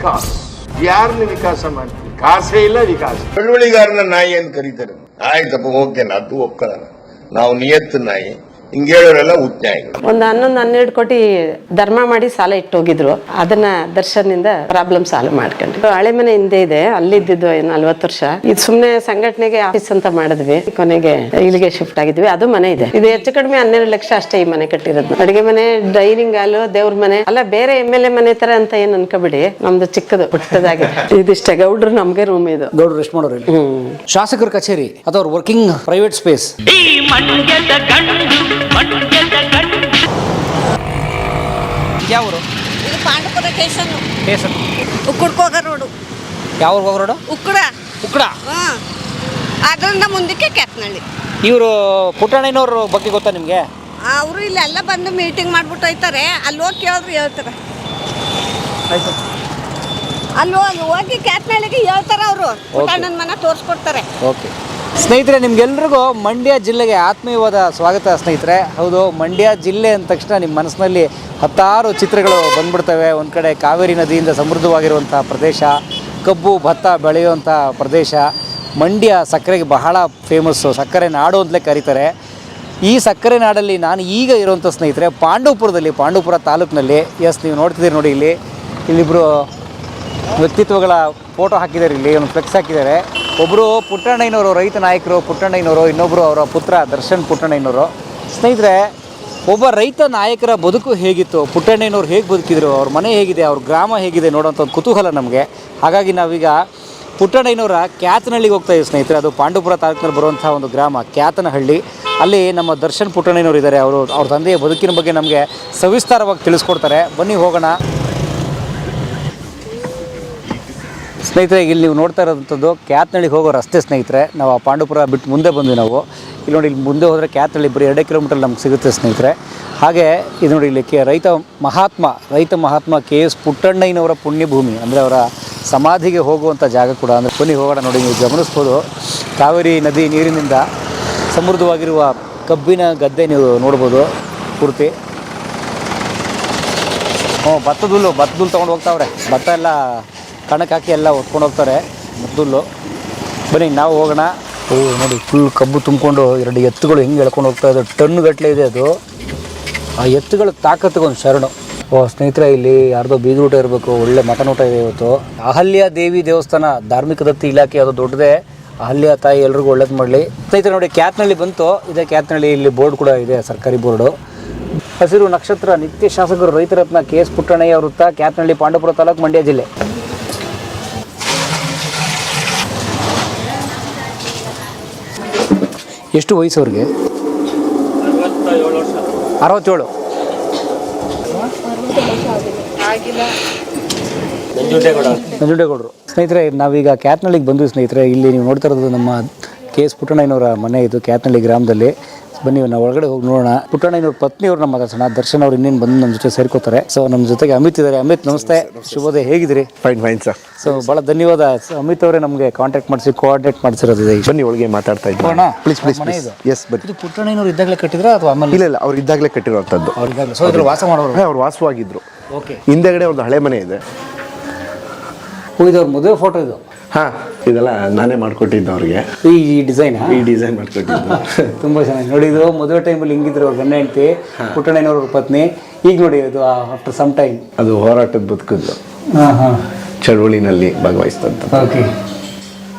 ಕಾಸ್. ಯಾರನ್ನ ವಿಕಾಸ ಮಾಡ್ತೀವಿ? ಕಾಸೇ ಇಲ್ಲ ವಿಕಾಸ. ಚಳುವಳಿಗಾರನ ನಾಯಿ ಅಂತ ಕರೀತಾರೆ. ಆಯ್ತಪ್ಪ, ಓಕೆ, ಅದು ಒಪ್ಕೊಳ್ಳೋಣ. ನಾವು ನಿಯತ್ತು ನಾಯಿ, ಹಿಂಗೆ ಹೇಳೋರೆಲ್ಲ ಉಚ್ಚಾಯಿಗಳು. ಒಂದು 11-12 ಕೋಟಿ ಧರ್ಮ ಮಾಡಿ ಸಾಲ ಇಟ್ಟೋಗಿದ್ರು. ಅದನ್ನ ದರ್ಶನ್ನಿಂದ ಪ್ರಾಬ್ಲಮ್ ಸಾಲ್ವ್ ಮಾಡ್ಕೊಂಡ್ವಿ. ಹಳೆ ಮನೆ ಹಿಂದೆ ಇದೆ, ಅಲ್ಲಿದ್ದು 40 ವರ್ಷ. ಇದು ಸುಮ್ನೆ ಸಂಘಟನೆಗೆ ಆಫೀಸ್ ಅಂತ ಮಾಡಿದ್ವಿ. ಕೊನೆಗೆ ಇಲ್ಲಿಗೆ ಶಿಫ್ಟ್ ಆಗಿದ್ವಿ. ಅದು ಮನೆ ಇದೆ. ಇದು ಹೆಚ್ಚು ಕಡಿಮೆ 12 ಲಕ್ಷ ಅಷ್ಟೇ ಈ ಮನೆ ಕಟ್ಟಿರೋದು. ಅಡಿಗೆ ಮನೆ, ಡೈನಿಂಗ್ ಹಾಲು, ದೇವ್ರ ಮನೆ ಅಲ್ಲ. ಬೇರೆ MLA ಮನೆ ತರ ಅಂತ ಏನ್ ಅನ್ಕೋಬಿಡಿ. ನಮ್ದು ಚಿಕ್ಕದು ಪುಟ್ಟದಾಗಿದೆ. ಇದಿಷ್ಟೇ. ಗೌಡ್ರು ನಮ್ಗೆ ರೂಮ್ ಇದು. ಗೌಡ್ರು ಎಷ್ಟು ಮಾಡೋರು? ಶಾಸಕರ ಕಚೇರಿ ಅಥವಾ ವರ್ಕಿಂಗ್ ಪ್ರೈವೇಟ್ ಸ್ಪೇಸ್. ಯಾವರು? ಇದು ಪಾಂಡಪುರ ಸ್ಟೇಷನ್. ಸ್ಟೇಷನ್ ಉಕ್ಕುಡ್ಕೋಗ ರೋಡು. ಯಾವ ಹೋಗೋ ರೋಡು? ಉಕ್ಕುಡ. ಅದರಿಂದ ಮುಂದಕ್ಕೆ ಕ್ಯಾತ್ನಳ್ಳಿ. ಇವರು ಪುಟ್ಟಣ್ಣನವ್ರ ಬಗ್ಗೆ ಗೊತ್ತಾ ನಿಮಗೆ? ಅವರು ಇಲ್ಲೆಲ್ಲ ಬಂದು ಮೀಟಿಂಗ್ ಮಾಡ್ಬಿಟ್ಟು ಹೋಯ್ತಾರೆ. ಅಲ್ಲಿ ಹೋಗಿ ಕೇಳಿದ್ರು ಹೇಳ್ತಾರೆ. ಆಯ್ತು, ಅಲ್ಲಿ ಹೋಗಿ ಕ್ಯಾತ್ನಳ್ಳಿಗೆ ಹೇಳ್ತಾರೆ. ಅವರು ಪುಟ್ಟಣ್ಣನ ಮನೆ ತೋರಿಸ್ಕೊಡ್ತಾರೆ. ಓಕೆ ಸ್ನೇಹಿತರೆ, ನಿಮ್ಗೆಲ್ರಿಗೂ ಮಂಡ್ಯ ಜಿಲ್ಲೆಗೆ ಆತ್ಮೀಯವಾದ ಸ್ವಾಗತ ಸ್ನೇಹಿತರೆ. ಹೌದು, ಮಂಡ್ಯ ಜಿಲ್ಲೆ ಅಂದ ತಕ್ಷಣ ನಿಮ್ಮ ಮನಸ್ಸಿನಲ್ಲಿ ಹತ್ತಾರು ಚಿತ್ರಗಳು ಬಂದ್ಬಿಡ್ತವೆ. ಒಂದು ಕಡೆ ಕಾವೇರಿ ನದಿಯಿಂದ ಸಮೃದ್ಧವಾಗಿರುವಂಥ ಪ್ರದೇಶ, ಕಬ್ಬು ಭತ್ತ ಬೆಳೆಯುವಂಥ ಪ್ರದೇಶ. ಮಂಡ್ಯ ಸಕ್ಕರೆಗೆ ಬಹಳ ಫೇಮಸ್ಸು, ಸಕ್ಕರೆ ನಾಡು ಅಂತಲೇ ಕರೀತಾರೆ. ಈ ಸಕ್ಕರೆ ನಾಡಲ್ಲಿ ನಾನು ಈಗ ಇರುವಂಥ ಸ್ನೇಹಿತರೆ ಪಾಂಡವಪುರ ತಾಲೂಕಿನಲ್ಲಿ. ಎಸ್, ನೀವು ನೋಡ್ತಿದ್ದೀರಿ ನೋಡಿ, ಇಲ್ಲಿಬ್ಬರು ವ್ಯಕ್ತಿತ್ವಗಳ ಫೋಟೋ ಹಾಕಿದ್ದಾರೆ. ಇಲ್ಲಿ ಒಂದು ಫ್ಲೆಕ್ಸ್ ಹಾಕಿದ್ದಾರೆ. ಒಬ್ಬರು ಪುಟ್ಟಣ್ಣಯ್ಯನವರು, ರೈತ ನಾಯಕರು ಪುಟ್ಟಣ್ಣಯ್ಯನವರು, ಇನ್ನೊಬ್ಬರು ಅವರ ಪುತ್ರ ದರ್ಶನ್ ಪುಟ್ಟಣ್ಣಯ್ಯನವರು. ಸ್ನೇಹಿತರೆ, ಒಬ್ಬ ರೈತ ನಾಯಕರ ಬದುಕು ಹೇಗಿತ್ತು, ಪುಟ್ಟಣ್ಣಯ್ಯನವ್ರು ಹೇಗೆ ಬದುಕಿದ್ರು, ಅವ್ರ ಮನೆ ಹೇಗಿದೆ, ಅವ್ರ ಗ್ರಾಮ ಹೇಗಿದೆ ನೋಡೋಂಥ ಒಂದು ಕುತೂಹಲ ನಮಗೆ. ಹಾಗಾಗಿ ನಾವೀಗ ಪುಟ್ಟಣ್ಣಯ್ಯನವರ ಕ್ಯಾತನಹಳ್ಳಿಗೆ ಹೋಗ್ತಾ ಇದ್ದೀವಿ ಸ್ನೇಹಿತರೆ. ಅದು ಪಾಂಡವಪುರ ತಾಲೂಕಿನಲ್ಲಿ ಬರುವಂಥ ಒಂದು ಗ್ರಾಮ ಕ್ಯಾತನಹಳ್ಳಿ. ಅಲ್ಲಿ ನಮ್ಮ ದರ್ಶನ್ ಪುಟ್ಟಣ್ಣಯ್ಯನವರು ಇದ್ದಾರೆ. ಅವ್ರ ತಂದೆಯ ಬದುಕಿನ ಬಗ್ಗೆ ನಮಗೆ ಸವಿಸ್ತಾರವಾಗಿ ತಿಳಿಸ್ಕೊಡ್ತಾರೆ. ಬನ್ನಿ ಹೋಗೋಣ ಸ್ನೇಹಿತರೆ. ಇಲ್ಲಿ ನೀವು ನೋಡ್ತಾ ಇರೋಂಥದ್ದು ಕ್ಯಾತನಹಳ್ಳಿಗೆ ಹೋಗೋ ರಸ್ತೆ ಸ್ನೇಹಿತರೆ. ನಾವು ಆ ಪಾಂಡವಪುರ ಬಿಟ್ಟು ಮುಂದೆ ಬಂದ್ವಿ ನಾವು. ಇಲ್ಲಿ ನೋಡಿ, ಇಲ್ಲಿ ಮುಂದೆ ಹೋದರೆ ಕ್ಯಾತನಹಳ್ಳಿ ಬರೀ 2 ಕಿಲೋಮೀಟರ್ ನಮ್ಗೆ ಸಿಗುತ್ತೆ ಸ್ನೇಹಿತರೆ. ಹಾಗೆ ಇದು ನೋಡಿ, ಇಲ್ಲಿ ರೈತ ಮಹಾತ್ಮ KS ಪುಟ್ಟಣ್ಣಯ್ಯನವರ ಪುಣ್ಯಭೂಮಿ, ಅಂದರೆ ಅವರ ಸಮಾಧಿಗೆ ಹೋಗುವಂಥ ಜಾಗ ಕೂಡ. ಅಂದರೆ ಬನ್ನಿ ಹೋಗೋಣ. ನೋಡಿ, ನೀವು ಗಮನಿಸ್ಬೋದು, ಕಾವೇರಿ ನದಿ ನೀರಿನಿಂದ ಸಮೃದ್ಧವಾಗಿರುವ ಕಬ್ಬಿನ ಗದ್ದೆ ನೀವು ನೋಡ್ಬೋದು ಪೂರ್ತಿ. ಭತ್ತದ ಹುಲ್ಲು ತೊಗೊಂಡು ಹೋಗ್ತಾವ್ರೆ. ಭತ್ತ ಎಲ್ಲ ಕಣಕ್ಕೆ ಹಾಕಿ ಎಲ್ಲ ಹೊತ್ಕೊಂಡು ಹೋಗ್ತಾರೆ ಭತ್ತದಲ್ಲು. ಬನ್ನಿ ನಾವು ಹೋಗೋಣ. ನೋಡಿ, ಫುಲ್ ಕಬ್ಬು ತುಂಬಿಕೊಂಡು 2 ಎತ್ತುಗಳು ಹೆಂಗೆ ಎಳ್ಕೊಂಡು ಹೋಗ್ತಾ ಇದೆ. ಟನ್ ಗಟ್ಟಲೆ ಇದೆ ಅದು. ಆ ಎತ್ತುಗಳ ತಾಕತ್ತಿಗೆ ಒಂದು ಶರಣು. ಸ್ನೇಹಿತರೆ, ಇಲ್ಲಿ ಯಾರ್ದೋ ಬೀಗರೂಟ ಇರಬೇಕು, ಒಳ್ಳೆ ಮಟನ್ ಊಟ ಇದೆ ಇವತ್ತು. ಅಹಲ್ಯ ದೇವಿ ದೇವಸ್ಥಾನ, ಧಾರ್ಮಿಕ ದತ್ತಿ ಇಲಾಖೆ, ಅದು ದೊಡ್ಡದೇ. ಅಹಲ್ಯ ತಾಯಿ ಎಲ್ರಿಗೂ ಒಳ್ಳೇದು ಮಾಡಲಿ. ಸ್ನೇಹಿತರೆ ನೋಡಿ, ಕ್ಯಾತನಹಳ್ಳಿ ಬಂತು. ಇದೇ ಕ್ಯಾತನಹಳ್ಳಿ. ಇಲ್ಲಿ ಬೋರ್ಡ್ ಕೂಡ ಇದೆ, ಸರ್ಕಾರಿ ಬೋರ್ಡು. ಹಸಿರು ನಕ್ಷತ್ರ, ನಿತ್ಯ ಶಾಸಕರು, ರೈತರತ್ನ KS ಪುಟ್ಟಣ್ಣಯ್ಯ ವೃತ್ತ, ಕ್ಯಾತನಹಳ್ಳಿ, ಪಾಂಡವಪುರ ತಾಲೂಕು, ಮಂಡ್ಯ ಜಿಲ್ಲೆ. ಎಷ್ಟು ವಯಸ್ಸು ಅವ್ರಿಗೆ? 67. ನಂಜುಂಡೇಗೌಡರು. ಸ್ನೇಹಿತರೆ, ನಾವೀಗ ಕ್ಯಾತನಹಳ್ಳಿಗೆ ಬಂದ್ವಿ ಸ್ನೇಹಿತರೆ. ಇಲ್ಲಿ ನೀವು ನೋಡ್ತಾ ಇರೋದು ನಮ್ಮ KS ಪುಟ್ಟಣ್ಣಯ್ಯನವರ ಮನೆ. ಇದು ಕ್ಯಾತನಹಳ್ಳಿ ಗ್ರಾಮದಲ್ಲಿ. ಬನ್ನಿ ನಾವು ಒಳಗಡೆ ಹೋಗಿ ನೋಡೋಣ. ಪುಟ್ಟಣ್ಣಯ್ಯನವ್ರ ಪತ್ನಿಯವ್ರನ್ನ ಮಾತಾಡ್ಸೋಣ. ದರ್ಶನ್ ಅವ್ರು ಇನ್ನೇನು ಬಂದು ನಮ್ಮ ಜೊತೆ ಸೇರ್ಕೋತಾರೆ. ಸೊ ನಮ್ಮ ಜೊತೆಗೆ ಅಮಿತ್ ಇದ್ದಾರೆ. ಅಮಿತ್, ನಮಸ್ತೆ. ಶುಭೋದಯ, ಹೇಗಿದ್ದೀರಿ? Fine sir. ಸೊ ಭಾಳ ಧನ್ಯವಾದ ಅಮಿತ್ ಅವರೇ, ನಮಗೆ ಕಾಂಟ್ಯಾಕ್ಟ್ ಮಾಡಿಸಿ ಕೋಆರ್ಡಿನೇಟ್ ಮಾಡಿಸಿರೋದಿದೆ. ಬನ್ನಿ ಒಳಗೆ ಮಾತಾಡ್ತಾ ಇದ್ದೀವಿ. ಪ್ಲೀಸ್. ಎಸ್, ಬನ್ನಿ. ಇದು ಪುಟ್ಟಣ್ಣಯ್ಯನವ್ರು ಇದ್ದಾಗಲೇ ಕಟ್ಟಿದ್ರೆ ಅಥವಾ ಆಮೇಲೆ? ಇಲ್ಲ, ಅವ್ರು ಇದ್ದಾಗಲೇ ಕಟ್ಟಿರುವಂಥದ್ದು. ಸೊ ಇದ್ರ ವಾಸ ಮಾಡೋರು? ಅವ್ರು ವಾಸವಾಗಿದ್ರು. ಓಕೆ. ಹಿಂದೆಗಡೆ ಒಂದು ಹಳೆ ಮನೆ ಇದೆ. ಇದವ್ರ ಮದುವೆ ಫೋಟೋ ಇದು? ಇದೆಲ್ಲ ನಾನೇ ಮಾಡ್ಕೊಟ್ಟಿದ್ದು ಅವ್ರಿಗೆ. ಈ ಡಿಸೈನ್ ಮಾಡ್ಕೊಟ್ಟಿದ್ದು. ತುಂಬಾ ಚೆನ್ನಾಗಿ ನೋಡಿ. ಇದು ಮದುವೆ ಟೈಮಲ್ಲಿ ಹಿಂಗಿದ್ರು ಅವ್ರ ಗಂಡ ಹೆಂಡತಿ, ಪುಟ್ಟಣ್ಣಯ್ಯನವ್ರ ಪತ್ನಿ. ಈಗ ನೋಡಿ, ಅದು ಆಫ್ಟರ್ ಸಮ್ ಟೈಮ್ ಅದು ಹೋರಾಟದ ಬದುಕಿದ್ದು, ಚಳುವಳಿನಲ್ಲಿ ಭಾಗವಹಿಸ್ತಂತ. ಓಕೆ.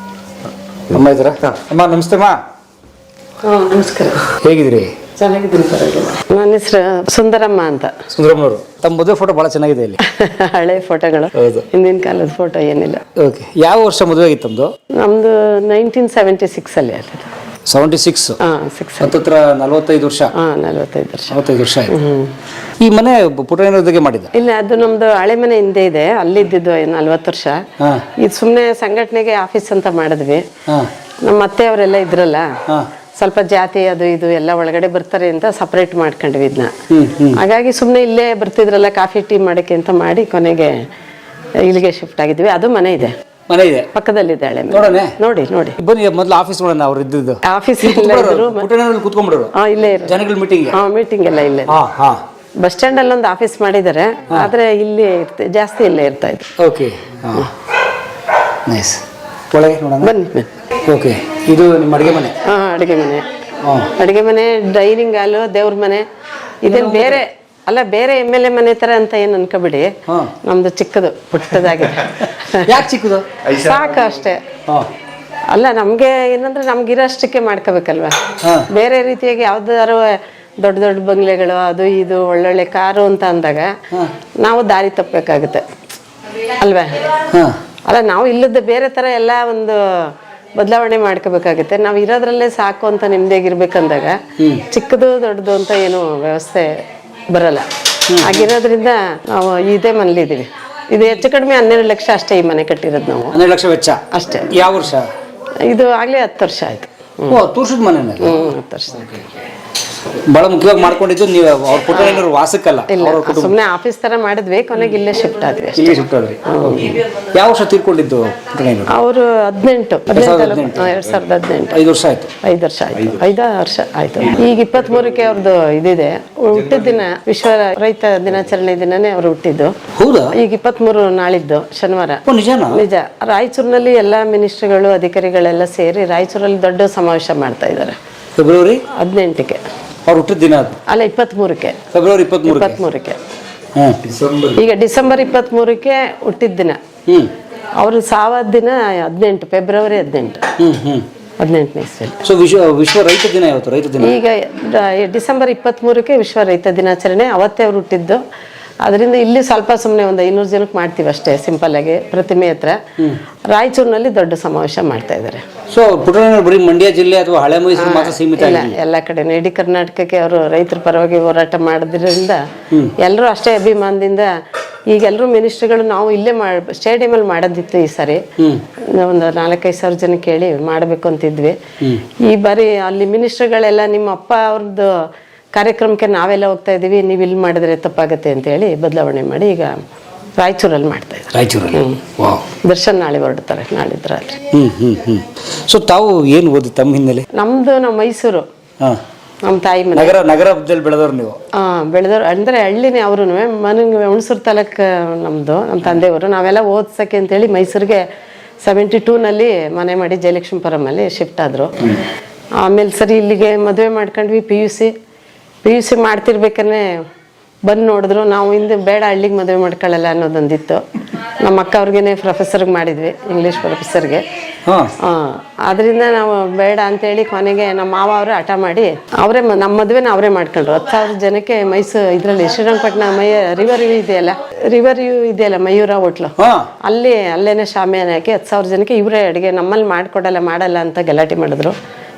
ಅಮ್ಮ ಇದ್ದಾರಾ? ಅಮ್ಮ ನಮಸ್ತೆ. ಅಮ್ಮ ನಮಸ್ಕಾರ. ಹೇಗಿದ್ದೀರಿ? ಚೆನ್ನಾಗಿದ್ದೀನಿ, ಪರವಾಗಿಲ್ಲ. ನನ್ನ ಹೆಸರು ಸುಂದರಮ್ಮ ಅಂತ. ಸುಂದರಮ್ಮನವರು. ತಮ್ಮ ಮದುವೆ ಫೋಟೋ ಭಾಳ ಚೆನ್ನಾಗಿದೆ ಇಲ್ಲಿ. ಹಳೆ ಫೋಟೋಗಳು, ಹಿಂದಿನ ಕಾಲದ ಫೋಟೋ ಏನಿಲ್ಲ. ಓಕೆ. ಯಾವ ವರ್ಷ ಮದುವೆ ಆಗಿತ್ತು ತಮ್ಮದು? ನಮ್ದು 1976 ಅಲ್ಲಿ ಆಗಿದೆ. 76. ಹತ್ತಿರ 45 ವರ್ಷ. 45 ವರ್ಷ ಆಯ್ತು. ಈ ಮನೆ ಪುಟ್ಟಣ್ಣಯ್ಯನವ್ರಿಗೆ ಮಾಡಿದ್ದ? ಇಲ್ಲ, ಅದು ನಮ್ದು ಹಳೆ ಮನೆ ಹಿಂದೆ ಇದೆ, ಅಲ್ಲಿದ್ದು 40 ವರ್ಷ. ಇದು ಸುಮ್ನೆ ಸಂಘಟನೆಗೆ ಆಫೀಸ್ ಅಂತ ಮಾಡಿದ್ವಿ. ನಮ್ಮ ಅತ್ತೆ ಅವರೆಲ್ಲ ಇದ್ರಲ್ಲ, ಸ್ವಲ್ಪ ಜಾತಿ ಅದು ಇದು ಎಲ್ಲ ಒಳಗಡೆ ಬರ್ತಾರೆ ಅಂತ ಸಪರೇಟ್ ಮಾಡ್ಕೊಂಡ್ವಿ ಇದನ್ನ. ಹಾಗಾಗಿ ಸುಮ್ನೆ ಇಲ್ಲೇ ಬರ್ತಿದ್ರಲ್ಲ ಕಾಫಿ ಟೀ ಮಾಡಕ್ಕೆ ಅಂತ ಮಾಡಿ ಕೊನೆಗೆ ಇಲ್ಲಿಗೆ ಶಿಫ್ಟ್ ಆಗಿದ್ವಿ. ಅದು ಮನೆ ಇದೆ, ಪಕ್ಕದಲ್ಲಿದೆ ಹಳೆ ಮನೆ. ನೋಡಿ ನೋಡಿ ಬನ್ನಿ, ಮೊದಲು ಆಫೀಸ್ ನೋಡೋಣ. ಅವ್ರು ಇದ್ದಿದ್ದು ಆಫೀಸ್ ಕೂತ್ಕೊಂಡ್ಬಿಡೋರು, ಜನಗಳ ಮೀಟಿಂಗ್ ಮೀಟಿಂಗ್ ಎಲ್ಲ ಇಲ್ಲೇ. ಬಸ್ ಸ್ಟ್ಯಾಂಡ್ ಅಲ್ಲಿ ಒಂದು ಆಫೀಸ್ ಮಾಡಿದ್ದಾರೆ, ಆದ್ರೆ ಇಲ್ಲಿ ಜಾಸ್ತಿ ಇಲ್ಲೇ ಇರ್ತಾ ಇದ್ರು. Okay, nice. ಒಳಗೆ ನೋಡೋಣ, ಬನ್ನಿ. ಓಕೆ, ಇದು ನಿಮ್ಮ ಅಡುಗೆ ಮನೆ? ಅಡುಗೆ ಮನೆ. ಅಡುಗೆ ಮನೆ, ಡೈನಿಂಗ್ ಹಾಲು, ದೇವ್ರ ಮನೆ. ಇದೇನು ಬೇರೆ ಅಲ್ಲ, ಬೇರೆ MLA ಮನೆ ತರ ಅಂತ ಏನು ಅನ್ಕೋಬಿಡಿ. ನಮ್ದು ಚಿಕ್ಕದು ಪುಟ್ಟದಾಗಿದೆ. ಯಾಕೆ ಚಿಕ್ಕದು? ಸಾಕು ಅಷ್ಟೇ. ಅಲ್ಲ, ನಮ್ಗೆ ಏನಂದ್ರೆ ನಮ್ಗಿರೋಷ್ಟಕ್ಕೆ ಮಾಡ್ಕೋಬೇಕಲ್ವಾ. ಬೇರೆ ರೀತಿಯಾಗಿ ಯಾವ್ದಾರು ದೊಡ್ಡ ದೊಡ್ಡ ಬಂಗ್ಲೆಗಳು ಅದು ಇದು ಒಳ್ಳೊಳ್ಳೆ ಕಾರು ಅಂತ ಅಂದಾಗ ನಾವು ದಾರಿ ತಪ್ಪಬೇಕಾಗುತ್ತೆ ಅಲ್ವಾ. ಅಲ್ಲ, ನಾವು ಇಲ್ಲದ ಬೇರೆ ತರ ಎಲ್ಲ ಒಂದು ಬದಲಾವಣೆ ಮಾಡ್ಕೋಬೇಕಾಗುತ್ತೆ. ನಾವು ಇರೋದ್ರಲ್ಲೇ ಸಾಕು ಅಂತ ನಿಮ್ದೇಗಿರ್ಬೇಕಂದಾಗ ಚಿಕ್ಕದು ದೊಡ್ಡದು ಅಂತ ಏನು ವ್ಯವಸ್ಥೆ ಬರಲ್ಲ. ಆಗಿರೋದ್ರಿಂದ ನಾವು ಇದೇ ಮನೇಲಿದ್ದೀವಿ. ಇದು ಹೆಚ್ಚು ಕಡಿಮೆ 12 ಲಕ್ಷ ಅಷ್ಟೇ ಈ ಮನೆ ಕಟ್ಟಿರೋದು ನಾವು. 12 ಲಕ್ಷ ವೆಚ್ಚ ಅಷ್ಟೇ. ಯಾವ ವರ್ಷ ಇದು? ಆಗ್ಲೇ 10 ವರ್ಷ ಆಯ್ತು. 10 ವರ್ಷದ ಮನೆ. 10 ವರ್ಷ. ಬಹಳ ಮುಖ್ಯವಾಗಿ ಮಾಡ್ಕೊಂಡಿದ್ದು ನೀವು ಅವ್ರ ಪುಟ್ಟಣ್ಣನವ್ರ ವಾಸಕ್ಕಲ್ಲ, ಇಲ್ಲ, ಸುಮ್ಮನೆ ಆಫೀಸ್ ತರ ಮಾಡಿದ್ವಿ. ಕೊನೆಗೆ ಇಲ್ಲೇ ಶಿಫ್ಟ್ ಆದ್ವಿ. ಇಲ್ಲೇ ಶಿಫ್ಟ್ ಆದ್ರಿ. ಯಾವ ವರ್ಷ ತೀರ್ಕೊಂಡಿದ್ದು ಪುಟ್ಟಣ್ಣನವರು? ಅವರು 2018. 5 ವರ್ಷ ಆಯ್ತು. 5 ವರ್ಷ ಆಯ್ತು. 5 ವರ್ಷ ಆಯ್ತು. ಈಗ 23ಕ್ಕೆ ಅವ್ರದ್ದು ಇದಿದೆ, ಹುಟ್ಟಿದ ದಿನ. ವಿಶ್ವ ರೈತ ದಿನಾಚರಣೆ ದಿನನೇ ಅವ್ರು ಹುಟ್ಟಿದ್ದು. ಹೌದಾ? ಈಗ 23 ನಾಳಿದ್ದು ಶನಿವಾರ. ನಿಜ. ರಾಯಚೂರಿನಲ್ಲಿ ಎಲ್ಲಾ ಮಿನಿಸ್ಟ್ರಿಗಳು ಅಧಿಕಾರಿಗಳೆಲ್ಲ ಸೇರಿ ರಾಯಚೂರಲ್ಲಿ ದೊಡ್ಡ ಸಮಾವೇಶ ಮಾಡ್ತಾ ಇದ್ದಾರೆ. ಫೆಬ್ರವರಿ 18ಕ್ಕೆ ಅವ್ರು ಹುಟ್ಟಿದ ದಿನ ಅದು. ಅಲ್ಲ, 23ಕ್ಕೆ. ಫೆಬ್ರವರಿ 23ಕ್ಕೆ. ಈಗ ಡಿಸೆಂಬರ್ 23ಕ್ಕೆ ಹುಟ್ಟಿದ ದಿನ. ಅವರು ಸಾವಾದ ದಿನ 18 ಫೆಬ್ರವರಿ 18. 18ನೇ ಇಸ್ವಿಯಲ್ಲಿ. ಸೊ ವಿಶ್ವ ರೈತ ದಿನ ಯಾವತ್ತು? ರೈತ ದಿನ ಈಗ ಡಿಸೆಂಬರ್ 23ಕ್ಕೆ ವಿಶ್ವ ರೈತ ದಿನಾಚರಣೆ. ಅವತ್ತೇ ಅವ್ರು ಹುಟ್ಟಿದ್ದು. ಅದರಿಂದ ಇಲ್ಲಿ ಸ್ವಲ್ಪ ಸುಮ್ಮನೆ ಒಂದು 500 ಜನಕ್ಕೆ ಮಾಡ್ತೀವಿ ಅಷ್ಟೇ, ಸಿಂಪಲ್ ಆಗಿ ಪ್ರತಿಮೆ ಹತ್ರ. ರಾಯಚೂರಿನಲ್ಲಿ ದೊಡ್ಡ ಸಮಾವೇಶ ಮಾಡ್ತಾ ಇದ್ದಾರೆ. ಸೊ ಪುಟ್ಟಣ್ಣನವರು ಬರೀ ಮಂಡ್ಯ ಜಿಲ್ಲೆ ಅಥವಾ ಹಳೆ ಮೈಸೂರು ಮಾತ್ರ ಸೀಮಿತ ಇಲ್ಲ, ಎಲ್ಲ ಕಡೆ. ಇಡೀ ಕರ್ನಾಟಕಕ್ಕೆ ಅವರು ರೈತರ ಪರವಾಗಿ ಹೋರಾಟ ಮಾಡೋದ್ರಿಂದ ಎಲ್ಲರೂ ಅಷ್ಟೇ ಅಭಿಮಾನದಿಂದ. ಈಗ ಎಲ್ಲರೂ ಮಿನಿಸ್ಟ್ರಿಗಳು ನಾವು ಇಲ್ಲೇ ಸ್ಟೇಡಿಯಮಲ್ಲಿ ಮಾಡೋದಿತ್ತು. ಈ ಸಾರಿ ಒಂದು 4-5 ಸಾವಿರ ಜನ ಕೇಳಿ ಮಾಡಬೇಕು ಅಂತಿದ್ವಿ. ಈ ಬಾರಿ ಅಲ್ಲಿ ಮಿನಿಸ್ಟ್ರಿಗಳೆಲ್ಲ ನಿಮ್ಮ ಅಪ್ಪ ಅವ್ರದ್ದು ಕಾರ್ಯಕ್ರಮಕ್ಕೆ ನಾವೆಲ್ಲ ಹೋಗ್ತಾ ಇದೀವಿ, ನೀವು ಇಲ್ಲಿ ಮಾಡಿದ್ರೆ ತಪ್ಪಾಗತ್ತೆ ಅಂತ ಹೇಳಿ ಬದಲಾವಣೆ ಮಾಡಿ ಈಗ ರಾಯಚೂರಲ್ಲಿ ಮಾಡ್ತಾ ಇದ್ದಾರೆ. ರಾಯಚೂರಲ್ಲಿ ದರ್ಶನ್ ನಾಳೆ ಹೊರಡ್ತಾರೆ, ನಾಳಿದ್ರಲ್ಲಿ. ಸೊ ತಾವು ಏನು ಓದಿ ತಮ್ಮ ಹಿನ್ನೆಲೆ? ನಾವು ಮೈಸೂರು, ನಮ್ಮ ತಾಯಿ ಮನೆ. ನಗರದಲ್ಲಿ ಬೆಳೆದವ್ರು ನೀವು? ಬೆಳೆದವ್ರು ಅಂದ್ರೆ ಹಳ್ಳಿನೇ. ಅವರು ಮನೆಗೆ ಹುಣಸೂರು ತಾಲೂಕು ನಮ್ದು, ನಮ್ಮ ತಂದೆಯವರು. ನಾವೆಲ್ಲ ಓದ್ಸಕ್ಕೆ ಅಂತೇಳಿ ಮೈಸೂರಿಗೆ 72ನಲ್ಲಿ ಮನೆ ಮಾಡಿ ಜಯಲಕ್ಷ್ಮೀಪುರಮಲ್ಲಿ ಶಿಫ್ಟ್ ಆದ್ರು. ಆಮೇಲೆ ಸರಿ ಇಲ್ಲಿಗೆ ಮದುವೆ ಮಾಡ್ಕೊಂಡ್ವಿ. PUC ಮಾಡ್ತಿರ್ಬೇಕಾದ್ರೆ ಬಂದು ನೋಡಿದ್ರು. ನಾವು ಹಿಂದೆ ಬೇಡ, ಹಳ್ಳಿಗೆ ಮದುವೆ ಮಾಡ್ಕೊಳ್ಳಲ್ಲ ಅನ್ನೋದೊಂದಿತ್ತು. ನಮ್ಮ ಅಕ್ಕ ಅವ್ರಿಗೇನೆ ಪ್ರೊಫೆಸರ್ಗೆ ಮಾಡಿದ್ವಿ, ಇಂಗ್ಲೀಷ್ ಪ್ರೊಫೆಸರ್ಗೆ. ಅದರಿಂದ ನಾವು ಬೇಡ ಅಂತೇಳಿ ಕೊನೆಗೆ ನಮ್ಮ ಮಾವ ಅವರು ಹಠ ಮಾಡಿ ಅವರೇ ನಮ್ಮ ಮದುವೆನ ಅವರೇ ಮಾಡ್ಕೊಂಡ್ರು. 10,000 ಜನಕ್ಕೆ ಮೈಸೂರು ಇದರಲ್ಲಿ ಶ್ರೀರಂಗಪಟ್ಟಣ ರಿವರ್ ವ್ಯೂ ಇದೆಯಲ್ಲ ಮಯೂರ ಹೋಟ್ಲು, ಅಲ್ಲೇನೆ ಶಾಮಿಯಾನ ಹಾಕಿ 10,000 ಜನಕ್ಕೆ ಇವರೇ ಅಡುಗೆ. ನಮ್ಮಲ್ಲಿ ಮಾಡಲ್ಲ ಅಂತ ಗಲಾಟೆ ಮಾಡಿದ್ರು.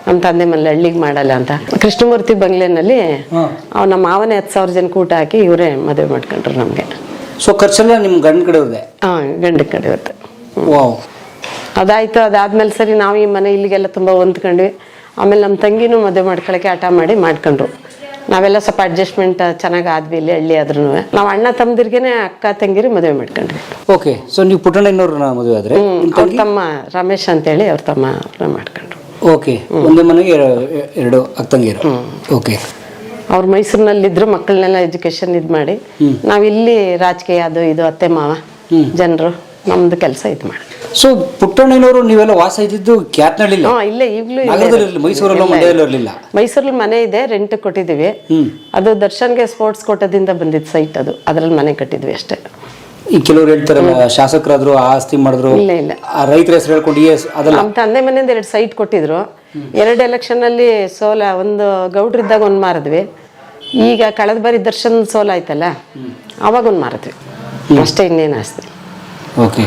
ನಮ್ಮ ತಂದೆ ಮನೇಲಿ ಹಳ್ಳಿಗೆ ಮಾಡಲ್ಲ ಅಂತ ಕೃಷ್ಣಮೂರ್ತಿ ಬಂಗ್ಲೆನಲ್ಲಿ ನಮ್ಮ ಮಾವನೇ 10,000 ಜನಕ್ಕೆ ಊಟ ಹಾಕಿ ಇವರೇ ಮದುವೆ ಮಾಡ್ಕೊಂಡ್ರು ನಮಗೆ. ಸೊ ಖರ್ಚೆಲ್ಲ ನಿಮ್ಮ ಗಂಡ ಕಡೆ ಇದೆ? ಗಂಡ ಕಡೆ ಇರುತ್ತೆ. ಅದಾಯ್ತು. ಅದಾದ್ಮೇಲೆ ಸರಿ ನಾವು ಈ ಮನೆ ಇಲ್ಲಿಗೆಲ್ಲ ತುಂಬ ಹೊಂದ್ಕೊಂಡ್ವಿ. ಆಮೇಲೆ ನಮ್ಮ ತಂಗಿನೂ ಮದುವೆ ಮಾಡ್ಕೊಳಕ್ಕೆ ಹಠ ಮಾಡಿ ಮಾಡ್ಕೊಂಡ್ರು. ನಾವೆಲ್ಲ ಸ್ವಲ್ಪ ಅಡ್ಜಸ್ಟ್ಮೆಂಟ್ ಚೆನ್ನಾಗಿ ಆದ್ವಿ ಇಲ್ಲಿ ಹಳ್ಳಿ ಆದ್ರೂ. ನಾವು ಅಣ್ಣ ತಮ್ಮದಿರ್ಗೆನೆ ಅಕ್ಕ ತಂಗಿರಿ ಮದುವೆ ಮಾಡ್ಕೊಂಡ್ವಿ. ಓಕೆ. ಸೊ ನೀವು ಪುಟ್ಟಣ್ಣನವ್ರನ್ನ ಮದುವೆ ಆದ್ರೆ? ಅವ್ರ ತಮ್ಮ ರಮೇಶ್ ಅಂತೇಳಿ ಅವ್ರ ತಮ್ಮ ಮಾಡ್ಕೊಂಡ್ರು. ಓಕೆ. ಒಂದೇ ಮನೆಗೆ 2 ಅಕ್ಕ ತಂಗಿರು. ಓಕೆ. ಅವ್ರು ಮೈಸೂರಿನಲ್ಲಿದ್ರು, ಮಕ್ಕಳನ್ನೆಲ್ಲ ಎಜುಕೇಶನ್ ಮಾಡಿ ನಾವ್ ಇಲ್ಲಿ ರಾಜಕೀಯ ಅದು ಇದು ಅತ್ತೆ ಮಾವ ಜನರು ನಮ್ದು ಕೆಲಸ ಇದು ಮಾಡಿ. ಸೊ ಪುಟ್ಟಣ್ಣನವರು ನೀವೆಲ್ಲ ವಾಸ ಇದ್ದಿದ್ದು ಕ್ಯಾತ್ನಳ್ಳಿಲ್ಲ? ಇಲ್ಲೇ ಈಗಲೂ ಮೈಸೂರಲ್ಲೂ ಮಂಡ್ಯದಲ್ಲೂ ಇರಲಿಲ್ಲ? ಮೈಸೂರಲ್ಲಿ ಮನೆ ಇದೆ, ರೆಂಟ್ ಕೊಟ್ಟಿದ್ದೀವಿ. ಅದು ದರ್ಶನ್ಗೆ ಸ್ಪೋರ್ಟ್ಸ್ ಕೋಟದಿಂದ ಬಂದಿದ್ದ ಸೈಟ್ ಅದು, ಅದ್ರಲ್ಲಿ ಮನೆ ಕಟ್ಟಿದ್ವಿ ಅಷ್ಟೇ. ಈ ಕೆಲವರು ಹೇಳ್ತಾರಲ್ಲ ಶಾಸಕರಾದ್ರು ಆಸ್ತಿ ಮಾಡಿದ್ರು, ಇಲ್ಲ ರೈತರ ಹೆಸರು ಹೇಳ್ಕೊಂಡು ಅದಲ್ಲ. ನಮ್ಮ ತಂದೆ ಮನೆಯಿಂದ 2 ಸೈಟ್ ಕೊಟ್ಟಿದ್ರು. 2 ಎಲೆಕ್ಷನ್ ಅಲ್ಲಿ ಸೋಲ, ಒಂದು ಗೌಡ್ರಿದ್ದಾಗ ಒಂದು ಮಾರಿದ್ವಿ. ಈಗ ಕಳೆದ ಬಾರಿ ದರ್ಶನ್ ಸೋಲ ಆಯ್ತಲ್ಲ, ಅವಾಗ ಒಂದು ಮಾರಿದ್ವಿ ಅಷ್ಟೇ, ಇನ್ನೇನು ಆಸ್ತಿ. ಓಕೆ.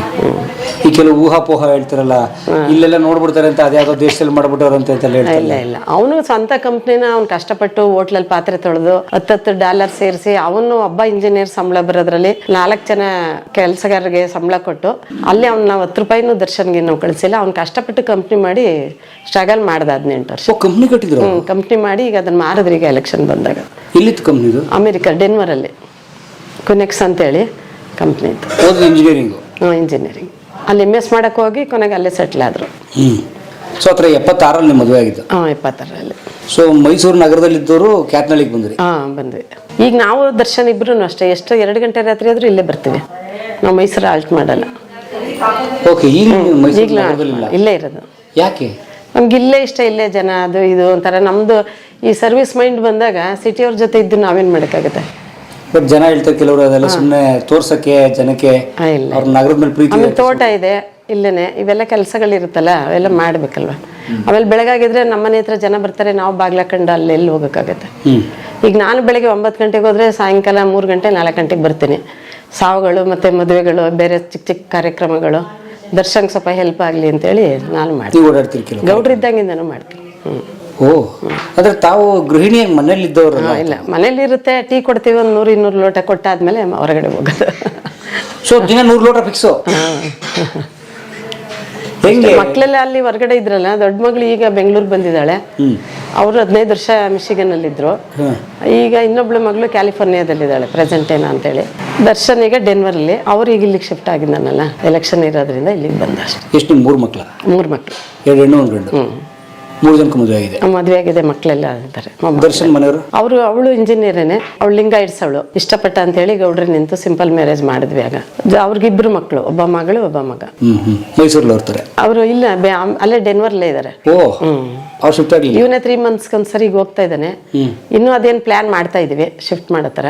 ಈ ಕೆಲವು ಊಹಾಪೋಹ ಹೇಳ್ತಾರಲ್ಲ, ಇಲ್ಲೆಲ್ಲ ನೋಡ್ಬಿಡ್ತಾರೆ ಅಂತ, ಅದ್ಯಾವುದೋ ದೇಶದಲ್ಲಿ ಮಾಡ್ಬಿಟ್ಟವ್ರಂತ ಇಲ್ಲ ಅವನು ಸ್ವಂತ ಕಂಪ್ನಿನ ಅವ್ನು ಕಷ್ಟಪಟ್ಟು ಹೋಟ್ಲಲ್ಲಿ ಪಾತ್ರೆ ತೊಳೆದು $10 ಸೇರಿಸಿ ಅವನು ಒಬ್ಬ ಇಂಜಿನಿಯರ್ ಸಂಬಳ ಬರೋದ್ರಲ್ಲಿ 4 ಜನ ಕೆಲಸಗಾರರಿಗೆ ಸಂಬಳ ಕೊಟ್ಟು ಅಲ್ಲಿ ಅವ್ನು ನಾವು $10 ದರ್ಶನ್ಗೆ ನಾವು ಕಳಿಸಿಲ್ಲ. ಅವ್ನು ಕಷ್ಟಪಟ್ಟು ಕಂಪ್ನಿ ಮಾಡಿ ಸ್ಟ್ರಗಲ್ ಮಾಡ್ದ 18 ವರ್ಷ. ಕಂಪ್ನಿ ಕಟ್ಟಿದ್ರು? ಕಂಪ್ನಿ ಮಾಡಿ ಈಗ ಅದನ್ನ ಮಾರಿದ್ರಿ ಈಗ ಎಲೆಕ್ಷನ್ ಬಂದಾಗ. ಎಲ್ಲಿತ್ತು ಕಂಪ್ನಿದು? ಅಮೆರಿಕ ಡೆನ್ವರ್ ಅಲ್ಲಿ ಕುನೆಕ್ಸ್ ಅಂತೇಳಿ ಕಂಪ್ನಿ ಇತ್ತು. ಇಂಜಿನಿಯರಿಂಗ್ ಇಂಜಿನಿಯರಿಂಗ್ ಅಲ್ಲಿ MS ಮಾಡಕ್ಕೆ ಹೋಗಿ ಕೊನೆಗೆ ಅಲ್ಲೇ ಸೆಟ್ಲ್ ಆದ್ರು. ಸೊ ಹತ್ರ 76ರಲ್ಲಿ ನಿಮ್ಮ ಮದುವೆ ಆಗಿದ್ದು. 76ರಲ್ಲಿ. ಸೊ ಮೈಸೂರು ನಗರದಲ್ಲಿದ್ದವರು ಕ್ಯಾತ್ನಳ್ಳಿಗೆ ಬಂದ್ರಿ. ಬಂದ್ವಿ. ಈಗ ನಾವು ದರ್ಶನ್ ಇಬ್ರು ಅಷ್ಟೇ, ಎಷ್ಟು 2 ಗಂಟೆ ರಾತ್ರಿ ಆದ್ರೂ ಇಲ್ಲೇ ಬರ್ತೀವಿ ನಾವು, ಮೈಸೂರು ಆಲ್ಟ್ ಮಾಡಲ್ಲ. ಓಕೆ. ಈಗ ಈಗಲೂ ಇಲ್ಲೇ ಇರೋದು. ಯಾಕೆ? ನಮ್ಗೆ ಇಲ್ಲೇ ಇಷ್ಟ, ಇಲ್ಲೇ ಜನ, ಅದು ಇದು ಒಂಥರ ನಮ್ದು ಈ ಸರ್ವಿಸ್ ಮೈಂಡ್ ಬಂದಾಗ ಸಿಟಿಯವ್ರ ಜೊತೆ ಇದ್ದು ನಾವೇನ್ ಮಾಡೋಕ್ಕಾಗುತ್ತೆ. ಬಟ್ ಜನ ಹೇಳ್ತಾರೆ ಕೆಲವರು ಅದೆಲ್ಲ ಸುಮ್ಮನೆ ತೋರ್ಸಕ್ಕೆ ಜನಕ್ಕೆ ಇಲ್ಲ, ಅವ್ರ ನಗರದ ಮೇಲೆ ಪ್ರೀತಿ. ಆಮೇಲೆ ತೋಟ ಇದೆ ಇಲ್ಲೇನೆ, ಇವೆಲ್ಲ ಕೆಲಸಗಳಿರುತ್ತಲ್ಲ ಅವೆಲ್ಲ ಮಾಡ್ಬೇಕಲ್ವ. ಆಮೇಲೆ ಬೆಳಗಾಗಿದ್ರೆ ನಮ್ಮನೆ ಹತ್ರ ಜನ ಬರ್ತಾರೆ, ನಾವು ಬಾಗ್ಲಾಕಂಡು ಅಲ್ಲಿ ಎಲ್ಲಿ ಹೋಗೋಕ್ಕಾಗತ್ತೆ. ಈಗ ನಾನು ಬೆಳಗ್ಗೆ 9 ಗಂಟೆಗೆ ಹೋದ್ರೆ ಸಾಯಂಕಾಲ 3 ಗಂಟೆ 4 ಗಂಟೆಗೆ ಬರ್ತೀನಿ. ಸಾವುಗಳು ಮತ್ತೆ ಮದುವೆಗಳು, ಬೇರೆ ಚಿಕ್ಕ ಚಿಕ್ಕ ಕಾರ್ಯಕ್ರಮಗಳು, ದರ್ಶನ್ ಸ್ವಲ್ಪ ಹೆಲ್ಪ್ ಆಗಲಿ ಅಂತೇಳಿ ನಾನು ಮಾಡ್ತೀನಿ. ಓಡಾಡ್ತಿರ್ಕಿಲ್ಲ, ಗೌಡ್ರಿದ್ದಂಗಿಂದನೂ ಮಾಡ್ತೀನಿ. ಓ, ಅಂದ್ರೆ ತಾವು ಗೃಹಿಣಿಯಾಗಿ ಮನೇಲಿ ಇದ್ದವರು? ಇಲ್ಲ, ಮನೇಲಿ ಇರುತ್ತೆ, ಟೀ ಕೊಡ್ತೀವಿ, ಒಂದು 100-200 ಲೋಟ ಕೊಟ್ಟಾದ್ಮೇಲೆ ಹೊರಗಡೆ ಹೋಗೋದು. ಸೊ ದಿನ 100 ಲೋಟ ಫಿಕ್ಸು? ಮಕ್ಕಳೆಲ್ಲ ಅಲ್ಲಿ ಹೊರಗಡೆ ಇದ್ರಲ್ಲ, ದೊಡ್ಡ ಮಗಳು ಈಗ ಬೆಂಗಳೂರಿಗೆ ಬಂದಿದ್ದಾಳೆ, ಅವರು 15 ವರ್ಷ ಮಿಶಿಗನ್ ಅಲ್ಲಿ ಇದ್ರು. ಈಗ ಇನ್ನೊಬ್ಳು ಮಗಳು ಕ್ಯಾಲಿಫೋರ್ನಿಯಾದಲ್ಲಿದ್ದಾಳೆ, ಪ್ರೆಸೆಂಟೇನಾ ಅಂತೇಳಿ. ದರ್ಶನ್ ಈಗ ಡೆನ್ವರ್ ಅಲ್ಲಿ, ಅವ್ರು ಈಗ ಇಲ್ಲಿಗೆ ಶಿಫ್ಟ್ ಆಗಿದ್ದಾನಲ್ಲ, ಎಲೆಕ್ಷನ್ ಇರೋದ್ರಿಂದ ಇಲ್ಲಿಗೆ ಬಂದ ಅಷ್ಟೇ. ಎಷ್ಟು? 3 ಮಕ್ಕಳ? 3 ಮಕ್ಕಳು, 2 ಹೆಣ್ಣು 1 ಗಂಡು. 3 ಜನಕ್ಕೆ ಮದುವೆ ಆಗಿದೆ? ಮದುವೆ ಆಗಿದೆ, ಮಕ್ಕಳೆಲ್ಲ ಇದ್ದಾರೆ. ದರ್ಶನ್ ಮನೆಯವರು? ಅವಳು ಇಂಜಿನಿಯರೇನೆ, ಅವಳು ಲಿಂಗಾಯಿಟ್ಸ್, ಅವಳು ಇಷ್ಟಪಟ್ಟ ಅಂತ ಹೇಳಿ ಗೌಡ್ರಿ ನಿಂತು ಸಿಂಪಲ್ ಮ್ಯಾರೇಜ್ ಮಾಡಿದ್ವಿ. ಆಗ ಅವ್ರಿಗಿಬ್ರು ಮಕ್ಕಳು, ಒಬ್ಬ ಮಗಳು ಒಬ್ಬ ಮಗ. ಮೈಸೂರಲ್ಲಿ ಇರ್ತಾರೆ ಅವರು? ಇಲ್ಲ, ಅಲ್ಲೇ ಡೆನ್ವರ್ಲೇ ಇದ್ದಾರೆ. ಅವ್ರು ಶಿಫ್ಟ್ ಆಗಲಿ? ಇವನೇ 3 ಮಂತ್ಸ್ ಒಂದ್ಸರಿ ಈಗ ಹೋಗ್ತಾ ಇದ್ದಾನೆ. ಇನ್ನೂ ಅದೇನು ಪ್ಲಾನ್ ಮಾಡ್ತಾ ಇದೀವಿ ಶಿಫ್ಟ್ ಮಾಡೋ ಥರ,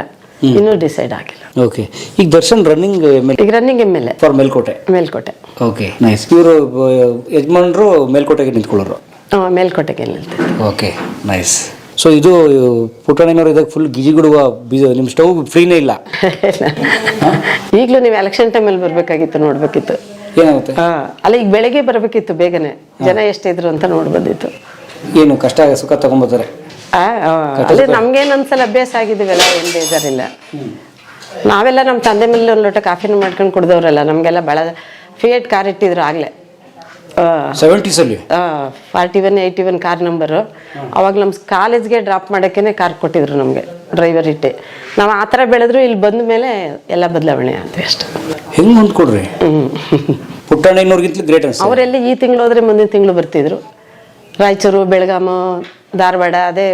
ಇನ್ನೂ ಡಿಸೈಡ್ ಆಗಿಲ್ಲ. ಓಕೆ. ಈಗ ದರ್ಶನ್ ರನ್ನಿಂಗ್ ಈಗ running MLA for Melkote. Melkote. Okay, nice. ಇವರು ಯಜಮಾನರು ಮೇಲ್ಕೋಟೆಗೆ ನಿಂತ್ಕೊಳ್ಳೋರು? ಮೇಲ್ಕೋಟೆಗೆ ನಿಲ್ತೀವಿ. Okay, nice. ಸೊ ಇದು ಪುಟ್ಟಣ್ಣನವರು ಇದಾಗ ಫುಲ್ ಗಿಜಿಗುಡುವ ನಿಮ್ಮ ಸ್ಟವ್ ಫ್ರೀನೇ ಇಲ್ಲ? ಈಗಲೂ ನೀವು ಎಲೆಕ್ಷನ್ ಟೈಮಲ್ಲಿ ಬರಬೇಕಾಗಿತ್ತು, ನೋಡ್ಬೇಕಿತ್ತು. ಏನಾಗುತ್ತೆ? ಅಲ್ಲ, ಈಗ ಬೆಳಗ್ಗೆ ಬರಬೇಕಿತ್ತು ಬೇಗನೆ, ಜನ ಎಷ್ಟಿದ್ರು ಅಂತ ನೋಡಿ ಬಂದಿತ್ತು. ಏನು ಕಷ್ಟ ಸುಖ ತಗೊಂಬರ್ತಾರೆ? ಅದೇ ನಮ್ಗೇನು ಒಂದ್ಸಲ ಅಭ್ಯಾಸ ಆಗಿದ್ದೀವಲ್ಲ, ಏನು ಬೇಜಾರಿಲ್ಲ. ನಾವೆಲ್ಲ ನಮ್ಮ ತಂದೆ ಮೇಲೆ 1 ಲೋಟ ಕಾಫಿನ ಮಾಡ್ಕೊಂಡು ಕುಡ್ದವ್ರಲ್ಲ, ನಮಗೆಲ್ಲ ಭಾಳ ಫಿಯೇಟ್ ಕಾರ್ ಇಟ್ಟಿದ್ರು ಆಗಲೇ 70s ಅಲ್ಲಿ. 41 81 ಕಾರ್ ನಂಬರು. ಅವಾಗ ನಮ್ಮ ಕಾಲೇಜ್ಗೆ ಡ್ರಾಪ್ ಮಾಡೋಕ್ಕೇ ಕಾರ್ ಕೊಟ್ಟಿದ್ರು ನಮಗೆ, ಡ್ರೈವರ್ ಇಟ್ಟೆ. ನಾವು ಆ ಥರ ಬೆಳೆದ್ರು ಇಲ್ಲಿ ಬಂದ ಮೇಲೆ ಎಲ್ಲ ಬದಲಾವಣೆ ಆದ್ವಿ ಅಷ್ಟೇ. ಹೆಂಗೆ ಹೊಂದ್ಕೊಡ್ರಿ? ಪುಟ್ಟಣ್ಣನವ್ರಿಗಿಂತಲೂ ಗ್ರೇಟ್ ಅನ್ಸುತ್ತೆ. ಅವರೆಲ್ಲ ಈ ತಿಂಗಳು ಹೋದ್ರೆ ಮುಂದಿನ ತಿಂಗಳು ಬರ್ತಿದ್ರು. ರಾಯಚೂರು, ಬೆಳಗಾಮ, ಧಾರವಾಡ, ಅದೇ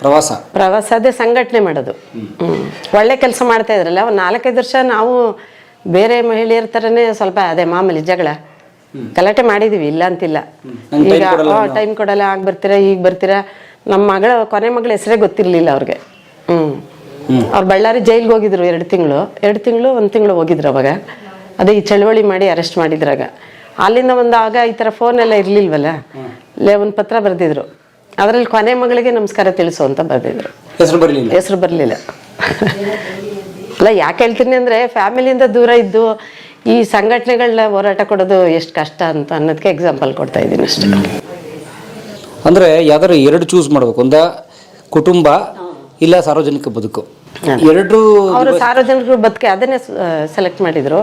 ಪ್ರವಾಸ ಅದೇ ಸಂಘಟನೆ ಮಾಡೋದು. ಒಳ್ಳೆ ಕೆಲಸ ಮಾಡ್ತಾ ಇದ್ರಲ್ಲ. ಒಂದು 4-5 ವರ್ಷ ನಾವು ಬೇರೆ ಮಹಿಳೆಯರ ಥರನೇ ಸ್ವಲ್ಪ ಅದೇ ಮಾಮೂಲಿ ಜಗಳ ಗಲಾಟೆ ಮಾಡಿದೀವಿ, ಇಲ್ಲ ಅಂತಿಲ್ಲ. ಈಗ ಟೈಮ್ ಕೊಡಲ್ಲ, ಆಗ ಬರ್ತೀರಾ ಈಗ ಬರ್ತೀರಾ. ನಮ್ಮ ಕೊನೆ ಮಗಳ ಹೆಸರೇ ಗೊತ್ತಿರಲಿಲ್ಲ ಅವ್ರಿಗೆ. ಅವ್ರು ಬಳ್ಳಾರಿ ಜೈಲ್ಗೆ ಹೋಗಿದ್ರು 2 ತಿಂಗಳು 1 ತಿಂಗಳು ಹೋಗಿದ್ರು. ಅವಾಗ ಅದೇ ಈ ಚಳವಳಿ ಮಾಡಿ ಅರೆಸ್ಟ್ ಮಾಡಿದ್ರಾಗ. ಅಲ್ಲಿಂದ ಆಗ ಈ ಥರ ಫೋನ್ ಎಲ್ಲ ಇರಲಿಲ್ವಲ್ಲ, ಒಂದು ಪತ್ರ ಬರೆದಿದ್ರು. ಅದರಲ್ಲಿ ಕೊನೆ ಮಗಳಿಗೆ ನಮಸ್ಕಾರ ತಿಳಿಸು ಅಂತ ಬರೆದಿದ್ರು. ಹೆಸರು ಬರಲಿಲ್ಲ. ಅಲ್ಲ, ಯಾಕೆ ಹೇಳ್ತೀನಿ ಅಂದರೆ ಫ್ಯಾಮಿಲಿಯಿಂದ ದೂರ ಇದ್ದು ಈ ಸಂಘಟನೆಗಳನ್ನ ಹೋರಾಟ ಕೊಡೋದು ಎಷ್ಟು ಕಷ್ಟ ಅಂತ ಅನ್ನೋದಕ್ಕೆ ಎಕ್ಸಾಂಪಲ್ ಕೊಡ್ತಾ ಇದ್ದೀನಿ ಅಷ್ಟೇ. ಅಂದರೆ ಯಾವ್ದಾರು 2 ಚೂಸ್ ಮಾಡಬೇಕು, ಒಂದ ಕುಟುಂಬ ಇಲ್ಲ ಸಾರ್ವಜನಿಕ ಬದುಕು. ಅವರು ಸಾರ್ವಜನಿಕರು ಬದುಕೆ ಅದನ್ನೇ ಸೆಲೆಕ್ಟ್ ಮಾಡಿದ್ರು.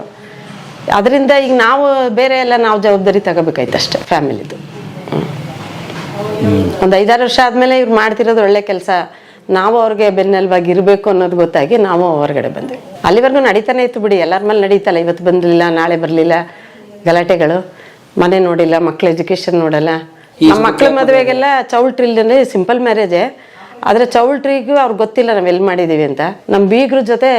ಅದರಿಂದ ಈಗ ನಾವು ಬೇರೆ ಎಲ್ಲ ನಾವು ಜವಾಬ್ದಾರಿ ತಗೋಬೇಕಾಯ್ತು ಅಷ್ಟೇ ಫ್ಯಾಮಿಲಿದು. ಒಂದು 5-6 ವರ್ಷ ಆದಮೇಲೆ ಇವ್ರು ಮಾಡ್ತಿರೋದು ಒಳ್ಳೆ ಕೆಲಸ, ನಾವು ಅವ್ರಿಗೆ ಬೆನ್ನೆಲುಬಾಗಿ ಇರಬೇಕು ಅನ್ನೋದು ಗೊತ್ತಾಗಿ ನಾವು ಹೊರಗಡೆ ಬಂದ್ವಿ. ಅಲ್ಲಿವರೆಗೂ ನಡೀತಾನೆ ಇತ್ತು ಬಿಡಿ, ಎಲ್ಲರ ಮೇಲೆ ನಡೀತಲ್ಲ. ಇವತ್ತು ಬಂದಿಲ್ಲ, ನಾಳೆ ಬರಲಿಲ್ಲ, ಗಲಾಟೆಗಳು, ಮನೆ ನೋಡಿಲ್ಲ, ಮಕ್ಳ ಎಜುಕೇಷನ್ ನೋಡಲ್ಲ. ನಮ್ಮ ಮಕ್ಳ ಮದುವೆಗೆಲ್ಲ ಚೌಲ್ಟ್ರಿಲ್ದೇ ಸಿಂಪಲ್ ಮ್ಯಾರೇಜೇ, ಆದರೆ ಚೌಲ್ಟ್ರಿಗೂ ಅವ್ರಿಗೆ ಗೊತ್ತಿಲ್ಲ ನಾವು ಎಲ್ಲಿ ಮಾಡಿದ್ದೀವಿ ಅಂತ. ನಮ್ಮ ಬೀಗ್ರ ಜೊತೆ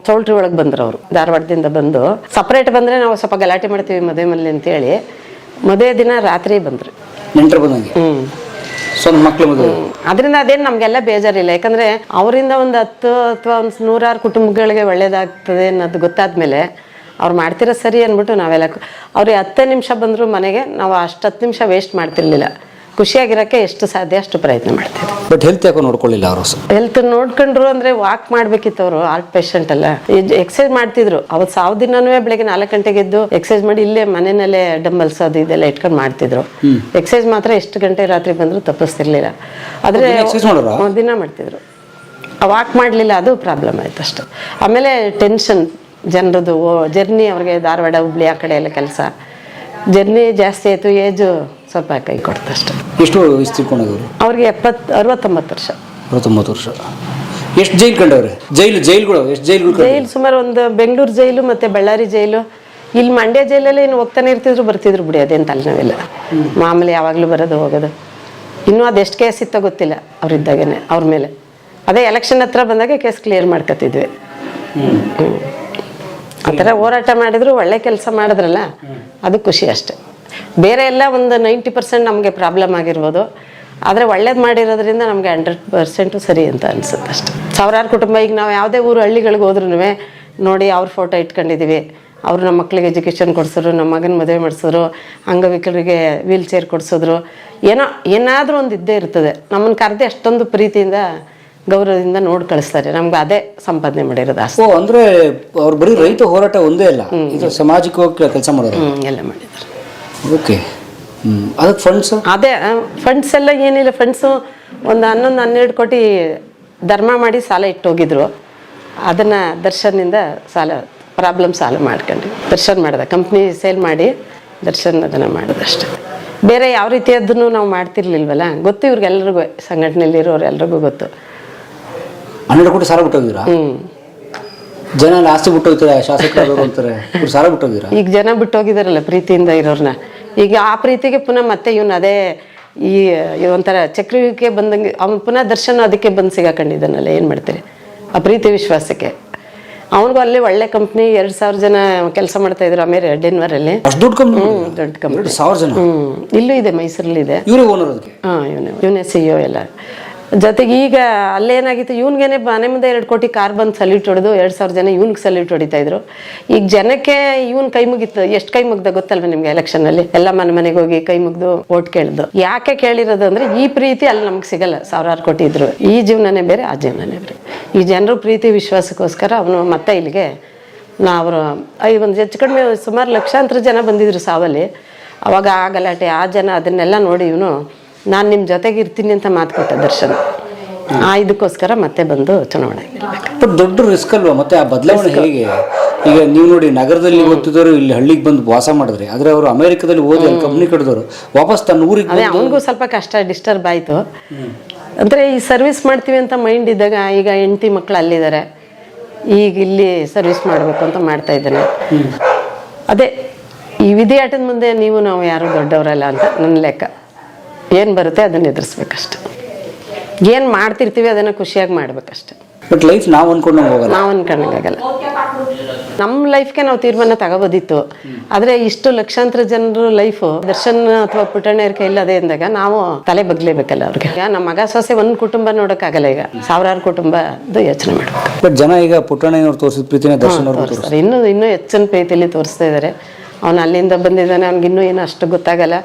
ಚೌಲ್ಟ್ರಿ ಒಳಗೆ ಬಂದ್ರು ಅವರು, ಧಾರವಾಡದಿಂದ ಬಂದು. ಸಪ್ರೇಟ್ ಬಂದರೆ ನಾವು ಸ್ವಲ್ಪ ಗಲಾಟೆ ಮಾಡ್ತೀವಿ ಮದುವೆ ಮನೇಲಿ ಅಂತೇಳಿ, ಮದುವೆ ದಿನ ರಾತ್ರಿ ಬಂದರು ನೆಂಟರು ಬಂದಂಗೆ. ಸ್ವಂತ ಮಕ್ಳು ಮದುವೆ. ಅದರಿಂದ ಅದೇನು ನಮಗೆಲ್ಲ ಬೇಜಾರಿಲ್ಲ, ಯಾಕಂದರೆ ಅವರಿಂದ ಒಂದು 10 ಅಥವಾ ಒಂದು 100 ಕುಟುಂಬಗಳಿಗೆ ಒಳ್ಳೇದಾಗ್ತದೆ ಅನ್ನೋದು ಗೊತ್ತಾದ್ಮೇಲೆ ಅವ್ರು ಮಾಡ್ತಿರೋ ಸರಿ ಅಂದ್ಬಿಟ್ಟು ನಾವೆಲ್ಲ ಅವ್ರಿಗೆ 10 ನಿಮಿಷ ಬಂದರೂ ಮನೆಗೆ ನಾವು ಅಷ್ಟು 10 ನಿಮಿಷ ವೇಸ್ಟ್ ಮಾಡ್ತಿರ್ಲಿಲ್ಲ. ಖುಷಿಯಾಗಿರೋಕ್ಕೆ ಎಷ್ಟು ಸಾಧ್ಯ ಅಷ್ಟು ಪ್ರಯತ್ನ ಮಾಡ್ತೀವಿ. ಬಟ್ ಹೆಲ್ತ್ ಯಾಕೋ ನೋಡ್ಕೊಳ್ಳಿಲ್ಲ ಅವರು. ಹೆಲ್ತ್ ನೋಡ್ಕೊಂಡ್ರು ಅಂದರೆ ವಾಕ್ ಮಾಡಬೇಕಿತ್ತು. ಅವರು ಹಾರ್ಟ್ ಪೇಷಂಟ್ ಅಲ್ಲ, ಎಕ್ಸರ್ಸೈಸ್ ಮಾಡ್ತಿದ್ರು. ಅವತ್ತು 1,000 ದಿನನೂ ಬೆಳಗ್ಗೆ 4 ಗಂಟೆಗೆ ಎದ್ದು ಎಕ್ಸರ್ಸೈಸ್ ಮಾಡಿ ಇಲ್ಲೇ ಮನೆಯಲ್ಲೇ ಡಂಬಲ್ಸ್ ಅದು ಇದೆಲ್ಲ ಇಟ್ಕೊಂಡು ಮಾಡ್ತಿದ್ರು. ಎಕ್ಸರ್ಸೈಸ್ ಮಾತ್ರ ಎಷ್ಟು ಗಂಟೆ ರಾತ್ರಿ ಬಂದರೂ ತಪ್ಪಿಸ್ತಿರ್ಲಿಲ್ಲ. ಆದರೆ ದಿನ ಮಾಡ್ತಿದ್ರು, ವಾಕ್ ಮಾಡಲಿಲ್ಲ, ಅದು ಪ್ರಾಬ್ಲಮ್ ಆಯ್ತು ಅಷ್ಟೆ. ಆಮೇಲೆ ಟೆನ್ಷನ್ ಜನರದು, ಜರ್ನಿ ಅವ್ರಿಗೆ ಧಾರವಾಡ ಹುಬ್ಳಿ ಆ ಕಡೆ ಎಲ್ಲ ಕೆಲಸ, ಜರ್ನಿ ಜಾಸ್ತಿ ಆಯಿತು, ಏಜು ಸ್ವಲ್ಪ ಕೈ ಕೊಡ್ತು ಅಷ್ಟೆ. ಎಷ್ಟು ವಯಸ್ಸು ತಿಳ್ಕೊಂಡವ್ರು? ಅವ್ರಿಗೆ 69 ವರ್ಷ. 69 ವರ್ಷ. ಎಷ್ಟು ಜೈಲು ಕಂಡವ್ರೆ? ಜೈಲುಗಳು ಎಷ್ಟು ಜೈಲು? ಸುಮಾರು ಒಂದು ಬೆಂಗಳೂರು ಜೈಲು ಮತ್ತು ಬಳ್ಳಾರಿ ಜೈಲು, ಇಲ್ಲಿ ಮಂಡ್ಯ ಜೈಲಲ್ಲಿ ಏನು ಹೋಗ್ತಾನೆ ಇರ್ತಿದ್ರು ಬರ್ತಿದ್ರು ಬಿಡಿ, ಅದೇನು ತಲೆನೋವಿಲ್ಲ. ಮಾಮೂಲಿ ಯಾವಾಗಲೂ ಬರೋದು ಹೋಗೋದು. ಇನ್ನೂ ಅದೆಷ್ಟು ಕೇಸ್ ಇತ್ತೋ ಗೊತ್ತಿಲ್ಲ ಅವ್ರಿದ್ದಾಗೇನೆ ಅವ್ರ ಮೇಲೆ. ಅದೇ ಎಲೆಕ್ಷನ್ ಹತ್ರ ಬಂದಾಗ ಕೇಸ್ ಕ್ಲಿಯರ್ ಮಾಡ್ಕೊತಿದ್ವಿ. ಆ ಥರ ಹೋರಾಟ ಮಾಡಿದ್ರು ಒಳ್ಳೆ ಕೆಲಸ ಮಾಡಿದ್ರಲ್ಲ, ಅದು ಖುಷಿ ಅಷ್ಟೆ. ಬೇರೆ ಎಲ್ಲ ಒಂದು 90% ನಮಗೆ ಪ್ರಾಬ್ಲಮ್ ಆಗಿರ್ಬೋದು, ಆದರೆ ಒಳ್ಳೇದು ಮಾಡಿರೋದ್ರಿಂದ ನಮಗೆ 100% ಸರಿ ಅಂತ ಅನಿಸುತ್ತೆ ಅಷ್ಟೆ. ಸಾವಿರಾರು ಕುಟುಂಬ, ಈಗ ನಾವು ಯಾವುದೇ ಊರು ಹಳ್ಳಿಗಳಿಗೆ ಹೋದ್ರೂ ನೋಡಿ ಅವ್ರ ಫೋಟೋ ಇಟ್ಕೊಂಡಿದ್ದೀವಿ, ಅವರು ನಮ್ಮ ಮಕ್ಳಿಗೆ ಎಜುಕೇಷನ್ ಕೊಡಿಸಿದ್ರು, ನಮ್ಮ ಮಗನ ಮದುವೆ ಮಾಡಿಸಿದ್ರು, ಅಂಗವಿಕಲರಿಗೆ ವೀಲ್ ಚೇರ್ ಕೊಡಿಸಿದ್ರು, ಏನಾದರೂ ಒಂದು ಇದ್ದೇ ಇರ್ತದೆ. ನಮ್ಮನ್ನು ಕರೆದು ಅಷ್ಟೊಂದು ಪ್ರೀತಿಯಿಂದ ಗೌರವದಿಂದ ನೋಡಿ ಕಳಿಸ್ತಾರೆ. ನಮ್ಗೆ ಅದೇ ಸಂಪಾದನೆ ಮಾಡಿರೋದು ಆಸ್ತಿ. ಅಂದರೆ ಅವ್ರು ಬರೀ ರೈತ ಹೋರಾಟ ಒಂದೇ ಅಲ್ಲ, ಇದು ಸಾಮಾಜಿಕವಾಗಿ ಕೆಲಸ ಮಾಡೋದು ಎಲ್ಲ ಮಾಡಿದ್ದಾರೆ. ಓಕೆ. ಅದಕ್ಕೆ ಫಂಡ್ಸ್ ಅದೇ ಫಂಡ್ಸ್ ಎಲ್ಲ ಏನಿಲ್ಲ. ಫಂಡ್ಸು ಒಂದು 11-12 ಕೋಟಿ ಧರ್ಮ ಮಾಡಿ ಸಾಲ ಇಟ್ಟೋಗಿದ್ರು. ಅದನ್ನು ದರ್ಶನ್ನಿಂದ ಪ್ರಾಬ್ಲಮ್ ಸಾಲ ಮಾಡ್ಕೊಂಡ್ವಿ. ದರ್ಶನ್ ಮಾಡಿದೆ, ಕಂಪ್ನಿ ಸೇಲ್ ಮಾಡಿ ದರ್ಶನ್ ಅದನ್ನು ಮಾಡೋದಷ್ಟೆ. ಬೇರೆ ಯಾವ ರೀತಿಯದ್ದನ್ನು ನಾವು ಮಾಡ್ತಿರ್ಲಿಲ್ವಲ್ಲ, ಗೊತ್ತು ಇವ್ರಿಗೆಲ್ರಿಗೂ, ಸಂಘಟನೆಯಲ್ಲಿರೋರು ಎಲ್ರಿಗೂ ಗೊತ್ತು. 12 ಕೋಟಿ ಸಾಲ ಬಿಟ್ಟೋಗಿದ್ರಾ? ಜನ ಆಸ್ತಿ ಬಿಟ್ಟೋಗ್ತಾರೆ, ಶಾಸಕರು ಅಂತಾರೆ, ಸಾಲ ಬಿಟ್ಟೋಗಿದ್ದೀರಾ? ಈಗ ಜನ ಬಿಟ್ಟೋಗಿದಾರಲ್ಲ ಪ್ರೀತಿಯಿಂದ ಇರೋರ್ನ. ಈಗ ಆ ಪ್ರೀತಿಗೆ ಪುನಃ ಮತ್ತೆ ಇವನು ಅದೇ ಈ ಒಂಥರ ಚಕ್ರವ್ಯೂಹಕ್ಕೆ ಬಂದಂಗೆ ಅವ್ನು ಪುನಃ ದರ್ಶನ ಅದಕ್ಕೆ ಬಂದು ಸಿಗಾಕೊಂಡಿದ್ದಾನಲ್ಲ. ಏನು ಮಾಡ್ತೀರಿ ಆ ಪ್ರೀತಿ ವಿಶ್ವಾಸಕ್ಕೆ. ಅವನಿಗೂ ಅಲ್ಲಿ ಒಳ್ಳೆ ಕಂಪ್ನಿ, 2,000 ಜನ ಕೆಲಸ ಮಾಡ್ತಾ ಇದ್ರು ಆಮೇಲೆ ಡೆನ್ವರಲ್ಲಿ. ದೊಡ್ಡ ಕಂಪ್ನಿ. ದೊಡ್ಡ ಕಂಪ್ನಿ, 1,000 ಜನ. ಇಲ್ಲೂ ಇದೆ, ಮೈಸೂರಲ್ಲಿ ಇದೆ. ಇವರೇ ಓನರ್ ಅದಕ್ಕೆ? ಇವನೇ CEO ಎಲ್ಲ. ಜೊತೆಗೆ ಈಗ ಅಲ್ಲೇನಾಗಿತ್ತು, ಇವನಿಗೇನೆ ಮನೆ ಮುಂದೆ 2 ಕೋಟಿ ಕಾರ್ ಬಂದು ಸಲ್ಯೂಟ್ ಹೊಡೆದು 2,000 ಜನ ಇವನಿಗೆ ಸಲ್ಯೂಟ್ ಹೊಡಿತಾ ಇದ್ರು. ಈಗ ಜನಕ್ಕೆ ಇವನ್ ಕೈ ಮುಗಿತ್ತು. ಎಷ್ಟು ಕೈ ಮುಗ್ದ ಗೊತ್ತಲ್ವ ನಿಮ್ಗೆ? ಎಲೆಕ್ಷನಲ್ಲಿ ಎಲ್ಲ ಮನೆಗೆ ಹೋಗಿ ಕೈ ಮುಗ್ದು ಓಟ್ ಕೇಳಿದ್ದು. ಯಾಕೆ ಕೇಳಿರೋದು ಅಂದ್ರೆ ಈ ಪ್ರೀತಿ ಅಲ್ಲಿ ನಮ್ಗೆ ಸಿಗಲ್ಲ. 1,000 ಕೋಟಿ ಇದ್ರು. ಈ ಜೀವನನೇ ಬೇರೆ, ಆ ಜೀವನನೇ ಬೇರೆ. ಈ ಜನರು ಪ್ರೀತಿ ವಿಶ್ವಾಸಕ್ಕೋಸ್ಕರ ಅವನು ಮತ್ತೆ ಇಲ್ಲಿಗೆ ಅವರು ಒಂದು ಹೆಚ್ಚು ಕಡಿಮೆ ಸುಮಾರು ಲಕ್ಷಾಂತರ ಜನ ಬಂದಿದ್ರು ಸಾವಲ್ಲಿ. ಅವಾಗ ಆ ಗಲಾಟೆ, ಆ ಜನ, ಅದನ್ನೆಲ್ಲ ನೋಡಿ ಇವನು ನಾನು ನಿಮ್ಮ ಜೊತೆಗೆ ಇರ್ತೀನಿ ಅಂತ ಮಾತು ಕೊಟ್ಟ ದರ್ಶನ್. ಇದಕ್ಕೋಸ್ಕರ ಮತ್ತೆ ಬಂದು ಚುನಾವಣೆ ಗೆಲ್ಬೇಕು. ಬಟ್ ದೊಡ್ಡ ರಿಸ್ಕ್ ಅಲ್ವಾ ಮತ್ತೆ ಆ ಬದಲಾವಣೆ ಹೇಗೆ? ಈಗ ನೀವು ನೋಡಿ, ನಗರದಲ್ಲಿ ಓದ್ತಿದ್ದವರು ಇಲ್ಲಿ ಹಳ್ಳಿಗೆ ಬಂದು ವಾಸ ಮಾಡಿದ್ರೆ, ಆದರೆ ಅವರು ಅಮೆರಿಕದಲ್ಲಿ ಓದಿ ಅಲ್ಲಿ ಕಂಪ್ನಿ ಕಟ್ಟಿದವರು ವಾಪಸ್ ತನ್ನ ಊರಿಗೆ. ಅದೇ ಅವನಿಗೂ ಸ್ವಲ್ಪ ಕಷ್ಟ, ಡಿಸ್ಟರ್ಬ್ ಆಯಿತು. ಅಂದರೆ ಈ ಸರ್ವಿಸ್ ಮಾಡ್ತೀವಿ ಅಂತ ಮೈಂಡ್ ಇದ್ದಾಗ, ಈಗ ಹೆಂಡತಿ ಮಕ್ಕಳು ಅಲ್ಲಿದ್ದಾರೆ, ಈಗ ಇಲ್ಲಿ ಸರ್ವಿಸ್ ಮಾಡಬೇಕು ಅಂತ ಮಾಡ್ತಾ ಇದ್ದಾನೆ. ಅದೇ ಈ ವಿಧಿಯಾಟದ ಮುಂದೆ ನಾವು ಯಾರು ದೊಡ್ಡವರಲ್ಲ ಅಂತ ನನ್ನ ಲೆಕ್ಕ. ಏನು ಬರುತ್ತೆ ಅದನ್ನು ಎದುರಿಸ್ಬೇಕಷ್ಟೆ. ಏನು ಮಾಡ್ತಿರ್ತೀವಿ ಅದನ್ನು ಖುಷಿಯಾಗಿ ಮಾಡ್ಬೇಕಷ್ಟೆ. ಬಟ್ ಲೈಫ್ ನಾವು ಅನ್ಕೊಂಡಾಗಲ್ಲ. ನಾವು ಅನ್ಕೊಂಡಾಗಲ್ಲ. ನಮ್ಮ ಲೈಫ್ಗೆ ನಾವು ತೀರ್ಮಾನ ತಗೋಬೋದಿತ್ತು. ಆದರೆ ಇಷ್ಟು ಲಕ್ಷಾಂತರ ಜನರು ಲೈಫು ದರ್ಶನ್ ಅಥವಾ ಪುಟ್ಟಣ್ಣವ್ರ ಕೈಲಿ ಅದೇ ಅಂದಾಗ ನಾವು ತಲೆ ಬಗ್ಲೇಬೇಕಲ್ಲ ಅವ್ರಿಗೆ. ನಮ್ಮ ಮಗ ಸೊಸೆ ಒಂದು ಕುಟುಂಬ ನೋಡೋಕ್ಕಾಗಲ್ಲ. ಈಗ 1,000 ಕುಟುಂಬದ್ದು ಯೋಚನೆ ಮಾಡ್ಬೇಕು. ಬಟ್ ಜನ ಈಗ ಪುಟ್ಟಣ್ಣವ್ರು ತೋರಿಸಿದ ಪ್ರೀತಿನ ದರ್ಶನ್ ಅವರು ತೋರಿಸ್ತಾರೆ. ಇನ್ನೂ ಹೆಚ್ಚಿನ ಪ್ರೀತಿಯಲ್ಲಿ ತೋರಿಸ್ತಾ ಇದ್ದಾರೆ. ಅವನು ಅಲ್ಲಿಂದ ಬಂದಿದ್ದಾನೆ, ಅವ್ನಿಗಿನ್ನೂ ಏನು ಅಷ್ಟು ಗೊತ್ತಾಗಲ್ಲ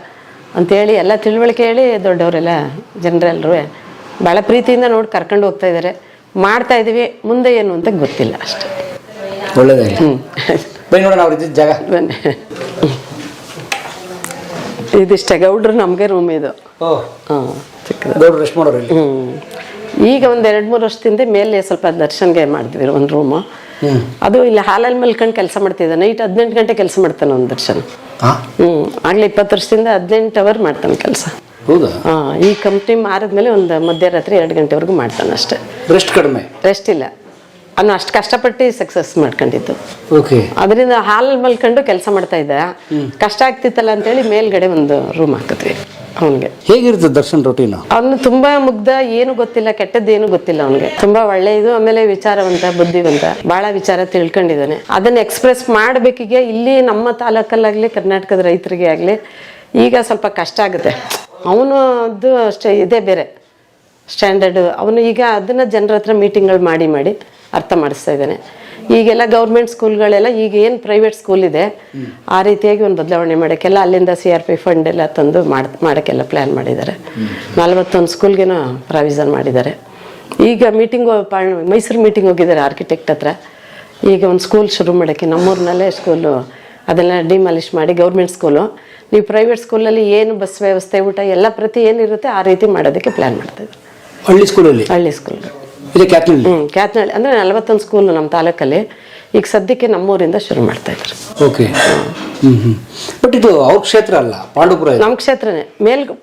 ಅಂತೇಳಿ ಎಲ್ಲ ತಿಳುವಳಿಕೆ ಹೇಳಿ ದೊಡ್ಡವರೆಲ್ಲ ಜನರೆಲ್ಲರೂ ಭಾಳ ಪ್ರೀತಿಯಿಂದ ನೋಡಿ ಕರ್ಕೊಂಡು ಹೋಗ್ತಾ ಇದ್ದಾರೆ. ಮಾಡ್ತಾ ಇದ್ದೀವಿ. ಮುಂದೆ ಏನು ಅಂತ ಗೊತ್ತಿಲ್ಲ ಅಷ್ಟೆ. ಒಳ್ಳೆಯದೇ. ಬನ್ನಿ ನೋಡೋಣ ಅವ್ರ ಇದ್ದಿದ್ದ ಜಾಗ. ಬನ್ನಿ. ಇದಿಷ್ಟೇ ಗೌಡ್ರು ನಮಗೆ ರೂಮ್ ಇದು. ಹಾಂ, ಚಿಕ್ಕದು. ಗೌಡ್ರು ರೆಸ್ಟ್ ಮಾಡೋರು. ಈಗ ಒಂದು 2-3 ವರ್ಷದಿಂದ ಮೇಲೆ ಸ್ವಲ್ಪ ದರ್ಶನ್ಗೆ ಮಾಡಿದ್ವಿ ಒಂದು ರೂಮು. ಅದು ಇಲ್ಲಿ ಹಾಲಲ್ಲಿ ಮಲ್ಕೊಂಡು ಕೆಲಸ ಮಾಡ್ತಿದ್ದ. ನೈಟ್ 18 ಗಂಟೆ ಕೆಲಸ ಮಾಡ್ತಾನೆ ಒಂದು ದರ್ಶನ್. ಆಗ್ಲೇ 20 ವರ್ಷದಿಂದ 18 ಅವರ್ ಮಾಡ್ತಾನೆ ಕೆಲಸ. ಹೌದಾ? ಈ ಕಂಪ್ನಿ ಮಾರಿದ್ಮೇಲೆ ಒಂದು ಮಧ್ಯರಾತ್ರಿ 2 ಗಂಟೆವರೆಗೂ ಮಾಡ್ತಾನೆ ಅಷ್ಟೇ. ರೆಸ್ಟ್ ಕಡಿಮೆ? ರೆಸ್ಟ್ ಇಲ್ಲ. ಅವನು ಅಷ್ಟು ಕಷ್ಟಪಟ್ಟು ಸಕ್ಸಸ್ ಮಾಡ್ಕೊಂಡಿದ್ದು. ಓಕೆ. ಅದರಿಂದ ಹಾಲಲ್ಲಿ ಮಲ್ಕೊಂಡು ಕೆಲಸ ಮಾಡ್ತಾ ಇದ್ದ. ಕಷ್ಟ ಆಗ್ತಿತ್ತಲ್ಲ ಅಂತೇಳಿ ಮೇಲ್ಗಡೆ ಒಂದು ರೂಮ್ ಹಾಕಿದ್ವಿ ಅವನಿಗೆ. ಹೇಗಿರುತ್ತೆ ದರ್ಶನ್ ರೊಟೀನ್? ಅವನು ತುಂಬಾ ಮುಗ್ಧ, ಏನು ಗೊತ್ತಿಲ್ಲ, ಕೆಟ್ಟದ್ದು ಏನು ಗೊತ್ತಿಲ್ಲ ಅವನಿಗೆ. ತುಂಬಾ ಒಳ್ಳೆಯದು, ಆಮೇಲೆ ವಿಚಾರವಂತ, ಬುದ್ಧಿವಂತ, ಬಹಳ ವಿಚಾರ ತಿಳ್ಕೊಂಡಿದ್ದಾನೆ. ಅದನ್ನ ಎಕ್ಸ್ಪ್ರೆಸ್ ಮಾಡ್ಬೇಕೀಗ ಇಲ್ಲಿ ನಮ್ಮ ತಾಲೂಕಲ್ಲಾಗ್ಲಿ ಕರ್ನಾಟಕದ ರೈತರಿಗೆ ಆಗಲಿ ಈಗ ಸ್ವಲ್ಪ ಕಷ್ಟ ಆಗುತ್ತೆ. ಅವನದು ಅಷ್ಟೇ ಇದೇ ಬೇರೆ ಸ್ಟ್ಯಾಂಡರ್ಡ್. ಅವನು ಈಗ ಅದನ್ನ ಜನರ ಹತ್ರ ಮೀಟಿಂಗ್ಗಳು ಮಾಡಿ ಅರ್ಥ ಮಾಡಿಸ್ತಾ ಇದ್ದಾನೆ. ಈಗೆಲ್ಲ ಗೌರ್ಮೆಂಟ್ ಸ್ಕೂಲ್ಗಳೆಲ್ಲ ಈಗ ಏನು ಪ್ರೈವೇಟ್ ಸ್ಕೂಲ್ ಇದೆ ಆ ರೀತಿಯಾಗಿ ಒಂದು ಬದಲಾವಣೆ ಮಾಡೋಕ್ಕೆಲ್ಲ ಅಲ್ಲಿಂದ CRP ಫಂಡ್ ಎಲ್ಲ ತಂದು ಮಾಡೋಕ್ಕೆಲ್ಲ ಪ್ಲ್ಯಾನ್ ಮಾಡಿದ್ದಾರೆ. 41 ಸ್ಕೂಲ್ಗೇನೋ ಪ್ರಾವಿಷನ್ ಮಾಡಿದ್ದಾರೆ. ಈಗ ಮೈಸೂರು ಮೀಟಿಂಗ್ ಹೋಗಿದ್ದಾರೆ ಆರ್ಕಿಟೆಕ್ಟ್ ಹತ್ರ. ಈಗ ಒಂದು ಸ್ಕೂಲ್ ಶುರು ಮಾಡೋಕ್ಕೆ ನಮ್ಮೂರಿನಲ್ಲೇ ಸ್ಕೂಲು ಅದೆಲ್ಲ ಡಿಮಾಲಿಷ್ ಮಾಡಿ ಗೌರ್ಮೆಂಟ್ ಸ್ಕೂಲು, ನೀವು ಪ್ರೈವೇಟ್ ಸ್ಕೂಲಲ್ಲಿ ಏನು ಬಸ್ ವ್ಯವಸ್ಥೆ, ಊಟ ಎಲ್ಲ ಪ್ರತಿ ಏನಿರುತ್ತೆ ಆ ರೀತಿ ಮಾಡೋದಕ್ಕೆ ಪ್ಲ್ಯಾನ್ ಮಾಡ್ತಾಯಿದ್ರು. ಹಳ್ಳಿ ಸ್ಕೂಲಲ್ಲಿ? ಹಳ್ಳಿ ಸ್ಕೂಲ್. ಇದೆ ಕ್ಯಾತ್ನಳ್ಳಿ. ಕ್ಯಾತ್ನಳ್ಳಿ ಅಂದರೆ 41 ಸ್ಕೂಲ್ ನಮ್ಮ ತಾಲೂಕಲ್ಲಿ. ಈಗ ಸದ್ಯಕ್ಕೆ ನಮ್ಮೂರಿಂದ ಶುರು ಮಾಡ್ತಾ ಇದ್ರು. ಓಕೆ. ಬಟ್ ಇದು ಅವ್ರ ಕ್ಷೇತ್ರ ಅಲ್ಲ, ಪಾಂಡುಪುರ ನಮ್ಮ ಕ್ಷೇತ್ರನೇ.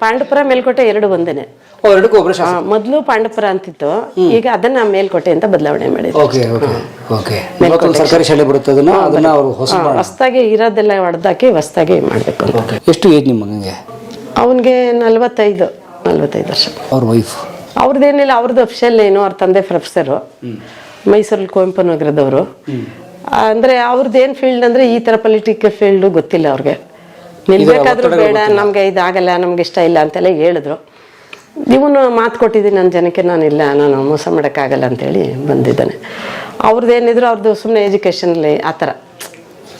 ಪಾಂಡುಪುರ ಮೇಲ್ಕೋಟೆ ಎರಡು ಒಂದೇನೆ. ಎರಡಕ್ಕೂ ಒಬ್ಬರು ಶಾಸಕ. ಮೊದಲು ಪಾಂಡುಪುರ ಅಂತಿತ್ತು, ಈಗ ಅದನ್ನ ಮೇಲ್ಕೋಟೆ ಅಂತ ಬದಲಾವಣೆ ಮಾಡಿದ್ರು. Okay okay okay. ಸರ್ಕಾರಿ ಶಾಲೆ ಬರುತ್ತೆ, ಅದನ್ನ ಅವರು ಹೊಸದಾಗಿ ಇರೋದೆಲ್ಲ ಹೊಡೆದಾಕಿ ಹೊಸದಾಗಿ ಮಾಡಬೇಕು ಅಂತ. ಎಷ್ಟು ಏಜ್ ನಿಮ್ಮ ಮಗನಿಗೆ? ಅವನಿಗೆ 45 ವರ್ಷ. ಅವ್ರ ವೈಫ್? ಅವ್ರದ್ದೇನಿಲ್ಲ, ಅವ್ರದ್ದು ಅಫಿಷಿಯಲ್ ಏನು, ಅವ್ರ ತಂದೆ ಪ್ರೊಫೆಸರು, ಮೈಸೂರಲ್ಲಿ ಕುವೆಂಪು ನಗರದವರು. ಅಂದ್ರೆ ಅವ್ರದ್ದು ಏನು ಫೀಲ್ಡ್ ಅಂದ್ರೆ ಈ ತರ ಪೊಲಿಟಿಕಲ್ ಫೀಲ್ಡ್ ಗೊತ್ತಿಲ್ಲ ಅವ್ರಿಗೆ. ನಿಲ್ಬೇಕಾದ್ರೂ ಬೇಡ, ನಮ್ಗೆ ಇದಾಗಲ್ಲ, ನಮ್ಗೆ ಇಷ್ಟ ಇಲ್ಲ ಅಂತೆಲ್ಲ ಹೇಳಿದ್ರು. ಇವನು ಮಾತು ಕೊಟ್ಟಿದ್ದೀನಿ ನನ್ನ ಜನಕ್ಕೆ, ನಾನಿಲ್ಲ, ನಾನು ಮೋಸ ಮಾಡೋಕ್ಕಾಗಲ್ಲ ಅಂತೇಳಿ ಬಂದಿದ್ದಾನೆ. ಅವ್ರದ್ದೇನಿದ್ರು ಅವ್ರದ್ದು ಸುಮ್ಮನೆ ಎಜುಕೇಷನಲ್ಲಿ ಆ ಥರ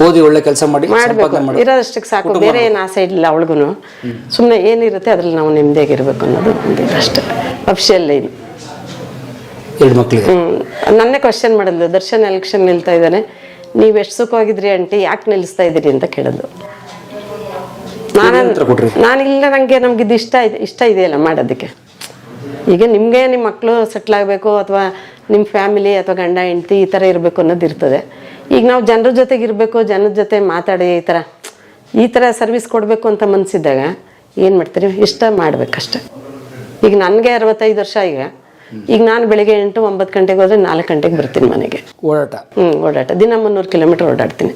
ಓದಿ ಒಳ್ಳೆ ಕೆಲಸ ಮಾಡಬೇಕು, ಇರೋದಷ್ಟಕ್ಕೆ ಸಾಕು, ಬೇರೆ ಏನು ಆಸೆ ಇಲ್ಲ ಅವಳಿಗೂ. ಸುಮ್ಮನೆ ಏನಿರುತ್ತೆ ಅದ್ರಲ್ಲಿ ನಾವು ನೆಮ್ಮದಿಯಾಗಿರ್ಬೇಕು ಅನ್ನೋದು ಒಂದಿದೆ ಅಷ್ಟೇ. ಅಫಿಷಿಯಲ್ ಏನು 2 ಮಕ್ಕಳಿಗೆ. ನನ್ನೇ ಕ್ವಶನ್ ಮಾಡಿದ್ಲು, ದರ್ಶನ್ ಎಲೆಕ್ಷನ್ ನಿಲ್ತಾ ಇದ್ದಾನೆ, ನೀವು ಎಷ್ಟು ಸುಖವಾಗಿದ್ರಿ ಆಂಟಿ, ಯಾಕೆ ನಿಲ್ಲಿಸ್ತಾ ಇದ್ದೀರಿ ಅಂತ ಕೇಳಿದ್ಲು. ನಾನಿಲ್ಲ, ನಮ್ಗಿದು ಇಷ್ಟ ಇದೆಯಲ್ಲ ಮಾಡೋದಕ್ಕೆ. ಈಗ ನಿಮಗೆ ನಿಮ್ಮ ಮಕ್ಕಳು ಸೆಟ್ಲ್ ಆಗಬೇಕು, ಅಥವಾ ನಿಮ್ಮ ಫ್ಯಾಮಿಲಿ ಅಥವಾ ಗಂಡ ಹೆಂಡತಿ ಈ ಥರ ಇರಬೇಕು ಅನ್ನೋದು ಇರ್ತದೆ. ಈಗ ನಾವು ಜನರ ಜೊತೆಗೆ ಇರಬೇಕು, ಜನರ ಜೊತೆ ಮಾತಾಡಿ ಈ ಥರ ಸರ್ವಿಸ್ ಕೊಡಬೇಕು ಅಂತ ಮನಸ್ಸಿದ್ದಾಗ ಏನು ಮಾಡ್ತೀರಿ, ಇಷ್ಟ ಮಾಡ್ಬೇಕಷ್ಟೆ. ಈಗ ನನಗೆ 65 ವರ್ಷ. ಈಗ ನಾನು ಬೆಳಿಗ್ಗೆ 8-9 ಗಂಟೆಗೆ ಹೋದ್ರೆ 4 ಗಂಟೆಗೆ ಬರ್ತೀನಿ ಮನೆಗೆ. ಓಡಾಟ ದಿನ 300 ಕಿಲೋಮೀಟರ್ ಓಡಾಡ್ತೀನಿ.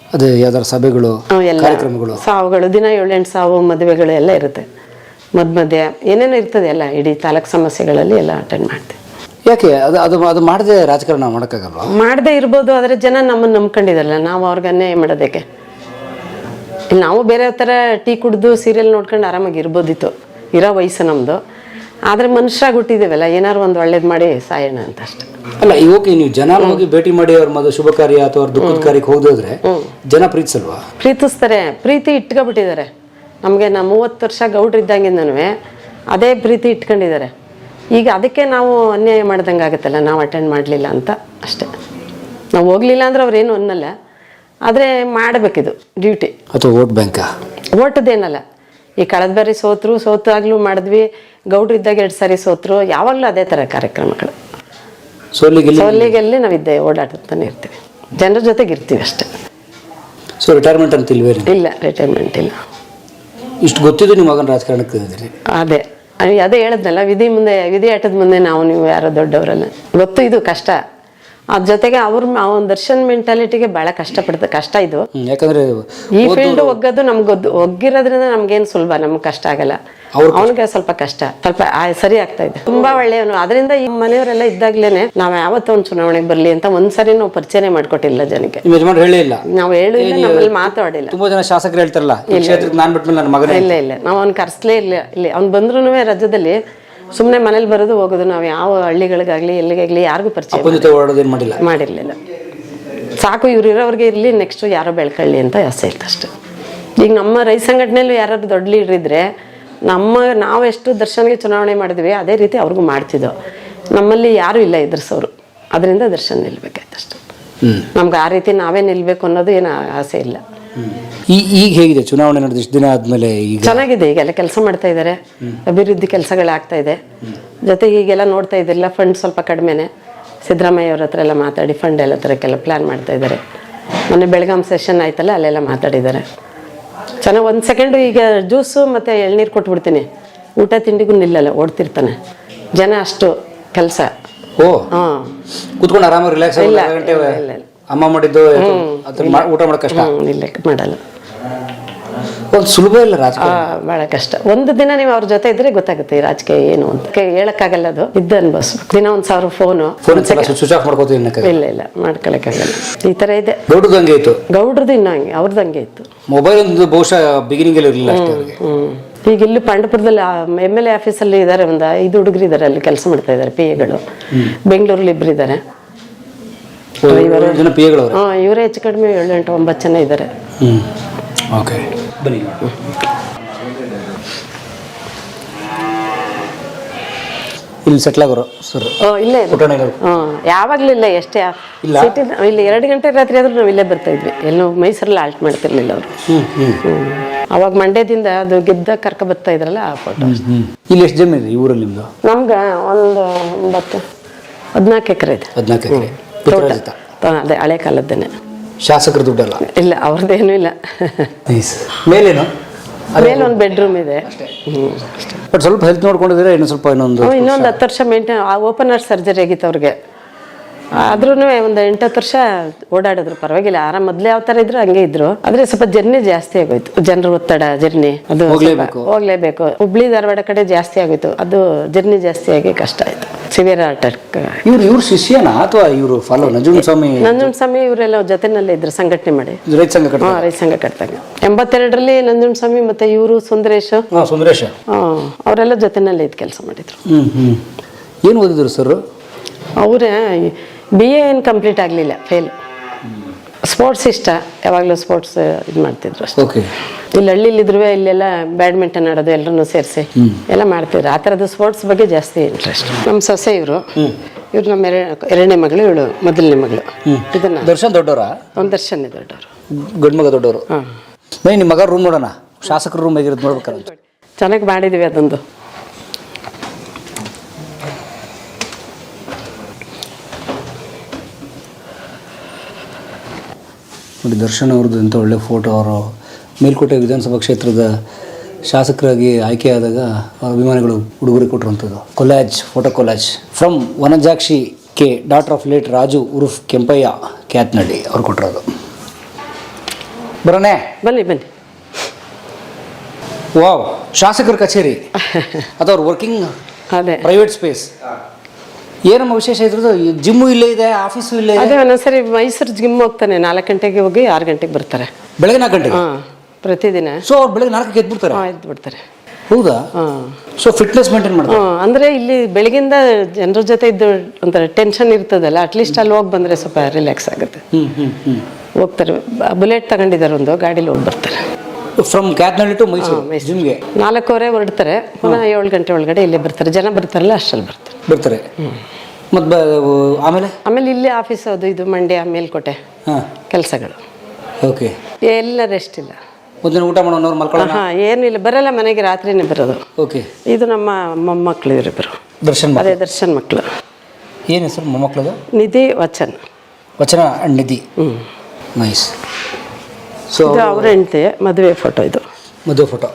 ಅದೇ ಯಾವ್ದಾರು ಸಭೆಗಳು, ಕಾರ್ಯಕ್ರಮಗಳು, ಸಾವುಗಳು, ದಿನ 7-8 ಸಾವು, ಮದುವೆಗಳು ಎಲ್ಲ ಇರುತ್ತೆ. ಮಧ್ಯ ಏನೇನೋ ಇರ್ತದೆ ಎಲ್ಲ, ಇಡೀ ತಾಲೂಕು ಸಮಸ್ಯೆಗಳಲ್ಲಿ ಎಲ್ಲ ಅಟೆಂಡ್ ಮಾಡ್ತೀವಿ. ಯಾಕೆ ಅದು ಮಾಡದೆ ರಾಜಕಾರಣ ಮಾಡೋಕ್ಕಾಗಲ್ವಾ? ಮಾಡದೆ ಇರ್ಬೋದು, ಆದರೆ ಜನ ನಮ್ಮನ್ನು ನಂಬ್ಕೊಂಡಿರಲ್ಲ, ನಾವು ಅವ್ರಿಗೆ ಅನ್ಯಾಯ ಮಾಡೋದಕ್ಕೆ. ಇಲ್ಲಿ ನಾವು ಬೇರೆ ಥರ ಟೀ ಕುಡಿದು ಸೀರಿಯಲ್ ನೋಡ್ಕೊಂಡು ಆರಾಮಾಗಿ ಇರ್ಬೋದಿತ್ತು, ಇರೋ ವಯಸ್ಸು ನಮ್ಮದು. ಆದರೆ ಮನುಷ್ಯರಾಗಿ ಹುಟ್ಟಿದ್ದೀವಲ್ಲ, ಏನಾರು ಒಂದು ಒಳ್ಳೇದು ಮಾಡಿ ಸಾಯೋಣ ಅಂತ ಅಷ್ಟೆ. ಅಲ್ಲ, ಇವಾಗ ನೀವು ಜನ ಹೋಗಿ ಭೇಟಿ ಮಾಡಿ ಅವ್ರ ಮದುವೆ ಶುಭ ಕಾರ್ಯ ಅಥವಾ ಅವ್ರ ದುಃಖದ ಕಾರ್ಯಕ್ಕೆ ಹೋದ್ರೆ ಜನ ಪ್ರೀತಿಸಲ್ವಾ? ಪ್ರೀತಿಸ್ತಾರೆ, ಪ್ರೀತಿ ಇಟ್ಕೊಬಿಟ್ಟಿದ್ದಾರೆ ನಮಗೆ. ನಾ 30 ವರ್ಷ ಗೌಡ್ರಿದ್ದಂಗಿಂದನೂ ಅದೇ ಪ್ರೀತಿ ಇಟ್ಕೊಂಡಿದ್ದಾರೆ. ಈಗ ಅದಕ್ಕೆ ನಾವು ಅನ್ಯಾಯ ಮಾಡ್ದಂಗೆ ಆಗುತ್ತಲ್ಲ, ನಾವು ಅಟೆಂಡ್ ಮಾಡಲಿಲ್ಲ ಅಂತ ಅಷ್ಟೆ. ನಾವು ಹೋಗ್ಲಿಲ್ಲ ಅಂದ್ರೆ ಅವ್ರೇನು ಅನ್ನಲ್ಲ, ಆದರೆ ಮಾಡಬೇಕಿದು ಡ್ಯೂಟಿ. ಅಥವಾ ವೋಟ್ ಬ್ಯಾಂಕಾ? ಓಟದೇನಲ್ಲ. ಈ ಕಳೆದ ಬಾರಿ ಸೋತಾಗ್ಲೂ ಮಾಡಿದ್ವಿ, ಗೌಡ್ರಿದ್ದಾಗ 2 ಸಾರಿ ಸೋತರು, ಯಾವಾಗಲೂ ಅದೇ ಥರ ಕಾರ್ಯಕ್ರಮಗಳು. ಸೋಲಿಗೆಲ್ಲಿ ನಾವಿದ್ದೆ ಓಡಾಡ್ತಾನೆ ಇರ್ತೀವಿ, ಜನರ ಜೊತೆಗೆ ಇರ್ತೀವಿ ಅಷ್ಟೇ. ಸೊ ರಿಟೈರ್ಮೆಂಟ್ ಅಂತ ಇಲ್ವೇ? ಇಲ್ಲ, ರಿಟೈರ್ಮೆಂಟ್ ಇಲ್ಲ. ಇಷ್ಟು ಗೊತ್ತಿದ್ದು ನಿಮ್ಮ ಮಗನ ರಾಜಕಾರಣಕ್ಕೆ ಅದೇ ಹೇಳಿದ್ನಲ್ಲ, ವಿಧಿ ಆಟದ ಮುಂದೆ ನೀವು ಯಾರೋ ದೊಡ್ಡವರಲ್ಲ. ಗೊತ್ತು ಇದು ಕಷ್ಟ. ಅದ್ರ ಜೊತೆಗೆ ಅವನ ದರ್ಶನ್ ಮೆಂಟಾಲಿಟಿಗೆ ಬಹಳ ಕಷ್ಟ ಇದು. ಯಾಕಂದ್ರೆ ಈ ಫೀಲ್ಡ್ ಒಗ್ಗೋದು ನಮ್ಗೆ ಒಗ್ಗಿರೋದ್ರಿಂದ ನಮ್ಗೇನು ಸುಲಭ, ನಮ್ಗೆ ಕಷ್ಟ ಆಗಲ್ಲ. ಅವನಿಗೆ ಸ್ವಲ್ಪ ಕಷ್ಟ, ಸ್ವಲ್ಪ ಸರಿ ಆಗ್ತಾ ಇದೆ. ತುಂಬಾ ಒಳ್ಳೆಯವನು. ಅದರಿಂದ ಈ ಮನೆಯವರೆಲ್ಲ ಇದ್ದಾಗ್ಲೇನೆ ನಾವು ಯಾವತ್ತೂ ಒಂದು ಚುನಾವಣೆಗೆ ಬರ್ಲಿ ಅಂತ ಒಂದ್ಸರಿ ನಾವು ಪರಿಚಯನೇ ಮಾಡ್ಕೊಟ್ಟಿಲ್ಲ ಜನಕ್ಕೆ. ನಾವು ಹೇಳಿಲ್ಲ, ನಮ್ಮಲ್ಲಿ ಮಾತಾಡಿಲ್ಲ. ತುಂಬಾ ಜನ ಶಾಸಕರು ಹೇಳ್ತಾರಲ್ಲ, ಇಲ್ಲ, ನಾವು ಅವ್ನು ಕರ್ಸ್ಲೇ ಇಲ್ಲ. ಇಲ್ಲಿ ಅವ್ನು ಬಂದ್ರೂ ರಾಜ್ಯದಲ್ಲಿ ಸುಮ್ಮನೆ ಮನೇಲಿ ಬರೋದು ಹೋಗೋದು. ನಾವು ಯಾವ ಹಳ್ಳಿಗಳಿಗಾಗ್ಲಿ ಎಲ್ಲಿಗಾಗ್ಲಿ ಯಾರಿಗೂ ಪರಿಚಯ ಮಾಡಿರ್ಲಿಲ್ಲ. ಸಾಕು, ಇವ್ರು ಇರೋವ್ರಿಗೆ ಇರಲಿ, ನೆಕ್ಸ್ಟ್ ಯಾರೋ ಬೆಳ್ಕೊಳ್ಳಿ ಅಂತ ಆಸೆ ಇತ್ತು ಅಷ್ಟೆ. ಈಗ ನಮ್ಮ ರೈತ ಸಂಘಟನೆಯಲ್ಲೂ ಯಾರು ದೊಡ್ಡ ಲೀಡ್ರ್ ಇದ್ರೆ ನಾವು ಎಷ್ಟು ದರ್ಶನ್ಗೆ ಚುನಾವಣೆ ಮಾಡಿದ್ವಿ ಅದೇ ರೀತಿ ಅವ್ರಿಗೂ ಮಾಡ್ತಿದ್ದೋ. ನಮ್ಮಲ್ಲಿ ಯಾರೂ ಇಲ್ಲ ಎದುರಿಸೋರು, ಅದರಿಂದ ದರ್ಶನ್ ನಿಲ್ಬೇಕಾಯ್ತು ಅಷ್ಟೆ. ನಮ್ಗೆ ಆ ರೀತಿ ನಾವೇ ನಿಲ್ಬೇಕು ಅನ್ನೋದು ಏನು ಆಸೆ ಇಲ್ಲ. ಈಗ ಹೇಗಿದೆ ಚುನಾವಣೆ ನಡೆದ ಇಷ್ಟು ದಿನ ಆದ್ಮೇಲೆ? ಚೆನ್ನಾಗಿದೆ, ಈಗೆಲ್ಲ ಕೆಲಸ ಮಾಡ್ತಾ ಇದ್ದಾರೆ, ಅಭಿವೃದ್ಧಿ ಕೆಲಸಗಳಾಗ್ತಾ ಇದೆ. ಜೊತೆಗೆ ಈಗೆಲ್ಲ ನೋಡ್ತಾ ಇದ್ದಿಲ್ಲ, ಫಂಡ್ ಸ್ವಲ್ಪ ಕಡಿಮೆನೆ. ಸಿದ್ದರಾಮಯ್ಯ ಅವ್ರ ಹತ್ರ ಎಲ್ಲ ಮಾತಾಡಿ ಫಂಡ್ ಎಲ್ಲ ತರಕ್ಕೆಲ್ಲ ಪ್ಲಾನ್ ಮಾಡ್ತಾ ಇದ್ದಾರೆ. ಮೊನ್ನೆ ಬೆಳಗಾಂ ಸೆಷನ್ ಆಯ್ತಲ್ಲ, ಅಲ್ಲೆಲ್ಲ ಮಾತಾಡಿದ್ದಾರೆ. ಚೆನ್ನಾಗಿ 1 ಸೆಕೆಂಡು ಈಗ ಜ್ಯೂಸು ಮತ್ತು ಎಳ್ನೀರು ಕೊಟ್ಬಿಡ್ತೀನಿ, ಊಟ ತಿಂಡಿಗೂ ನಿಲ್ಲಲ್ಲ, ಓಡ್ತಿರ್ತಾನೆ. ಜನ ಅಷ್ಟು ಕೆಲಸ. ಕೂತ್ಕೊಂಡು ಆರಾಮಾಗಿ ರಿಲ್ಯಾಕ್ಸ್ ಇಲ್ಲ. ಅಮ್ಮ ಮಾಡಿದ್ದು ಊಟ ಮಾಡೋಕೆ ಕಷ್ಟ ಇಲ್ಲ, ಮಾಡಲ್ಲ. ಒಂದು ಸುಲಭ ಇಲ್ಲ ರಾಜಕೀಯ, ಭಾಳ ಕಷ್ಟ. ಒಂದು ದಿನ ನೀವು ಅವ್ರ ಜೊತೆ ಇದ್ರೆ ಗೊತ್ತಾಗುತ್ತೆ ಈ ರಾಜಕೀಯ ಏನು ಅಂತ. ಹೇಳಕ್ಕಾಗಲ್ಲ, ಅದು ಇದ್ದು ಅನ್ಭವಿಸ್ಬೇಕು. ದಿನ 1,000 ಫೋನು ಸ್ವಿಚ್ ಆಫ್ ಮಾಡ್ಕೋತೀವಿ. ಇಲ್ಲ, ಮಾಡ್ಕೊಳಕ್ಕಾಗಲ್ಲ. ಈ ಥರ ಇದೆ. ಗೌಡ್ರದ್ದು ಹಂಗೆ ಇತ್ತು, ಗೌಡ್ರದ್ದು ಇನ್ನೂ ಹಂಗೆ, ಅವ್ರದ್ದು ಹಂಗೆ ಇತ್ತು. ಮೊಬೈಲ್ ಒಂದು ಬಹುಶಃ ಬಿಗಿನಿಂಗ್ ಅಲ್ಲಿ ಇರಲಿಲ್ಲ ಅಷ್ಟೇ ಅವ್ರಿಗೆ. ಈಗ ಇಲ್ಲಿ ಪಾಂಡಪುರದಲ್ಲಿ MLA ಆಫೀಸಲ್ಲಿ ಇದ್ದಾರೆ, ಒಂದು 5 ಹುಡುಗರು ಇದ್ದಾರೆ, ಅಲ್ಲಿ ಕೆಲಸ ಮಾಡ್ತಾ ಇದ್ದಾರೆ, PAಗಳು. ಬೆಂಗಳೂರಲ್ಲಿ 2 ಇದ್ದಾರೆ. ಇವರೇ ಹೆಚ್ಚು ಕಡಿಮೆ 7-8-9 ಜನ ಇದ್ದಾರೆ. ಓಕೆ, ಬನ್ನಿ. ಇಲ್ಲಿ ಸೆಟ್ಲ್ ಆಗೋರು ಸರ್? ಇಲ್ಲೇ ಯಾವಾಗಲೂ ಇಲ್ಲ, ಎಷ್ಟೇ ಇಲ್ಲಿ 2 ಗಂಟೆ ರಾತ್ರಿ ಆದ್ರೂ ನಾವು ಇಲ್ಲೇ ಬರ್ತಾ ಇದ್ವಿ. ಎಲ್ಲೋ ಮೈಸೂರಲ್ಲಿ ಆಲ್ಟ್ ಮಾಡ್ತಿರ್ಲಿಲ್ಲ ಅವರು. ಅವಾಗ ಮಂಡ್ಯದಿಂದ ಅದು ಗೆದ್ದ ಕರ್ಕ ಬರ್ತಾ ಇದ್ರಲ್ಲ ಆ ಫೋಟೋ. ಇಲ್ಲಿ ಎಷ್ಟು ಜಮೀನು ಇದೆ ಈ ಊರಲ್ಲಿ ನಿಮ್ಮದು? ನಮ್ಗೆ ಒಂದು 14 ಎಕರೆ ಇದೆ. 14 ಎಕರೆ ತೋಟ. ಅದೇ ಹಳೆ ಕಾಲದ್ದೇನೆ. ಶಾಸಕರ ದುಡ್ಡಲ್ಲ? ಇಲ್ಲ, ಅವ್ರದ್ದೇನೂ ಇಲ್ಲ. ಮೇಲೇನು? ಮೇಲೆ ಒಂದು ಬೆಡ್ರೂಮ್ ಇದೆ. ಬಟ್ ಸ್ವಲ್ಪ ಹೆಲ್ತ್ ನೋಡ್ಕೊಂಡಿದ್ರೆ ಇನ್ನೊಂದು 10 ವರ್ಷ ಮೇಂಟೈನ್. ಓಪನ್ ಹಾರ್ಟ್ ಸರ್ಜರಿ ಆಗಿತ್ತು ಅವ್ರಿಗೆ. ಆದ್ರೂ ಒಂದು 8-10 ವರ್ಷ ಓಡಾಡಿದ್ರು, ಪರವಾಗಿಲ್ಲ. ಆರಾಮ್ ಮೊದ್ಲು ಯಾವ ತರ ಇದ್ರು ಹಂಗೆ ಇದ್ರು. ಆದ್ರೆ ಸ್ವಲ್ಪ ಜರ್ನಿ ಜಾಸ್ತಿ ಆಗೋಯ್ತು. ಜನರ ಒತ್ತಡ, ಜರ್ನಿ ಅದು ಹೋಗ್ಲೇಬೇಕು. ಹುಬ್ಳಿ ಧಾರವಾಡ ಕಡೆ ಜಾಸ್ತಿ ಆಗೋಯ್ತು. ಅದು ಜರ್ನಿ ಜಾಸ್ತಿ ಆಗಿ ಕಷ್ಟ ಆಯ್ತು. Severe attack. ಇವ್ರ ಶಿಷ್ಯನಾ ಅಥವಾ ಇವರು ಫಾಲೋ? ನಂಜುಂಡಸ್ವಾಮಿ ಇವರೆಲ್ಲ ಜೊತೆನಲ್ಲೇ ಇದ್ರು, ಸಂಘಟನೆ ಮಾಡಿ ರೈತ ಸಂಘ ಕಟ್ಟಾಗ 82ರಲ್ಲಿ ನಂಜುಂಡಸ್ವಾಮಿ ಮತ್ತೆ ಇವರು ಸುಂದರೇಶ್ ಅವರೆಲ್ಲ ಜೊತೆನಲ್ಲೇ ಇದು ಕೆಲಸ ಮಾಡಿದ್ರು. ಏನು ಓದಿದ್ರು ಸರ್? ಅವರೇ BA ಏನು ಕಂಪ್ಲೀಟ್ ಆಗಲಿಲ್ಲ, ಫೇಲ್. ಸ್ಪೋರ್ಟ್ಸ್ ಇಷ್ಟ, ಯಾವಾಗಲೂ ಸ್ಪೋರ್ಟ್ಸ್ ಇದು ಮಾಡ್ತಿದ್ರು ಅಷ್ಟೇ. ಇಲ್ಲಿ ಹಳ್ಳಿಲಿದ್ರು ಇಲ್ಲೆಲ್ಲ ಬ್ಯಾಡ್ಮಿಂಟನ್ ಆಡೋದು ಎಲ್ಲರನ್ನೂ ಸೇರಿಸಿ ಎಲ್ಲ ಮಾಡ್ತಿದ್ರು. ಆ ಥರದ್ದು ಸ್ಪೋರ್ಟ್ಸ್ ಬಗ್ಗೆ ಜಾಸ್ತಿ ಇಂಟ್ರೆಸ್ಟ್. ನಮ್ಮ ಸೊಸೆ ಇವರು ನಮ್ಮ ಎರಡನೇ ಮಗಳು, ಇವಳು ಮೊದಲನೇ ಮಗಳು. ಇದನ್ನ ದರ್ಶನ್ ದೊಡ್ಡವರ? ಒಂದು ದರ್ಶನ್ ದೊಡ್ಡವರು, ಗಂಡು ಮಗ ದೊಡ್ಡವರು. ನಿಮ್ಮ ಮಗ ರೂಮ್ ನೋಡೋಣ, ಶಾಸಕರ ರೂಮ್ ಆಗಿರೋದು ನೋಡ್ಬೇಕಾದ್ರೆ. ಚೆನ್ನಾಗಿ ಮಾಡಿದ್ವಿ ಅದೊಂದು. ನೋಡಿ ದರ್ಶನ್ ಅವ್ರದ್ದು ಎಂಥ ಒಳ್ಳೆ ಫೋಟೋ. ಅವರು ಮೇಲ್ಕೋಟೆ ವಿಧಾನಸಭಾ ಕ್ಷೇತ್ರದ ಶಾಸಕರಾಗಿ ಆಯ್ಕೆಯಾದಾಗ ಅವ್ರ ಅಭಿಮಾನಿಗಳು ಉಡುಗೊರೆ ಕೊಟ್ಟಿರುವಂಥದ್ದು collage, photo collage from Vanajakshi K, daughter of late Raju ಉರ್ಫ್ ಕೆಂಪಯ್ಯ ಕ್ಯಾತ್ನಳ್ಳಿ ಅವ್ರು ಕೊಟ್ಟಿರೋದು. ಬರೋಣೆ? ಬನ್ನಿ. ವಾವ್, ಶಾಸಕರ ಕಚೇರಿ ಅಥವಾ ಅವ್ರ ವರ್ಕಿಂಗ್ ಪ್ರೈವೇಟ್ ಸ್ಪೇಸ್. ಏನಮ್ಮ ವಿಶೇಷ ಇದ್ರದ್ದು? ಜಿಮ್ಮು ಇಲ್ಲೇ ಇದೆ, ಆಫೀಸು ಇಲ್ಲೇ ಇದೆ. ಅದೇ ಒಂದೊಂದ್ಸರಿ ಮೈಸೂರು ಜಿಮ್ ಹೋಗ್ತಾನೆ, 4 ಗಂಟೆಗೆ ಹೋಗಿ 6 ಗಂಟೆಗೆ ಬರ್ತಾರೆ. ಬೆಳಗ್ಗೆ 4 ಗಂಟೆಗೆ? ಪ್ರತಿದಿನ. ಸೊ ಅವ್ರು ಬೆಳಗ್ಗೆ 4ಕ್ಕೆ ಎದ್ಬಿಡ್ತಾರೆ? ಎದ್ಬಿಡ್ತಾರೆ. ಹೌದಾ? ಸೊ ಫಿಟ್ನೆಸ್ ಮೇಂಟೈನ್ ಮಾಡ್ತಾರೆ. ಅಂದ್ರೆ ಇಲ್ಲಿ ಬೆಳಗಿಂದ ಜನರ ಜೊತೆ ಇದ್ದು ಒಂಥರ ಟೆನ್ಷನ್ ಇರ್ತದಲ್ಲ, ಅಟ್ಲೀಸ್ಟ್ ಅಲ್ಲಿ ಹೋಗಿ ಬಂದ್ರೆ ಸ್ವಲ್ಪ ರಿಲ್ಯಾಕ್ಸ್ ಆಗುತ್ತೆ. ಹೋಗ್ತಾರೆ, ಬುಲೆಟ್ ತಗೊಂಡಿದ್ದಾರೆ, ಒಂದು ಗಾಡಿಲಿ ಹೋಗಿ ಬರ್ತಾರೆ. ಫ್ರಮ್ ಕ್ಯಾತ್ನಳ್ಳಿ ಟು ಮೈಸೂರು ಜಿಮ್ಗೆ 4:15 ಹೊರಡ್ತಾರೆ, ಪುನಃ 7 ಗಂಟೆ ಒಳಗಡೆ ಇಲ್ಲೇ ಬರ್ತಾರೆ. ಜನ ಬರ್ತಾರಲ್ಲ ಅಷ್ಟಲ್ಲಿ ಬರ್ತಾರೆ. ಮತ್ತೆ ಆಮೇಲೆ ಇಲ್ಲಿ ಆಫೀಸ್ ಅದು ಇದು ಮಂಡ್ಯ ಮೇಲ್ಕೋಟೆ ಕೆಲಸಗಳು. ಓಕೆ. ಎಲ್ಲ ರೆಸ್ಟ್ ಇಲ್ಲ. ಒಂದಿನ ಊಟ ಮಾಡೋನವ್ರು ಮಲ್ಕೊಳ್ಳೋಣ? ಏನಿಲ್ಲ, ಬರಲ್ಲ ಮನೆಗೆ, ರಾತ್ರಿನೇ ಬರೋದು. ಓಕೆ. ಇದು ನಮ್ಮ ಮೊಮ್ಮಕ್ಕಳು ಇವರಿಬ್ಬರು. ದರ್ಶನ್? ಅದೇ ದರ್ಶನ್ ಮಕ್ಕಳು. ಏನು ಹೆಸರು ಮೊಮ್ಮಕ್ಕಳದು? ನಿಧಿ, ವಚನ ಅಂಡ್ ನಿಧಿ. ನೈಸ್. ಸೊ ಅವ್ರ ಹೆಂಡತಿ ಮದುವೆ ಫೋಟೋ, ಇದು ಮದುವೆ ಫೋಟೋ.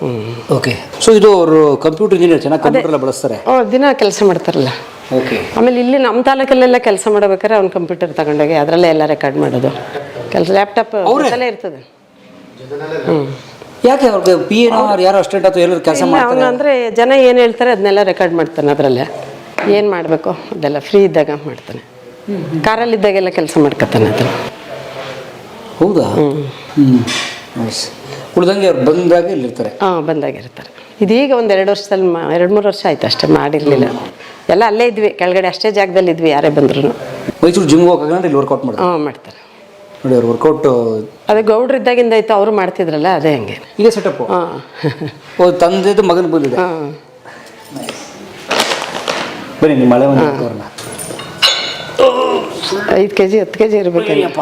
ಓಕೆ. ಸೊ ಇದು ಅವರು ಕಂಪ್ಯೂಟರ್ ಇಂಜಿನಿಯರ್, ಚೆನ್ನಾಗಿ ಕಂಪ್ಯೂಟರ್ ಎಲ್ಲ ಬಳಸ್ತಾರೆ? ದಿನ ಕೆಲಸ ಮಾಡ್ತಾರಲ್ಲ. ಓಕೆ. ಆಮೇಲೆ ಇಲ್ಲಿ ನಮ್ಮ ತಾಲೂಕಲ್ಲೆಲ್ಲ ಕೆಲಸ ಮಾಡಬೇಕಾದ್ರೆ ಅವ್ನು ಕಂಪ್ಯೂಟರ್ ತಗೊಂಡೋಗಿ ಅದರಲ್ಲೇ ಎಲ್ಲ ರೆಕಾರ್ಡ್ ಮಾಡೋದು ಕೆಲಸ. ಲ್ಯಾಪ್ಟಾಪ್ ಅವರಲ್ಲೇ ಇರ್ತದೆ. ಯಾಕೆ ಅವ್ರಿಗೆ PA ಯಾರೋ ಅಸ್ಟೆಂಟ್ ಅಥವಾ ಎಲ್ಲರೂ ಕೆಲಸ ಮಾಡ್ತಾರೆ? ಅವನು ಅಂದರೆ ಜನ ಏನು ಹೇಳ್ತಾರೆ ಅದನ್ನೆಲ್ಲ ರೆಕಾರ್ಡ್ ಮಾಡ್ತಾನೆ. ಅದರಲ್ಲೇ ಏನು ಮಾಡಬೇಕು ಅದೆಲ್ಲ ಫ್ರೀ ಇದ್ದಾಗ ಮಾಡ್ತಾನೆ. ಕಾರಲ್ಲಿದ್ದಾಗೆಲ್ಲ ಕೆಲಸ ಮಾಡ್ಕೊತಾನೆ ಅದನ್ನು. ಹೌದಾ? ಉಳಿದಂಗೆ ಅವ್ರು ಬಂದಾಗ ಇಲ್ಲಿರ್ತಾರೆ? ಬಂದಾಗಿರ್ತಾರೆ. ಇದೀಗ ಒಂದು 2 ವರ್ಷದಲ್ಲಿ 2-3 ವರ್ಷ ಆಯ್ತು ಅಷ್ಟೇ, ಮಾಡಿರಲಿಲ್ಲ. ಎಲ್ಲ ಅಲ್ಲೇ ಇದ್ವಿ, ಕೆಳಗಡೆ ಅಷ್ಟೇ ಜಾಗದಲ್ಲಿ ಇದ್ವಿ. ಯಾರೇ ಬಂದ್ರು ಮೈಸೂರು ಜಿಮ್ಗೆ ಹೋಗೋಣ ಇಲ್ಲಿ ವರ್ಕೌಟ್ ಮಾಡ್ತಾರೆ? ಮಾಡ್ತಾರೆ. ನೋಡಿ ಅವ್ರು ವರ್ಕೌಟ್ ಅದೇ ಗೌಡ್ರು ಇದ್ದಾಗಿಂದ ಆಯ್ತು, ಅವರು ಮಾಡ್ತಿದ್ರಲ್ಲ, ಅದೇ ಹಂಗೆ ಇದೇ ಸೆಟಪ್. ತಂದೆದು ಮಗನ ಬಂದಿದೆ. ಬನ್ನಿ ನಿಮ್ಮ ಮಳೆ ಒಂದು 5 kg 10 kg ಇರ್ಬೇಕಪ್ಪ.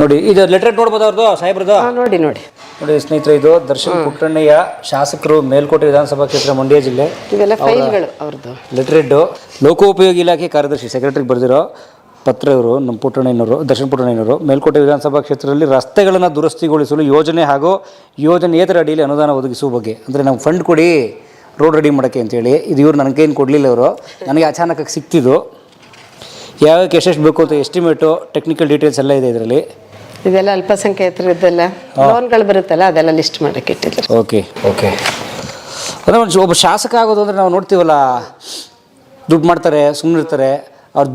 ನೋಡಿ ಇದು ಲೆಟರ್ ನೋಡ್ಬೋದು ಅವ್ರದ್ದು, ಸಾಹೇಬ್ರದ್ದು. ನೋಡಿ ಸ್ನೇಹಿತರೆ, ಇದು ದರ್ಶನ್ ಪುಟ್ಟಣ್ಣಯ್ಯ, ಶಾಸಕರು, ಮೇಲ್ಕೋಟೆ ವಿಧಾನಸಭಾ ಕ್ಷೇತ್ರ, ಮಂಡ್ಯ ಜಿಲ್ಲೆ. ಇವೆಲ್ಲ ಫೈಲ್ಗಳು ಅವ್ರದ್ದು. ಲೆಟರ್ ಲೋಕೋಪಯೋಗಿ ಇಲಾಖೆ ಕಾರ್ಯದರ್ಶಿ, ಸೆಕ್ರೆಟರಿಗೆ ಬರೆದಿರೋ ಪತ್ರ. ಇವರು ನಮ್ಮ ಪುಟ್ಟಣ್ಣಯ್ಯನವರು, ದರ್ಶನ್ ಪುಟ್ಟಣ್ಣಯ್ಯನವರು. ಮೇಲ್ಕೋಟೆ ವಿಧಾನಸಭಾ ಕ್ಷೇತ್ರದಲ್ಲಿ ರಸ್ತೆಗಳನ್ನು ದುರಸ್ತಿಗೊಳಿಸಲು ಯೋಜನೆ ಹಾಗೂ ಯೋಜನೆಯೇತರ ಅಡಿಯಲ್ಲಿ ಅನುದಾನ ಒದಗಿಸುವ ಬಗ್ಗೆ, ಅಂದರೆ ನಾವು ಫಂಡ್ ಕೊಡಿ ರೋಡ್ ರೆಡಿ ಮಾಡೋಕ್ಕೆ ಅಂತೇಳಿ. ಇದು ಇವ್ರು ನನಗೇನು ಕೊಡಲಿಲ್ಲ, ಅವರು ನನಗೆ ಅಚಾನಕ್ಕಾಗಿ ಸಿಕ್ತಿದ್ದು. ಯಾವ್ಯಾಕೆ ಎಷ್ಟೆಷ್ಟು ಬೇಕು ಅಂತ ಎಸ್ಟಿಮೇಟು, ಟೆಕ್ನಿಕಲ್ ಡೀಟೇಲ್ಸ್ ಎಲ್ಲ ಇದೆ ಇದರಲ್ಲಿ. ಇದೆಲ್ಲ ಅಲ್ಪಸಂಖ್ಯಾತರದ್ದೆಲ್ಲ ಲೋನ್ಗಳು ಬರುತ್ತಲ್ಲ, ಅದೆಲ್ಲ ಲಿಸ್ಟ್ ಮಾಡೋಕ್ಕೆ ಇಟ್ಟಿದ್ದಾರೆ. ಓಕೆ. ಅಂದರೆ ಒಬ್ಬ ಶಾಸಕ ಆಗೋದು ಅಂದರೆ ನಾವು ನೋಡ್ತೀವಲ್ಲ, ದುಡ್ಡು ಮಾಡ್ತಾರೆ, ಸುಮ್ಮನಿರ್ತಾರೆ, ಅವ್ರ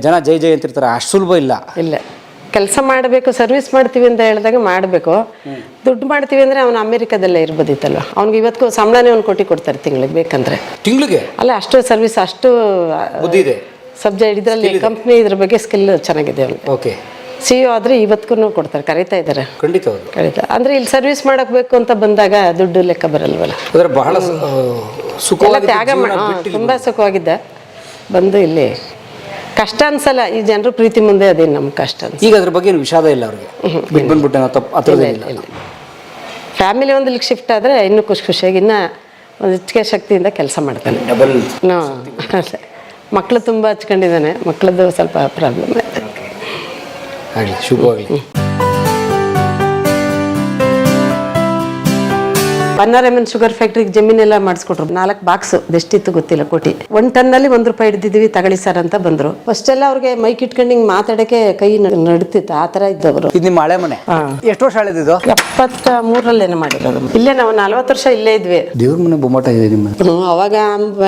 ಜನ ಜೈ ಜೈ ಅಂತಿರ್ತಾರೆ. ಅಷ್ಟು ಸುಲಭ ಇಲ್ಲ. ಕೆಲಸ ಮಾಡಬೇಕು, ಸರ್ವಿಸ್ ಮಾಡ್ತೀವಿ ಅಂತ ಹೇಳಿದಾಗ ಮಾಡಬೇಕು. ದುಡ್ಡು ಮಾಡ್ತೀವಿ ಅಂದರೆ ಅವನು ಅಮೆರಿಕದಲ್ಲೇ ಇರ್ಬೋದಿತ್ತಲ್ವ. ಅವ್ನಿಗೆ ಇವತ್ತು ಸಂಬಳನೇ 1 ಕೋಟಿ ಕೊಡ್ತಾರೆ ತಿಂಗಳಿಗೆ, ಬೇಕಂದ್ರೆ. ತಿಂಗಳಿಗೆ? ಅಲ್ಲ, ಅಷ್ಟು ಸರ್ವಿಸ್, ಅಷ್ಟು ಬುದ್ಧಿ ಇದೆ, ಸಬ್ಜೆಕ್ಟ್ ಇದರಲ್ಲಿ. ಕಂಪ್ನಿ ಇದ್ರ ಬಗ್ಗೆ ಸ್ಕಿಲ್ ಚೆನ್ನಾಗಿದೆ ಅವನಿಗೆ. ಓಕೆ. CEO ಆದರೆ ಇವತ್ತಿಗೂ ಕೊಡ್ತಾರೆ, ಕರೀತಾ ಇದ್ದಾರೆ. ಖಂಡಿತ. ಅಂದರೆ ಇಲ್ಲಿ ಸರ್ವಿಸ್ ಮಾಡಬೇಕು ಅಂತ ಬಂದಾಗ ದುಡ್ಡು ಲೆಕ್ಕ ಬರಲ್ವಲ್ಲ. ಬಹಳ ತ್ಯಾಗ ತುಂಬ ಸುಖವಾಗಿದ್ದ ಬಂದು ಇಲ್ಲಿ ಕಷ್ಟ ಅನ್ಸಲ್ಲ, ಈ ಜನರು ಪ್ರೀತಿ ಮುಂದೆ ಅದೇನು ನಮ್ಗೆ ಕಷ್ಟ ಅನ್ಸಲ್ಲ. ಈಗ ಅದ್ರ ಬಗ್ಗೆ ಏನು ವಿಷಾದ ಇಲ್ಲ ಅವ್ರಿಗೆ, ಬಿಟ್ಟು ಬಂದ್ಬಿಟ್ಟೆ ನಾವು ತಪ್ಪು ಆ ಥರದ್ದು ಇಲ್ಲ. ಫ್ಯಾಮಿಲಿ ಒಂದು ಇಲ್ಲಿಗೆ ಶಿಫ್ಟ್ ಆದರೆ ಇನ್ನೂ ಖುಷಿಯಾಗಿ ಇನ್ನೂ ಒಂದು ಹೆಚ್ಚಿಗೆ ಶಕ್ತಿಯಿಂದ ಕೆಲಸ ಮಾಡ್ತಾನೆ. ಡಬಲ್ ಅಷ್ಟೇ. ಮಕ್ಕಳು ತುಂಬ ಹಚ್ಕೊಂಡಿದ್ದಾನೆ, ಮಕ್ಕಳದ್ದು ಸ್ವಲ್ಪ ಪ್ರಾಬ್ಲಮ್ ಆಯ್ತು. ಆಗಲಿ, ಶುಭವಾಗಲಿ. NRMN ಶುಗರ್ ಫ್ಯಾಕ್ಟ್ರಿಗೆ ಜಮೀನೆಲ್ಲ ಮಾಡಿಸ್ಕೊಟ್ರು. 4 ಬಾಕ್ಸ್ ಎಷ್ಟಿತ್ತು ಗೊತ್ತಿಲ್ಲ, ಕೋಟಿ. 1 ಟನ್ನಲ್ಲಿ ₹1 ಹಿಡಿದಿದ್ವಿ, ತಗೊಳ್ಳಿ ಸರ್ ಅಂತ ಬಂದ್ರು. ಫಸ್ಟ್ ಎಲ್ಲ ಅವ್ರಿಗೆ ಮೈಕ್ ಇಟ್ಕೊಂಡು ಹಿಂಗೆ ಮಾತಾಡಕ್ಕೆ ಕೈ ನಡ್ತಿತ್ತು, ಆ ಥರ ಇದ್ದವರು. ಇದು ನಿಮ್ಮ ಹಳೆ ಮನೆ? ಎಷ್ಟು ವರ್ಷ ಹಳೆದಿದ್ದು? 73ರಲ್ಲೇನೆ ಮಾಡಿರೋದು. ಇಲ್ಲೇ ನಾವು 40 ವರ್ಷ ಇಲ್ಲೇ ಇದ್ವಿ. ದೇವ್ರ ಮನೆ ಬೊಮ್ಮಾಟ ಇದೆ ನಿಮ್ಮ? ಅವಾಗ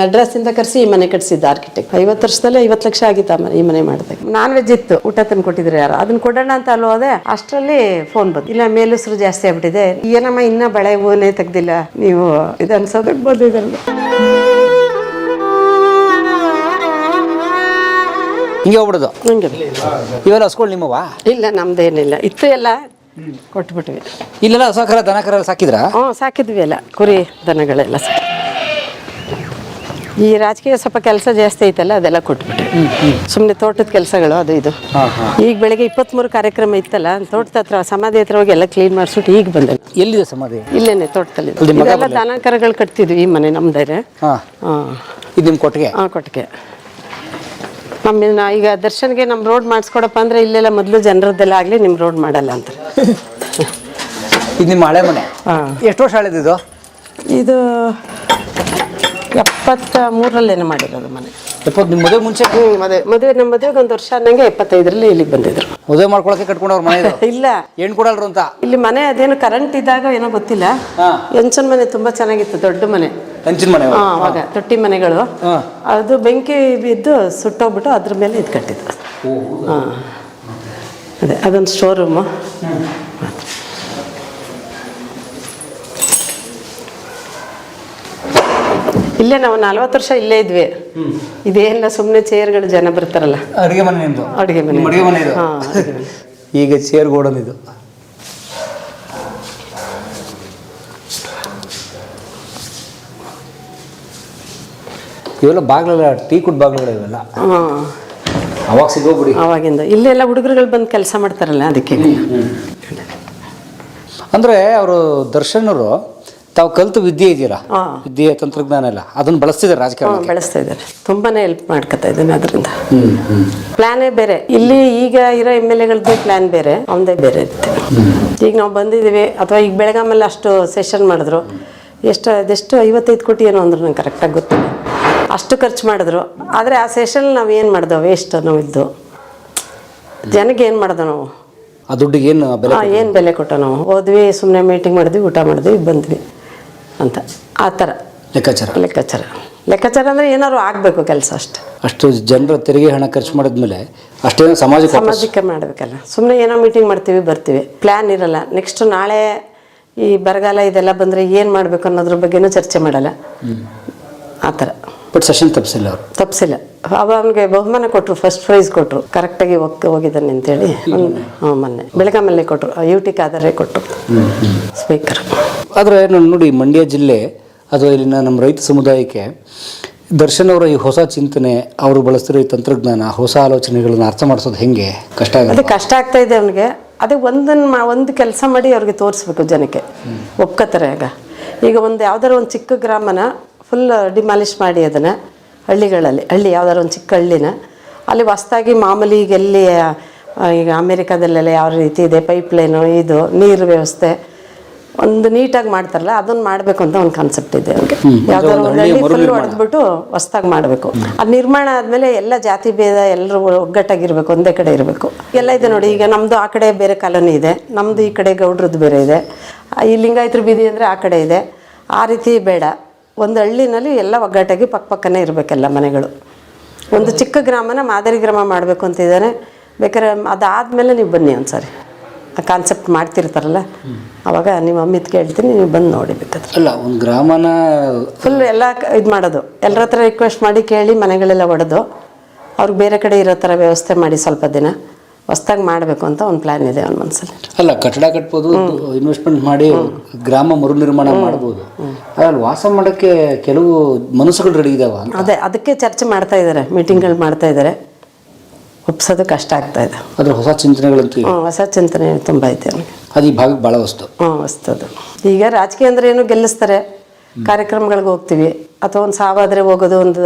ಅಡ್ರೆಸ್ ಇಂದ ಕರೆಸಿ ಈ ಮನೆ ಕಟ್ಸಿದ್ದು ಆರ್ಕಿಟೆಕ್ಟ್. 50 ವರ್ಷದಲ್ಲೇ 50 ಲಕ್ಷ ಆಗಿತ್ತು ಈ ಮನೆ ಮಾಡಿದಾಗ. ನಾನ್ ವೆಜ್ ಇತ್ತು, ಊಟ ತಂದು ಕೊಟ್ಟಿದ್ರು ಯಾರು, ಅದನ್ನ ಕೊಡೋಣ ಅಂತ ಅಲ್ಲಿ ಹೋದೆ. ಅಷ್ಟರಲ್ಲಿ ಫೋನ್ ಬಂತು, ಇಲ್ಲ ಮೇಲುಸಿರು ಜಾಸ್ತಿ ಆಗ್ಬಿಟ್ಟಿದೆ, ಏನಮ್ಮ ಇನ್ನ ಬಳೆ ಹೂವನೇ ತೆಗ್ದಿಲ್ಲ, ನೀವು ಇದು ಅನ್ಸೋದಕ್ಕೆ ಬಂದಿದ್ದಲ್ಲ. ಹಿಂಗೆ ಹೋಗ್ಬಿಡೋದು. ಹಂಗೆ ಇವೆಲ್ಲ ಹಸ್ಗಳು ನಿಮ್ಮವಾ? ಇಲ್ಲ, ನಮ್ದೇನಿಲ್ಲ, ಇತ್ತು ಎಲ್ಲ ಕೊಟ್ಬಿಟ್ವಿ. ಇಲ್ಲೆಲ್ಲ ಹಸಕರ ದನಕರ ಸಾಕಿದ್ರಾ? ಸಾಕಿದ್ವಿ ಎಲ್ಲ, ಕುರಿ ದನಗಳೆಲ್ಲ ಸಾಕಿ. ಈ ರಾಜಕೀಯ ಸ್ವಲ್ಪ ಕೆಲಸ ಜಾಸ್ತಿ ಐತಲ್ಲ, ಅದೆಲ್ಲ ಕೊಟ್ಬಿಟ್ವಿ. ಸುಮ್ಮನೆ ತೋಟದ ಕೆಲಸಗಳು ಅದು ಇದು. ಈಗ ಬೆಳಗ್ಗೆ 23 ಕಾರ್ಯಕ್ರಮ ಇತ್ತಲ್ಲ, ತೋಟದ ಹತ್ರ ಸಮಾಧಿ ಹತ್ರ ಹೋಗಿ ಎಲ್ಲ ಕ್ಲೀನ್ ಮಾಡಿಸ್ಬಿಟ್ಟು ಈಗ ಬಂದೆ. ಎಲ್ಲಿದೆ ಸಮಾಧಿ? ಇಲ್ಲೇನೆ ತೋಟದಲ್ಲಿ. ಇದೆಲ್ಲ ದನ ಕರುಗಳು ಕಟ್ತಿದ್ವಿ, ಈ ಮನೆ ನಮ್ದೇ. ಇದು ನಿಮ್ಮ ಕೊಟ್ಟಿಗೆ? ಕೊಟ್ಟಿಗೆ. ನಮ್ಮ ಈಗ ದರ್ಶನ್ಗೆ ನಮ್ಮ ರೋಡ್ ಮಾಡಿಸ್ಕೊಡಪ್ಪ ಅಂದ್ರೆ ಇಲ್ಲೆಲ್ಲ ಮೊದಲು ಜನರದ್ದೆಲ್ಲ ಆಗಲಿ, ನಿಮ್ಮ ರೋಡ್ ಮಾಡಲ್ಲ ಅಂತ. ಇದು ನಿಮ್ಮ ಹಳೆ ಮನೆ? ಎಷ್ಟು ವರ್ಷ ಹಳೆದಿದ್ದು? ಇದು 73ರಲ್ಲೇನೆ ಮಾಡಿರೋದು ಮನೆ. ನಿಮ್ಮ ಮದುವೆ ಮುಂಚೆ? ಮದುವೆ ನಮ್ಮ ಮದುವೆಗೆ 1 ವರ್ಷ ಅನ್ನಂಗೆ 75ರಲ್ಲಿ ಇಲ್ಲಿಗೆ ಬಂದಿದ್ರು. ಮದುವೆ ಮಾಡ್ಕೊಳಕ್ಕೆ ಕಟ್ಕೊಂಡವ್ರ ಮನೆ? ಇಲ್ಲ, ಹೆಣ್ಣು ಕೊಡಲ್ರು ಅಂತ. ಇಲ್ಲಿ ಮನೆ ಅದೇನು ಕರೆಂಟ್ ಇದ್ದಾಗ ಏನೋ ಗೊತ್ತಿಲ್ಲ, ಹೆಂಚನ ಮನೆ ತುಂಬಾ ಚೆನ್ನಾಗಿತ್ತು, ದೊಡ್ಡ ಮನೆ. ಹೆಂಚಿನ ಮನೆ? ಅವಾಗ ತೊಟ್ಟಿ ಮನೆಗಳು. ಅದು ಬೆಂಕಿ ಬಿದ್ದು ಸುಟ್ಟೋಗ್ಬಿಟ್ಟು ಅದ್ರ ಮೇಲೆ ಇದು ಕಟ್ಟಿದ್ದು. ಅದೇ ಅದೊಂದು ಸ್ಟೋರ್ ರೂಮು. ಇಲ್ಲೇ ನಾವು 40 ವರ್ಷ ಇಲ್ಲೇ ಇದ್ವಿ. ಇದೇನಿಲ್ಲ, ಸುಮ್ಮನೆ ಚೇರ್ಗಳು, ಜನ ಬರ್ತಾರಲ್ಲ. ಅಡುಗೆ ಮನೆ ನಿಮ್ದು? ಅಡುಗೆ ಮನೆ. ಅಡುಗೆ ಮನೆ ಇದು? ಈಗ ಚೇರ್ ಗೋಡನ್ ಇದು. ಇವೆಲ್ಲ ಬಾಗ್ಲೆಲ್ಲ ಟೀ ಕುಡ್ ಬಾಗ್ಲುಗಳು ಇವೆಲ್ಲ ಅವಾಗ ಸಿಗೋಬಿಡಿ ಅವಾಗಿಂದ. ಇಲ್ಲೆಲ್ಲ ಹುಡುಗರುಗಳು ಬಂದು ಕೆಲಸ ಮಾಡ್ತಾರಲ್ಲ, ಅದಕ್ಕೆ. ಅಂದ್ರೆ ಅವರು ದರ್ಶನರು ತಾವು ಕಲಿತು ವಿದ್ಯೆ ಇದೆಯಲ್ಲ, ವಿದ್ಯೆ ತಂತ್ರಜ್ಞಾನ ಎಲ್ಲ ಅದನ್ನ ಬಳಸ್ತಿದ್ದಾರೆ ರಾಜಕಾರಣ? ಬಳಸ್ತಾ ಇದ್ದಾರೆ, ತುಂಬಾನೇ ಹೆಲ್ಪ್ ಮಾಡ್ಕೊತಾ ಇದ್ದಾನೆ ಅದರಿಂದ. ಪ್ಲಾನೇ ಬೇರೆ, ಇಲ್ಲಿ ಈಗ ಇರೋ MLAಗಳದ್ದು ಪ್ಲಾನ್ ಬೇರೆ, ಅವನದೇ ಬೇರೆ ಇರುತ್ತೆ. ಈಗ ನಾವು ಬಂದಿದ್ದೀವಿ, ಅಥವಾ ಈಗ ಬೆಳಗಾಮಲ್ಲಿ ಅಷ್ಟು ಸೆಷನ್ ಮಾಡಿದ್ರು, ಅದೆಷ್ಟು 55 ಕೋಟಿ ಏನೋ ಅಂದ್ರು, ನಂಗೆ ಕರೆಕ್ಟಾಗಿ ಗೊತ್ತಿಲ್ಲ. ಅಷ್ಟು ಖರ್ಚು ಮಾಡಿದ್ರು. ಆದರೆ ಆ ಸೆಷನ್ ನಾವು ಏನು ಮಾಡ್ದೋ, ವೇಸ್ಟ್ ನಾವು ಇದ್ದು. ಜನಕ್ಕೆ ಏನು ಮಾಡ್ದೋ ನಾವು? ಆ ದುಡ್ಡಿಗೆ ಏನು ಬೆಲೆ ಕೊಟ್ಟ? ನಾವು ಹೋದ್ವಿ, ಸುಮ್ಮನೆ ಮೀಟಿಂಗ್ ಮಾಡಿದ್ವಿ, ಊಟ ಮಾಡಿದ್ವಿ, ಬಂದ್ವಿ ಅಂತ. ಆ ಥರ ಲೆಕ್ಕಾಚಾರ ಅಂದರೆ ಏನಾದ್ರು ಆಗಬೇಕು ಕೆಲಸ ಅಷ್ಟೆ. ಅಷ್ಟು ಜನರ ತೆರಿಗೆ ಹಣ ಖರ್ಚು ಮಾಡಿದ್ಮೇಲೆ ಅಷ್ಟೇನೋ ಸಮಾಜಕ್ಕೆ ಮಾಡಬೇಕಲ್ಲ. ಸುಮ್ಮನೆ ಏನೋ ಮೀಟಿಂಗ್ ಮಾಡ್ತೀವಿ, ಬರ್ತೀವಿ, ಪ್ಲ್ಯಾನ್ ಇರಲ್ಲ. ನೆಕ್ಸ್ಟ್ ನಾಳೆ ಈ ಬರಗಾಲ ಇದೆಲ್ಲ ಬಂದರೆ ಏನು ಮಾಡಬೇಕು ಅನ್ನೋದ್ರ ಬಗ್ಗೆನೂ ಚರ್ಚೆ ಮಾಡಲ್ಲ. ಆ ಥರ. ಬಟ್ ಸೆಷನ್ ತಪ್ಪಿಸಿಲ್ಲ. ಅವನಿಗೆ ಬಹುಮಾನ ಕೊಟ್ಟರು, ಫಸ್ಟ್ ಪ್ರೈಸ್ ಕೊಟ್ಟರು, ಕರೆಕ್ಟಾಗಿ ಹೋಗಿದ್ದಾನೆ ಅಂತೇಳಿ. ಮೊನ್ನೆ ಬೆಳಗಾಮಲ್ಲೇ ಕೊಟ್ಟರು, UT ಖಾದರೇ ಕೊಟ್ಟರು ಸ್ಪೀಕರ್. ಆದರೆ ನಾನು ನೋಡಿ, ಮಂಡ್ಯ ಜಿಲ್ಲೆ ಅಥವಾ ಇಲ್ಲಿನ ನಮ್ಮ ರೈತ ಸಮುದಾಯಕ್ಕೆ ದರ್ಶನ್ ಅವರ ಈ ಹೊಸ ಚಿಂತನೆ, ಅವರು ಬಳಸ್ತಿರೋ ಈ ತಂತ್ರಜ್ಞಾನ, ಹೊಸ ಆಲೋಚನೆಗಳನ್ನ ಅರ್ಥ ಮಾಡಿಸೋದು ಹೆಂಗೆ ಕಷ್ಟ ಆಗುತ್ತೆ? ಅದೇ ಕಷ್ಟ ಆಗ್ತಾ ಇದೆ ಅವನಿಗೆ. ಅದೇ ಒಂದು ಕೆಲಸ ಮಾಡಿ ಅವ್ರಿಗೆ ತೋರಿಸ್ಬೇಕು, ಜನಕ್ಕೆ ಒಪ್ಕೋತಾರೆ. ಈಗ ಯಾವ್ದಾರು ಒಂದು ಚಿಕ್ಕ ಗ್ರಾಮನ ಫುಲ್ ಡಿಮಾಲಿಷ್ ಮಾಡಿ ಅದನ್ನು ಹಳ್ಳಿ ಯಾವ್ದಾರು ಒಂದು ಚಿಕ್ಕ ಹಳ್ಳಿನ ಅಲ್ಲಿ ಹೊಸ್ದಾಗಿ ಮಾಮೂಲಿ ಈಗ ಅಮೇರಿಕಾದಲ್ಲೆಲ್ಲ ಯಾವ ರೀತಿ ಇದೆ, ಪೈಪ್ಲೈನು, ಇದು ನೀರು ವ್ಯವಸ್ಥೆ ಒಂದು ನೀಟಾಗಿ ಮಾಡ್ತಾರಲ್ಲ, ಅದನ್ನು ಮಾಡಬೇಕು ಅಂತ ಒಂದು ಕಾನ್ಸೆಪ್ಟ್ ಇದೆ ಅವ್ರಿಗೆ. ಯಾವ್ದಾದ್ರು ಒಂದು ಹಳ್ಳಿ ಫುಲ್ ಹೊಡೆದ್ಬಿಟ್ಟು ಹೊಸ್ದಾಗಿ ಮಾಡಬೇಕು. ಅದು ನಿರ್ಮಾಣ ಆದಮೇಲೆ ಎಲ್ಲ ಜಾತಿ ಭೇದ ಎಲ್ಲರೂ ಒಗ್ಗಟ್ಟಾಗಿರ್ಬೇಕು, ಒಂದೇ ಕಡೆ ಇರಬೇಕು. ಎಲ್ಲ ಇದೆ ನೋಡಿ, ಈಗ ನಮ್ಮದು ಆ ಕಡೆ ಬೇರೆ ಕಾಲೋನಿ ಇದೆ, ನಮ್ಮದು ಈ ಕಡೆ ಗೌಡ್ರದ್ದು ಬೇರೆ ಇದೆ, ಈ ಲಿಂಗಾಯತರ ಬೀದಿ ಅಂದರೆ ಆ ಕಡೆ ಇದೆ. ಆ ರೀತಿ ಬೇಡ, ಒಂದು ಹಳ್ಳಿನಲ್ಲಿ ಎಲ್ಲ ಒಗ್ಗಟ್ಟಾಗಿ ಪಕ್ಕನೇ ಇರಬೇಕೆಲ್ಲ ಮನೆಗಳು. ಒಂದು ಚಿಕ್ಕ ಗ್ರಾಮನ ಮಾದರಿ ಗ್ರಾಮ ಮಾಡಬೇಕು ಅಂತಿದ್ದಾನೆ. ಬೇಕಾದ್ರೆ ಅದಾದಮೇಲೆ ನೀವು ಬನ್ನಿ ಒಂದ್ಸರಿ, ಆ ಕಾನ್ಸೆಪ್ಟ್ ಮಾಡ್ತಿರ್ತಾರಲ್ಲ, ಅವಾಗ ನಿಮ್ಮ ಅಮ್ಮಿತ್ ಕೇಳ್ತೀನಿ, ನೀವು ಬಂದು ನೋಡಿ ಬೇಕಾದ್ರೆ. ಅಲ್ಲ, ಒಂದು ಗ್ರಾಮನ ಫುಲ್ ಎಲ್ಲ ಇದು ಮಾಡೋದು, ಎಲ್ಲರ ಹತ್ರ ರಿಕ್ವೆಸ್ಟ್ ಮಾಡಿ ಕೇಳಿ ಮನೆಗಳೆಲ್ಲ ಒಡೆದು ಅವ್ರಿಗೆ ಬೇರೆ ಕಡೆ ಇರೋ ಥರ ವ್ಯವಸ್ಥೆ ಮಾಡಿ ಸ್ವಲ್ಪ ದಿನ ಹೊಸ್ದಾಗಿ ಮಾಡಬೇಕು ಅಂತ ಒಂದು ಪ್ಲ್ಯಾನ್ ಇದೆ ಅವನ ಮನಸ್ಸಲ್ಲಿ. ಅಲ್ಲ, ಕಟ್ಟಡ ಕಟ್ಬೋದು, ಇನ್ವೆಸ್ಟ್ಮೆಂಟ್ ಮಾಡಿ ಗ್ರಾಮ ಮರು ನಿರ್ಮಾಣ ಮಾಡ್ಬೋದು. ಅದ್ರಲ್ಲಿ ವಾಸ ಮಾಡೋಕ್ಕೆ ಕೆಲವು ಮನಸ್ಸುಗಳು ರೆಡಿ ಇದಾವ. ಅದಕ್ಕೆ ಚರ್ಚೆ ಮಾಡ್ತಾ ಇದ್ದಾರೆ, ಮೀಟಿಂಗ್ಗಳು ಮಾಡ್ತಾ ಇದ್ದಾರೆ. ಒಪ್ಸೋದು ಕಷ್ಟ ಆಗ್ತಾ ಇದೆ. ಅದ್ರ ಹೊಸ ಚಿಂತನೆಗಳಂತೂ ಹೊಸ ಚಿಂತನೆ ತುಂಬ ಐತೆ ಅವನಿಗೆ. ಅದು ಈ ಭಾಗಕ್ಕೆ ಭಾಳ ವಸ್ತು. ವಸ್ತುದು. ಈಗ ರಾಜಕೀಯ ಅಂದ್ರೆ ಏನು, ಗೆಲ್ಲಿಸ್ತಾರೆ, ಕಾರ್ಯಕ್ರಮಗಳಿಗೆ ಹೋಗ್ತೀವಿ, ಅಥವಾ ಒಂದು ಸಾವಾದರೆ ಹೋಗೋದು, ಒಂದು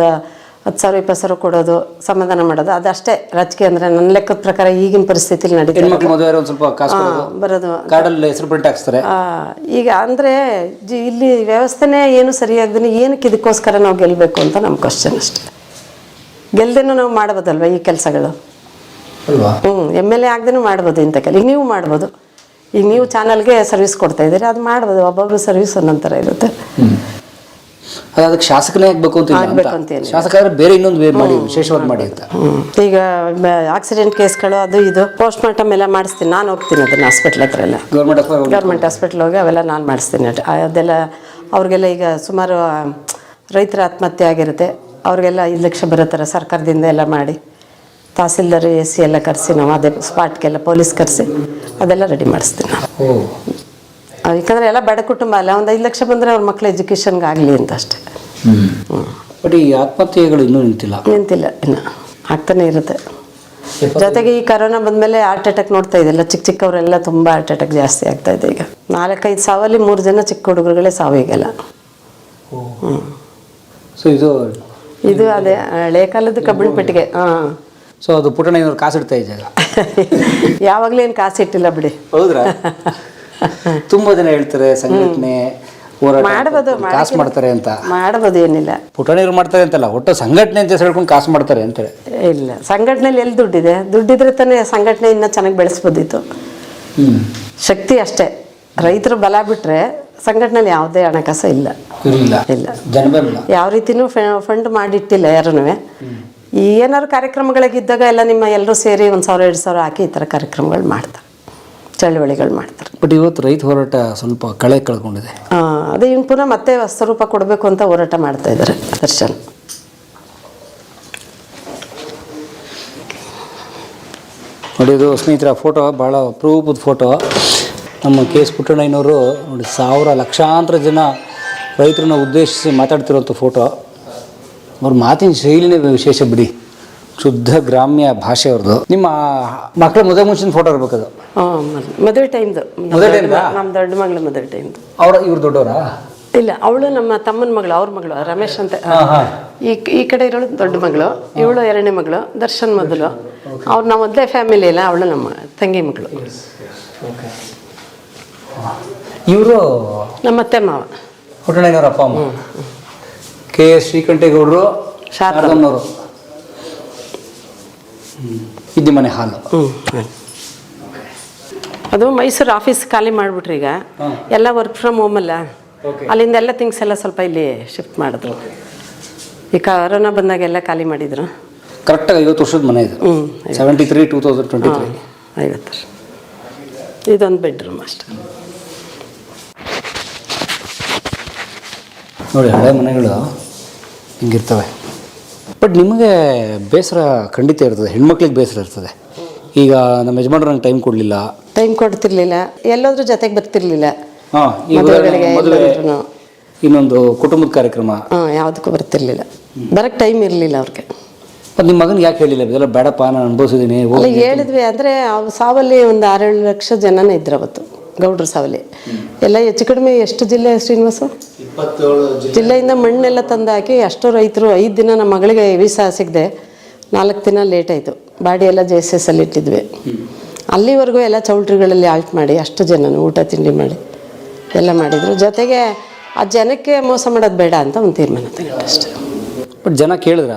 10,000 20,000 ಕೊಡೋದು, ಸಮಾಧಾನ ಮಾಡೋದು, ಅದಷ್ಟೇ ರಾಜಕೀಯ ಅಂದ್ರೆ. ನನ್ನ ಲೆಕ್ಕದ ಪ್ರಕಾರ ಈಗಿನ ಪರಿಸ್ಥಿತಿಲಿ ನಡೀತಾರೆ. ಒಂದು ಸ್ವಲ್ಪ ಕಾಸು ಬರೋದು, ಕಾರ್ಡಲ್ಲಿ ಹೆಸರು ಪ್ರಿಂಟ್ ಹಾಕ್ಸ್ತಾರೆ. ಈಗ ಅಂದರೆ ಇಲ್ಲಿ ವ್ಯವಸ್ಥೆನೇ ಏನು ಸರಿಯಾಗ್ದೇ ಏನಕ್ಕೆ ಇದಕ್ಕೋಸ್ಕರ ನಾವು ಗೆಲ್ಲಬೇಕು ಅಂತ ನಮ್ಮ ಕ್ವಶನ್ ಅಷ್ಟೇ. ಗೆಲ್ದೇನೂ ನಾವು ಮಾಡ್ಬೋದಲ್ವ ಈ ಕೆಲಸಗಳು ಅಲ್ವಾ? MLA ಆಗದೇನೂ ಮಾಡ್ಬೋದು ಇಂಥ ಕೆಲ. ಈಗ ನೀವು ಮಾಡ್ಬೋದು, ಈಗ ನೀವು ಚಾನಲ್ಗೆ ಸರ್ವಿಸ್ ಕೊಡ್ತಾ ಇದ್ದೀರಿ, ಅದು ಮಾಡ್ಬೋದು. ಒಬ್ಬೊಬ್ರು ಸರ್ವಿಸ್ ಒಂದೊಂದು ಥರ ಇರುತ್ತೆ. ಅದಕ್ಕೆ ಶಾಸಕನೇ ಆಗಬೇಕು ಅಂತ ಶಾಸಕ ಬೇರೆ ಇನ್ನೊಂದು ಮಾಡಿ ವಿಶೇಷವಾಗಿ ಮಾಡಿ ಅಂತ. ಈಗ ಆಕ್ಸಿಡೆಂಟ್ ಕೇಸ್ಗಳು ಅದು ಇದು ಪೋಸ್ಟ್ ಮಾರ್ಟಮ್ ಎಲ್ಲ ಮಾಡಿಸ್ತೀನಿ, ನಾನು ಹೋಗ್ತೀನಿ ಅದನ್ನ ಹಾಸ್ಪಿಟ್ಲ್ ಹತ್ರ ಎಲ್ಲ, ಗೌರ್ಮೆಂಟ್ ಹಾಸ್ಪಿಟ್ಲ್ ಹೋಗಿ ಅವೆಲ್ಲ ನಾನು ಮಾಡಿಸ್ತೀನಿ. ಅದೆಲ್ಲ ಅವ್ರಿಗೆಲ್ಲ ಈಗ ಸುಮಾರು ರೈತರ ಆತ್ಮಹತ್ಯೆ ಆಗಿರುತ್ತೆ, ಅವ್ರಿಗೆಲ್ಲ 5 ಲಕ್ಷ ಬರೋ ಥರ ಸರ್ಕಾರದಿಂದ ಎಲ್ಲ ಮಾಡಿ, ತಹಸೀಲ್ದಾರ್ AC ಎಲ್ಲ ಕರೆಸಿ ನಾವು ಅದೇ ಸ್ಪಾಟ್ಗೆಲ್ಲ ಪೊಲೀಸ್ ಕರೆಸಿ ಅದೆಲ್ಲ ರೆಡಿ ಮಾಡಿಸ್ತೀನಿ ನಾನು. ಯಾಕಂದರೆ ಎಲ್ಲ ಬಡ ಕುಟುಂಬ ಅಲ್ಲ, ಒಂದು 5 ಲಕ್ಷ ಬಂದರೆ ಅವ್ರ ಮಕ್ಕಳ ಎಜುಕೇಷನ್ಗೆ ಆಗಲಿ ಅಂತ ಅಷ್ಟೇ. ಬಟ್ ಈ ಆತ್ಮಹತ್ಯೆಗಳು ಇನ್ನೂ ನಿಂತಿಲ್ಲ ಇನ್ನು ಆಗ್ತಾನೆ ಇರುತ್ತೆ. ಜೊತೆಗೆ ಈ ಕರೋನಾ ಬಂದಮೇಲೆ ಹಾರ್ಟ್ ಅಟ್ಯಾಕ್ ನೋಡ್ತಾ ಇದೆಯಲ್ಲ, ಚಿಕ್ಕವರೆಲ್ಲ ತುಂಬ ಹಾರ್ಟ್ ಅಟ್ಯಾಕ್ ಜಾಸ್ತಿ ಆಗ್ತಾ ಇದೆ. ಈಗ 4-5 ಸಾವಲ್ಲಿ 3 ಜನ ಚಿಕ್ಕ ಹುಡುಗರುಗಳೇ ಸಾವಿಗೆಲ್ಲ. ಸೊ ಇದು ಅದೇ ಹಳೆ ಕಾಲದ ಕಬ್ಬಿಣ ಪೆಟ್ಟಿಗೆ. ಸೊ ಅದು ಪುಟಣ್ಣಯ್ಯನವ್ರು ಕಾಸು ಇಡ್ತಾ ಇದ್ದಾಗ ಯಾವಾಗಲೂ ಏನು ಕಾಸು ಇಟ್ಟಿಲ್ಲ ಬಿಡಿ. ಹೌದ್ರಾ? ತುಂಬಾ ಜನ ಹೇಳ್ತಾರೆ ಸಂಘಟನೆ ಮಾಡ್ಬೋದು, ಕಾಸು ಮಾಡ್ತಾರೆ ಅಂತ. ಮಾಡ್ಬೋದು, ಏನಿಲ್ಲ. ಪುಟಣ್ಣಯ್ಯರು ಮಾಡ್ತಾರೆ ಅಂತಲ್ಲ, ಒಟ್ಟು ಸಂಘಟನೆ ಅಂತ ಹೇಳ್ಕೊಂಡು ಕಾಸು ಮಾಡ್ತಾರೆ ಅಂತೇಳಿ. ಇಲ್ಲ, ಸಂಘಟನೆಯಲ್ಲಿ ಎಲ್ಲಿ ದುಡ್ಡಿದೆ? ದುಡ್ಡಿದ್ರೆ ತಾನೇ ಸಂಘಟನೆ ಇನ್ನೂ ಚೆನ್ನಾಗಿ ಬೆಳೆಸ್ಬೋದಿತ್ತು. ಶಕ್ತಿ ಅಷ್ಟೇ. ರೈತರು ಬಲ ಬಿಟ್ರೆ ಸಂಘಟನೆಯಲ್ಲಿ ಯಾವುದೇ ಹಣಕಾಸು ಇಲ್ಲ. ಯಾವ ರೀತಿನೂ ಫಂಡ್ ಮಾಡಿಟ್ಟಿಲ್ಲ ಯಾರೂ. ಏನಾದ್ರು ಕಾರ್ಯಕ್ರಮಗಳಿದ್ದಾಗ ಎಲ್ಲ ಎಲ್ಲರೂ ಸೇರಿ 1,000-2,000 ಹಾಕಿ ಈ ಥರ ಕಾರ್ಯಕ್ರಮಗಳು ಮಾಡ್ತಾರೆ, ಚಳವಳಿಗಳು ಮಾಡ್ತಾರೆ. ಬಟ್ ಇವತ್ತು ರೈತ ಹೋರಾಟ ಸ್ವಲ್ಪ ಕಳ್ಕೊಂಡಿದೆ. ಅದೇ ಇನ್ನು ಪುನಃ ಮತ್ತೆ ಸ್ವರೂಪ ಕೊಡಬೇಕು ಅಂತ ಹೋರಾಟ ಮಾಡ್ತಾ ಇದ್ದಾರೆ ದರ್ಶನ್. ನೋಡಿ, ಇದು ಸ್ನೇಹಿತರ ಫೋಟೋ, ಭಾಳ ಅಪರೂಪದ ಫೋಟೋ. ನಮ್ಮ KS ಪುಟ್ಟಣ್ಣಯ್ಯನವರು ನೋಡಿ, ಲಕ್ಷಾಂತರ ಜನ ರೈತರನ್ನ ಉದ್ದೇಶಿಸಿ ಮಾತಾಡ್ತಿರೋಂಥ ಫೋಟೋ. ಅವ್ರ ಮಾತಿನ ಶೈಲಿನೇ ವಿಶೇಷ ಬಿಡಿ, ಶುದ್ಧ ಗ್ರಾಮ್ಯ ಭಾಷೆ ಅವ್ರದ್ದು. ನಿಮ್ಮ ಮಕ್ಕಳ ಮದುವೆ ಮುಂಚಿನ ಫೋಟೋ ಇರ್ಬೇಕದು. ಮದುವೆ ಟೈಮ್ದು, ನಮ್ಮ ದೊಡ್ಡ ಮಗಳ ಮದುವೆ ಟೈಮ್ದು. ಇವ್ರು ದೊಡ್ಡವರಾ? ಇಲ್ಲ, ಅವಳು ನಮ್ಮ ತಮ್ಮನ ಮಗಳು, ಅವ್ರ ಮಗಳು ರಮೇಶ್ ಅಂತ. ಈ ಕಡೆ ಇರೋಳು ದೊಡ್ಡ ಮಗಳು, ಇವಳು 2ನೇ ಮಗಳು, ದರ್ಶನ್ ಮೊದಲು. ಅವ್ರು ನಾವು ಮೊದಲೇ ಫ್ಯಾಮಿಲಿ ಇಲ್ಲ, ಅವಳು ನಮ್ಮ ತಂಗಿ ಮಗಳು. ಇವರು ನಮ್ಮ ಅತ್ತೆ ಮಾವ, ಪುಟ್ಟಣ್ಣಯ್ಯನವ್ರ ಅಪ್ಪ ಅಮ್ಮ. KS ಶ್ರೀಕಂಠೇಗೌಡರು, ಶಾರದಮ್ಮನವರು. ವಿದ್ಯಮನೆ ಹಾಲು. ಅದು ಮೈಸೂರು ಆಫೀಸ್ ಖಾಲಿ ಮಾಡಿಬಿಟ್ರಿ. ಈಗ ಎಲ್ಲ ವರ್ಕ್ ಫ್ರಮ್ ಹೋಮ್ ಅಲ್ಲ, ಅಲ್ಲಿಂದ ಎಲ್ಲ ಥಿಂಗ್ಸ್ ಎಲ್ಲ ಸ್ವಲ್ಪ ಇಲ್ಲಿ ಶಿಫ್ಟ್ ಮಾಡಿದ್ರು. ಈ ಕರೋನಾ ಬಂದಾಗೆಲ್ಲ ಖಾಲಿ ಮಾಡಿದ್ರು. ಕರೆಕ್ಟಾಗಿ 50 ವರ್ಷದ ಮನೆ ಇದು. 73 2023. 50 ವರ್ಷ. ಇದೊಂದು ಬೆಡ್ರೂಮ್ ಅಷ್ಟೇ. ನೋಡಿ, ಹಳೆ ಮನೆಗಳು ಹಿಂಗಿರ್ತವೆ. ಬಟ್ ನಿಮಗೆ ಬೇಸರ ಖಂಡಿತ ಇರ್ತದೆ, ಹೆಣ್ಮಕ್ಳಿಗೆ ಬೇಸರ ಇರ್ತದೆ. ಈಗ ನಮ್ಮ ಯಜಮಾನ್ರು ನಂಗೆ ಟೈಮ್ ಕೊಡ್ತಿರ್ಲಿಲ್ಲ, ಎಲ್ಲೋದ್ರ ಜೊತೆಗೆ ಬರ್ತಿರ್ಲಿಲ್ಲ. ಇನ್ನೊಂದು ಕುಟುಂಬದ ಕಾರ್ಯಕ್ರಮ ಯಾವುದಕ್ಕೂ ಬರ್ತಿರ್ಲಿಲ್ಲ, ಬರಕ್ಕೆ ಟೈಮ್ ಇರಲಿಲ್ಲ ಅವ್ರಿಗೆ. ನಿಮ್ಮ ಮಗನಿಗೆ ಯಾಕೆ ಹೇಳಿಲ್ಲ ಇದೆಲ್ಲ ಬೇಡಪ್ಪ, ನಾನು ಅನುಭವಿಸಿದ್ದೀನಿ? ಅಲ್ಲ, ಹೇಳಿದ್ವಿ. ಅಂದರೆ ಸಾವಲ್ಲಿ ಒಂದು 6-7 ಲಕ್ಷ ಜನನೇ ಇದ್ರು ಅವತ್ತು, ಗೌಡ್ರ ಸಾವಲ್ಲಿ. ಎಲ್ಲ ಹೆಚ್ಚು ಕಡಿಮೆ ಎಷ್ಟು ಜಿಲ್ಲೆ ಶ್ರೀನಿವಾಸ? 27 ಜಿಲ್ಲೆಯಿಂದ ಮಣ್ಣೆಲ್ಲ ತಂದು ಹಾಕಿ ಅಷ್ಟು ರೈತರು. 5 ದಿನ ನಮ್ಮ ಮಗಳಿಗೆ ವೀಸಾ ಸಿಗದೆ 4 ದಿನ ಲೇಟ್ ಆಯಿತು. ಬಾಡಿ ಎಲ್ಲ JSS ಅಲ್ಲಿ ಇಟ್ಟಿದ್ವಿ. ಅಲ್ಲಿವರೆಗೂ ಎಲ್ಲ ಚೌಲ್ಟ್ರಿಗಳಲ್ಲಿ ಆಲ್ಟ್ ಮಾಡಿ ಅಷ್ಟು ಜನನು ಊಟ ತಿಂಡಿ ಮಾಡಿ ಎಲ್ಲ ಮಾಡಿದರು. ಜೊತೆಗೆ ಆ ಜನಕ್ಕೆ ಮೋಸ ಮಾಡೋದು ಬೇಡ ಅಂತ ಒಂದು ತೀರ್ಮಾನ ತಗೊಂಡು ಅಷ್ಟೇ. ಬಟ್ ಜನ ಕೇಳಿದ್ರ?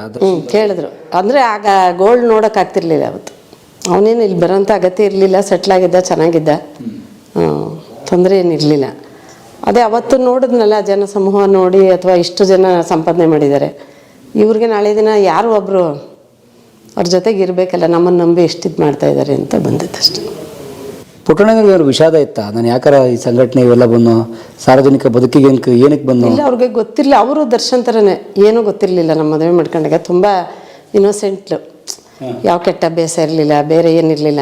ಕೇಳಿದ್ರು. ಅಂದರೆ ಆಗ ಗೋಲ್ಡ್ ನೋಡೋಕ್ಕಾಗ್ತಿರ್ಲಿಲ್ಲ ಅವತ್ತು. ಅವನೇನು ಇಲ್ಲಿ ಬರೋಂಥ ಅಗತ್ಯ ಇರಲಿಲ್ಲ, ಸೆಟ್ಲಾಗಿದ್ದ, ಚೆನ್ನಾಗಿದ್ದ, ತೊಂದರೆ ಏನಿರಲಿಲ್ಲ. ಅದೇ ಅವತ್ತು ನೋಡಿದ್ನಲ್ಲ ಜನ ಸಮೂಹ ನೋಡಿ, ಅಥವಾ ಇಷ್ಟು ಜನ ಸಂಪಾದನೆ ಮಾಡಿದ್ದಾರೆ, ಇವ್ರಿಗೆ ನಾಳೆ ದಿನ ಯಾರು ಒಬ್ಬರು ಅವ್ರ ಜೊತೆಗೆ ಇರಬೇಕಲ್ಲ, ನಮ್ಮನ್ನು ನಂಬಿ ಎಷ್ಟಿದ್ದು ಮಾಡ್ತಾ ಇದ್ದಾರೆ ಅಂತ ಬಂದಿದ್ದಷ್ಟೆ. ಪುಟ್ಟಣ್ಣಯ್ಯನವ್ರು ವಿಷಾದ ಇತ್ತ? ನಾನು ಯಾಕಾರ ಈ ಸಂಘಟನೆ ಇವೆಲ್ಲ ಬಂದು ಸಾರ್ವಜನಿಕ ಬದುಕಿಗೆ ಏನಕ್ಕೆ ಬಂದು? ಇಲ್ಲ, ಅವ್ರಿಗೆ ಗೊತ್ತಿರಲಿಲ್ಲ. ಅವರು ದರ್ಶನ್ ಥರನೇ ಏನೂ ಗೊತ್ತಿರಲಿಲ್ಲ. ನಮ್ಮ ಮದುವೆ ಮಾಡ್ಕೊಂಡಾಗ ತುಂಬ ಇನ್ನೋಸೆಂಟ್ಲು, ಯಾವ ಕೆಟ್ಟ ಅಭ್ಯಾಸ ಇರಲಿಲ್ಲ, ಬೇರೆ ಏನಿರಲಿಲ್ಲ.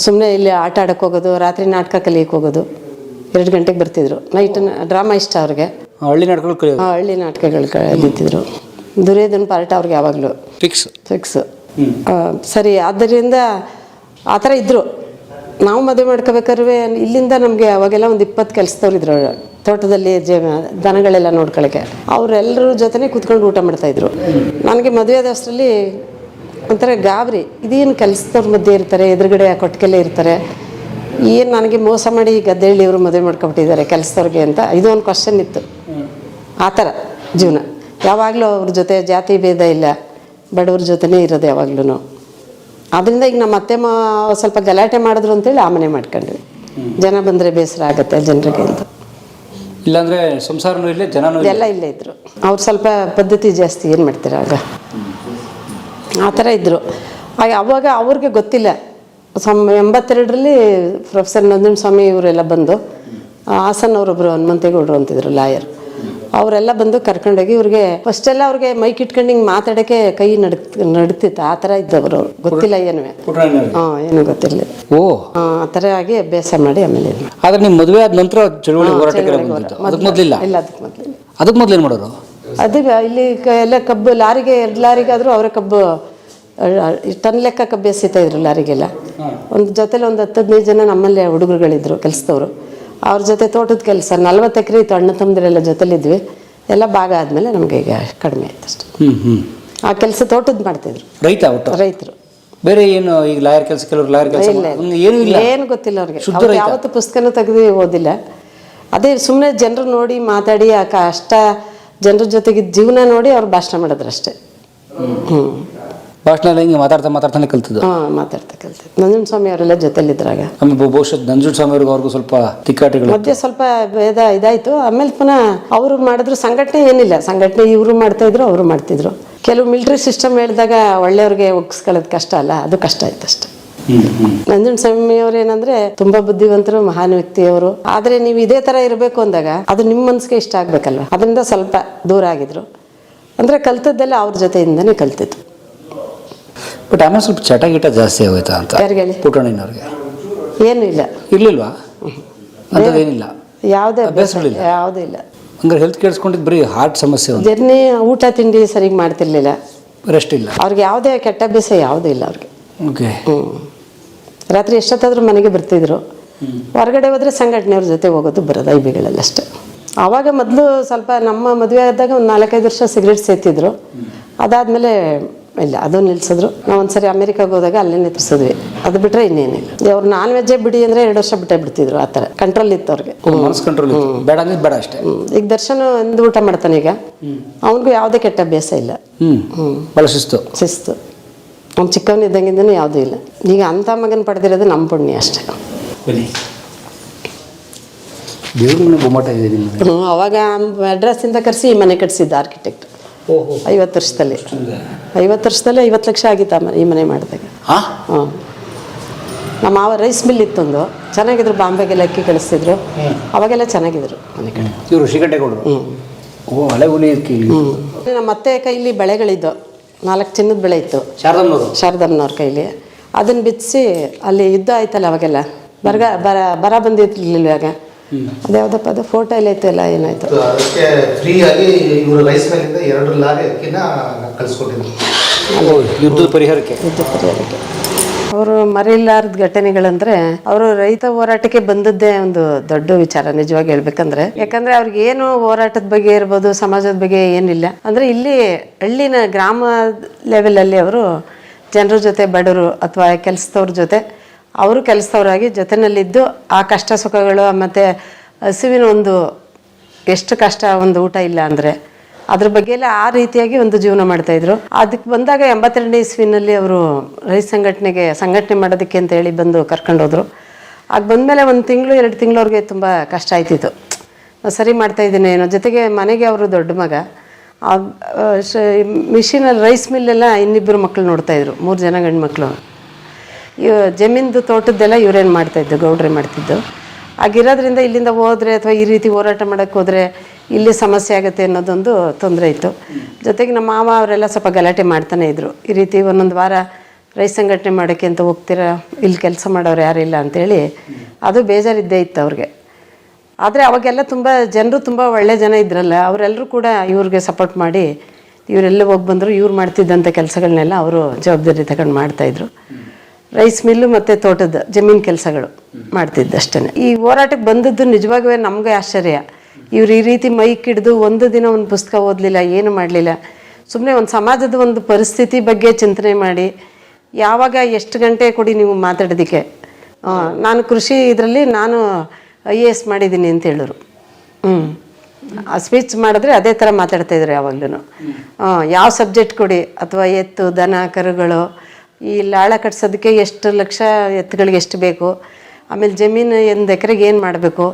ಸುಮ್ಮನೆ ಇಲ್ಲಿ ಆಟ ಆಡೋಕ್ಕೆ ಹೋಗೋದು, ರಾತ್ರಿ ನಾಟಕ ಕಲಿಯಕ್ಕೆ ಹೋಗೋದು. 2 ಗಂಟೆಗೆ ಬರ್ತಿದ್ರು. ನೈಟ್ ಡ್ರಾಮಾ ಇಷ್ಟ ಅವ್ರಿಗೆ, ಹಳ್ಳಿ ನಾಟಕಗಳು ಹಳ್ಳಿ ನಾಟಕಗಳು ಕಲಿತಿದ್ರು. ದುರ್ಯೋಧನ ಪಾರ್ಟ್ ಅವ್ರಿಗೆ ಯಾವಾಗಲೂ ಫಿಕ್ಸ್. ಸರಿ, ಆದ್ದರಿಂದ ಆ ಥರ ಇದ್ದರು. ನಾವು ಮದುವೆ ಮಾಡ್ಕೋಬೇಕಾದ್ರೆ ಇಲ್ಲಿಂದ ನಮಗೆ ಅವಾಗೆಲ್ಲ ಒಂದು 20 ಕೆಲಸದವ್ರು ಇದ್ರು ತೋಟದಲ್ಲಿ ದನಗಳೆಲ್ಲ ನೋಡ್ಕೊಳ್ಳೋಕ್ಕೆ. ಅವರೆಲ್ಲರ ಜೊತೆ ಕೂತ್ಕೊಂಡು ಊಟ ಮಾಡ್ತಾಯಿದ್ರು. ನನಗೆ ಮದುವೆ ಆದಷ್ಟರಲ್ಲಿ ಒಂಥರ ಗಾಬರಿ, ಇದೇನು ಕೆಲಸದವ್ರ ಮಧ್ಯೆ ಇರ್ತಾರೆ, ಎದುರುಗಡೆ ಕೊಟ್ಟಿಗೆಲ್ಲೇ ಇರ್ತಾರೆ, ಏನು ನನಗೆ ಮೋಸ ಮಾಡಿ ಗದ್ದೆಳ್ಳಿ ಇವರು ಮದುವೆ ಮಾಡ್ಕೊಬಿಟ್ಟಿದ್ದಾರೆ ಕೆಲಸದವ್ರಿಗೆ ಅಂತ ಇದೊಂದು ಕ್ವಶನ್ ಇತ್ತು. ಆ ಥರ ಜೀವನ. ಯಾವಾಗಲೂ ಅವ್ರ ಜೊತೆ ಜಾತಿ ಭೇದ ಇಲ್ಲ, ಬಡವ್ರ ಜೊತೆನೇ ಇರೋದು ಯಾವಾಗ್ಲೂ. ಅದರಿಂದ ಈಗ ನಮ್ಮ ಅತ್ತೆ ಸ್ವಲ್ಪ ಗಲಾಟೆ ಮಾಡಿದ್ರು ಅಂತೇಳಿ ಆ ಮನೆ ಮಾಡ್ಕೊಂಡ್ವಿ. ಜನ ಬಂದರೆ ಬೇಸರ ಆಗುತ್ತೆ ಜನರಿಗೆ ಅಂತ. ಇಲ್ಲಾಂದರೆ ಸಂಸಾರನೂ ಇಲ್ಲೇ ಜನನೂ ಎಲ್ಲ ಇಲ್ಲೇ ಇದ್ದರು. ಅವ್ರು ಸ್ವಲ್ಪ ಪದ್ಧತಿ ಜಾಸ್ತಿ, ಏನು ಮಾಡ್ತೀರ ಆಗ ಆ ಥರ ಇದ್ದರು. ಅವಾಗ ಅವ್ರಿಗೆ ಗೊತ್ತಿಲ್ಲ. 82ರಲ್ಲಿ ಪ್ರೊಫೆಸರ್ ನಂಜುಂಡ ಸ್ವಾಮಿ ಇವರೆಲ್ಲ ಬಂದು, ಹಾಸನ್ನವರೊಬ್ಬರು ಹನುಮಂತೇಗೌಡರು ಅಂತಿದ್ರು ಲಾಯರ್, ಅವರೆಲ್ಲ ಬಂದು ಕರ್ಕೊಂಡೋಗಿ ಇವ್ರಿಗೆ ಫಸ್ಟೆಲ್ಲ ಅವ್ರಿಗೆ ಮೈಕ್ ಇಟ್ಕೊಂಡು ಹಿಂಗೆ ಮಾತಾಡೋಕ್ಕೆ ಕೈ ನಡ್ತಿತ್ತು. ಆ ಥರ ಇದ್ದವರು, ಅವ್ರು ಗೊತ್ತಿಲ್ಲ ಏನೂ. ಏನೂ ಗೊತ್ತಿರಲಿಲ್ಲ. ಆ ಥರ ಆಗಿ ಅಭ್ಯಾಸ ಮಾಡಿ ಆಮೇಲೆ ಆದರೆ ನಿಮ್ಮ ಮದುವೆ ಆದ ನಂತರ ಚಳುವಳಿ ಹೋರಾಟಕ್ಕೆ ಅದಕ್ಕೆ ಮೊದಲಿಲ್ಲ? ಇಲ್ಲ, ಅದಕ್ಕೆ ಮೊದಲಿಲ್ಲ. ಅದಕ್ಕೆ ಮೊದಲು ಏನು ಮಾಡೋರು? ಅದು ಇಲ್ಲಿ ಎಲ್ಲ ಕಬ್ಬು ಲಾರಿಗೆ 2 ಲಾರಿಗಾದರೂ ಅವರೇ ಕಬ್ಬು ಟನ್ ಲೆಕ್ಕ ಕಬ್ಬು ಎಸಿತಾ ಇದ್ರು ಲಾರಿಗೆಲ್ಲ. ಒಂದು ಜೊತೆಲಿ ಒಂದು 10-15 ಜನ ನಮ್ಮಲ್ಲೇ ಹುಡುಗರುಗಳಿದ್ರು ಕೆಲಸದವರು. ಅವ್ರ ಜೊತೆ ತೋಟದ ಕೆಲಸ 40 ಎಕರೆ ಇತ್ತು, ಅಣ್ಣ ತಮ್ಮದಿರೆಲ್ಲ ಜೊತೆಲಿದ್ವಿ. ಎಲ್ಲ ಭಾಗ ಆದಮೇಲೆ ನಮಗೆ ಈಗ ಕಡಿಮೆ ಆಯ್ತು ಅಷ್ಟೆ. ಆ ಕೆಲಸ ತೋಟದ್ದು ಮಾಡ್ತಿದ್ರು ರೈತರು. ಬೇರೆ ಏನು ಈಗ ಲಾಯರ್ ಕೆಲಸ, ಕೆಲವರು ಲಾಯರ್ ಕೆಲಸ ಏನು ಗೊತ್ತಿಲ್ಲ ಅವ್ರಿಗೆ. ಯಾವತ್ತು ಪುಸ್ತಕನೂ ತೆಗೆದು ಓದಿಲ್ಲ. ಅದೇ ಸುಮ್ಮನೆ ಜನರು ನೋಡಿ ಮಾತಾಡಿ ಆ ಕಷ್ಟ ಜನರ ಜೊತೆಗೆ ಜೀವನ ನೋಡಿ ಅವ್ರು ಭಾಷಣ ಮಾಡಿದ್ರು ಅಷ್ಟೇ. ಭಾಷಣ ಹಿಂಗೆ ಮಾತಾಡ್ತಾನೆ ಕಲ್ತಿದ್ದು. ಮಾತಾಡ್ತಾ ಕಲ್ತಿದ್ದು. ನಂಜುಂಡ ಸ್ವಾಮಿ ಅವರೆಲ್ಲ ಜೊತೆಲಿದ್ರಾಗ. ಆಮೇಲೆ ಬಹುಶಃ ನಂಜುಂಡ ಸ್ವಾಮಿ ಅವ್ರಿಗೂ ಸ್ವಲ್ಪ ತಿಕ್ಕಾಟಗಳು ಮಧ್ಯೆ ಸ್ವಲ್ಪ ಭೇದ ಇದಾಯಿತು. ಆಮೇಲೆ ಪುನಃ ಅವರು ಮಾಡಿದ್ರು. ಸಂಘಟನೆ ಏನಿಲ್ಲ, ಸಂಘಟನೆ ಇವರು ಮಾಡ್ತಾಯಿದ್ರು, ಅವರು ಮಾಡ್ತಿದ್ರು. ಕೆಲವು ಮಿಲಿಟರಿ ಸಿಸ್ಟಮ್ ಹೇಳಿದಾಗ ಒಳ್ಳೆಯವ್ರಿಗೆ ಒಗ್ಸ್ಕೊಳ್ಳೋದು ಕಷ್ಟ ಅಲ್ಲ, ಅದು ಕಷ್ಟ ಆಯ್ತು ಅಷ್ಟೆ. ನಂಜುಂಡ ಸ್ವಾಮಿ ಅವ್ರು ಏನಂದ್ರೆ ತುಂಬಾ ಬುದ್ಧಿವಂತರು, ಮಹಾನ್ ವ್ಯಕ್ತಿಯವರು. ಆದ್ರೆ ನೀವು ಇದೇ ತರ ಇರಬೇಕು ಅಂದಾಗ ಅದು ನಿಮ್ಮ ಮನ್ಸಿಗೆ ಇಷ್ಟ ಆಗ್ಬೇಕಲ್ವ, ಅದರಿಂದ ಸ್ವಲ್ಪ ದೂರ ಆಗಿದ್ರು. ಅಂದ್ರೆ ಕಲ್ತದ್ದೆಲ್ಲ ಅವ್ರ ಜೊತೆಯಿಂದನೇ ಕಲ್ತಿತ್ತು. ಬಟ್ ಆಮೇಲೆ ಸ್ವಲ್ಪ ಚಟ ಗಿಟ ಜಾಸ್ತಿ ಆಗೋಯ್ತಾ ಅಂತ ಯಾರಿಗೆ? ಪುಟ್ಟಣ್ಣನವ್ರಿಗೆ ಏನೂ ಇಲ್ಲ. ಇರ್ಲಿಲ್ವಾ? ಅಂತದೇನಿಲ್ಲ, ಯಾವುದೇ ಅಭ್ಯಾಸಗಳಿಲ್ಲ, ಯಾವುದೂ ಇಲ್ಲ. ಹಂಗಾರೆ ಹೆಲ್ತ್ ಕೇಳಿಸ್ಕೊಂಡಿದ್ದು ಬರೀ ಹಾರ್ಟ್ ಸಮಸ್ಯೆ. ಜರ್ನಿ ಊಟ ತಿಂಡಿ ಸರಿಗೆ ಮಾಡ್ತಿರ್ಲಿಲ್ಲ, ರೆಸ್ಟ್ ಇಲ್ಲ. ಅವ್ರಿಗೆ ಯಾವುದೇ ಕೆಟ್ಟ ಅಭ್ಯಾಸ ಯಾವುದೂ ಇಲ್ಲ ಅವ್ರಿಗೆ. ಓಕೆ. ರಾತ್ರಿ ಎಷ್ಟೊತ್ತಾದ್ರೂ ಮನೆಗೆ ಬರ್ತಿದ್ರು. ಹೊರಗಡೆ ಹೋದ್ರೆ ಸಂಘಟನೆಯವ್ರ ಜೊತೆ ಹೋಗೋದು ಬರೋದು ಐಬಿಗಳಲ್ಲಿ ಅಷ್ಟೇ. ಆವಾಗ ಮೊದಲು ಸ್ವಲ್ಪ ನಮ್ಮ ಮದುವೆ ಆದಾಗ ಒಂದು 4-5 ವರ್ಷ ಸಿಗರೇಟ್ ಸೇತಿದ್ರು. ಅದಾದಮೇಲೆ ಇಲ್ಲ, ಅದು ನಿಲ್ಸಿದ್ರು. ನಾವು ಒಂದ್ಸರಿ ಅಮೆರಿಕಾಗೆ ಹೋದಾಗ ಅಲ್ಲೇ ನಿಲ್ಲಿಸಿದ್ವಿ. ಅದು ಬಿಟ್ರೆ ಇನ್ನೇನಿಲ್ಲ. ಅವ್ರು ನಾನ್ ವೆಜ್ಜೇ ಬಿಡಿ ಅಂದ್ರೆ 2 ವರ್ಷ ಬಿಟ್ಟೇ ಬಿಡ್ತಿದ್ರು. ಆ ಥರ ಕಂಟ್ರೋಲ್ ಇತ್ತು ಅವ್ರಿಗೆ. ಮನಸ್ಸು ಕಂಟ್ರೋಲ್ ಇತ್ತು, ಬೇಡ ಅಂದ್ರೆ ಬೇಡ ಅಷ್ಟೇ. ಈಗ ದರ್ಶನ ಒಂದು ಊಟ ಮಾಡ್ತಾನೆ, ಈಗ ಅವನಿಗೂ ಯಾವುದೇ ಕೆಟ್ಟ ಅಭ್ಯಾಸ ಇಲ್ಲ. ಭಾಳ ಶಿಸ್ತು. ಅವ್ನು ಚಿಕ್ಕವನಿದ್ದಂಗಿಂದನೂ ಯಾವುದೂ ಇಲ್ಲ. ಈಗ ಅಂಥ ಮಗನ ಪಡೆದಿರೋದು ನಮ್ಮ ಪುಣ್ಯ ಅಷ್ಟೇ. ಅವಾಗ ಮೆಡ್ರಾಸಿಂದ ಕರೆಸಿ ಈ ಮನೆ ಕಟ್ಸಿದ್ದ ಆರ್ಕಿಟೆಕ್ಟ್. 50 ವರ್ಷದಲ್ಲಿ 50 ಲಕ್ಷ ಆಗಿತ್ತು ಈ ಮನೆ ಮಾಡಿದಾಗ. ನಮ್ಮ ಮಾವ ರೈಸ್ ಮಿಲ್ ಇತ್ತೊಂದು, ಚೆನ್ನಾಗಿದ್ರು. ಬಾಂಬೆಗೆಲ್ಲ ಅಕ್ಕಿ ಕಳಿಸ್ತಿದ್ರು. ಅವಾಗೆಲ್ಲ ಚೆನ್ನಾಗಿದ್ರು ಮನೆ ಕಡೆ. ಇವರು ಶ್ರೀಕಂಠೇಗೌಡರು. ಹಳೆ ಹುಲಿ. ನಮ್ಮ ಅತ್ತೆ ಕೈಲಿ ಬೆಳೆಗಳಿದ್ದು 4 ಚಿನ್ನದ ಬೆಳೆ ಇತ್ತು ಶಾರದಮ್ಮನವ್ರ ಕೈಲಿ. ಅದನ್ನು ಬಿಚ್ಚಿಸಿ ಅಲ್ಲಿ ಯುದ್ಧ ಆಯ್ತಲ್ಲ ಅವಾಗೆಲ್ಲ, ಬರ ಬಂದಿರ್ಲಿಲ್ವಾಗ. ಅದ್ಯಾವುದಪ್ಪ ಅದು ಫೋಟೋ ಎಲ್ಲ ಇತ್ತು, ಎಲ್ಲ ಏನಾಯ್ತು. ಅದಕ್ಕೆ ಫ್ರೀ ಆಗಿ ಇವರು ರೈಸ್ ಮೇಲಿಂದ 2 ಲಾರಿ ಅಕ್ಕಿನ ಕಳಿಸ್ಕೊಟ್ಟಿದ್ರು ಯುದ್ಧದ ಪರಿಹಾರಕ್ಕೆ. ಅವರು ಮರೆಯಲಾರದ ಘಟನೆಗಳಂದ್ರೆ, ಅವರು ರೈತ ಹೋರಾಟಕ್ಕೆ ಬಂದದ್ದೇ ಒಂದು ದೊಡ್ಡ ವಿಚಾರ ನಿಜವಾಗಿ ಹೇಳ್ಬೇಕಂದ್ರೆ. ಯಾಕಂದ್ರೆ ಅವ್ರಿಗೆ ಏನು ಹೋರಾಟದ ಬಗ್ಗೆ ಇರ್ಬೋದು, ಸಮಾಜದ ಬಗ್ಗೆ ಏನಿಲ್ಲ. ಅಂದ್ರೆ ಇಲ್ಲಿ ಹಳ್ಳಿನ ಗ್ರಾಮ ಲೆವೆಲಲ್ಲಿ ಅವರು ಜನರ ಜೊತೆ, ಬಡವರು ಅಥವಾ ಕೆಲಸದವ್ರ ಜೊತೆ ಅವರು ಕೆಲಸದವರಾಗಿ ಜೊತೆನಲ್ಲಿದ್ದು ಆ ಕಷ್ಟ ಸುಖಗಳು ಮತ್ತು ಹಸುವಿನ ಒಂದು ಎಷ್ಟು ಕಷ್ಟ, ಒಂದು ಊಟ ಇಲ್ಲ ಅಂದರೆ ಅದ್ರ ಬಗ್ಗೆ ಎಲ್ಲ ಆ ರೀತಿಯಾಗಿ ಒಂದು ಜೀವನ ಮಾಡ್ತಾಯಿದ್ರು. ಅದಕ್ಕೆ ಬಂದಾಗ 82ನೇ ಇಸ್ವಿನಲ್ಲಿ ಅವರು ರೈತ ಸಂಘಟನೆ ಮಾಡೋದಕ್ಕೆ ಅಂತ ಹೇಳಿ ಬಂದು ಕರ್ಕೊಂಡೋದ್ರು. ಆಗ ಬಂದಮೇಲೆ 1 ತಿಂಗಳು 2 ತಿಂಗಳು ಅವ್ರಿಗೆ ತುಂಬ ಕಷ್ಟ ಆಯ್ತಿತ್ತು. ಸರಿ ಮಾಡ್ತಾಯಿದ್ದೀನಿ ಏನೋ. ಜೊತೆಗೆ ಮನೆಗೆ ಅವರು ದೊಡ್ಡ ಮಗ. ಮಿಷಿನಲ್ಲಿ ರೈಸ್ ಮಿಲ್ಲೆಲ್ಲ ಇನ್ನಿಬ್ಬರು ಮಕ್ಕಳು ನೋಡ್ತಾಯಿದ್ರು, 3 ಜನ ಗಂಡು ಮಕ್ಕಳು. ಜಮೀನ್ದು ತೋಟದ್ದೆಲ್ಲ ಇವರೇನು ಮಾಡ್ತಾಯಿದ್ದು, ಗೌಡ್ರೆ ಮಾಡ್ತಿದ್ದು. ಆಗಿರೋದ್ರಿಂದ ಇಲ್ಲಿಂದ ಹೋದರೆ ಅಥವಾ ಈ ರೀತಿ ಹೋರಾಟ ಮಾಡೋಕ್ಕೆ ಹೋದರೆ ಇಲ್ಲಿ ಸಮಸ್ಯೆ ಆಗುತ್ತೆ ಅನ್ನೋದೊಂದು ತೊಂದರೆ ಇತ್ತು. ಜೊತೆಗೆ ನಮ್ಮ ಮಾವ ಅವರೆಲ್ಲ ಸ್ವಲ್ಪ ಗಲಾಟೆ ಮಾಡ್ತಾನೆ ಇದ್ದರು. ಈ ರೀತಿ 1 ವಾರ ರೈತ ಸಂಘಟನೆ ಮಾಡೋಕ್ಕೆ ಅಂತ ಹೋಗ್ತೀರಾ, ಇಲ್ಲಿ ಕೆಲಸ ಮಾಡೋರು ಯಾರಿಲ್ಲ ಅಂಥೇಳಿ ಅದು ಬೇಜಾರಿದ್ದೇ ಇತ್ತು ಅವ್ರಿಗೆ. ಆದರೆ ಅವಾಗೆಲ್ಲ ತುಂಬ ಜನರು ತುಂಬ ಒಳ್ಳೆ ಜನ ಇದ್ರಲ್ಲ, ಅವರೆಲ್ಲರೂ ಕೂಡ ಇವ್ರಿಗೆ ಸಪೋರ್ಟ್ ಮಾಡಿ ಇವರೆಲ್ಲ ಹೋಗಿ ಬಂದರು. ಇವ್ರು ಮಾಡ್ತಿದ್ದಂಥ ಕೆಲಸಗಳನ್ನೆಲ್ಲ ಅವರು ಜವಾಬ್ದಾರಿ ತಗೊಂಡು ಮಾಡ್ತಾಯಿದ್ರು. ರೈಸ್ ಮಿಲ್ಲು ಮತ್ತು ತೋಟದ ಜಮೀನು ಕೆಲಸಗಳು ಮಾಡ್ತಿದ್ದಷ್ಟೇ. ಈ ಹೋರಾಟಕ್ಕೆ ಬಂದದ್ದು ನಿಜವಾಗವೇ ನಮಗೆ ಆಶ್ಚರ್ಯ. ಇವ್ರು ಈ ರೀತಿ ಮೈಕ್ ಹಿಡಿದು ಒಂದು ದಿನ ಒಂದು ಪುಸ್ತಕ ಓದಲಿಲ್ಲ, ಏನು ಮಾಡಲಿಲ್ಲ. ಸುಮ್ಮನೆ ಒಂದು ಸಮಾಜದ ಒಂದು ಪರಿಸ್ಥಿತಿ ಬಗ್ಗೆ ಚಿಂತನೆ ಮಾಡಿ ಯಾವಾಗ ಎಷ್ಟು ಗಂಟೆ ಕೊಡಿ ನೀವು ಮಾತಾಡೋದಕ್ಕೆ. ನಾನು ಕೃಷಿ ಇದರಲ್ಲಿ ನಾನು IAS ಮಾಡಿದ್ದೀನಿ ಅಂತ ಹೇಳೋರು. ಆ ಸ್ಪೀಚ್ ಮಾಡಿದ್ರೆ ಅದೇ ಥರ ಮಾತಾಡ್ತಾಯಿದ್ರು ಯಾವಾಗಲೂ. ಯಾವ ಸಬ್ಜೆಕ್ಟ್ ಕೊಡಿ, ಅಥವಾ ಎತ್ತು ದನ ಕರುಗಳು, ಈ ಲಾಳ ಕಟ್ಸೋದಕ್ಕೆ ಎಷ್ಟು ಲಕ್ಷ ಎತ್ತುಗಳಿಗೆ ಎಷ್ಟು ಬೇಕು, ಆಮೇಲೆ ಜಮೀನು 1 ಎಕರೆಗೆ ಏನು ಮಾಡಬೇಕು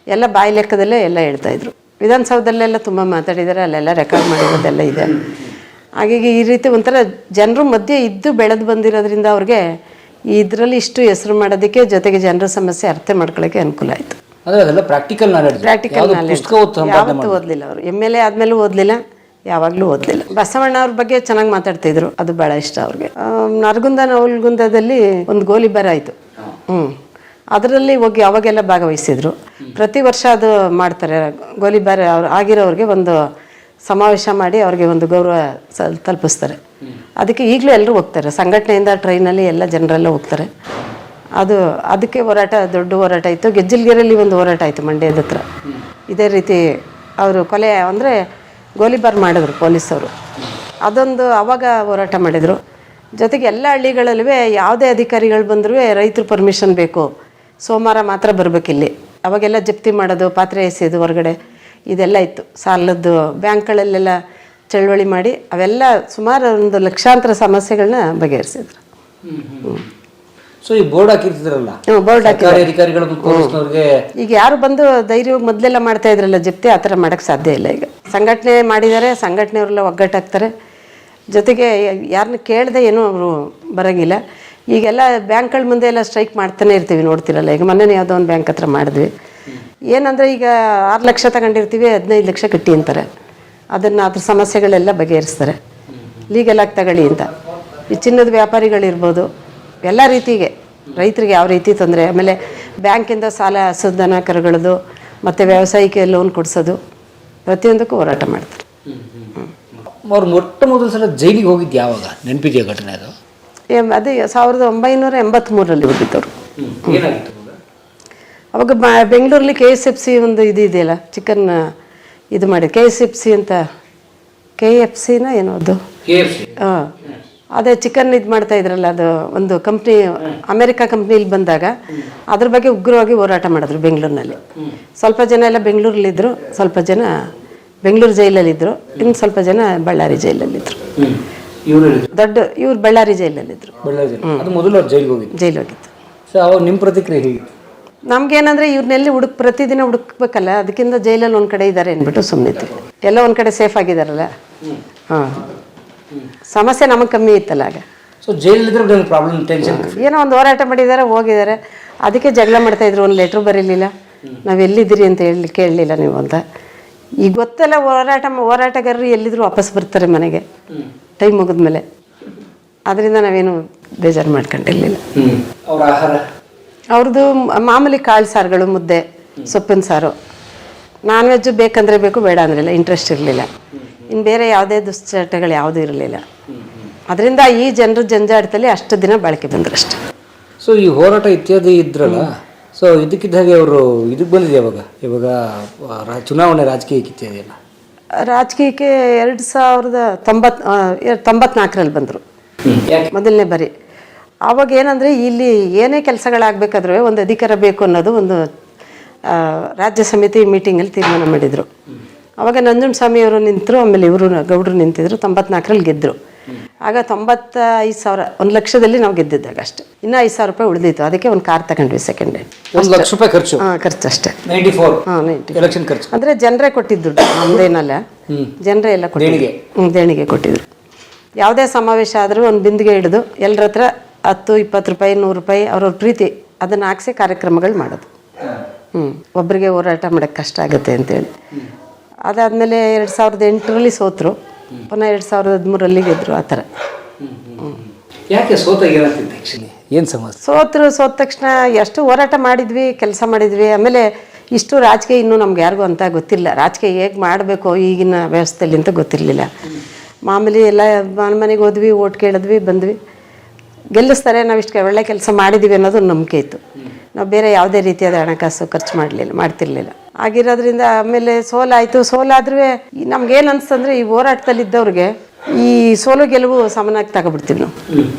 ಎಲ್ಲ ಬಾಯಿ ಲೆಕ್ಕದಲ್ಲೇ ಎಲ್ಲ ಹೇಳ್ತಾಯಿದ್ರು. ವಿಧಾನಸೌಧದಲ್ಲೆಲ್ಲ ತುಂಬ ಮಾತಾಡಿದ್ದಾರೆ, ಅಲ್ಲೆಲ್ಲ ರೆಕಾರ್ಡ್ ಮಾಡಿರೋದೆಲ್ಲ ಇದೆ. ಹಾಗಾಗಿ ಈ ರೀತಿ ಒಂಥರ ಜನರು ಮಧ್ಯೆ ಇದ್ದು ಬೆಳೆದು ಬಂದಿರೋದ್ರಿಂದ ಅವ್ರಿಗೆ ಇದರಲ್ಲಿ ಇಷ್ಟು ಹೆಸರು ಮಾಡೋದಕ್ಕೆ, ಜೊತೆಗೆ ಜನರ ಸಮಸ್ಯೆ ಅರ್ಥ ಮಾಡ್ಕೊಳ್ಳೋಕ್ಕೆ ಅನುಕೂಲ ಆಯಿತು. ಪ್ರಾಕ್ಟಿಕಲ್ ನಾಲೆಡ್ಜ್ ಯಾವತ್ತೂ ಓದಲಿಲ್ಲ ಅವರು. MLA ಆದಮೇಲೂ ಓದಲಿಲ್ಲ, ಯಾವಾಗಲೂ ಓದಲಿಲ್ಲ. ಬಸವಣ್ಣ ಅವ್ರ ಬಗ್ಗೆ ಚೆನ್ನಾಗಿ ಮಾತಾಡ್ತಿದ್ರು, ಅದು ಭಾಳ ಇಷ್ಟ ಅವ್ರಿಗೆ. ನರಗುಂದ ನವಲಗುಂದದಲ್ಲಿ ಒಂದು ಗೋಲಿಬಾರ ಆಯಿತು. ಅದರಲ್ಲಿ ಹೋಗಿ ಅವಾಗೆಲ್ಲ ಭಾಗವಹಿಸಿದ್ರು. ಪ್ರತಿ ವರ್ಷ ಅದು ಮಾಡ್ತಾರೆ. ಗೋಲಿಬಾರ ಅವ್ರು ಆಗಿರೋರಿಗೆ ಒಂದು ಸಮಾವೇಶ ಮಾಡಿ ಅವ್ರಿಗೆ ಒಂದು ಗೌರವ ತಲುಪಿಸ್ತಾರೆ. ಅದಕ್ಕೆ ಈಗಲೂ ಎಲ್ಲರೂ ಹೋಗ್ತಾರೆ, ಸಂಘಟನೆಯಿಂದ ಟ್ರೈನಲ್ಲಿ ಎಲ್ಲ ಜನರೆಲ್ಲ ಹೋಗ್ತಾರೆ. ಅದಕ್ಕೆ ಹೋರಾಟ, ದೊಡ್ಡ ಹೋರಾಟ ಇತ್ತು. ಗೆಜ್ಜಿಲ್ಗೆರೆಯಲ್ಲಿ ಒಂದು ಹೋರಾಟ ಆಯಿತು ಮಂಡ್ಯದ ಹತ್ರ. ಇದೇ ರೀತಿ ಅವರು ಕೊಲೆ ಅಂದರೆ ಗೋಲಿಬಾರ್ ಮಾಡಿದ್ರು ಪೊಲೀಸವರು. ಅದೊಂದು ಅವಾಗ ಹೋರಾಟ ಮಾಡಿದರು. ಜೊತೆಗೆ ಎಲ್ಲ ಹಳ್ಳಿಗಳಲ್ಲೂ ಯಾವುದೇ ಅಧಿಕಾರಿಗಳು ಬಂದರೂ ರೈತರು ಪರ್ಮಿಷನ್ ಬೇಕು, ಸೋಮವಾರ ಮಾತ್ರ ಬರಬೇಕಿಲ್ಲಿ. ಅವಾಗೆಲ್ಲ ಜಪ್ತಿ ಮಾಡೋದು, ಪಾತ್ರೆ ಎಸೆಯೋದು ಹೊರಗಡೆ, ಇದೆಲ್ಲ ಇತ್ತು. ಸಾಲದ್ದು ಬ್ಯಾಂಕ್ಗಳಲ್ಲೆಲ್ಲ ಚಳವಳಿ ಮಾಡಿ ಅವೆಲ್ಲ ಸುಮಾರು ಒಂದು ಲಕ್ಷಾಂತರ ಸಮಸ್ಯೆಗಳನ್ನ ಬಗೆಹರಿಸಿದ್ರು. ಸೊ ಈ ಬೋರ್ಡ್ ಹಾಕಿರ್ತಿದ್ರಲ್ಲ, ಬೋರ್ಡ್ ಹಾಕಿದ್ರೆ ಈಗ ಯಾರು ಬಂದು ಧೈರ್ಯವಾಗಿ ಮೊದಲೆಲ್ಲ ಮಾಡ್ತಾ ಇದ್ರಲ್ಲ ಜಪ್ತಿ, ಆ ಥರ ಮಾಡೋಕ್ಕೆ ಸಾಧ್ಯ ಇಲ್ಲ. ಈಗ ಸಂಘಟನೆ ಮಾಡಿದ್ದಾರೆ, ಸಂಘಟನೆಯವರೆಲ್ಲ ಒಗ್ಗಟ್ಟಾಗ್ತಾರೆ. ಜೊತೆಗೆ ಯಾರನ್ನ ಕೇಳದೆ ಏನೂ ಅವರು ಬರೋಂಗಿಲ್ಲ. ಈಗೆಲ್ಲ ಬ್ಯಾಂಕ್ಗಳ ಮುಂದೆ ಎಲ್ಲ ಸ್ಟ್ರೈಕ್ ಮಾಡ್ತಾನೆ ಇರ್ತೀವಿ, ನೋಡ್ತಿರಲ್ಲ. ಈಗ ಮೊನ್ನೆ ಯಾವುದೋ ಒಂದು ಬ್ಯಾಂಕ್ ಹತ್ರ ಮಾಡಿದ್ವಿ. ಏನಂದರೆ ಈಗ 6 ಲಕ್ಷ ತಗೊಂಡಿರ್ತೀವಿ, 15 ಲಕ್ಷ ಕಟ್ಟಿ ಅಂತಾರೆ. ಅದ್ರ ಸಮಸ್ಯೆಗಳೆಲ್ಲ ಬಗೆಹರಿಸ್ತಾರೆ. ಲೀಗಲ್ ಆಗಿ ತಗೊಳ್ಳಿ ಅಂತ. ಈ ಚಿನ್ನದ ವ್ಯಾಪಾರಿಗಳಿರ್ಬೋದು, ಎಲ್ಲ ರೀತಿಗೆ ರೈತರಿಗೆ ಯಾವ ರೀತಿ ತೊಂದರೆ. ಆಮೇಲೆ ಬ್ಯಾಂಕಿಂದ ಸಾಲ, ಹಸುದನ ಕರುಗಳದು, ಮತ್ತು ವ್ಯವಸಾಯಕ್ಕೆ ಲೋನ್ ಕೊಡಿಸೋದು, ಪ್ರತಿಯೊಂದಕ್ಕೂ ಹೋರಾಟ ಮಾಡ್ತಾರೆ. ಅವ್ರು ಮೊಟ್ಟ ಮೊದಲ ಸಲ ಜೈಲಿಗೆ ಹೋಗಿದ್ದು ಯಾವಾಗ, ನೆನಪಿದೆಯಾ ಘಟನೆ ಅದು? ಅದೇ 1983ರಲ್ಲಿ ಹೋಗಿದ್ದವರು. ಅವಾಗ ಬೆಂಗಳೂರಲ್ಲಿ KSFC ಒಂದು ಇದೆಯಲ್ಲ, ಚಿಕನ್ ಇದು ಮಾಡಿ KSFC ಅಂತ, KFCನ ಏನೋ ಅದು, ಅದೇ ಚಿಕನ್ ಇದು ಮಾಡ್ತಾ ಇದ್ರಲ್ಲ, ಅದು ಒಂದು ಕಂಪ್ನಿ, ಅಮೆರಿಕಾ ಕಂಪ್ನಿಲಿ ಬಂದಾಗ ಅದ್ರ ಬಗ್ಗೆ ಉಗ್ರವಾಗಿ ಹೋರಾಟ ಮಾಡಿದ್ರು ಬೆಂಗಳೂರಿನಲ್ಲಿ. ಸ್ವಲ್ಪ ಜನ ಎಲ್ಲ ಬೆಂಗಳೂರಲ್ಲಿದ್ದರು, ಸ್ವಲ್ಪ ಜನ ಬೆಂಗಳೂರು ಜೈಲಲ್ಲಿದ್ದರು, ಇನ್ನು ಸ್ವಲ್ಪ ಜನ ಬಳ್ಳಾರಿ ಜೈಲಲ್ಲಿದ್ದರು. ಇವ್ರು ಬಳ್ಳಾರಿ ಜೈಲಲ್ಲಿದ್ದರು. ಜೈಲು ಹೋಗಿತ್ತು. ನಿಮ್ಮ ಪ್ರತಿಕ್ರಿಯೆ ಹೇಗೆ? ನಮ್ಗೇನಂದ್ರೆ ಇವ್ರನ್ನೆಲ್ಲಿ ಪ್ರತಿದಿನ ಹುಡುಕ್ಬೇಕಲ್ಲ, ಅದಕ್ಕಿಂತ ಜೈಲಲ್ಲಿ ಒಂದು ಕಡೆ ಇದ್ದಾರೆ ಅಂದ್ಬಿಟ್ಟು ಸುಮ್ಮನಿತ್ತು. ಎಲ್ಲ ಒಂದು ಕಡೆ ಸೇಫ್ ಆಗಿದ್ದಾರಲ್ಲ. ಸಮಸ್ಯೆ ನಮಗೆ ಕಮ್ಮಿ ಇತ್ತಲ್ಲ ಆಗ. ಸೊ ಜೈಲಿದ್ರೆ ಪ್ರಾಬ್ಲಮ್, ಟೆನ್ಷನ್, ಏನೋ ಒಂದು ಹೋರಾಟ ಮಾಡಿದ್ದಾರೆ, ಹೋಗಿದ್ದಾರೆ. ಅದಕ್ಕೆ ಜಗಳ ಮಾಡ್ತಾಯಿದ್ರು. ಒಂದು ಲೆಟ್ರ್ ಬರೀಲಿಲ್ಲ, ನಾವು ಎಲ್ಲಿದ್ದೀರಿ ಅಂತ ಕೇಳಲಿಲ್ಲ ನೀವು ಅಂತ. ಈಗ ಗೊತ್ತೆಲ್ಲ ಹೋರಾಟಗಾರರು ಎಲ್ಲಿದ್ರು ವಾಪಸ್ ಬರ್ತಾರೆ ಮನೆಗೆ ಟೈಮ್ ಮುಗಿದ್ಮೇಲೆ. ಅದರಿಂದ ನಾವೇನು ಬೇಜಾರು ಮಾಡ್ಕೊಂಡಿರಲಿಲ್ಲ. ಅವ್ರ ಆಹಾರ ಅವ್ರದ್ದು ಮಾಮೂಲಿ ಕಾಳು ಸಾರುಗಳು, ಮುದ್ದೆ, ಸೊಪ್ಪಿನ ಸಾರು. ನಾನ್ ವೆಜ್ಜು ಬೇಕಂದರೆ ಬೇಕು, ಬೇಡ ಅಂದ್ರಿಲ್ಲ, ಇಂಟ್ರೆಸ್ಟ್ ಇರಲಿಲ್ಲ. ಇನ್ನು ಬೇರೆ ಯಾವುದೇ ದುಶ್ಚಟಗಳು ಯಾವುದೂ ಇರಲಿಲ್ಲ. ಅದರಿಂದ ಈ ಜನರ ಜಂಜಾಟದಲ್ಲಿ ಅಷ್ಟು ದಿನ ಬಾಳಿಕೆ ಬಂದ್ರಷ್ಟೆ. ಸೊ ಈ ಹೋರಾಟ ಇತ್ಯಾದಿ ಇದ್ರಲ್ಲ, ಸೊ ಇದಕ್ಕಿದ್ದ ಹಾಗೆ ಅವರು ಇದಕ್ಕೆ ಬಂದಿದೆ ಇವಾಗ ಚುನಾವಣೆ ರಾಜಕೀಯಕ್ಕೆ ಇತ್ಯಾದಿ ಎಲ್ಲ. ರಾಜಕೀಯಕ್ಕೆ 1994ರಲ್ಲಿ ಬಂದರು ಮೊದಲನೇ ಬಾರಿ. ಆವಾಗ ಏನಂದರೆ ಇಲ್ಲಿ ಏನೇ ಕೆಲಸಗಳಾಗಬೇಕಾದ್ರೂ ಒಂದು ಅಧಿಕಾರ ಬೇಕು ಅನ್ನೋದು ಒಂದು ರಾಜ್ಯ ಸಮಿತಿ ಮೀಟಿಂಗಲ್ಲಿ ತೀರ್ಮಾನ ಮಾಡಿದರು. ಆವಾಗ ನಂಜುಂಡಸ್ವಾಮಿಯವರು ನಿಂತರು, ಆಮೇಲೆ ಇವರು ಗೌಡರು ನಿಂತಿದ್ರು. 94ರಲ್ಲಿ ಗೆದ್ದರು. ಆಗ 95,000, 1 ಲಕ್ಷದಲ್ಲಿ ನಾವು ಗೆದ್ದಿದ್ದಾಗ ಅಷ್ಟೇ. ಇನ್ನೂ 5,000 ರೂಪಾಯಿ ಉಳಿದಿತ್ತು. ಅದಕ್ಕೆ ಒಂದು ಕಾರ್ ತಗೊಂಡ್ವಿ ಸೆಕೆಂಡ್ ಹ್ಯಾಂಡ್. 1 ಲಕ್ಷ ರೂಪಾಯಿ ಖರ್ಚು? ಖರ್ಚು ಅಷ್ಟೇ. 94 ಎಲೆಕ್ಷನ್ ಖರ್ಚು. ಅಂದರೆ ಜನರೇ ಕೊಟ್ಟಿದ್ದು, ನಮ್ದೇನಲ್ಲ, ಜನರೇ ಎಲ್ಲ ಕೊಟ್ಟಿದ್ರು. ದೇಣಿಗೆ ಕೊಟ್ಟಿದ್ರು. ಯಾವುದೇ ಸಮಾವೇಶ ಆದರೂ ಒಂದು ಬಿಂದಿಗೆ ಹಿಡಿದು ಎಲ್ಲರ ಹತ್ರ 10, 20 ರೂಪಾಯಿ, 100 ರೂಪಾಯಿ ಅವ್ರವ್ರ ಪ್ರೀತಿ ಅದನ್ನು ಹಾಕ್ಸಿ ಕಾರ್ಯಕ್ರಮಗಳು ಮಾಡೋದು. ಒಬ್ಬರಿಗೆ ಹೋರಾಟ ಮಾಡೋಕ್ಕೆ ಕಷ್ಟ ಆಗುತ್ತೆ ಅಂತೇಳಿ. ಅದಾದಮೇಲೆ 2008ರಲ್ಲಿ ಸೋತರು, ಪುನಃ 2013ರಲ್ಲಿ ಗೆದ್ದರು. ಆ ಥರ. ಯಾಕೆ ಸೋತಾಗ ಏನಾಗ್ತಿತ್ತು ಆ್ಯಕ್ಚುಲಿ, ಏನು ಸಮಸ್ಯೆ? ಸೋತ ತಕ್ಷಣ ಎಷ್ಟು ಹೋರಾಟ ಮಾಡಿದ್ವಿ, ಕೆಲಸ ಮಾಡಿದ್ವಿ. ಆಮೇಲೆ ಇಷ್ಟು ರಾಜಕೀಯ ಇನ್ನೂ ನಮ್ಗೆ ಯಾರಿಗೂ ಅಂತ ಗೊತ್ತಿಲ್ಲ. ರಾಜಕೀಯ ಹೇಗೆ ಮಾಡಬೇಕು ಈಗಿನ ವ್ಯವಸ್ಥೆಯಲ್ಲಿ ಅಂತ ಗೊತ್ತಿರಲಿಲ್ಲ. ಮಾಮೂಲಿ ಎಲ್ಲ ಮನೆಗೆ ಹೋದ್ವಿ, ಓಟ್ ಕೇಳಿದ್ವಿ, ಬಂದ್ವಿ. ಗೆಲ್ಲಿಸ್ತಾರೆ, ನಾವು ಇಷ್ಟು ಒಳ್ಳೆ ಕೆಲಸ ಮಾಡಿದ್ದೀವಿ ಅನ್ನೋದು ನಂಬಿಕೆ ಇತ್ತು. ನಾವು ಬೇರೆ ಯಾವುದೇ ರೀತಿಯಾದ ಹಣಕಾಸು ಖರ್ಚು ಮಾಡ್ತಿರ್ಲಿಲ್ಲ. ಆಗಿರೋದ್ರಿಂದ ಆಮೇಲೆ ಸೋಲಾದ್ರೂ ನಮ್ಗೇನು ಅನ್ಸ್ತಂದ್ರೆ ಈ ಹೋರಾಟದಲ್ಲಿದ್ದವ್ರಿಗೆ ಈ ಸೋಲು ಗೆಲುವು ಸಮನಾಗಿ ತಗೊಬಿಡ್ತೀವಿ ನಾವು.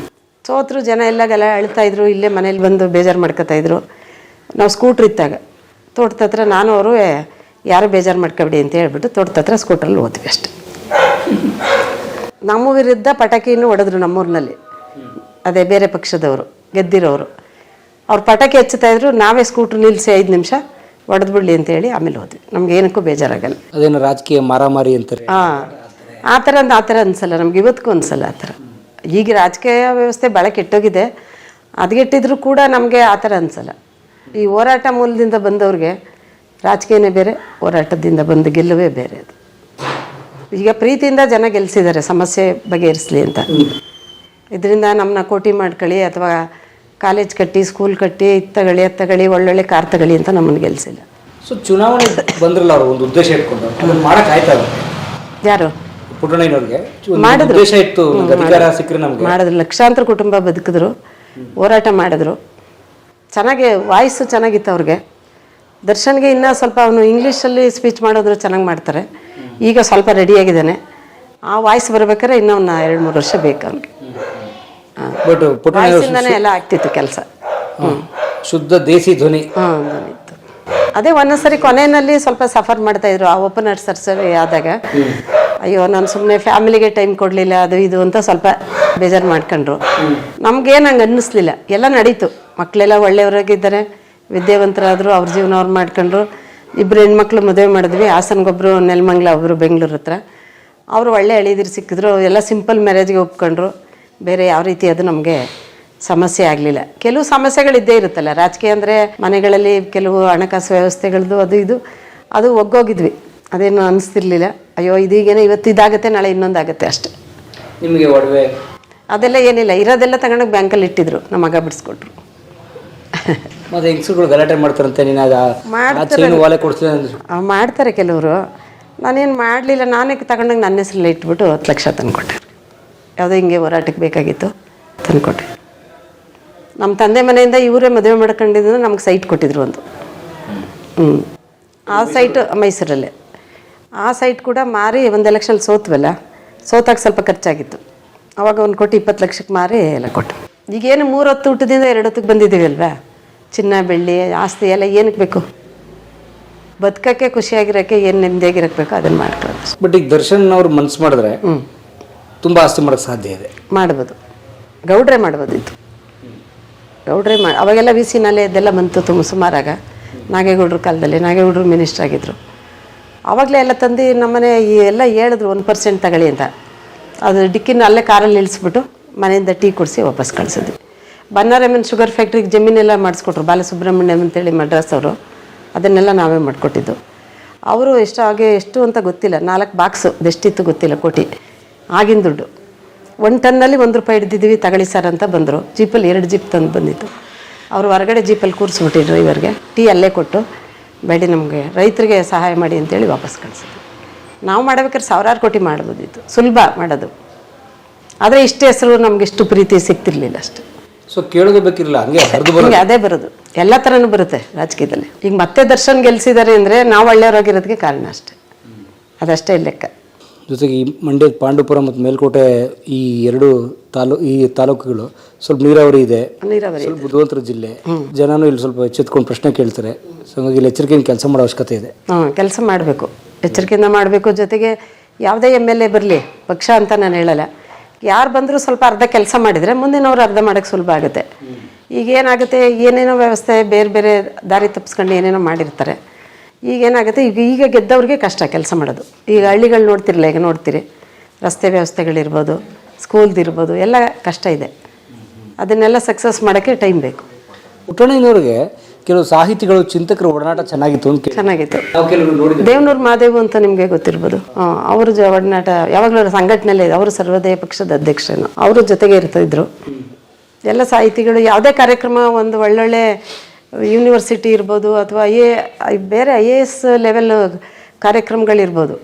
ಸೋತ್ರು ಜನ ಎಲ್ಲ ಅಳ್ತಾ ಇದ್ರು, ಇಲ್ಲೇ ಮನೇಲಿ ಬಂದು ಬೇಜಾರು ಮಾಡ್ಕೊತಾ ಇದ್ರು. ನಾವು ಸ್ಕೂಟ್ರ್ ಇದ್ದಾಗ ತೋಟದ ಹತ್ರ ನಾನು ಅವರು ಯಾರು ಬೇಜಾರು ಮಾಡ್ಕೊಬಿಡಿ ಅಂತ ಹೇಳ್ಬಿಟ್ಟು ತೋಟದ ಹತ್ರ ಸ್ಕೂಟ್ರಲ್ಲಿ ಹೋದ್ವಿ ಅಷ್ಟೆ. ನಮ್ಮ ವಿರುದ್ಧ ಪಟಾಕಿಯನ್ನು ಹೊಡೆದ್ರು ನಮ್ಮೂರಿನಲ್ಲಿ, ಅದೇ ಬೇರೆ ಪಕ್ಷದವರು ಗೆದ್ದಿರೋರು. ಅವ್ರು ಪಟಾಕಿ ಹಚ್ಚುತ್ತಾ ಇದ್ರು, ನಾವೇ ಸ್ಕೂಟ್ರ್ ನಿಲ್ಲಿಸಿ 5 ನಿಮಿಷ ಹೊಡೆದ್ಬಿಡ್ಲಿ ಅಂತೇಳಿ ಆಮೇಲೆ ಹೋದ್ವಿ. ನಮ್ಗೆ ಏನಕ್ಕೂ ಬೇಜಾರಾಗಲ್ಲ. ಅದೇನು ರಾಜಕೀಯ ಮಾರಾಮಾರಿ ಅಂತಾರೆ. ಆ ಥರ ಅನ್ಸಲ್ಲ ನಮ್ಗೆ, ಇವತ್ತಿಗೂ ಅನ್ಸಲ್ಲ ಆ ಥರ. ಈಗ ರಾಜಕೀಯ ವ್ಯವಸ್ಥೆ ಭಾಳ ಕೆಟ್ಟೋಗಿದೆ, ಹದಗೆಟ್ಟಿದ್ರು ಕೂಡ ನಮಗೆ ಆ ಥರ ಅನ್ಸಲ್ಲ. ಈ ಹೋರಾಟ ಮೂಲದಿಂದ ಬಂದವ್ರಿಗೆ ರಾಜಕೀಯನೇ ಬೇರೆ, ಹೋರಾಟದಿಂದ ಬಂದು ಗೆಲ್ಲುವೇ ಬೇರೆ. ಅದು ಈಗ ಪ್ರೀತಿಯಿಂದ ಜನ ಗೆಲ್ಲಿಸಿದ್ದಾರೆ, ಸಮಸ್ಯೆ ಬಗೆಹರಿಸಲಿ ಅಂತ. ಇದರಿಂದ ನಮ್ಮನ್ನ ಕೋಟಿ ಮಾಡ್ಕೊಳ್ಳಿ ಅಥವಾ ಕಾಲೇಜ್ ಕಟ್ಟಿ, ಸ್ಕೂಲ್ ಕಟ್ಟಿ, ಇತ್ತಗಳಿ ಒಳ್ಳೊಳ್ಳೆ ಕಾರ್ ತಗೊಳ್ಳಿ ಅಂತ ನಮ್ಮನ್ನು ಗೆಲ್ಲಿಸಿಲ್ಲ. ಸೊ ಚುನಾವಣೆ ಬಂದ್ರಲ್ಲ ಅವರು ಒಂದು ಉದ್ದೇಶ ಇಟ್ಕೊಂಡು ಅದನ್ನು ಮಾಡಕ್ಕೆ ಆಯ್ತಲ್ಲ ಯಾರು ಪುಟ್ಟಣ್ಣಯ್ಯನವ್ರಿಗೆ ಮಾಡಿದ್ರು, ಉದ್ದೇಶ ಇತ್ತು, ಅಧಿಕಾರ ಸಿಕ್ಕರೆ ನಮಗೆ ಮಾಡಿದ್ರು. ಲಕ್ಷಾಂತರ ಕುಟುಂಬ ಬದುಕಿದ್ರು, ಹೋರಾಟ ಮಾಡಿದ್ರು. ಚೆನ್ನಾಗಿ ವಾಯ್ಸು ಚೆನ್ನಾಗಿತ್ತು ಅವ್ರಿಗೆ. ದರ್ಶನ್ಗೆ ಇನ್ನೂ ಸ್ವಲ್ಪ ಅವನು ಇಂಗ್ಲೀಷಲ್ಲಿ ಸ್ಪೀಚ್ ಮಾಡೋದ್ರು ಚೆನ್ನಾಗಿ ಮಾಡ್ತಾರೆ. ಈಗ ಸ್ವಲ್ಪ ರೆಡಿಯಾಗಿದ್ದಾನೆ. ಆ ವಾಯ್ಸ್ ಬರ್ಬೇಕಾದ್ರೆ ಇನ್ನೂ 2-3 ವರ್ಷ ಬೇಕು ಅವ್ನಿಗೆ. ಬಟ್ ವಾಯ್ಸಿಂದಾನೇ ಎಲ್ಲ ಆಗ್ತಿತ್ತು ಕೆಲಸ. ಶುದ್ಧ ದೇಸಿ ಧ್ವನಿ ಇತ್ತು. ಅದೇ ಒಂದೊಂದ್ಸರಿ ಕೊನೆಯಲ್ಲಿ ಸ್ವಲ್ಪ ಸಫರ್ ಮಾಡ್ತಾ ಇದ್ರು. ಆ ಓಪನರ್ ಸರ್ಸರಿ ಆದಾಗ ಅಯ್ಯೋ ನಾನು ಸುಮ್ಮನೆ ಫ್ಯಾಮಿಲಿಗೆ ಟೈಮ್ ಕೊಡಲಿಲ್ಲ, ಅದು ಇದು ಅಂತ ಸ್ವಲ್ಪ ಬೇಜಾರು ಮಾಡ್ಕೊಂಡ್ರು. ನಮ್ಗೇನು ಹಂಗೆ ಅನ್ನಿಸ್ಲಿಲ್ಲ, ಎಲ್ಲ ನಡೀತು. ಮಕ್ಕಳೆಲ್ಲ ಒಳ್ಳೆಯವರಾಗಿದ್ದಾರೆ, ವಿದ್ಯಾವಂತರಾದರು, ಅವ್ರ ಜೀವನ ಅವ್ರು ಮಾಡ್ಕೊಂಡ್ರು. 2 ಹೆಣ್ಮಕ್ಳು ಮದುವೆ ಮಾಡಿದ್ವಿ. ಹಾಸನಗೊಬ್ಬರು, ನೆಲಮಂಗ್ಲ ಒಬ್ಬರು, ಬೆಂಗಳೂರು ಹತ್ರ. ಅವರು ಒಳ್ಳೆ ಅಳಿದಿರು ಸಿಕ್ಕಿದ್ರು, ಎಲ್ಲ ಸಿಂಪಲ್ ಮ್ಯಾರೇಜ್ಗೆ ಒಪ್ಕೊಂಡ್ರು. ಬೇರೆ ಯಾವ ರೀತಿ ಅದು ನಮಗೆ ಸಮಸ್ಯೆ ಆಗಲಿಲ್ಲ. ಕೆಲವು ಸಮಸ್ಯೆಗಳಿದ್ದೇ ಇರುತ್ತಲ್ಲ, ರಾಜಕೀಯ ಅಂದರೆ ಮನೆಗಳಲ್ಲಿ ಕೆಲವು ಹಣಕಾಸು ವ್ಯವಸ್ಥೆಗಳದ್ದು ಅದು ಇದು ಅದು ಒಗ್ಗೋಗಿದ್ವಿ. ಅದೇನು ಅನಿಸ್ತಿರ್ಲಿಲ್ಲ. ಅಯ್ಯೋ ಇದೀಗೇನೋ ಇವತ್ತು ಇದಾಗುತ್ತೆ, ನಾಳೆ ಇನ್ನೊಂದಾಗುತ್ತೆ ಅಷ್ಟೆ. ನಿಮಗೆ ಒಡವೆ ಅದೆಲ್ಲ ಏನಿಲ್ಲ, ಇರೋದೆಲ್ಲ ತಗೊಂಡೋಗಿ ಬ್ಯಾಂಕಲ್ಲಿ ಇಟ್ಟಿದ್ರು, ನಮ್ಮ ಮಗ ಬಿಡಿಸ್ಕೊಟ್ರು. ಮತ್ತೆ ಹೆಂಗಸುಗಳು ಗಲಾಟೆ ಮಾಡ್ತಾರಂತೆ, ನೀನು ಮಾಡ್ತಾರೆ ಕೆಲವರು. ನಾನೇನು ಮಾಡಲಿಲ್ಲ, ನಾನೇ ತಗೊಂಡೋಗಿ ನನ್ನ ಹೆಸರಲ್ಲಿ ಇಟ್ಬಿಟ್ಟು 10 ಲಕ್ಷ ತಂದುಕೊಟ್ಟೆ. ಯಾವುದೋ ಹಿಂಗೆ ಹೋರಾಟಕ್ಕೆ ಬೇಕಾಗಿತ್ತು, ತಂದುಕೊಟ್ಟೆ. ನಮ್ಮ ತಂದೆ ಮನೆಯಿಂದ ಇವರೇ ಮದುವೆ ಮಾಡ್ಕೊಂಡಿದ್ದು ನಮ್ಗೆ ಸೈಟ್ ಕೊಟ್ಟಿದ್ರು ಒಂದು. ಆ ಸೈಟು ಮೈಸೂರಲ್ಲೇ. ಆ ಸೈಟ್ ಕೂಡ ಮಾರಿ ಒಂದು ಎಲೆಕ್ಷನ್ ಸೋತ್ವಲ್ಲ, ಸೋತಾಗ ಸ್ವಲ್ಪ ಖರ್ಚಾಗಿತ್ತು. ಅವಾಗ 1 ಕೋಟಿ 20 ಲಕ್ಷಕ್ಕೆ ಮಾರಿ ಎಲ್ಲ ಕೊಟ್ಟು. ಈಗೇನು 3 ಹೊತ್ತು ಊಟದಿಂದ 2 ಹೊತ್ತಿಗೆ ಬಂದಿದ್ದೀವಿ ಅಲ್ವಾ. ಚಿನ್ನ ಬೆಳ್ಳಿ ಆಸ್ತಿ ಎಲ್ಲ ಏನಕ್ಕೆ ಬೇಕು? ಬದುಕಕ್ಕೆ, ಖುಷಿಯಾಗಿರೋಕ್ಕೆ, ಏನು ನೆಮ್ಮದಿಯಾಗಿರಕ್ಕೆ ಬೇಕೋ ಅದನ್ನು ಮಾಡ್ಕೊಳ್ಳೋದು. ಬಟ್ ಈಗ ದರ್ಶನ್ ಅವ್ರು ಮನ್ಸು ಮಾಡಿದ್ರೆ ತುಂಬ ಆಸ್ತಿ ಮಾಡೋಕ್ಕೆ ಸಾಧ್ಯ ಇದೆ. ಮಾಡ್ಬೋದು, ಗೌಡ್ರೆ ಮಾಡ್ಬೋದು. ಇದು ಗೌಡ್ರೆ ಅವಾಗೆಲ್ಲ ವಿ ಸಿ ನಾಲೆ ಇದೆಲ್ಲ ಬಂತು ತುಂಬ ಸುಮಾರಾಗ. ನಾಗೇಗೌಡ್ರ ಕಾಲದಲ್ಲಿ ನಾಗೇಗೌಡರು ಮಿನಿಸ್ಟರ್ ಆಗಿದ್ದರು. ಆವಾಗಲೇ ಎಲ್ಲ ತಂದು ನಮ್ಮನೆ ಎಲ್ಲ ಹೇಳಿದ್ರು 1% ತಗೊಳ್ಳಿ ಅಂತ. ಅದು ಡಿಕ್ಕಿನ ಅಲ್ಲೇ ಕಾರಲ್ಲಿ ಇಳಿಸ್ಬಿಟ್ಟು ಮನೆಯಿಂದ ಟೀ ಕೊಡಿಸಿ ವಾಪಸ್ ಕಳಿಸಿದ್ವಿ. ಬನ್ನಾರೆಮ್ಮನ ಶುಗರ್ ಫ್ಯಾಕ್ಟ್ರಿಗೆ ಜಮೀನೆಲ್ಲ ಮಾಡಿಸ್ಕೊಟ್ರು, ಬಾಲಸುಬ್ರಹ್ಮಣ್ಯಂ ಅಂತೇಳಿ ಮಡ್ರಾಸ್ ಅವರು. ಅದನ್ನೆಲ್ಲ ನಾವೇ ಮಾಡಿಕೊಟ್ಟಿದ್ದು. ಅವರು ಎಷ್ಟು ಅಂತ ಗೊತ್ತಿಲ್ಲ, 4 ಬಾಕ್ಸು ಅದೆಷ್ಟಿತ್ತು ಗೊತ್ತಿಲ್ಲ, ಕೋಟಿ ಆಗಿನ ದುಡ್ಡು. 1 ಟನ್ನಲ್ಲಿ ₹1 ಹಿಡಿದಿದ್ವಿ, ತಗೊಳ್ಳಿ ಸರ್ ಅಂತ ಬಂದರು. ಜೀಪಲ್ಲಿ 2 ಜೀಪ್ ತಂದು ಬಂದಿತ್ತು. ಅವರು ಹೊರಗಡೆ ಜೀಪಲ್ಲಿ ಕೂರಿಸ್ಬಿಟ್ಟು ಡ್ರೈವರ್ಗೆ ಟೀ ಅಲ್ಲೇ ಕೊಟ್ಟು, ಬೇಡಿ ನಮಗೆ ರೈತರಿಗೆ ಸಹಾಯ ಮಾಡಿ ಅಂತೇಳಿ ವಾಪಸ್ ಕಳಿಸಿದ್ವಿ. ನಾವು ಮಾಡಬೇಕಾದ್ರೆ 1000 ಕೋಟಿ ಮಾಡ್ಬೋದಿತ್ತು, ಸುಲಭ ಮಾಡೋದು. ಆದರೆ ಇಷ್ಟು ಹೆಸರು ನಮ್ಗೆ ಇಷ್ಟು ಪ್ರೀತಿ ಸಿಗ್ತಿರ್ಲಿಲ್ಲ ಅಷ್ಟೆ. ಸೊ ಕೇಳೋದು ಬೇಕಿರಲಿಲ್ಲ, ಹಂಗೆ ಅದೇ ಬರೋದು. ಎಲ್ಲ ಥರನೂ ಬರುತ್ತೆ ರಾಜಕೀಯದಲ್ಲಿ. ಈಗ ಮತ್ತೆ ದರ್ಶನ್ ಗೆಲ್ಸಿದ್ದಾರೆ ಅಂದರೆ ನಾವು ಒಳ್ಳೆಯವರಾಗಿರೋದಕ್ಕೆ ಕಾರಣ ಅಷ್ಟೆ, ಅದಷ್ಟೇ ಲೆಕ್ಕ. ಜೊತೆಗೆ ಈ ಮಂಡ್ಯದ ಪಾಂಡುಪುರ ಮತ್ತು ಮೇಲ್ಕೋಟೆ ಈ 2 ತಾಲೂಕುಗಳು ಸ್ವಲ್ಪ ನೀರಾವರಿ ಇದೆ, ಸ್ವಲ್ಪ ಬುದ್ಧಿವಂತರ ಜಿಲ್ಲೆ. ಜನನು ಇಲ್ಲಿ ಸ್ವಲ್ಪ ಎಚ್ಚೆತ್ಕೊಂಡು ಪ್ರಶ್ನೆ ಕೇಳ್ತಾರೆ. ಸೊ ಹಾಗಾಗಿ ಇಲ್ಲಿ ಎಚ್ಚರಿಕೆಯಿಂದ ಕೆಲಸ ಮಾಡೋ ಅವಶ್ಯಕತೆ ಇದೆ. ಕೆಲಸ ಮಾಡಬೇಕು, ಎಚ್ಚರಿಕೆಯಿಂದ ಮಾಡಬೇಕು. ಜೊತೆಗೆ ಯಾವುದೇ MLA ಬರಲಿ, ಪಕ್ಷ ಅಂತ ನಾನು ಹೇಳಲ್ಲ, ಯಾರು ಬಂದರೂ ಸ್ವಲ್ಪ ಅರ್ಧ ಕೆಲಸ ಮಾಡಿದರೆ ಮುಂದಿನವ್ರು ಅರ್ಧ ಮಾಡೋಕ್ಕೆ ಸುಲಭ ಆಗುತ್ತೆ. ಈಗ ಏನಾಗುತ್ತೆ, ಏನೇನೋ ವ್ಯವಸ್ಥೆ ಬೇರೆ ಬೇರೆ ದಾರಿ ತಪ್ಪಿಸ್ಕೊಂಡು ಏನೇನೋ ಮಾಡಿರ್ತಾರೆ. ಈಗೇನಾಗುತ್ತೆ, ಈಗ ಗೆದ್ದವ್ರಿಗೆ ಕಷ್ಟ ಕೆಲಸ ಮಾಡೋದು. ಈಗ ಹಳ್ಳಿಗಳು ನೋಡ್ತಿರಲ್ಲ, ಈಗ ನೋಡ್ತೀರಿ, ರಸ್ತೆ ವ್ಯವಸ್ಥೆಗಳಿರ್ಬೋದು, ಸ್ಕೂಲ್ದಿರ್ಬೋದು, ಎಲ್ಲ ಕಷ್ಟ ಇದೆ. ಅದನ್ನೆಲ್ಲ ಸಕ್ಸಸ್ ಮಾಡೋಕ್ಕೆ ಟೈಮ್ ಬೇಕು. ಪುಟ್ಟಣ್ಣಯ್ಯನವ್ರಿಗೆ ಕೆಲವು ಸಾಹಿತಿಗಳು, ಚಿಂತಕರು ಒಡನಾಟ ಚೆನ್ನಾಗಿತ್ತು ಅಂತ. ಚೆನ್ನಾಗಿತ್ತು. ದೇವನೂರು ಮಹಾದೇವು ಅಂತ ನಿಮಗೆ ಗೊತ್ತಿರ್ಬೋದು. ಅವ್ರ ಒಡನಾಟ ಯಾವಾಗಲೂ ಸಂಘಟನೆಯಲ್ಲೇ ಇದೆ. ಅವರು ಸರ್ವೋದಯ ಪಕ್ಷದ ಅಧ್ಯಕ್ಷರು, ಅವ್ರ ಜೊತೆಗೆ ಇರ್ತಾಯಿದ್ರು. ಎಲ್ಲ ಸಾಹಿತಿಗಳು ಯಾವುದೇ ಕಾರ್ಯಕ್ರಮ, ಒಂದು ಒಳ್ಳೊಳ್ಳೆ ಯೂನಿವರ್ಸಿಟಿ ಇರ್ಬೋದು ಅಥವಾ ಬೇರೆ IAS ಲೆವೆಲ್ ಕಾರ್ಯಕ್ರಮಗಳಿರ್ಬೋದು,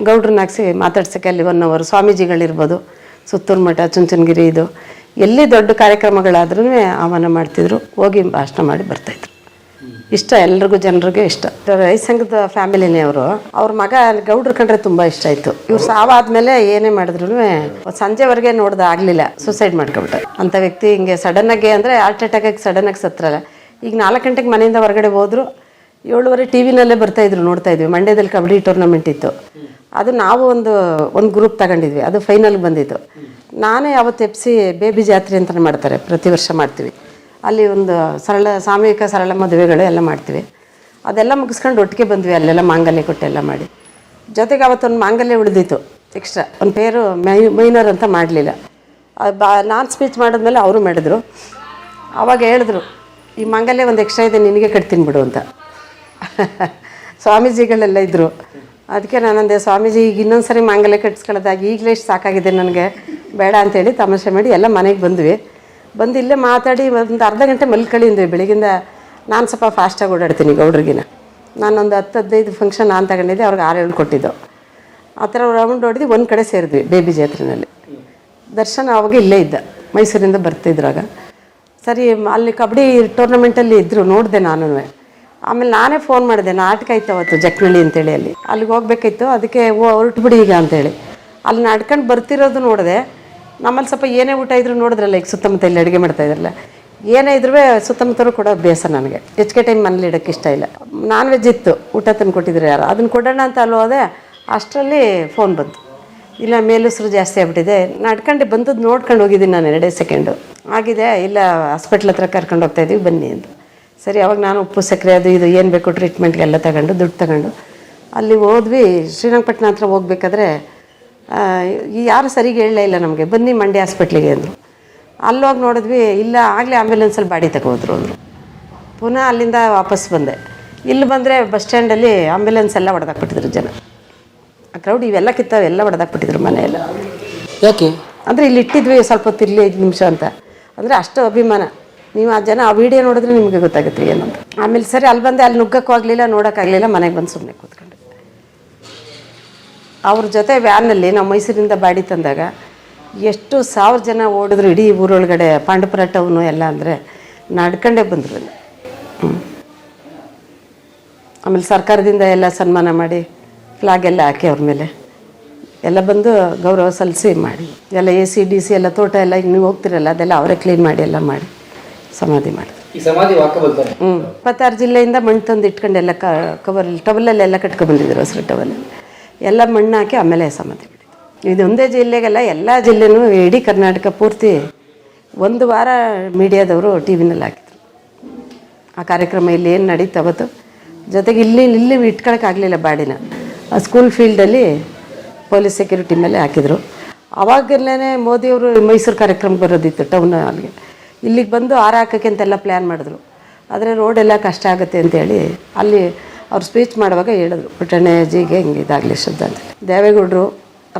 ಗೌಡ್ರನ್ನ ಹಾಕ್ಸಿ ಮಾತಾಡ್ಸೋಕ್ಕೆ ಅಲ್ಲಿ 1 hour ಸ್ವಾಮೀಜಿಗಳಿರ್ಬೋದು, ಸುತ್ತೂರು ಮಠ, ಚುಂಚನಗಿರಿ, ಇದು ಎಲ್ಲಿ ದೊಡ್ಡ ಕಾರ್ಯಕ್ರಮಗಳಾದ್ರೂ ಆಹ್ವಾನ ಮಾಡ್ತಿದ್ರು, ಹೋಗಿ ಭಾಷಣ ಮಾಡಿ ಬರ್ತಾಯಿದ್ರು. ಇಷ್ಟ ಎಲ್ರಿಗೂ, ಜನರಿಗೆ ಇಷ್ಟ. ರೈತ ಸಂಘದ ಫ್ಯಾಮಿಲಿನೇ ಅವರು. ಅವ್ರ ಮಗ ಗೌಡ್ರು ಕಂಡ್ರೆ ತುಂಬ ಇಷ್ಟ ಆಯಿತು. ಇವ್ರು ಸಾವಾದ್ಮೇಲೆ ಏನೇ ಮಾಡಿದ್ರು ಸಂಜೆವರೆಗೆ ನೋಡ್ದಾಗಲಿಲ್ಲ, ಸೂಸೈಡ್ ಮಾಡ್ಕೊಬಿಟ್ಟ ಅಂಥ ವ್ಯಕ್ತಿ. ಹಿಂಗೆ ಸಡನ್ನಾಗಿ ಅಂದರೆ ಹಾರ್ಟ್ ಅಟ್ಯಾಕಾಗಿ ಸಡನ್ನಾಗಿ ಸತ್ರಲ್ಲ. ಈಗ 4 ಗಂಟೆಗೆ ಮನೆಯಿಂದ ಹೊರಗಡೆ ಹೋದ್ರು, 7:30 ಟಿ ವಿನಲ್ಲೇ ಬರ್ತಾಯಿದ್ರು, ನೋಡ್ತಾಯಿದ್ವಿ. ಮಂಡ್ಯದಲ್ಲಿ ಕಬಡ್ಡಿ ಟೂರ್ನಮೆಂಟ್ ಇತ್ತು, ಅದು ನಾವು ಒಂದು ಗ್ರೂಪ್ ತಗೊಂಡಿದ್ವಿ, ಅದು ಫೈನಲ್ಗೆ ಬಂದಿತ್ತು. ನಾನೇ ಅವತ್ತು ಎಪ್ಸಿ ಬೇಬಿ ಜಾತ್ರೆ ಅಂತ ಮಾಡ್ತಾರೆ, ಪ್ರತಿ ವರ್ಷ ಮಾಡ್ತೀವಿ. ಅಲ್ಲಿ ಒಂದು ಸಾಮೂಹಿಕ ಸರಳ ಮದುವೆಗಳು ಎಲ್ಲ ಮಾಡ್ತೀವಿ. ಅದೆಲ್ಲ ಮುಗಿಸ್ಕೊಂಡು ಒಟ್ಟಿಗೆ ಬಂದ್ವಿ. ಅಲ್ಲೆಲ್ಲ ಮಾಂಗಲ್ಯ ಕೊಟ್ಟೆಲ್ಲ ಮಾಡಿ, ಜೊತೆಗೆ ಅವತ್ತೊಂದು ಮಾಂಗಲ್ಯ ಉಳಿದಿತ್ತು ಎಕ್ಸ್ಟ್ರಾ, ಒಂದು ಪೇರು ಮೈನರ್ ಅಂತ ಮಾಡಲಿಲ್ಲ. ನಾನು ಸ್ಪೀಚ್ ಮಾಡಿದ್ಮೇಲೆ ಅವರು ಮಾಡಿದ್ರು. ಆವಾಗ ಹೇಳಿದ್ರು, ಈ ಮಾಂಗಲ್ಯ ಒಂದು ಎಕ್ಸ್ಟ್ರಾ ಇದೆ, ನಿನಗೆ ಕಟ್ತೀನಿ ಬಿಡು ಅಂತ. ಸ್ವಾಮೀಜಿಗಳೆಲ್ಲ ಇದ್ದರು. ಅದಕ್ಕೆ ನಾನಂದೆ, ಸ್ವಾಮೀಜಿ ಈಗ ಇನ್ನೊಂದು ಸರಿ ಮಾಂಗಲ್ಯ ಕಟ್ಸ್ಕೊಳ್ಳೋದಾಗಿ ಈಗಲೇ ಇಷ್ಟು ಸಾಕಾಗಿದೆ ನನಗೆ, ಬೇಡ ಅಂತೇಳಿ ತಮಾಷೆ ಮಾಡಿ ಎಲ್ಲ ಮನೆಗೆ ಬಂದ್ವಿ. ಬಂದು ಇಲ್ಲೇ ಮಾತಾಡಿ ಒಂದು ಅರ್ಧ ಗಂಟೆ ಮಲ್ಕಳಿಂದ್ವಿ. ಬೆಳಗಿಂದ ನಾನು ಸ್ವಲ್ಪ ಫಾಸ್ಟಾಗಿ ಓಡಾಡ್ತೀನಿ ಗೌಡ್ರಿಗಿನ. ನಾನೊಂದು 10-15 ಫಂಕ್ಷನ್ ನಾನು ತಗೊಂಡಿದ್ದೆ, ಅವ್ರಿಗೆ 6-7 ಕೊಟ್ಟಿದ್ದು. ಆ ಥರ ರೌಂಡ್ ಹೊಡೆದು ಒಂದು ಕಡೆ ಸೇರಿದ್ವಿ ಬೇಬಿ ಜಾತ್ರೆಯಲ್ಲಿ. ದರ್ಶನ ಅವಾಗ ಇಲ್ಲೇ ಇದ್ದ, ಮೈಸೂರಿಂದ ಬರ್ತಿದ್ರಾಗ. ಸರಿ, ಅಲ್ಲಿ ಕಬಡ್ಡಿ ಟೂರ್ನಮೆಂಟಲ್ಲಿ ಇದ್ದರು, ನೋಡಿದೆ ನಾನು. ಆಮೇಲೆ ನಾನೇ ಫೋನ್ ಮಾಡಿದೆ, ನಾಟಕ ಇತ್ತು ಅವತ್ತು ಜಕ್ನಳ್ಳಿ ಅಂತೇಳಿ, ಅಲ್ಲಿಗೆ ಹೋಗ್ಬೇಕಿತ್ತು. ಅದಕ್ಕೆ ಹೊರಟು ಬಿಡಿ ಈಗ ಅಂತೇಳಿ ಅಲ್ಲಿ ನಡ್ಕೊಂಡು ಬರ್ತಿರೋದು ನೋಡಿದೆ. ನಮ್ಮಲ್ಲಿ ಸ್ವಲ್ಪ ಏನೇ ಊಟ ಇದ್ರು ನೋಡಿದ್ರಲ್ಲ, ಈಗ ಸುತ್ತಮುತ್ತ ಇಲ್ಲಿ ಅಡುಗೆ ಮಾಡ್ತಾಯಿದ್ರಲ್ಲ, ಏನೇ ಇದ್ರೂ ಸುತ್ತಮುತ್ತರು ಕೊಡೋ ಅಭ್ಯಾಸ ನನಗೆ. ಹೆಚ್ಚಿಗೆ ಟೈಮ್ ಮನೇಲಿ ಇಡೋಕ್ಕೆ ಇಷ್ಟ ಇಲ್ಲ. ನಾನ್ ವೆಜ್ ಇತ್ತು, ಊಟ ತಂದು ಕೊಟ್ಟಿದ್ರು ಯಾರು, ಅದನ್ನು ಕೊಡೋಣ ಅಂತ ಅಲ್ಲಿ ಹೋದೆ. ಅಷ್ಟರಲ್ಲಿ ಫೋನ್ ಬಂತು, ಇಲ್ಲ ಮೇಲುಸಿರು ಜಾಸ್ತಿ ಆಗ್ಬಿಟ್ಟಿದೆ. ನಡ್ಕೊಂಡು ಬಂದದ್ದು ನೋಡ್ಕೊಂಡು ಹೋಗಿದ್ದೀನಿ ನಾನು, 2 ಸೆಕೆಂಡು ಆಗಿದೆ, ಇಲ್ಲ ಹಾಸ್ಪಿಟ್ಲ್ ಹತ್ರ ಕರ್ಕೊಂಡು ಹೋಗ್ತಾಯಿದ್ದೀವಿ ಬನ್ನಿ ಅಂತ. ಸರಿ, ಅವಾಗ ನಾನು ಉಪ್ಪು ಸಕ್ಕರೆ ಅದು ಇದು ಏನು ಬೇಕು ಟ್ರೀಟ್ಮೆಂಟ್ಗೆಲ್ಲ ತಗೊಂಡು ದುಡ್ಡು ತಗೊಂಡು ಅಲ್ಲಿ ಹೋದ್ವಿ. ಶ್ರೀರಂಗಪಟ್ಟಣ ಹತ್ರ ಹೋಗ್ಬೇಕಾದ್ರೆ ಯಾರು ಸರಿಗೆ ಹೇಳಲೇ ಇಲ್ಲ ನಮಗೆ, ಬನ್ನಿ ಮಂಡ್ಯ ಹಾಸ್ಪಿಟ್ಲಿಗೆ ಅಂದರು. ಅಲ್ಲೋಗಿ ನೋಡಿದ್ವಿ, ಇಲ್ಲ ಆಗಲೇ ಆಂಬ್ಯುಲೆನ್ಸಲ್ಲಿ ಬಾಡಿ ತಗೋದ್ರು ಅಂದರು. ಪುನಃ ಅಲ್ಲಿಂದ ವಾಪಸ್ ಬಂದೆ. ಇಲ್ಲಿ ಬಂದರೆ ಬಸ್ ಸ್ಟ್ಯಾಂಡಲ್ಲಿ ಆಂಬ್ಯುಲೆನ್ಸ್ ಎಲ್ಲ ಹೊಡೆದಾಕ್ಬಿಟ್ಟಿದ್ರು ಜನ. ಆ ಕ್ರೌಡ್ ಇವೆಲ್ಲ ಕಿತ್ತಾವೆ, ಎಲ್ಲ ಹೊಡೆದಾಕ್ಬಿಟ್ಟಿದ್ರು ಮನೆಯೆಲ್ಲ. ಯಾಕೆ ಅಂದರೆ ಇಲ್ಲಿ ಇಟ್ಟಿದ್ವಿ ಸ್ವಲ್ಪ ಹೊತ್ತು, ಇರಲಿ 5 ನಿಮಿಷ ಅಂತ. ಅಂದರೆ ಅಷ್ಟು ಅಭಿಮಾನ. ನೀವು ಆ ಜನ ಆ ವಿಡಿಯೋ ನೋಡಿದ್ರೆ ನಿಮಗೆ ಗೊತ್ತಾಗುತ್ತೆ ಏನಂತ. ಆಮೇಲೆ ಸರಿ ಅಲ್ಲಿ ಬಂದೆ, ಅಲ್ಲಿ ನುಗ್ಗಕ್ಕೂ ಆಗಲಿಲ್ಲ, ನೋಡೋಕ್ಕಾಗಲಿಲ್ಲ, ಮನೆಗೆ ಬಂದು ಸುಮ್ಮನೆ ಕೂತ್ಕೊಂಡೆ. ಅವ್ರ ಜೊತೆ ವ್ಯಾನಲ್ಲಿ ನಾವು ಮೈಸೂರಿಂದ ಬಾಡಿ ತಂದಾಗ ಎಷ್ಟು 1000 ಜನ ಓಡಿದ್ರು ಇಡೀ ಊರೊಳಗಡೆ, ಪಾಂಡವಪುರ ಟೌನು ಎಲ್ಲ. ಅಂದರೆ ನಡ್ಕೊಂಡೇ ಬಂದರು. ಆಮೇಲೆ ಸರ್ಕಾರದಿಂದ ಎಲ್ಲ ಸನ್ಮಾನ ಮಾಡಿ ಫ್ಲಾಗ್ ಎಲ್ಲ ಹಾಕಿ ಅವ್ರ ಮೇಲೆ ಎಲ್ಲ ಬಂದು ಗೌರವ ಸಲ್ಲಿಸಿ ಮಾಡಿ ಎಲ್ಲ AC/DC ಎಲ್ಲ ತೋಟ ಎಲ್ಲ ಈಗ ನೀವು ಹೋಗ್ತಿರಲ್ಲ, ಅದೆಲ್ಲ ಅವರೇ ಕ್ಲೀನ್ ಮಾಡಿ ಎಲ್ಲ ಮಾಡಿ ಸಮಾಧಿ ಮಾಡಿದ್ರು. ಈ ಸಮಾಧಿ ವಾಕಬಲ್ 26 ಜಿಲ್ಲೆಯಿಂದ ಮಣ್ಣು ತಂದು ಇಟ್ಕೊಂಡು ಎಲ್ಲ ಟವಲಲ್ಲೆಲ್ಲ ಕಟ್ಕೊಬಂದಿದ್ರು, ಹಸಿರು ಟವಲಲ್ಲಿ ಎಲ್ಲ ಮಣ್ಣು ಹಾಕಿ ಆಮೇಲೆ ಸಮಾಧಿ ಮಾಡಿದ್ರು. ಇದೊಂದೇ ಜಿಲ್ಲೆಗೆಲ್ಲ, ಎಲ್ಲ ಜಿಲ್ಲೆನೂ ಇಡೀ ಕರ್ನಾಟಕ ಪೂರ್ತಿ 1 ವಾರ ಮೀಡಿಯಾದವರು TV ನಲ್ಲಿ ಹಾಕಿದ್ರು ಆ ಕಾರ್ಯಕ್ರಮ. ಇಲ್ಲಿ ಏನು ನಡೀತು ಅವತ್ತು, ಜೊತೆಗೆ ಇಲ್ಲಿ ಇಟ್ಕೊಳಕ್ಕಾಗಲಿಲ್ಲ ಬಾಡಿನ. ಆ ಸ್ಕೂಲ್ ಫೀಲ್ಡಲ್ಲಿ ಪೊಲೀಸ್ ಸೆಕ್ಯೂರಿಟಿ ಮೇಲೆ ಹಾಕಿದರು. ಆವಾಗಲೇ ಮೋದಿಯವರು ಮೈಸೂರು ಕಾರ್ಯಕ್ರಮಕ್ಕೆ ಬರೋದಿತ್ತು ಟೌನ್ ಅಲ್ಲಿಗೆ. ಇಲ್ಲಿಗೆ ಬಂದು ಹಾರ ಹಾಕೋಕ್ಕೆ ಅಂತೆಲ್ಲ ಪ್ಲ್ಯಾನ್ ಮಾಡಿದ್ರು. ಆದರೆ ರೋಡೆಲ್ಲ ಕಷ್ಟ ಆಗುತ್ತೆ ಅಂತೇಳಿ ಅಲ್ಲಿ ಅವ್ರು ಸ್ಪೀಚ್ ಮಾಡುವಾಗ ಹೇಳಿದ್ರು, ಪುಟ್ಟಣ್ಣಜಿಗೆ ಹಿಂಗೆ ಇದಾಗಲಿ ಶಬ್ದ ಅಂತ. ದೇವೇಗೌಡರು,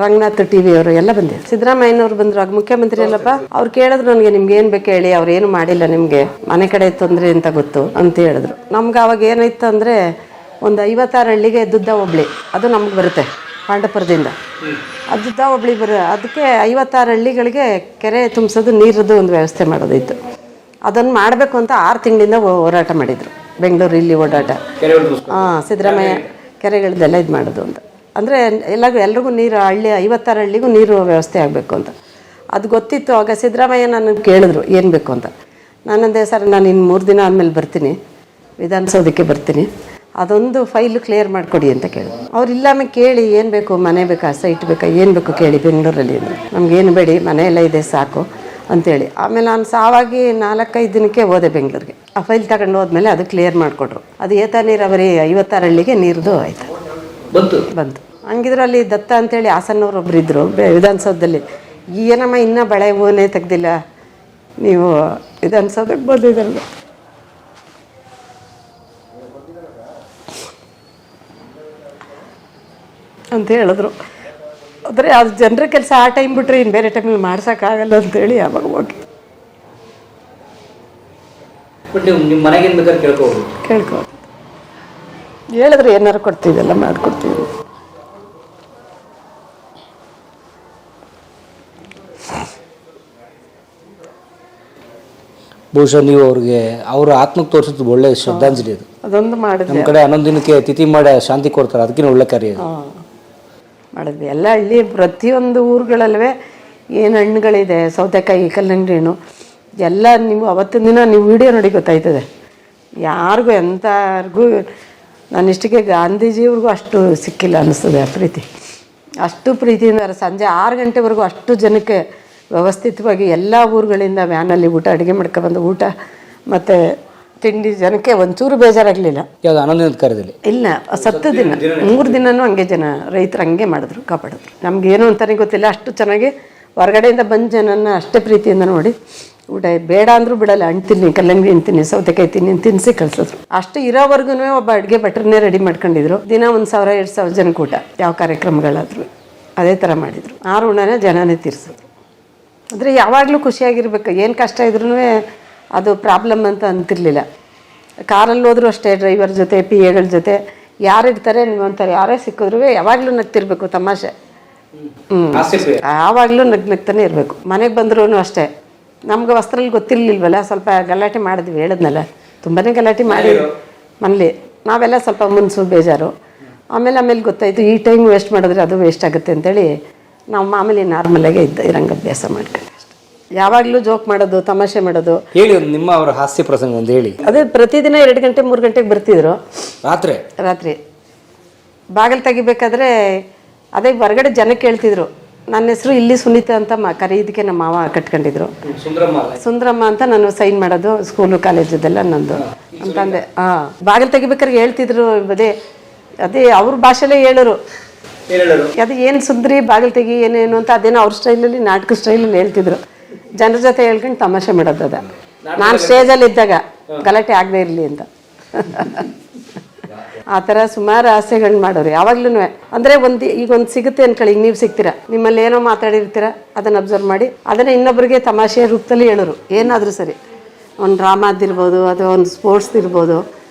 ರಂಗನಾಥ್ TV ಅವರು ಎಲ್ಲ ಬಂದಿದ್ರು. ಸಿದ್ದರಾಮಯ್ಯನವ್ರು ಬಂದರು, ಆಗ ಮುಖ್ಯಮಂತ್ರಿ ಅಲ್ಲಪ್ಪ. ಅವ್ರು ಕೇಳಿದ್ರು ನನಗೆ, ನಿಮ್ಗೆ ಏನು ಬೇಕು ಹೇಳಿ, ಅವ್ರು ಏನು ಮಾಡಿಲ್ಲ, ನಿಮಗೆ ಮನೆ ಕಡೆ ತೊಂದರೆ ಅಂತ ಗೊತ್ತು ಅಂತ ಹೇಳಿದ್ರು. ನಮ್ಗೆ ಅವಾಗ ಏನಾಯ್ತು ಅಂದರೆ, ಒಂದು 56 ಹಳ್ಳಿಗೆ ದುದ್ದ ಹೋಬಳಿ, ಅದು ನಮ್ಗೆ ಬರುತ್ತೆ ಪಾಂಡವಪುರದಿಂದ. ಆ ದುದ್ದ ಹೋಬಳಿ ಅದಕ್ಕೆ 56 ಹಳ್ಳಿಗಳಿಗೆ ಕೆರೆ ತುಂಬಿಸೋದು, ನೀರದ್ದು ಒಂದು ವ್ಯವಸ್ಥೆ ಮಾಡೋದಿತ್ತು. ಅದನ್ನು ಮಾಡಬೇಕು ಅಂತ 6 ತಿಂಗಳಿಂದ ಹೋರಾಟ ಮಾಡಿದರು ಬೆಂಗಳೂರು, ಇಲ್ಲಿ ಓಡಾಟ. ಸಿದ್ದರಾಮಯ್ಯ ಕೆರೆಗಳದ್ದೆಲ್ಲ ಇದು ಮಾಡೋದು ಅಂತ. ಅಂದರೆ ಎಲ್ರಿಗೂ ನೀರು, 56 ಹಳ್ಳಿಗೂ ನೀರು ವ್ಯವಸ್ಥೆ ಆಗಬೇಕು ಅಂತ ಅದು ಗೊತ್ತಿತ್ತು. ಆಗ ಸಿದ್ದರಾಮಯ್ಯ ನನಗೆ ಕೇಳಿದ್ರು ಏನು ಬೇಕು ಅಂತ. ನಾನಂದೆ, ಸರ್ ನಾನು ಇನ್ನು 3 ದಿನ ಆದಮೇಲೆ ಬರ್ತೀನಿ, ವಿಧಾನಸೌಧಕ್ಕೆ ಬರ್ತೀನಿ, ಅದೊಂದು ಫೈಲು ಕ್ಲಿಯರ್ ಮಾಡಿಕೊಡಿ ಅಂತ ಕೇಳಿದ್ರು. ಅವ್ರು ಇಲ್ಲಾಮೆ ಕೇಳಿ ಏನು ಬೇಕು, ಮನೆ ಬೇಕಾ, ಸೈಟ್ ಬೇಕಾ, ಏನು ಬೇಕು ಕೇಳಿ ಬೆಂಗಳೂರಲ್ಲಿ ಅಂದರೆ, ನಮಗೇನು ಬೇಡಿ, ಮನೆ ಎಲ್ಲ ಇದೆ ಸಾಕು ಅಂಥೇಳಿ. ಆಮೇಲೆ ನಾನು ಸಾವಾಗಿ 4-5 ದಿನಕ್ಕೆ ಹೋದೆ ಬೆಂಗಳೂರಿಗೆ. ಆ ಫೈಲ್ ತಗೊಂಡು ಹೋದ್ಮೇಲೆ ಅದು ಕ್ಲಿಯರ್ ಮಾಡಿಕೊಟ್ರು. ಅದು ಏತ ನೀರಾವರಿ 56 ಹಳ್ಳಿಗೆ ನೀರ್ದು ಆಯಿತು, ಬಂತು. ಹಂಗಿದ್ರು ಅಲ್ಲಿ ದತ್ತ ಅಂತೇಳಿ ಹಾಸನ್ನವ್ರು ಒಬ್ರು ಇದ್ದರು ವಿಧಾನಸೌಧದಲ್ಲಿ. ಏನಮ್ಮ ಇನ್ನೂ ಬಳೆ ಹೂವನ್ನೇ ತೆಗ್ದಿಲ್ಲ, ನೀವು ವಿಧಾನಸೌಧಕ್ಕೆ ಬಂದಿದ್ದಲ್ಲ ಅಂತ ಹೇಳಿದ್ರು. ಆದರೆ ಅದು ಜನರ ಕೆಲಸ, ಆ ಟೈಮ್ ಬಿಟ್ಟರೆ ಇನ್ನು ಬೇರೆ ಟೈಮಲ್ಲಿ ಮಾಡ್ಸೋಕ್ಕಾಗಲ್ಲ ಅಂತೇಳಿ ಆವಾಗ ಹೋಗಿ ನಿಮ್ಮ ಮನೆಗೆ ಬೇಕಾದ್ರೆ ಕೇಳ್ಕೊ ಹೇಳಿದ್ರು, ಏನಾರು ಕೊಡ್ತೀವಿ, ಎಲ್ಲ ಮಾಡಿಕೊಡ್ತೀವಿ. ಬಹುಶಃ ನೀವು ಅವ್ರಿಗೆ ಅವರ ಆತ್ಮಕ್ಕೆ ತೋರಿಸಿದ್ದು ಒಳ್ಳೆ ಶ್ರದ್ಧಾಂಜಲಿ ಅದು. ಅದೊಂದು ಮಾಡಿದ್ವಿ. ನಮ್ಮ ಕಡೆ 11 ದಿನಕ್ಕೆ ತಿಥಿ ಮಾಡಿ ಶಾಂತಿ ಕೊಡ್ತಾರೆ, ಅದಕ್ಕಿಂತ ಒಳ್ಳೆ ಕಾರ್ಯ ಅದು. ಮಾಡಿದ್ವಿ. ಎಲ್ಲ ಇಲ್ಲಿ ಪ್ರತಿಯೊಂದು ಊರುಗಳಲ್ಲವೇ ಏನು ಹಣ್ಣುಗಳಿದೆ, ಸೌತೆಕಾಯಿ, ಕಲ್ಲಂಗಡಿ ಹಣ್ಣು ಎಲ್ಲ ನೀವು ಅವತ್ತಿನ ದಿನ ನೀವು ವಿಡಿಯೋ ನೋಡಿ ಗೊತ್ತಾಯ್ತದೆ. ಯಾರಿಗೂ ಎಂಥವ್ರಿಗೂ ನಾನಿಷ್ಟಿಗೆ ಗಾಂಧೀಜಿಯವ್ರಿಗೂ ಅಷ್ಟು ಸಿಕ್ಕಿಲ್ಲ ಅನ್ನಿಸ್ತದೆ ಆ ಪ್ರೀತಿ. ಅಷ್ಟು ಪ್ರೀತಿಯಿಂದ ಸಂಜೆ 6 ಗಂಟೆವರೆಗೂ ಅಷ್ಟು ಜನಕ್ಕೆ ವ್ಯವಸ್ಥಿತವಾಗಿ ಎಲ್ಲ ಊರುಗಳಿಂದ ವ್ಯಾನಲ್ಲಿ ಊಟ ಅಡುಗೆ ಮಾಡ್ಕೊಬಂದು ಊಟ ಮತ್ತು ತಿಂಡಿ ಜನಕ್ಕೆ ಒಂಚೂರು ಬೇಜಾರಾಗಲಿಲ್ಲ. ಯಾವುದು 11 ದಿನದ ಕಾರ್ಯದಲ್ಲಿ ಇಲ್ಲ, 10 ದಿನ 3 ದಿನನೂ ಹಂಗೆ ಜನ ರೈತರು ಹಂಗೆ ಮಾಡಿದ್ರು, ಕಾಪಾಡಿದ್ರು. ನಮಗೇನು ಅಂತಲೇ ಗೊತ್ತಿಲ್ಲ, ಅಷ್ಟು ಚೆನ್ನಾಗಿ ಹೊರಗಡೆಯಿಂದ ಬಂದ ಜನನ ಅಷ್ಟೇ ಪ್ರೀತಿಯಿಂದ ನೋಡಿ ಊಟ ಬೇಡ ಅಂದರೂ ಬಿಡಲ್ಲ. ಹಣ್ಣು ತಿನ್ನಿ, ಕಲ್ಲಂಗಡಿ ಹಣ್ಣು ತಿನ್ನಿ, ಸೌತೆಕಾಯಿ ತಿನ್ನಿ ತಿನ್ನಿಸಿ ಕಳಿಸಿದ್ರು. ಅಷ್ಟು ಇರೋವರೆಗೂ ಒಬ್ಬ ಅಡುಗೆ ಭಟ್ರನ್ನೇ ರೆಡಿ ಮಾಡ್ಕೊಂಡಿದ್ರು. ದಿನ 1,000-2,000 ಜನಕ್ಕೆ ಊಟ, ಯಾವ ಕಾರ್ಯಕ್ರಮಗಳಾದ್ರು ಅದೇ ಥರ ಮಾಡಿದರು. ಆ ಋಣನ ಜನನೇ ತೀರಿಸಿದ್ರು. ಅಂದರೆ ಯಾವಾಗಲೂ ಖುಷಿಯಾಗಿರ್ಬೇಕು, ಏನು ಕಷ್ಟ ಇದ್ರೂ ಅದು ಪ್ರಾಬ್ಲಮ್ ಅಂತ ಅಂತಿರಲಿಲ್ಲ. ಕಾರಲ್ಲಿ ಹೋದ್ರೂ ಅಷ್ಟೇ, ಡ್ರೈವರ್ ಜೊತೆ ಪಿ ಎಗಳ ಜೊತೆ ಯಾರಿರ್ತಾರೆ ನೀವಂತಾರೆ, ಯಾರೇ ಸಿಕ್ಕಿದ್ರು ಯಾವಾಗಲೂ ನಗ್ತಿರ್ಬೇಕು, ತಮಾಷೆ. ಯಾವಾಗಲೂ ನಗ್ತಾನೆ ಇರಬೇಕು. ಮನೆಗೆ ಬಂದ್ರೂ ಅಷ್ಟೇ. ನಮ್ಗೆ ವಸ್ತ್ರಲ್ಲಿ ಗೊತ್ತಿರಲಿಲ್ವಲ್ಲ, ಸ್ವಲ್ಪ ಗಲಾಟೆ ಮಾಡಿದ್ವಿ, ಹೇಳಿದ್ನಲ್ಲ, ತುಂಬಾ ಗಲಾಟೆ ಮಾಡಿ ಮನೇಲಿ ನಾವೆಲ್ಲ ಸ್ವಲ್ಪ ಮುನ್ಸು ಬೇಜಾರು. ಆಮೇಲೆ ಗೊತ್ತಾಯಿತು ಈ ಟೈಮ್ ವೇಸ್ಟ್ ಮಾಡಿದ್ರೆ ಅದು ವೇಸ್ಟ್ ಆಗುತ್ತೆ ಅಂತೇಳಿ ನಾವು ಮಾಮೂಲಿ ನಾರ್ಮಲಾಗೆ ಇರಂಗ ಅಭ್ಯಾಸ ಮಾಡ್ಕೊಂಡು ಅಷ್ಟೆ. ಯಾವಾಗಲೂ ಜೋಕ್ ಮಾಡೋದು, ತಮಾಷೆ ಮಾಡೋದು. ಹೇಳಿ ನಿಮ್ಮ ಅವರ ಹಾಸ್ಯ ಪ್ರಸಂಗ ಒಂದು ಹೇಳಿ. ಅದೇ ಪ್ರತಿದಿನ 2 ಗಂಟೆ 3 ಗಂಟೆಗೆ ಬರ್ತಿದ್ರು ರಾತ್ರಿ. ಬಾಗಿಲು ತೆಗಿಬೇಕಾದ್ರೆ ಅದೇ ಹೊರಗಡೆ ಜನಕ್ಕೆ ಹೇಳ್ತಿದ್ರು. ನನ್ನ ಹೆಸರು ಇಲ್ಲಿ ಸುನೀತಾ ಅಂತ ಕರೀದಕ್ಕೆ ನಮ್ಮ ಮಾವ ಕಟ್ಕೊಂಡಿದ್ರು. ಸುಂದ್ರಮ್ಮ ಅಂತ ನಾನು ಸೈನ್ ಮಾಡೋದು ಸ್ಕೂಲು ಕಾಲೇಜದೆಲ್ಲ ನಂದು ಅಂತಂದೆ. ಬಾಗಿಲು ತೆಗಿಬೇಕಾದ್ರೆ ಹೇಳ್ತಿದ್ರು, ಅದೇ ಅವ್ರ ಭಾಷೆಲೇ ಹೇಳೋರು. ಅದು ಏನು ಸುಂದ್ರಿ ಬಾಗಿಲು ತೆಗಿ ಏನೇನು ಅಂತ ಅದೇನೋ ಅವ್ರ ಸ್ಟೈಲಲ್ಲಿ, ನಾಟಕ ಸ್ಟೈಲಲ್ಲಿ ಹೇಳ್ತಿದ್ರು. ಜನರ ಜೊತೆ ಹೇಳ್ಕೊಂಡು ತಮಾಷೆ ಮಾಡೋದು. ಅದ ನಾನು ಸ್ಟೇಜಲ್ಲಿ ಇದ್ದಾಗ ಗಲಾಟೆ ಆಗದೆ ಇರಲಿ ಅಂತ ಆ ಥರ ಸುಮಾರು ಹಾಸ್ಯಗಳನ್ನ ಮಾಡೋರು ಯಾವಾಗ್ಲೂ. ಅಂದರೆ ಈಗ ಒಂದು ಸಿಗುತ್ತೆ ಅನ್ಕೊಳ್ಳಿ, ಈಗ ನೀವು ಸಿಗ್ತೀರಾ, ನಿಮ್ಮಲ್ಲಿ ಏನೋ ಮಾತಾಡಿರ್ತೀರ, ಅದನ್ನು ಅಬ್ಸರ್ವ್ ಮಾಡಿ ಅದನ್ನು ಇನ್ನೊಬ್ಬರಿಗೆ ತಮಾಷೆ ರೂಪದಲ್ಲಿ ಹೇಳೋರು. ಏನಾದರೂ ಸರಿ, ಒಂದು ಡ್ರಾಮಾದಿರ್ಬೋದು ಅಥವಾ ಒಂದು ಸ್ಪೋರ್ಟ್ಸ್ದಿರ್ಬೋದು,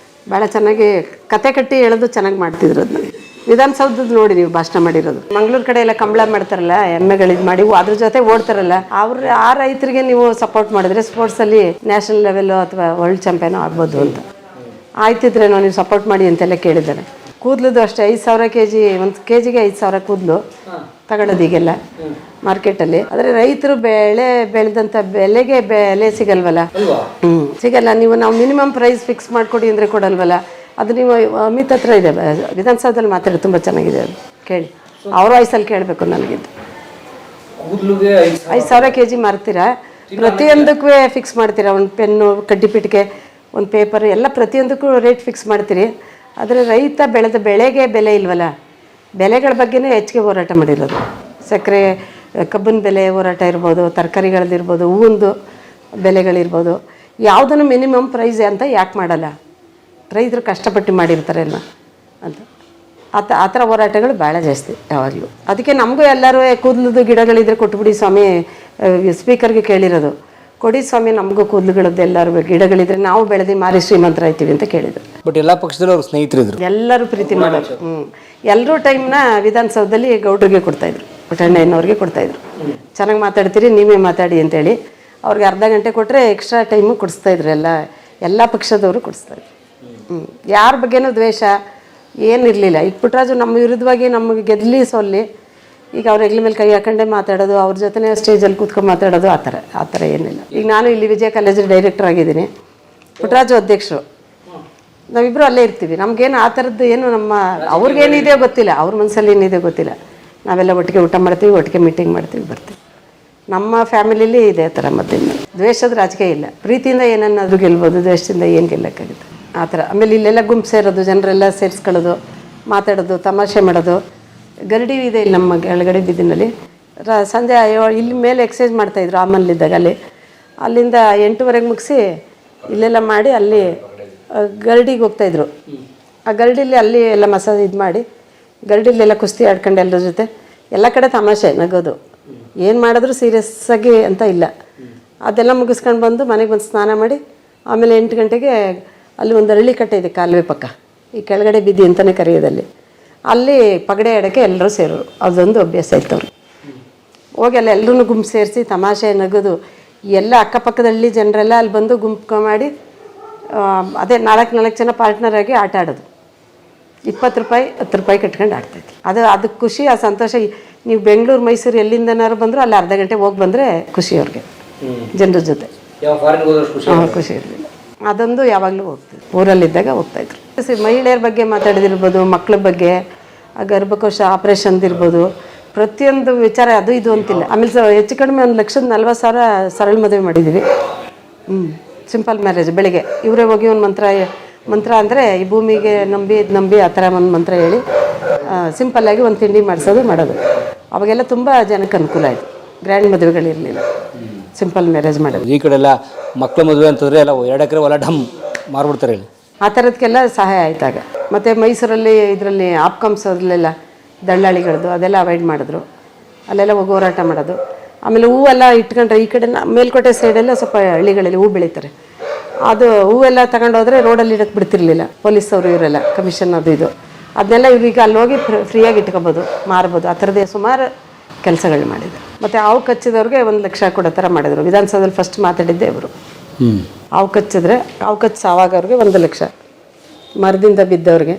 ಭಾಳ ಚೆನ್ನಾಗಿ ಕತೆ ಕಟ್ಟಿ ಹೇಳೋದು ಚೆನ್ನಾಗಿ ಮಾಡ್ತಿದ್ರು. ಅದನ್ನ ವಿಧಾನಸೌಧದ ನೋಡಿ ನೀವು ಭಾಷಣ ಮಾಡಿರೋದು. ಮಂಗಳೂರು ಕಡೆ ಎಲ್ಲ ಕಂಬಳ ಮಾಡ್ತಾರಲ್ಲ, ಎಮ್ಮೆಗಳಿದ್ ಮಾಡಿ ಅದ್ರ ಜೊತೆ ಓಡ್ತಾರಲ್ಲ, ಆ ರೈತರಿಗೆ ನೀವು ಸಪೋರ್ಟ್ ಮಾಡಿದ್ರೆ ಸ್ಪೋರ್ಟ್ಸಲ್ಲಿ ನ್ಯಾಷನಲ್ ಲೆವೆಲ್ಲು ಅಥವಾ ವರ್ಲ್ಡ್ ಚಾಂಪಿಯನ್ ಆಗ್ಬೋದು ಅಂತ. ಆಯ್ತಿದ್ರೇನೋ ನೀವು ಸಪೋರ್ಟ್ ಮಾಡಿ ಅಂತೆಲ್ಲ ಕೇಳಿದ್ದಾರೆ. ಕೂದಲದು ಅಷ್ಟೇ, 5,000 kg, 1 kgಗೆ 5,000 ಕೂದಲು ತಗೊಳ್ಳೋದು ಈಗೆಲ್ಲ ಮಾರ್ಕೆಟಲ್ಲಿ. ಆದರೆ ರೈತರು ಬೆಳೆದಂಥ ಬೆಲೆಗೆ ಬೆಲೆ ಸಿಗಲ್ವಲ್ಲ. ಸಿಗಲ್ಲ. ನಾವು ಮಿನಿಮಮ್ ಪ್ರೈಸ್ ಫಿಕ್ಸ್ ಮಾಡಿಕೊಡಿ ಅಂದರೆ ಕೊಡಲ್ವಲ್ಲ. ಅದು ನೀವು ಅಮಿತ್ ಹತ್ರ ಇದೆ, ವಿಧಾನಸೌಧದಲ್ಲಿ ಮಾತಾಡಿ ತುಂಬ ಚೆನ್ನಾಗಿದೆ, ಅದು ಕೇಳಿ. ಅವ್ರ ವಾಯ್ಸಲ್ಲಿ ಕೇಳಬೇಕು. ನನಗಿದ್ದು 5,000 kg ಮಾರ್ತೀರಾ, ಪ್ರತಿಯೊಂದಕ್ಕೂ ಫಿಕ್ಸ್ ಮಾಡ್ತೀರಾ. ಒಂದು ಪೆನ್ನು, ಕಡ್ಡಿಪಿಟಿಕೆ, ಒಂದು ಪೇಪರ್ ಎಲ್ಲ ಪ್ರತಿಯೊಂದಕ್ಕೂ ರೇಟ್ ಫಿಕ್ಸ್ ಮಾಡ್ತೀರಿ. ಆದರೆ ರೈತ ಬೆಳೆದ ಬೆಳೆಗೆ ಬೆಲೆ ಇಲ್ವಲ್ಲ. ಬೆಲೆಗಳ ಬಗ್ಗೆನೇ ಹೆಚ್ಚಿಗೆ ಹೋರಾಟ ಮಾಡಿರೋದು. ಸಕ್ಕರೆ, ಕಬ್ಬಿನ ಬೆಲೆ ಹೋರಾಟ ಇರ್ಬೋದು, ತರಕಾರಿಗಳದ್ದಿರ್ಬೋದು, ಹೂವಿಂದು ಬೆಲೆಗಳಿರ್ಬೋದು. ಯಾವುದನ್ನು ಮಿನಿಮಮ್ ಪ್ರೈಸ್ ಅಂತ ಯಾಕೆ ಮಾಡಲ್ಲ? ರೈತರು ಕಷ್ಟಪಟ್ಟು ಮಾಡಿರ್ತಾರೆ ಅಲ್ಲ ಅಂತ. ಆ ಥರ ಹೋರಾಟಗಳು ಭಾಳ ಜಾಸ್ತಿ ಯಾವಾಗಲೂ. ಅದಕ್ಕೆ ನಮಗೂ ಎಲ್ಲರೂ ಕೂದಲದು ಗಿಡಗಳಿದ್ರೆ ಕೊಟ್ಬಿಡಿ ಸ್ವಾಮಿ, ಸ್ಪೀಕರ್ಗೆ ಕೇಳಿರೋದು, ಕೊಡಿ ಸ್ವಾಮಿ ನಮಗೂ ಕೂದಲುಗಳದ್ದು ಎಲ್ಲರೂ ಗಿಡಗಳಿದ್ರೆ ನಾವು ಬೆಳೆದು ಮಾರಿ ಶ್ರೀಮಂತರಾಯ್ತೀವಿ ಅಂತ ಕೇಳಿದ್ರು. ಬಟ್ ಎಲ್ಲ ಪಕ್ಷದಲ್ಲೂ ಅವ್ರು ಸ್ನೇಹಿತರಿದ್ರು, ಎಲ್ಲರೂ ಪ್ರೀತಿ ಮಾಡೋರು. ಎಲ್ಲರೂ ಟೈಮ್ನ ವಿಧಾನಸೌಧದಲ್ಲಿ ಗೌಡ್ರಿಗೆ ಕೊಡ್ತಾಯಿದ್ರು, ಪುಟ್ಟಣ್ಣಯ್ಯನವ್ರಿಗೆ ಕೊಡ್ತಾಯಿದ್ರು. ಚೆನ್ನಾಗಿ ಮಾತಾಡ್ತೀರಿ, ನೀವೇ ಮಾತಾಡಿ ಅಂತೇಳಿ ಅವ್ರಿಗೆ ಅರ್ಧ ಗಂಟೆ ಕೊಟ್ಟರೆ ಎಕ್ಸ್ಟ್ರಾ ಟೈಮು ಕೊಡಿಸ್ತಾಯಿದ್ರು. ಎಲ್ಲ ಪಕ್ಷದವರು ಕೊಡಿಸ್ತಾಯಿದ್ರು. ಯಾರ ಬಗ್ಗೆನೂ ದ್ವೇಷ ಏನಿರಲಿಲ್ಲ. ಈಗ ಪುಟ್ಟರಾಜು ನಮ್ಮ ವಿರುದ್ಧವಾಗಿ ನಮಗೆ ಗೆದ್ಲಿ ಸೋಲ್ಲಿ ಈಗ ಅವ್ರ ಹೆಗ್ಲ ಮೇಲೆ ಕೈ ಹಾಕೊಂಡೇ ಮಾತಾಡೋದು, ಅವ್ರ ಜೊತೆ ಸ್ಟೇಜಲ್ಲಿ ಕೂತ್ಕೊಂಡು ಮಾತಾಡೋದು, ಆ ಥರ ಏನಿಲ್ಲ. ಈಗ ನಾನು ಇಲ್ಲಿ ವಿಜಯ ಕಾಲೇಜಲ್ಲಿ ಡೈರೆಕ್ಟರ್ ಆಗಿದ್ದೀನಿ, ಪುಟ್ಟರಾಜು ಅಧ್ಯಕ್ಷರು. ನಾವಿಬ್ಬರು ಅಲ್ಲೇ ಇರ್ತೀವಿ. ನಮಗೇನು ಆ ಥರದ್ದು ಏನು ಅವ್ರಿಗೇನಿದೆಯೋ ಗೊತ್ತಿಲ್ಲ, ಅವ್ರ ಮನಸ್ಸಲ್ಲಿ ಏನಿದೆ ಗೊತ್ತಿಲ್ಲ. ನಾವೆಲ್ಲ ಒಟ್ಟಿಗೆ ಊಟ ಮಾಡ್ತೀವಿ, ಒಟ್ಟಿಗೆ ಮೀಟಿಂಗ್ ಮಾಡ್ತೀವಿ, ಬರ್ತೀವಿ. ನಮ್ಮ ಫ್ಯಾಮಿಲಿಲಿ ಇದೇ ಥರ. ಮತ್ತಿಂದ ದ್ವೇಷದ ರಾಜಕೀಯ ಇಲ್ಲ. ಪ್ರೀತಿಯಿಂದ ಏನನ್ನಾದರೂ ಗೆಲ್ಬೋದು, ದ್ವೇಷದಿಂದ ಏನು ಗೆಲ್ಲಕ್ಕಾಗುತ್ತೆ ಆ ಥರ. ಆಮೇಲೆ ಇಲ್ಲೆಲ್ಲ ಗುಂಪು ಸೇರೋದು, ಜನರೆಲ್ಲ ಸೇರಿಸ್ಕೊಳ್ಳೋದು, ಮಾತಾಡೋದು, ತಮಾಷೆ ಮಾಡೋದು. ಗರಡಿ ಇದೆ ಇಲ್ಲಿ ನಮ್ಮ ಕೆಳಗಡೆ ಬಿದ್ದಿನಲ್ಲಿ. ಸಂಜೆ ಇಲ್ಲಿ ಮೇಲೆ ಎಕ್ಸಸೈಸ್ ಮಾಡ್ತಾಯಿದ್ರು ಆಮಲ್ಲಿದ್ದಾಗ. ಅಲ್ಲಿಂದ 8:30 ಮುಗಿಸಿ ಇಲ್ಲೆಲ್ಲ ಮಾಡಿ ಅಲ್ಲಿ ಗರಡಿಗೆ ಹೋಗ್ತಾಯಿದ್ರು. ಆ ಗರಡಿಲಿ ಅಲ್ಲಿ ಎಲ್ಲ ಮಸಾಜ್ ಇದು ಮಾಡಿ ಗರಡಿಲೆಲ್ಲ ಕುಸ್ತಿ ಆಡ್ಕೊಂಡು ಎಲ್ಲರ ಜೊತೆ ಎಲ್ಲ ಕಡೆ ತಮಾಷೆ, ನಗೋದು. ಏನು ಮಾಡಿದ್ರು ಸೀರಿಯಸ್ಸಾಗಿ ಅಂತ ಇಲ್ಲ. ಅದೆಲ್ಲ ಮುಗಿಸ್ಕೊಂಡು ಬಂದು ಮನೆಗೆ ಬಂದು ಸ್ನಾನ ಮಾಡಿ ಆಮೇಲೆ 8 ಗಂಟೆಗೆ ಅಲ್ಲಿ ಒಂದು ಅರಳಿ ಕಟ್ಟೆ ಇದೆ ಕಾಲುವೆ ಪಕ್ಕ, ಈ ಕೆಳಗಡೆ ಬಿದ್ದಿ ಅಂತಲೇ ಕರೆಯೋದಲ್ಲಿ. ಅಲ್ಲಿ ಪಗಡೆ ಆಡೋಕ್ಕೆ ಎಲ್ಲರೂ ಸೇರೋರು. ಅದೊಂದು ಅಭ್ಯಾಸ ಇತ್ತು ಅವ್ರು. ಹೋಗಿ ಅಲ್ಲಿ ಎಲ್ಲರೂ ಗುಂಪು ಸೇರಿಸಿ ತಮಾಷೆ, ನಗೋದು. ಎಲ್ಲ ಅಕ್ಕಪಕ್ಕದ ಹಳ್ಳಿ ಜನರೆಲ್ಲ ಅಲ್ಲಿ ಬಂದು ಗುಂಪು ಮಾಡಿ ಅದೇ 4 ಜನ ಪಾರ್ಟ್ನರ್ ಆಗಿ ಆಟ ಆಡೋದು. 20 ರೂಪಾಯಿ 10 ರೂಪಾಯಿ ಕಟ್ಕೊಂಡು ಆಡ್ತಾಯಿದ್ರು. ಅದಕ್ಕೆ ಖುಷಿ, ಆ ಸಂತೋಷ. ನೀವು ಬೆಂಗಳೂರು ಮೈಸೂರು ಎಲ್ಲಿಂದನಾರು ಬಂದರೂ ಅಲ್ಲಿ ಅರ್ಧ ಗಂಟೆ ಹೋಗಿ ಬಂದರೆ ಖುಷಿ ಅವ್ರಿಗೆ, ಜನರ ಜೊತೆ. ಖುಷಿ ಇರಲಿಲ್ಲ. ಅದೊಂದು ಯಾವಾಗಲೂ ಹೋಗ್ತಿದ್ರು, ಊರಲ್ಲಿದ್ದಾಗ ಹೋಗ್ತಾಯಿದ್ರು. ಮಹಿಳೆಯರ ಬಗ್ಗೆ ಮಾತಾಡಿದಿರ್ಬೋದು, ಮಕ್ಕಳ ಬಗ್ಗೆ, ಗರ್ಭಕೋಶ ಆಪ್ರೇಷನ್ದಿರ್ಬೋದು, ಪ್ರತಿಯೊಂದು ವಿಚಾರ ಅದು ಇದು ಅಂತಿಲ್ಲ. ಆಮೇಲೆ ಹೆಚ್ಚು ಕಡಿಮೆ 1,40,000 ಸರಳ ಮದುವೆ ಮಾಡಿದ್ದೀವಿ. Simple marriage. ಬೆಳಿಗ್ಗೆ ಇವರೇ ಹೋಗಿ ಒಂದು ಮಂತ್ರ ಅಂದರೆ ಈ ಭೂಮಿಗೆ ನಂಬಿ ಆ ಥರ ಒಂದು ಮಂತ್ರ ಹೇಳಿ ಸಿಂಪಲ್ಲಾಗಿ ಒಂದು ತಿಂಡಿ ಮಾಡೋದು. ಅವಾಗೆಲ್ಲ ತುಂಬ ಜನಕ್ಕೆ ಅನುಕೂಲ ಆಯಿತು. ಗ್ರ್ಯಾಂಡ್ ಮದುವೆಗಳಿರಲಿಲ್ಲ, ಸಿಂಪಲ್ ಮ್ಯಾರೇಜ್ ಮಾಡೋದು. ಈ ಕಡೆ ಎಲ್ಲ ಮಕ್ಕಳ ಮದುವೆ ಅಂತಂದರೆ ಎಲ್ಲ 2 ಎಕರೆ ಹೊಲ ಡಮ್ ಮಾರ್ಬಿಡ್ತಾರೆ ಹೇಳಿ, ಆ ಥರದಕ್ಕೆಲ್ಲ ಸಹಾಯ ಆಯ್ತಾಗ. ಮತ್ತು ಮೈಸೂರಲ್ಲಿ ಇದರಲ್ಲಿ ಆಪ್ಕಾಮ್ಸೋದ್ರಲ್ಲೆಲ್ಲ ದಳ್ಳಾಳಿಗಳದ್ದು ಅದೆಲ್ಲ ಅವಾಯ್ಡ್ ಮಾಡಿದ್ರು. ಅಲ್ಲೆಲ್ಲ ಹೋಗಿ ಹೋರಾಟ ಮಾಡೋದು. ಆಮೇಲೆ ಹೂವೆಲ್ಲ ಇಟ್ಕೊಂಡ್ರೆ ಈ ಕಡೆ ಮೇಲ್ಕೋಟೆ ಸೈಡೆಲ್ಲ ಸ್ವಲ್ಪ ಹಳ್ಳಿಗಳಲ್ಲಿ ಹೂ ಬೆಳೀತಾರೆ. ಅದು ಹೂವೆಲ್ಲ ತಗೊಂಡೋದ್ರೆ ರೋಡಲ್ಲಿ ಇಡಕ್ಕೆ ಬಿಡ್ತಿರ್ಲಿಲ್ಲ ಪೊಲೀಸವರು, ಇವರೆಲ್ಲ ಕಮಿಷನ್ ಅದು ಇದು. ಅದನ್ನೆಲ್ಲ ಇವ್ರಿಗೆ ಅಲ್ಲಿ ಹೋಗಿ ಫ್ರೀಯಾಗಿ ಇಟ್ಕೊಬೋದು, ಮಾರ್ಬೋದು. ಆ ಥರದೇ ಸುಮಾರು ಕೆಲಸಗಳು ಮಾಡಿದ್ರು. ಮತ್ತು ಹಾವು ಕಚ್ಚಿದವ್ರಿಗೆ 1 ಲಕ್ಷ ಕೊಡೋ ಥರ ಮಾಡಿದ್ರು. ವಿಧಾನಸೌಧದಲ್ಲಿ ಫಸ್ಟ್ ಮಾತಾಡಿದ್ದೆ ಇವರು. ಹಾವು ಕಚ್ಚಿದ್ರೆ ಹಾವು ಕಚ್ಚಿ ಸಾವಾಗವ್ರಿಗೆ 1 ಲಕ್ಷ, ಮರದಿಂದ ಬಿದ್ದವ್ರಿಗೆ.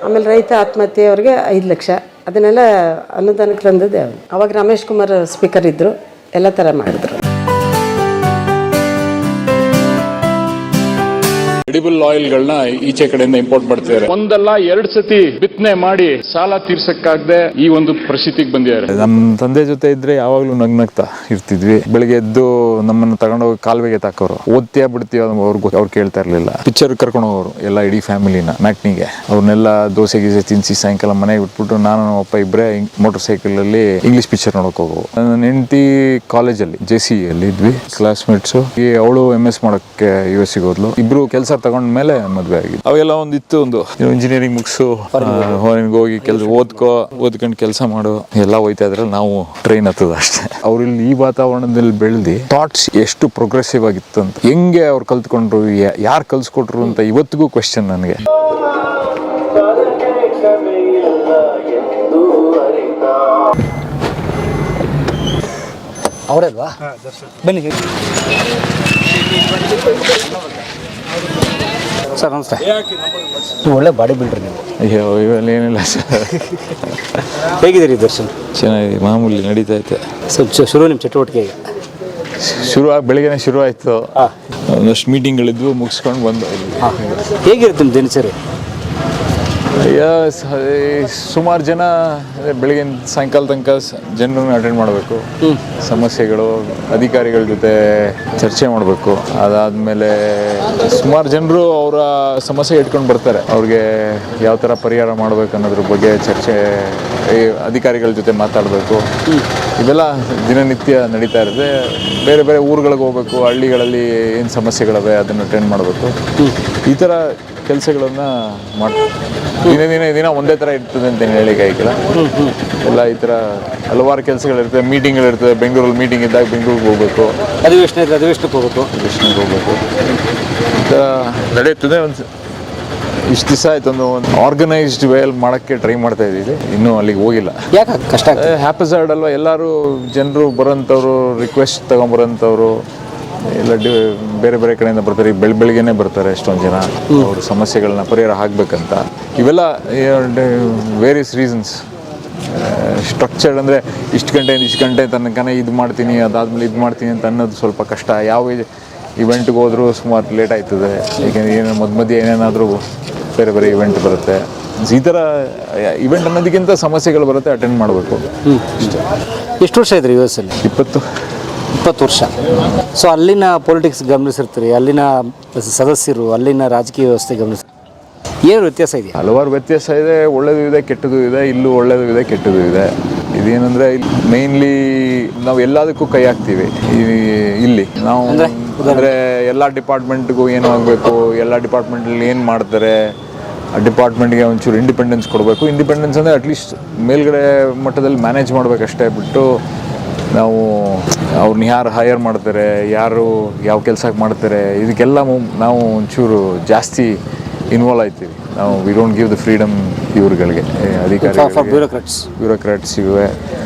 ಆಮೇಲೆ ರೈತ ಆತ್ಮಹತ್ಯೆಯವ್ರಿಗೆ 5 ಲಕ್ಷ. ಅದನ್ನೆಲ್ಲ ಅನುದಾನಕ್ಕೆ ತಂದದ್ದೇ ಅವರು. ಅವಾಗ ರಮೇಶ್ ಕುಮಾರ್ ಸ್ಪೀಕರ್ ಇದ್ದರು, ಎಲ್ಲ ಥರ ಮಾಡಿದ್ರು. ಎಡಿಬಲ್ ಆಯಿಲ್ಗಳನ್ನ ಈಚೆ ಕಡೆಯಿಂದ ಇಂಪೋರ್ಟ್ ಮಾಡ್ತಿದ್ದಾರೆ. 1-2 ಸತಿ ಬಿತ್ತನೆ ಮಾಡಿ ಸಾಲ ತೀರ್ಸಕ್ಕಾಗದೆ ಈ ಒಂದು ಪರಿಸ್ಥಿತಿಗೆ ಬಂದಿದ್ದಾರೆ. ನಮ್ಮ ತಂದೆ ಜೊತೆ ಇದ್ರೆ ಯಾವಾಗ್ಲೂ ನಗ್ನಗ್ತಾ ಇರ್ತಿದ್ವಿ. ಬೆಳಿಗ್ಗೆ ಎದ್ದು ನಮ್ಮನ್ನು ತಗೊಂಡೋಗಿ ಕಾಲುವೆಗೆ ತಾಕೋರು. ಓದ್ತೀಯ ಬಿಡ್ತೀವ ಅವ್ರು ಕೇಳ್ತಾ ಇರ್ಲಿಲ್ಲ. ಪಿಕ್ಚರ್ ಕರ್ಕೊಂಡು ಹೋಗೋರು ಎಲ್ಲ, ಇಡೀ ಫ್ಯಾಮಿಲಿನ ಮ್ಯಾಟ್ನಿಗೆ. ಅವ್ರನ್ನೆಲ್ಲ ದೋಸೆ ಗೀಸೆ ತಿನ್ಸಿ ಸಾಯಂಕಾಲ ಮನೆಗೆ ಬಿಟ್ಬಿಟ್ಟು ನಾನು ಅಪ್ಪ ಇಬ್ಬರೇ ಮೋಟರ್ ಸೈಕಲ್ ಅಲ್ಲಿ ಇಂಗ್ಲಿಷ್ ಪಿಕ್ಚರ್ ನೋಡಕ್ ಹೋಗೋ. ನನ್ನ ಹೆಂಡತಿ ಕಾಲೇಜಲ್ಲಿ JC ಅಲ್ಲಿ ಇದ್ವಿ, ಕ್ಲಾಸ್ಮೇಟ್ಸು. ಅವಳು MS ಮಾಡಕ್ಕೆ US ಗೆ ಹೋದ್ಲು. ಇಬ್ರು ಕೆಲಸ ತಗೊಂಡ್ಮೇಲೆ ಮದ್ವೆ ಆಗಿದ್ದು. ಅವೆಲ್ಲ ಒಂದಿತ್ತು, ಒಂದು ಇಂಜಿನಿಯರಿಂಗ್ ಮುಗಿಸು, ಹೊರಗೆ ಹೋಗಿ ಓದ್ಕೊಂಡು ಕೆಲಸ ಮಾಡು ಎಲ್ಲ ಹೋಯ್ತಾ ಇದ್ರೆ ನಾವು ಟ್ರೈನ್ ಹತ್ತದ ಅಷ್ಟೇ. ಅವ್ರಲ್ಲಿ ಈ ವಾತಾವರಣದಲ್ಲಿ ಬೆಳೆದಿ ಥಾಟ್ಸ್ ಎಷ್ಟು ಪ್ರೋಗ್ರೆಸಿವ್ ಆಗಿತ್ತು ಅಂತ, ಹೆಂಗೆ ಅವ್ರು ಕಲ್ತ್ಕೊಂಡ್ರು, ಯಾರು ಕಲ್ಸ್ಕೊಟ್ರು ಅಂತ ಇವತ್ತಿಗೂ ಕ್ವೆಶ್ಚನ್ ನನಗೆ. ಅವರಲ್ವಾ? ಬನ್ನಿ ಸರ್, ನಮಸ್ತೆ. ನೀವು ಒಳ್ಳೆ ಬಾಡಿ ಬಿಲ್ಡ್ರಿ ನೀವು. ಅಯ್ಯೋ ಇವೆಲ್ಲ ಏನಿಲ್ಲ ಸರ್. ಹೇಗಿದ್ದೀರಿ ದರ್ಶನ್? ಚೆನ್ನಾಗಿ ಮಾಮೂಲಿ ನಡೀತಾ ಐತೆ. ಸ್ವಲ್ಪ ಶುರು ನಿಮ್ಮ ಚಟುವಟಿಕೆ ಈಗ? ಬೆಳಿಗ್ಗೆನೆ ಶುರು ಆಯಿತು. ಒಂದಷ್ಟು ಮೀಟಿಂಗ್ಗಳಿದ್ವು, ಮುಗಿಸ್ಕೊಂಡು ಬಂದು. ಹೇಗಿರುತ್ತೆ ನಿಮ್ಮ ದಿನಚರಿ? ಸುಮಾರು ಜನ ಬೆಳಗಿನ ಸಾಯಂಕಾಲ ತನಕ ಜನರನ್ನ ಅಟೆಂಡ್ ಮಾಡಬೇಕು. ಸಮಸ್ಯೆಗಳು, ಅಧಿಕಾರಿಗಳ ಜೊತೆ ಚರ್ಚೆ ಮಾಡಬೇಕು. ಅದಾದಮೇಲೆ ಸುಮಾರು ಜನರು ಅವರ ಸಮಸ್ಯೆ ಇಟ್ಕೊಂಡು ಬರ್ತಾರೆ. ಅವ್ರಿಗೆ ಯಾವ ಥರ ಪರಿಹಾರ ಮಾಡಬೇಕು ಅನ್ನೋದ್ರ ಬಗ್ಗೆ ಚರ್ಚೆ, ಅಧಿಕಾರಿಗಳ ಜೊತೆ ಮಾತಾಡಬೇಕು. ಇವೆಲ್ಲ ದಿನನಿತ್ಯ ನಡೀತಾ ಇರುತ್ತೆ. ಬೇರೆ ಬೇರೆ ಊರುಗಳಿಗೆ ಹೋಗ್ಬೇಕು, ಹಳ್ಳಿಗಳಲ್ಲಿ ಏನು ಸಮಸ್ಯೆಗಳಿವೆ ಅದನ್ನು ಅಟೆಂಡ್ ಮಾಡಬೇಕು. ಈ ಥರ ಕೆಲಸಗಳನ್ನು ದಿನ ಒಂದೇ ಥರ ಇರ್ತದೆ ಅಂತ ಹೇಳಿಕೆ ಆಗಿಲ್ಲ. ಎಲ್ಲ ಈ ಥರ ಹಲವಾರು ಕೆಲಸಗಳಿರ್ತದೆ, ಮೀಟಿಂಗ್ಗಳಿರ್ತದೆ. ಬೆಂಗಳೂರಲ್ಲಿ ಮೀಟಿಂಗ್ ಇದ್ದಾಗ ಬೆಂಗಳೂರಿಗೆ ಹೋಗ್ಬೇಕು, ಅಧಿವೇಶನಕ್ಕೆ ಹೋಗ್ಬೇಕು. ಈ ಥರ ನಡೆಯುತ್ತದೆ. ಇಷ್ಟು ದಿವಸ ಆಯ್ತು ಒಂದು ಆರ್ಗನೈಸ್ಡ್ ವೇಯಲ್ಲಿ ಮಾಡೋಕ್ಕೆ ಟ್ರೈ ಮಾಡ್ತಾ ಇದ್ದೀವಿ. ಇನ್ನೂ ಅಲ್ಲಿಗೆ ಹೋಗಿಲ್ಲ. ಯಾಕೆ ಕಷ್ಟ? ಹ್ಯಾಪಸೈಡ್ ಅಲ್ವಾ, ಎಲ್ಲರೂ ಜನರು ಬರೋಂಥವ್ರು, ರಿಕ್ವೆಸ್ಟ್ ತೊಗೊಂಬರೋಂಥವ್ರು ಎಲ್ಲ ಬೇರೆ ಬೇರೆ ಕಡೆಯಿಂದ ಬರ್ತಾರೆ. ಬೆಳಿಗ್ಗೆನೇ ಬರ್ತಾರೆ ಎಷ್ಟೊಂದು ಜನ, ಅವ್ರ ಸಮಸ್ಯೆಗಳನ್ನ ಪರಿಹಾರ ಆಗಬೇಕಂತ. ಇವೆಲ್ಲ ವೇರಿಯಸ್ ರೀಸನ್ಸ್. ಸ್ಟ್ರಕ್ಚರ್ಡ್ ಅಂದರೆ ಇಷ್ಟು ಗಂಟೆ ತನಕ ಇದು ಮಾಡ್ತೀನಿ, ಅದಾದಮೇಲೆ ಇದು ಮಾಡ್ತೀನಿ ಅಂತ ಅನ್ನೋದು ಸ್ವಲ್ಪ ಕಷ್ಟ. ಯಾವ ಇವೆಂಟ್ಗೆ ಹೋದರೂ ಸುಮಾರು ಲೇಟ್ ಆಯ್ತದೆ. ಏಕೆಂದರೆ ಏನೋ ಮಧ್ಯೆ ಏನೇನಾದರೂ ಬೇರೆ ಬೇರೆ ಇವೆಂಟ್ ಬರುತ್ತೆ. ಈ ಥರ ಇವೆಂಟ್ ಅನ್ನೋದಕ್ಕಿಂತ ಸಮಸ್ಯೆಗಳು ಬರುತ್ತೆ, ಅಟೆಂಡ್ ಮಾಡಬೇಕು. ಎಷ್ಟು ವರ್ಷ ಇದ್ರಿ US ಅಲ್ಲಿ? 20 ವರ್ಷ. ಸೊ ಅಲ್ಲಿನ ಪೊಲಿಟಿಕ್ಸ್ ಗಮನಿಸಿರ್ತೀರಿ, ಅಲ್ಲಿನ ಸದಸ್ಯರು, ಅಲ್ಲಿನ ರಾಜಕೀಯ ವ್ಯವಸ್ಥೆ ಗಮನಿಸ್ತೀರಿ. ಏನು ವ್ಯತ್ಯಾಸ ಇದೆಯಾ? ಹಲವಾರು ವ್ಯತ್ಯಾಸ ಇದೆ. ಒಳ್ಳೆಯದು ಇದೆ, ಕೆಟ್ಟದ್ದು ಇದೆ. ಇಲ್ಲೂ ಒಳ್ಳೆಯದು ಇದೆ, ಕೆಟ್ಟದ್ದು ಇದೆ. ಇದೇನಂದರೆ ಮೇಯ್ನ್ಲಿ ನಾವು ಎಲ್ಲದಕ್ಕೂ ಕೈ ಹಾಕ್ತೀವಿ. ಇಲ್ಲಿ ನಾವು ಅಂದರೆ ಎಲ್ಲ ಡಿಪಾರ್ಟ್ಮೆಂಟ್ಗೂ ಏನು ಆಗಬೇಕು, ಎಲ್ಲ ಡಿಪಾರ್ಟ್ಮೆಂಟಲ್ಲಿ ಏನು ಮಾಡ್ತಾರೆ, ಆ ಡಿಪಾರ್ಟ್ಮೆಂಟ್ಗೆ ಒಂಚೂರು ಇಂಡಿಪೆಂಡೆನ್ಸ್ ಕೊಡಬೇಕು. ಇಂಡಿಪೆಂಡೆನ್ಸ್ ಅಂದರೆ ಅಟ್ಲೀಸ್ಟ್ ಮೇಲ್ಗಡೆ ಮಟ್ಟದಲ್ಲಿ ಮ್ಯಾನೇಜ್ ಮಾಡಬೇಕಷ್ಟೇ ಬಿಟ್ಟು ನಾವು ಅವ್ರನ್ನ ಯಾರು ಹೈಯರ್ ಮಾಡ್ತಾರೆ, ಯಾರು ಯಾವ ಕೆಲಸ ಮಾಡ್ತಾರೆ, ಇದಕ್ಕೆಲ್ಲ ನಾವು ಒಂಚೂರು ಜಾಸ್ತಿ ಇನ್ವಾಲ್ವ್ ಆಯ್ತೀವಿ. ನಾವು we don't give the freedom ಇವ್ರುಗಳಿಗೆ, ಅಧಿಕಾರಿಗಳಿಗೆ, ಬ್ಯೂರೋಕ್ರಾಟ್ಸಿಗೆ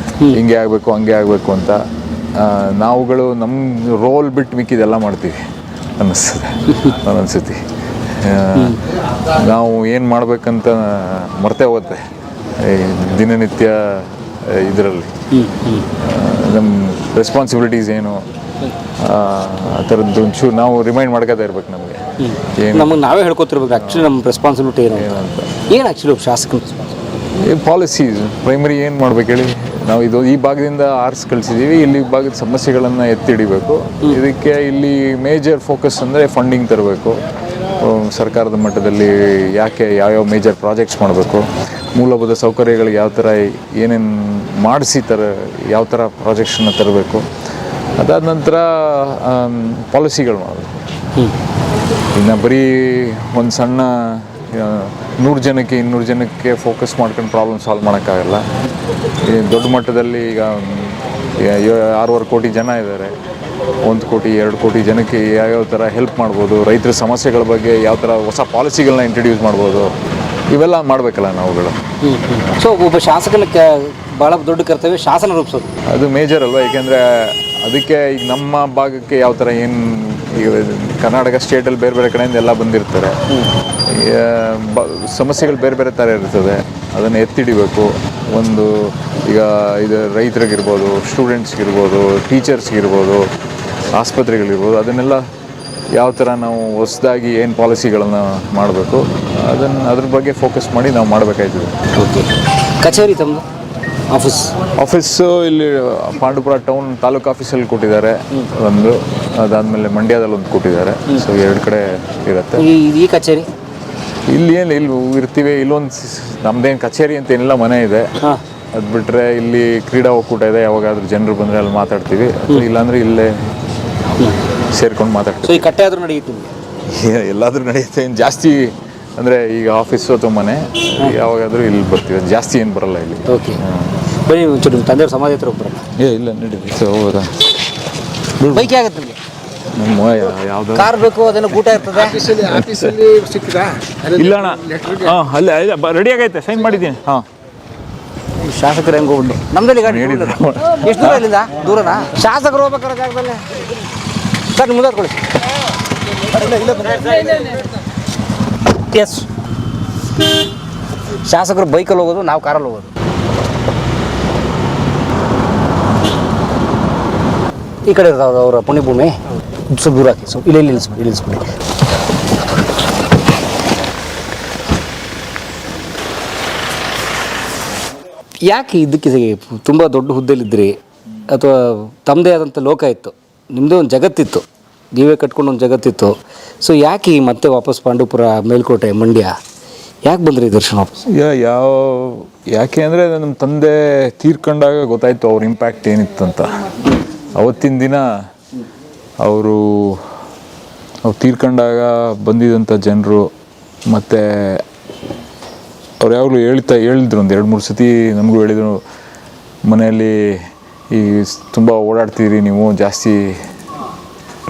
ಹಿಂಗೆ ಆಗಬೇಕು ಹಂಗೆ ಆಗಬೇಕು ಅಂತ. ನಾವುಗಳು ನಮ್ಮ ರೋಲ್ ಬಿಟ್ಟು ಮಿಕ್ಕಿದೆಲ್ಲ ಮಾಡ್ತೀವಿ ಅನ್ನಿಸ್ತದೆ ಒಂದೊಂದ್ಸತಿ. ನಾವು ಏನು ಮಾಡ್ಬೇಕಂತ ಮರ್ತೇ ಹೋಗುತ್ತೆ ದಿನನಿತ್ಯ ಇದರಲ್ಲಿ. ನಮ್ಮ ರೆಸ್ಪಾನ್ಸಿಬಿಲಿಟೀಸ್ ಏನು ಆ ಥರದ್ದು ಒಂಚೂರು ನಾವು ರಿಮೈಂಡ್ ಮಾಡ್ಕೋತಾ ಇರ್ಬೇಕು ನಮಗೆ. ನಮಗೆ ನಾವೇ ಹೇಳ್ಕೊತಿರ್ಬೇಕು ಆ್ಯಕ್ಚುಲಿ ನಮ್ಮ ರೆಸ್ಪಾನ್ಸಿಬಿಲಿಟಿ ಏನು ಅಂತ. ಏನು ಆ್ಯಕ್ಚುಲಿ ಶಾಸಕನ ಪಾಲಿಸೀಸ್ ಪ್ರೈಮರಿ ಏನು ಮಾಡ್ಬೇಕು ಹೇಳಿ, ನಾವು ಈ ಭಾಗದಿಂದ ಆರಿಸಿ ಕಳಿಸಿದ್ದೀವಿ, ಇಲ್ಲಿ ಭಾಗದ ಸಮಸ್ಯೆಗಳನ್ನು ಎತ್ತಿ ಹಿಡಿಬೇಕು. ಇದಕ್ಕೆ ಇಲ್ಲಿ ಮೇಜರ್ ಫೋಕಸ್ ಅಂದರೆ ಫಂಡಿಂಗ್ ತರಬೇಕು. ಸರ್ಕಾರದ ಮಟ್ಟದಲ್ಲಿ ಯಾವ್ಯಾವ ಮೇಜರ್ ಪ್ರಾಜೆಕ್ಟ್ಸ್ ಮಾಡಬೇಕು, ಮೂಲಭೂತ ಸೌಕರ್ಯಗಳಿಗೆ ಯಾವ ಥರ ಏನೇನು ಮಾಡಿಸಿ ಯಾವ ಥರ ಪ್ರಾಜೆಕ್ಟ್ಸನ್ನ ತರಬೇಕು. ಅದಾದ ನಂತರ ಪಾಲಿಸಿಗಳು ಮಾಡಬೇಕು. ಇನ್ನು ಬರೀ ಒಂದು ಸಣ್ಣ 100 ಜನಕ್ಕೆ 200 ಜನಕ್ಕೆ ಫೋಕಸ್ ಮಾಡ್ಕೊಂಡು ಪ್ರಾಬ್ಲಮ್ ಸಾಲ್ವ್ ಮಾಡೋಕ್ಕಾಗಲ್ಲ. ಈ ದೊಡ್ಡ ಮಟ್ಟದಲ್ಲಿ ಈಗ 6.5 ಕೋಟಿ ಜನ ಇದ್ದಾರೆ. 1 ಕೋಟಿ 2 ಕೋಟಿ ಜನಕ್ಕೆ ಯಾವ್ಯಾವ ಥರ ಹೆಲ್ಪ್ ಮಾಡ್ಬೋದು, ರೈತರ ಸಮಸ್ಯೆಗಳ ಬಗ್ಗೆ ಯಾವ ಥರ ಹೊಸ ಪಾಲಿಸಿಗಳನ್ನ ಇಂಟ್ರಡ್ಯೂಸ್ ಮಾಡ್ಬೋದು, ಇವೆಲ್ಲ ಮಾಡಬೇಕಲ್ಲ ನಾವುಗಳು. ಸೊ ಒಬ್ಬ ಶಾಸಕನ ಭಾಳ ದೊಡ್ಡ ಕರ್ತವ್ಯ ಶಾಸನ ರೂಪಿಸೋದು. ಅದು ಮೇಜರ್ ಅಲ್ವಾ, ಏಕೆಂದರೆ ಅದಕ್ಕೆ ಈಗ ನಮ್ಮ ಭಾಗಕ್ಕೆ ಯಾವ ಥರ ಏನು ಈಗ ಕರ್ನಾಟಕ ಸ್ಟೇಟಲ್ಲಿ ಬೇರೆ ಬೇರೆ ಕಡೆಯಿಂದ ಎಲ್ಲ ಬಂದಿರ್ತಾರೆ. ಸಮಸ್ಯೆಗಳು ಬೇರೆ ಬೇರೆ ಥರ ಇರ್ತದೆ, ಅದನ್ನು ಎತ್ತಿಡಿಬೇಕು. ಒಂದು ಈಗ ಇದು ರೈತರಿಗಿರ್ಬೋದು, ಸ್ಟೂಡೆಂಟ್ಸ್ಗಿರ್ಬೋದು, ಟೀಚರ್ಸ್ಗಿರ್ಬೋದು, ಆಸ್ಪತ್ರೆಗಳಿರ್ಬೋದು, ಅದನ್ನೆಲ್ಲ ಯಾವ ಥರ ನಾವು ಹೊಸದಾಗಿ ಏನು ಪಾಲಿಸಿಗಳನ್ನು ಮಾಡಬೇಕು ಅದ್ರ ಬಗ್ಗೆ ಫೋಕಸ್ ಮಾಡಿ ನಾವು ಮಾಡಬೇಕಾಯ್ತದೆ. ಓಕೆ. ಕಚೇರಿ ತಮ್ಮದು ಆಫೀಸು ಇಲ್ಲಿ ಪಾಂಡುಪುರ ಟೌನ್ ತಾಲೂಕು ಆಫೀಸಲ್ಲಿ ಕೊಟ್ಟಿದ್ದಾರೆ ಒಂದು, ಅದಾದಮೇಲೆ ಮಂಡ್ಯದಲ್ಲಿ ಒಂದು ಕೊಟ್ಟಿದ್ದಾರೆ. ಸೊ 2 ಕಡೆ ಇರುತ್ತೆ. ಈ ಕಚೇರಿ ಇಲ್ಲಿ ಇರ್ತೀವಿ. ಇಲ್ಲೊಂದು ನಮ್ದೇನು ಕಚೇರಿ ಅಂತ ಏನಿಲ್ಲ, ಮನೆ ಇದೆ. ಅದು ಬಿಟ್ಟರೆ ಇಲ್ಲಿ ಕ್ರೀಡಾ ಒಕ್ಕೂಟ ಇದೆ, ಯಾವಾಗಾದ್ರೂ ಜನರು ಬಂದರೆ ಅಲ್ಲಿ ಮಾತಾಡ್ತೀವಿ, ಇಲ್ಲಾಂದರೆ ಇಲ್ಲೇ ಸೇರ್ಕೊಂಡು ಮಾತಾಡ್ತೀವಿ. ಸೊ ಈ ಕಟ್ಟೆ ಆದರೂ ನಡೆಯುತ್ತೆ, ಎಲ್ಲಾದರೂ ನಡೆಯುತ್ತೆ. ಏನು ಜಾಸ್ತಿ ಅಂದರೆ ಈಗ ಆಫೀಸು ಅಥವಾ ಮನೆ ಯಾವಾಗಾದರೂ ಇಲ್ಲಿ ಬರ್ತೀವಿ, ಜಾಸ್ತಿ ಏನು ಬರಲ್ಲ ಇಲ್ಲಿ. ಓಕೆ. ಬನ್ನಿ ಒಂಚೂರು ನಿಮ್ಮ ತಂದೆಯವ್ರ ಸಮಾಧಿ ಹತ್ರ ಹೋಗ್ಬರಲ್ಲ. ಇಲ್ಲ ನಡೀರಿ. ಸೊ ಹೌದಾ, ಬೈಕ್ ಆಗುತ್ತೆ ನಿಮಗೆ? ನಮ್ಮ ಯಾವ್ದು ಕಾರ್ ಬೇಕು, ಅದನ್ನು ಊಟ ಇರ್ತದೆ. ಆಫೀಸಲ್ಲಿ ಸಿಕ್ಕಿದ ಇಲ್ಲ ಅಣ್ಣ. ಅಲ್ಲೇ ರೆಡಿ ಆಗೈತೆ, ಸೈನ್ ಮಾಡಿದ್ದೀನಿ. ಶಾಸಕರು ಹೆಂಗೆ ಹೋಗ್ಬಿಟ್ಟು ನಮ್ದಲ್ಲಿ ಗಾಡಿ ಎಷ್ಟು ದೂರ ಇಲ್ಲಿಂದ? ದೂರನಾ? ಶಾಸಕರು ಹೋಗ್ಬೇಕಾದ್ರೆ ಜಾಗದಲ್ಲೇ ಸರ್ ಮುಂದೆ ಕೊಡಿ. ಎಸ್, ಶಾಸಕರು ಬೈಕಲ್ಲಿ ಹೋಗೋದು, ನಾವು ಕಾರಲ್ಲಿ ಹೋಗೋದು. ಈ ಕಡೆ ಇರ್ತಾವ್ರು ಅವರ ಪುಣ್ಯಭೂಮಿ. ಸ್ವಲ್ಪ ದೂರ ಹಾಕಿ, ಸೊ ಇಲ್ಲಿ ನಿಲ್ಲಿಸ್ಬಿಡಿ. ಯಾಕೆ ಇದಕ್ಕೆ ತುಂಬ ದೊಡ್ಡ ಹುದ್ದೆಲಿದ್ರಿ, ಅಥವಾ ತಮ್ಮದೇ ಆದಂಥ ಲೋಕ ಇತ್ತು, ನಿಮ್ಮದೇ ಒಂದು ಜಗತ್ತಿತ್ತು, ನೀವೇ ಕಟ್ಕೊಂಡು ಒಂದು ಜಗತ್ತಿತ್ತು. ಸೊ ಯಾಕೆ ಮತ್ತೆ ವಾಪಸ್ ಪಾಂಡುಪುರ, ಮೇಲ್ಕೋಟೆ, ಮಂಡ್ಯ ಯಾಕೆ ಬಂದ್ರಿ ದರ್ಶನ್ ವಾಪಸ್? ಯಾಕೆ ಅಂದರೆ ನಮ್ಮ ತಂದೆ ತೀರ್ಕೊಂಡಾಗ ಗೊತ್ತಾಯಿತು ಅವ್ರ ಇಂಪ್ಯಾಕ್ಟ್ ಏನಿತ್ತಂತ. ಅವತ್ತಿನ ದಿನ ಅವರು ತೀರ್ಕೊಂಡಾಗ ಬಂದಿದ್ದಂಥ ಜನರು, ಮತ್ತು ಅವ್ರು ಯಾವಾಗಲೂ ಹೇಳಿದ್ರು, ಒಂದು 2-3 ಸತಿ ನಮಗೂ ಹೇಳಿದರು, ಮನೆಯಲ್ಲಿ ಈ ತುಂಬ ಓಡಾಡ್ತೀರಿ ನೀವು, ಜಾಸ್ತಿ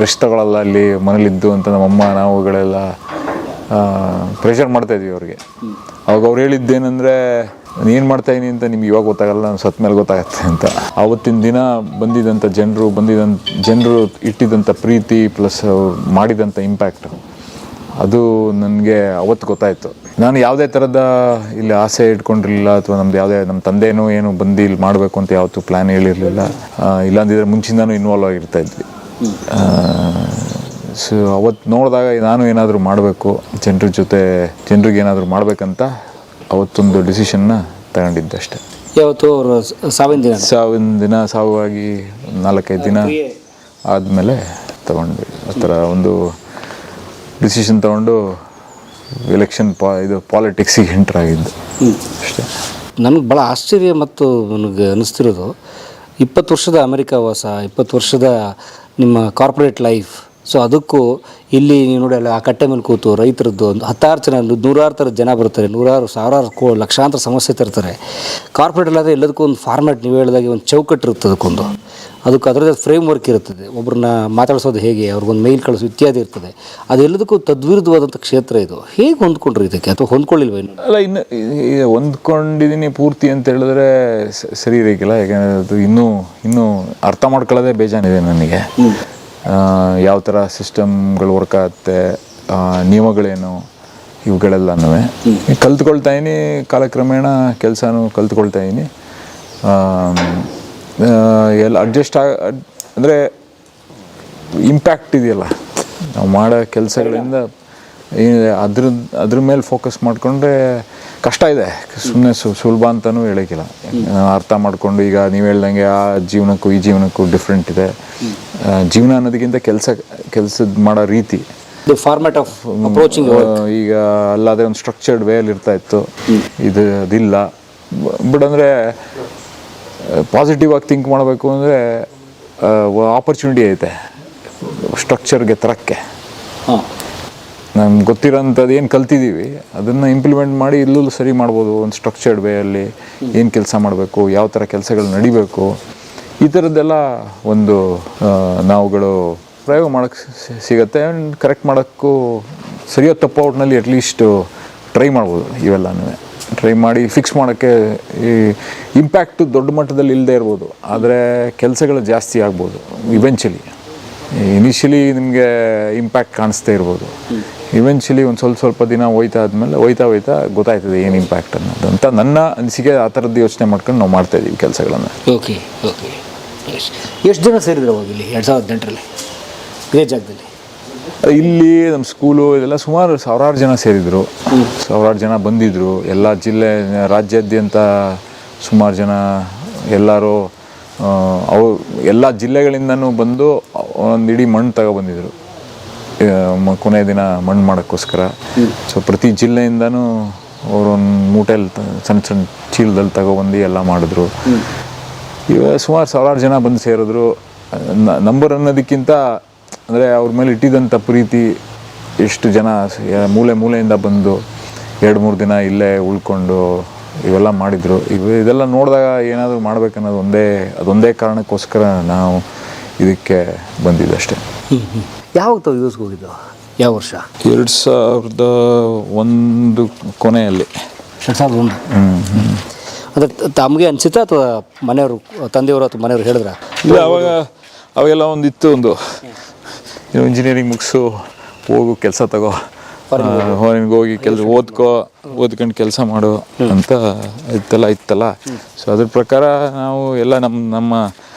ರೆಸ್ಟ್ ತಗೊಳ್ಳಲ್ಲ ಅಲ್ಲಿ ಮನೇಲಿದ್ದು ಅಂತ ನಮ್ಮಮ್ಮ ನಾವುಗಳೆಲ್ಲ ಪ್ರೆಷರ್ ಮಾಡ್ತಾಯಿದ್ವಿ ಅವ್ರಿಗೆ. ಅವಾಗ ಅವ್ರು ಹೇಳಿದ್ದೇನೆಂದರೆ, ಏನು ಮಾಡ್ತಾಯಿದ್ದೀನಿ ಅಂತ ನಿಮ್ಗೆ ಇವಾಗ ಗೊತ್ತಾಗಲ್ಲ, ನಾನು ಸತ್ತ ಮೇಲೆ ಗೊತ್ತಾಗತ್ತೆ ಅಂತ. ಆವತ್ತಿನ ದಿನ ಬಂದಿದ್ದಂಥ ಜನರು ಇಟ್ಟಿದ್ದಂಥ ಪ್ರೀತಿ ಪ್ಲಸ್ ಮಾಡಿದಂಥ ಇಂಪ್ಯಾಕ್ಟ್, ಅದು ನನಗೆ ಅವತ್ತು ಗೊತ್ತಾಯಿತು. ನಾನು ಯಾವುದೇ ಥರದ ಇಲ್ಲಿ ಆಸೆ ಇಟ್ಕೊಂಡಿರಲಿಲ್ಲ, ಅಥವಾ ನಮ್ಮ ತಂದೆನೂ ಏನು ಬಂದು ಇಲ್ಲಿ ಮಾಡಬೇಕು ಅಂತ ಯಾವತ್ತೂ ಪ್ಲ್ಯಾನ್ ಹೇಳಿರಲಿಲ್ಲ. ಇಲ್ಲಾಂದಿದ್ರೆ ಮುಂಚಿಂದನೂ ಇನ್ವಾಲ್ವ್ ಆಗಿರ್ತಾಯಿದ್ವಿ. ಸೊ ಅವತ್ತು ನೋಡಿದಾಗ ನಾನು ಏನಾದರೂ ಮಾಡಬೇಕು, ಜನರಿಗೆ ಏನಾದರೂ ಮಾಡಬೇಕಂತ ಅವತ್ತೊಂದು ಡಿಸಿಷನ್ನ ತಗೊಂಡಿದ್ದೆ ಅಷ್ಟೆ. ಯಾವತ್ತು ಅವರು ಸಾವಿನ ದಿನ ಸಾವಾಗಿ 4-5 ದಿನ ಆದಮೇಲೆ ತಗೊಂಡ್ವಿ. ಆ ಥರ ಒಂದು ಡಿಸಿಷನ್ ತಗೊಂಡು ಎಲೆಕ್ಷನ್ ಪಾಲಿಟಿಕ್ಸಿಗೆ ಎಂಟರ್ ಆಗಿದ್ದು ಅಷ್ಟೇ. ನನಗೆ ಭಾಳ ಆಶ್ಚರ್ಯ ಮತ್ತು ನನಗೆ ಅನ್ನಿಸ್ತಿರೋದು, 20 ವರ್ಷದ ಅಮೆರಿಕ ವಾಸ, 20 ವರ್ಷದ ನಿಮ್ಮ ಕಾರ್ಪೊರೇಟ್ ಲೈಫ್, ಸೊ ಅದಕ್ಕೂ ಇಲ್ಲಿ ನೀವು ನೋಡಿ ಅಲ್ಲ ಆ ಕಟ್ಟೆ ಮೇಲೆ ಕೂತು ರೈತರದ್ದು ಒಂದು 10 ಜನ 100 ಥರದ ಜನ ಬರ್ತಾರೆ, 100 ಸಾವಿರಾರು ಲಕ್ಷಾಂತರ ಸಮಸ್ಯೆ ತರ್ತಾರೆ. ಕಾರ್ಪೊರೇಟಲ್ಲಾದರೆ ಎಲ್ಲದಕ್ಕೂ ಒಂದು ಫಾರ್ಮ್ಯಾಟ್, ನೀವು ಹೇಳಿದಾಗೆ ಒಂದು ಚೌಕಟ್ಟು ಇರುತ್ತೆ, ಅದಕ್ಕೆ ಅದರದ್ದು ಫ್ರೇಮ್ ವರ್ಕ್ ಇರುತ್ತದೆ. ಒಬ್ಬರನ್ನ ಮಾತಾಡಿಸೋದು ಹೇಗೆ, ಅವ್ರಿಗೊಂದು ಮೇಲ್ ಕಳಿಸೋ ಇತ್ಯಾದಿ ಇರ್ತದೆ. ಅದೆಲ್ಲದಕ್ಕೂ ತದ್ವಿರುದ್ಧವಾದಂಥ ಕ್ಷೇತ್ರ ಇದು. ಹೇಗೆ ಹೊಂದ್ಕೊಂಡ್ರಿ ಇದಕ್ಕೆ, ಅಥವಾ ಹೊಂದ್ಕೊಳ್ಳಿಲ್ವ ಇನ್ನು? ಅಲ್ಲ, ಇನ್ನು ಹೊಂದ್ಕೊಂಡಿದ್ದೀನಿ ಪೂರ್ತಿ ಅಂತ ಹೇಳಿದ್ರೆ ಸರಿ ಇರೋಕ್ಕಿಲ್ಲ. ಯಾಕೆಂದರೆ ಅದು ಇನ್ನೂ ಅರ್ಥ ಮಾಡ್ಕೊಳ್ಳೋದೇ ಬೇಜಾನಿದೆ ನನಗೆ. ಯಾವ ಥರ ಸಿಸ್ಟಮ್ಗಳು ವರ್ಕ್ ಆಗುತ್ತೆ, ನಿಯಮಗಳೇನು, ಇವುಗಳೆಲ್ಲನೂ ಕಲ್ತ್ಕೊಳ್ತಾ ಇದ್ದೀನಿ. ಕಾಲಕ್ರಮೇಣ ಕೆಲಸನೂ ಕಲ್ತ್ಕೊಳ್ತಾ ಇದ್ದೀನಿ. ಎಲ್ಲ ಅಡ್ಜಸ್ಟ್ ಅಂದರೆ ಇಂಪ್ಯಾಕ್ಟ್ ಇದೆಯಲ್ಲ ನಾವು ಮಾಡೋ ಕೆಲಸಗಳಿಂದ, ಅದ್ರ ಮೇಲೆ ಫೋಕಸ್ ಮಾಡಿಕೊಂಡ್ರೆ ಕಷ್ಟ ಇದೆ. ಸುಮ್ಮನೆ ಸುಲಭ ಅಂತಲೂ ಹೇಳೋಕ್ಕಿಲ್ಲ. ಅರ್ಥ ಮಾಡಿಕೊಂಡು, ಈಗ ನೀವು ಹೇಳ್ದಂಗೆ ಆ ಜೀವನಕ್ಕೂ ಈ ಜೀವನಕ್ಕೂ ಡಿಫ್ರೆಂಟ್ ಇದೆ. ಜೀವನ ಅನ್ನೋದಕ್ಕಿಂತ ಕೆಲಸದ ಮಾಡೋ ರೀತಿ, ಫಾರ್ಮ್ಯಾಟ್ ಆಫ್ ಅಪ್ರೋಚಿಂಗ್. ಈಗ ಅಲ್ಲಾದರೆ ಒಂದು ಸ್ಟ್ರಕ್ಚರ್ಡ್ ವೇಯಲ್ಲಿ ಇರ್ತಾ ಇತ್ತು, ಅದಿಲ್ಲ. ಬಟ್ ಅಂದರೆ ಪಾಸಿಟಿವ್ ಆಗಿ ಥಿಂಕ್ ಮಾಡಬೇಕು ಅಂದರೆ ಆಪರ್ಚುನಿಟಿ ಐತೆ ಸ್ಟ್ರಕ್ಚರ್ಗೆ ತರಕ್ಕೆ. ನಮ್ಗೆ ಗೊತ್ತಿರೋಂಥದ್ದು ಏನು ಕಲ್ತಿದ್ದೀವಿ ಅದನ್ನು ಇಂಪ್ಲಿಮೆಂಟ್ ಮಾಡಿ ಇಲ್ಲೂ ಸರಿ ಮಾಡ್ಬೋದು. ಒಂದು ಸ್ಟ್ರಕ್ಚರ್ಡ್ ವೇಯಲ್ಲಿ ಏನು ಕೆಲಸ ಮಾಡಬೇಕು, ಯಾವ ಥರ ಕೆಲಸಗಳು ನಡಿಬೇಕು, ಈ ಥರದ್ದೆಲ್ಲ ಒಂದು ನಾವುಗಳು ಪ್ರಯೋಗ ಮಾಡೋಕ್ಕೆ ಸಿಗುತ್ತೆ. ಕರೆಕ್ಟ್ ಮಾಡೋಕ್ಕೂ ಸರಿಯಾದ ತಪ್ಪು ಔಟ್ನಲ್ಲಿ ಅಟ್ಲೀಸ್ಟು ಟ್ರೈ ಮಾಡ್ಬೋದು. ಇವೆಲ್ಲನೂ ಟ್ರೈ ಮಾಡಿ ಫಿಕ್ಸ್ ಮಾಡೋಕ್ಕೆ ಈ ಇಂಪ್ಯಾಕ್ಟು ದೊಡ್ಡ ಮಟ್ಟದಲ್ಲಿ ಇಲ್ಲದೆ ಇರ್ಬೋದು, ಆದರೆ ಕೆಲಸಗಳು ಜಾಸ್ತಿ ಆಗ್ಬೋದು. ಇನಿಷಿಯಲಿ ನಿಮಗೆ ಇಂಪ್ಯಾಕ್ಟ್ ಕಾಣಿಸ್ತಾ ಇರ್ಬೋದು. ಇವೆನ್ಚುಲಿ ಒಂದು ಸ್ವಲ್ಪ ದಿನ ಹೋಯ್ತಾ ಗೊತ್ತಾಯ್ತದೆ ಏನು ಇಂಪ್ಯಾಕ್ಟ್ ಅನ್ನೋದು ಅಂತ ನನ್ನ ಅನಿಸಿಕೆ. ಆ ಥರದ್ದು ಯೋಚನೆ ಮಾಡ್ಕೊಂಡು ನಾವು ಮಾಡ್ತಾಯಿದ್ದೀವಿ ಕೆಲಸಗಳನ್ನು. ಓಕೆ. ಎಷ್ಟು ಜನ ಸೇರಿದ್ರು ಅವಾಗ ಇಲ್ಲಿ 2018ರಲ್ಲಿ ಇದೇ ಜಾಗದಲ್ಲಿ? ಇಲ್ಲಿ ನಮ್ಮ ಸ್ಕೂಲು ಇದೆಲ್ಲ ಸುಮಾರು 1000 ಜನ ಸೇರಿದರು. 1000 ಜನ ಬಂದಿದ್ದರು. ಎಲ್ಲ ಜಿಲ್ಲೆ, ರಾಜ್ಯಾದ್ಯಂತ ಸುಮಾರು ಜನ, ಎಲ್ಲರೂ ಎಲ್ಲ ಜಿಲ್ಲೆಗಳಿಂದನೂ ಬಂದು ಒಂದು ಇಡೀ ಮಣ್ಣು ತಗೊಬಂದಿದ್ರು ಕೊನೆಯ ದಿನ ಮಣ್ಣು ಮಾಡೋಕ್ಕೋಸ್ಕರ. ಸೊ ಪ್ರತಿ ಜಿಲ್ಲೆಯಿಂದನೂ ಅವರೊಂದು ಮೂಟೆಯಲ್ಲಿ ಸಣ್ಣ ಚೀಲದಲ್ಲಿ ತಗೊಬಂದು ಎಲ್ಲ ಮಾಡಿದ್ರು. ಇವಾಗ ಸುಮಾರು 1000 ಜನ ಬಂದು ಸೇರಿದ್ರು. ನಂಬರ್ ಅನ್ನೋದಕ್ಕಿಂತ ಅಂದರೆ ಅವ್ರ ಮೇಲೆ ಇಟ್ಟಿದ್ದಂಥ ಪ್ರೀತಿ, ಎಷ್ಟು ಜನ ಮೂಲೆಯಿಂದ ಬಂದು 2-3 ದಿನ ಇಲ್ಲೇ ಉಳ್ಕೊಂಡು ಇವೆಲ್ಲ ಮಾಡಿದರು. ಇದೆಲ್ಲ ನೋಡಿದಾಗ ಏನಾದರೂ ಮಾಡ್ಬೇಕನ್ನೋದು ಅದೊಂದೇ ಕಾರಣಕ್ಕೋಸ್ಕರ ನಾವು ಇದಕ್ಕೆ ಬಂದಿದ್ದಷ್ಟೇ. ಯಾವಾಗ ತಾವು ಯೂಸ್ಗೆ ಹೋಗಿದ್ದು? ಯಾವ ವರ್ಷ? 2001 ಕೊನೆಯಲ್ಲಿ. 2001. ಅಂದರೆ ತಮಗೆ ಅನಿಸುತ್ತಾ ಅಥವಾ ಮನೆಯವರು, ತಂದೆಯವರು ಅಥವಾ ಮನೆಯವರು ಹೇಳಿದ್ರ? ಇಲ್ಲ, ಅವಾಗೆಲ್ಲ ಒಂದಿತ್ತು, ಇಂಜಿನಿಯರಿಂಗ್ ಮುಗಿಸು, ಹೋಗು ಕೆಲಸ ತಗೋ, ಹೊರಗೆ ಹೋಗಿ ಓದ್ಕೊಂಡು ಕೆಲಸ ಮಾಡು ಅಂತ ಇತ್ತಲ್ಲ. ಸೊ ಅದ್ರ ಪ್ರಕಾರ ನಾವು ಎಲ್ಲ ನಮ್ಮ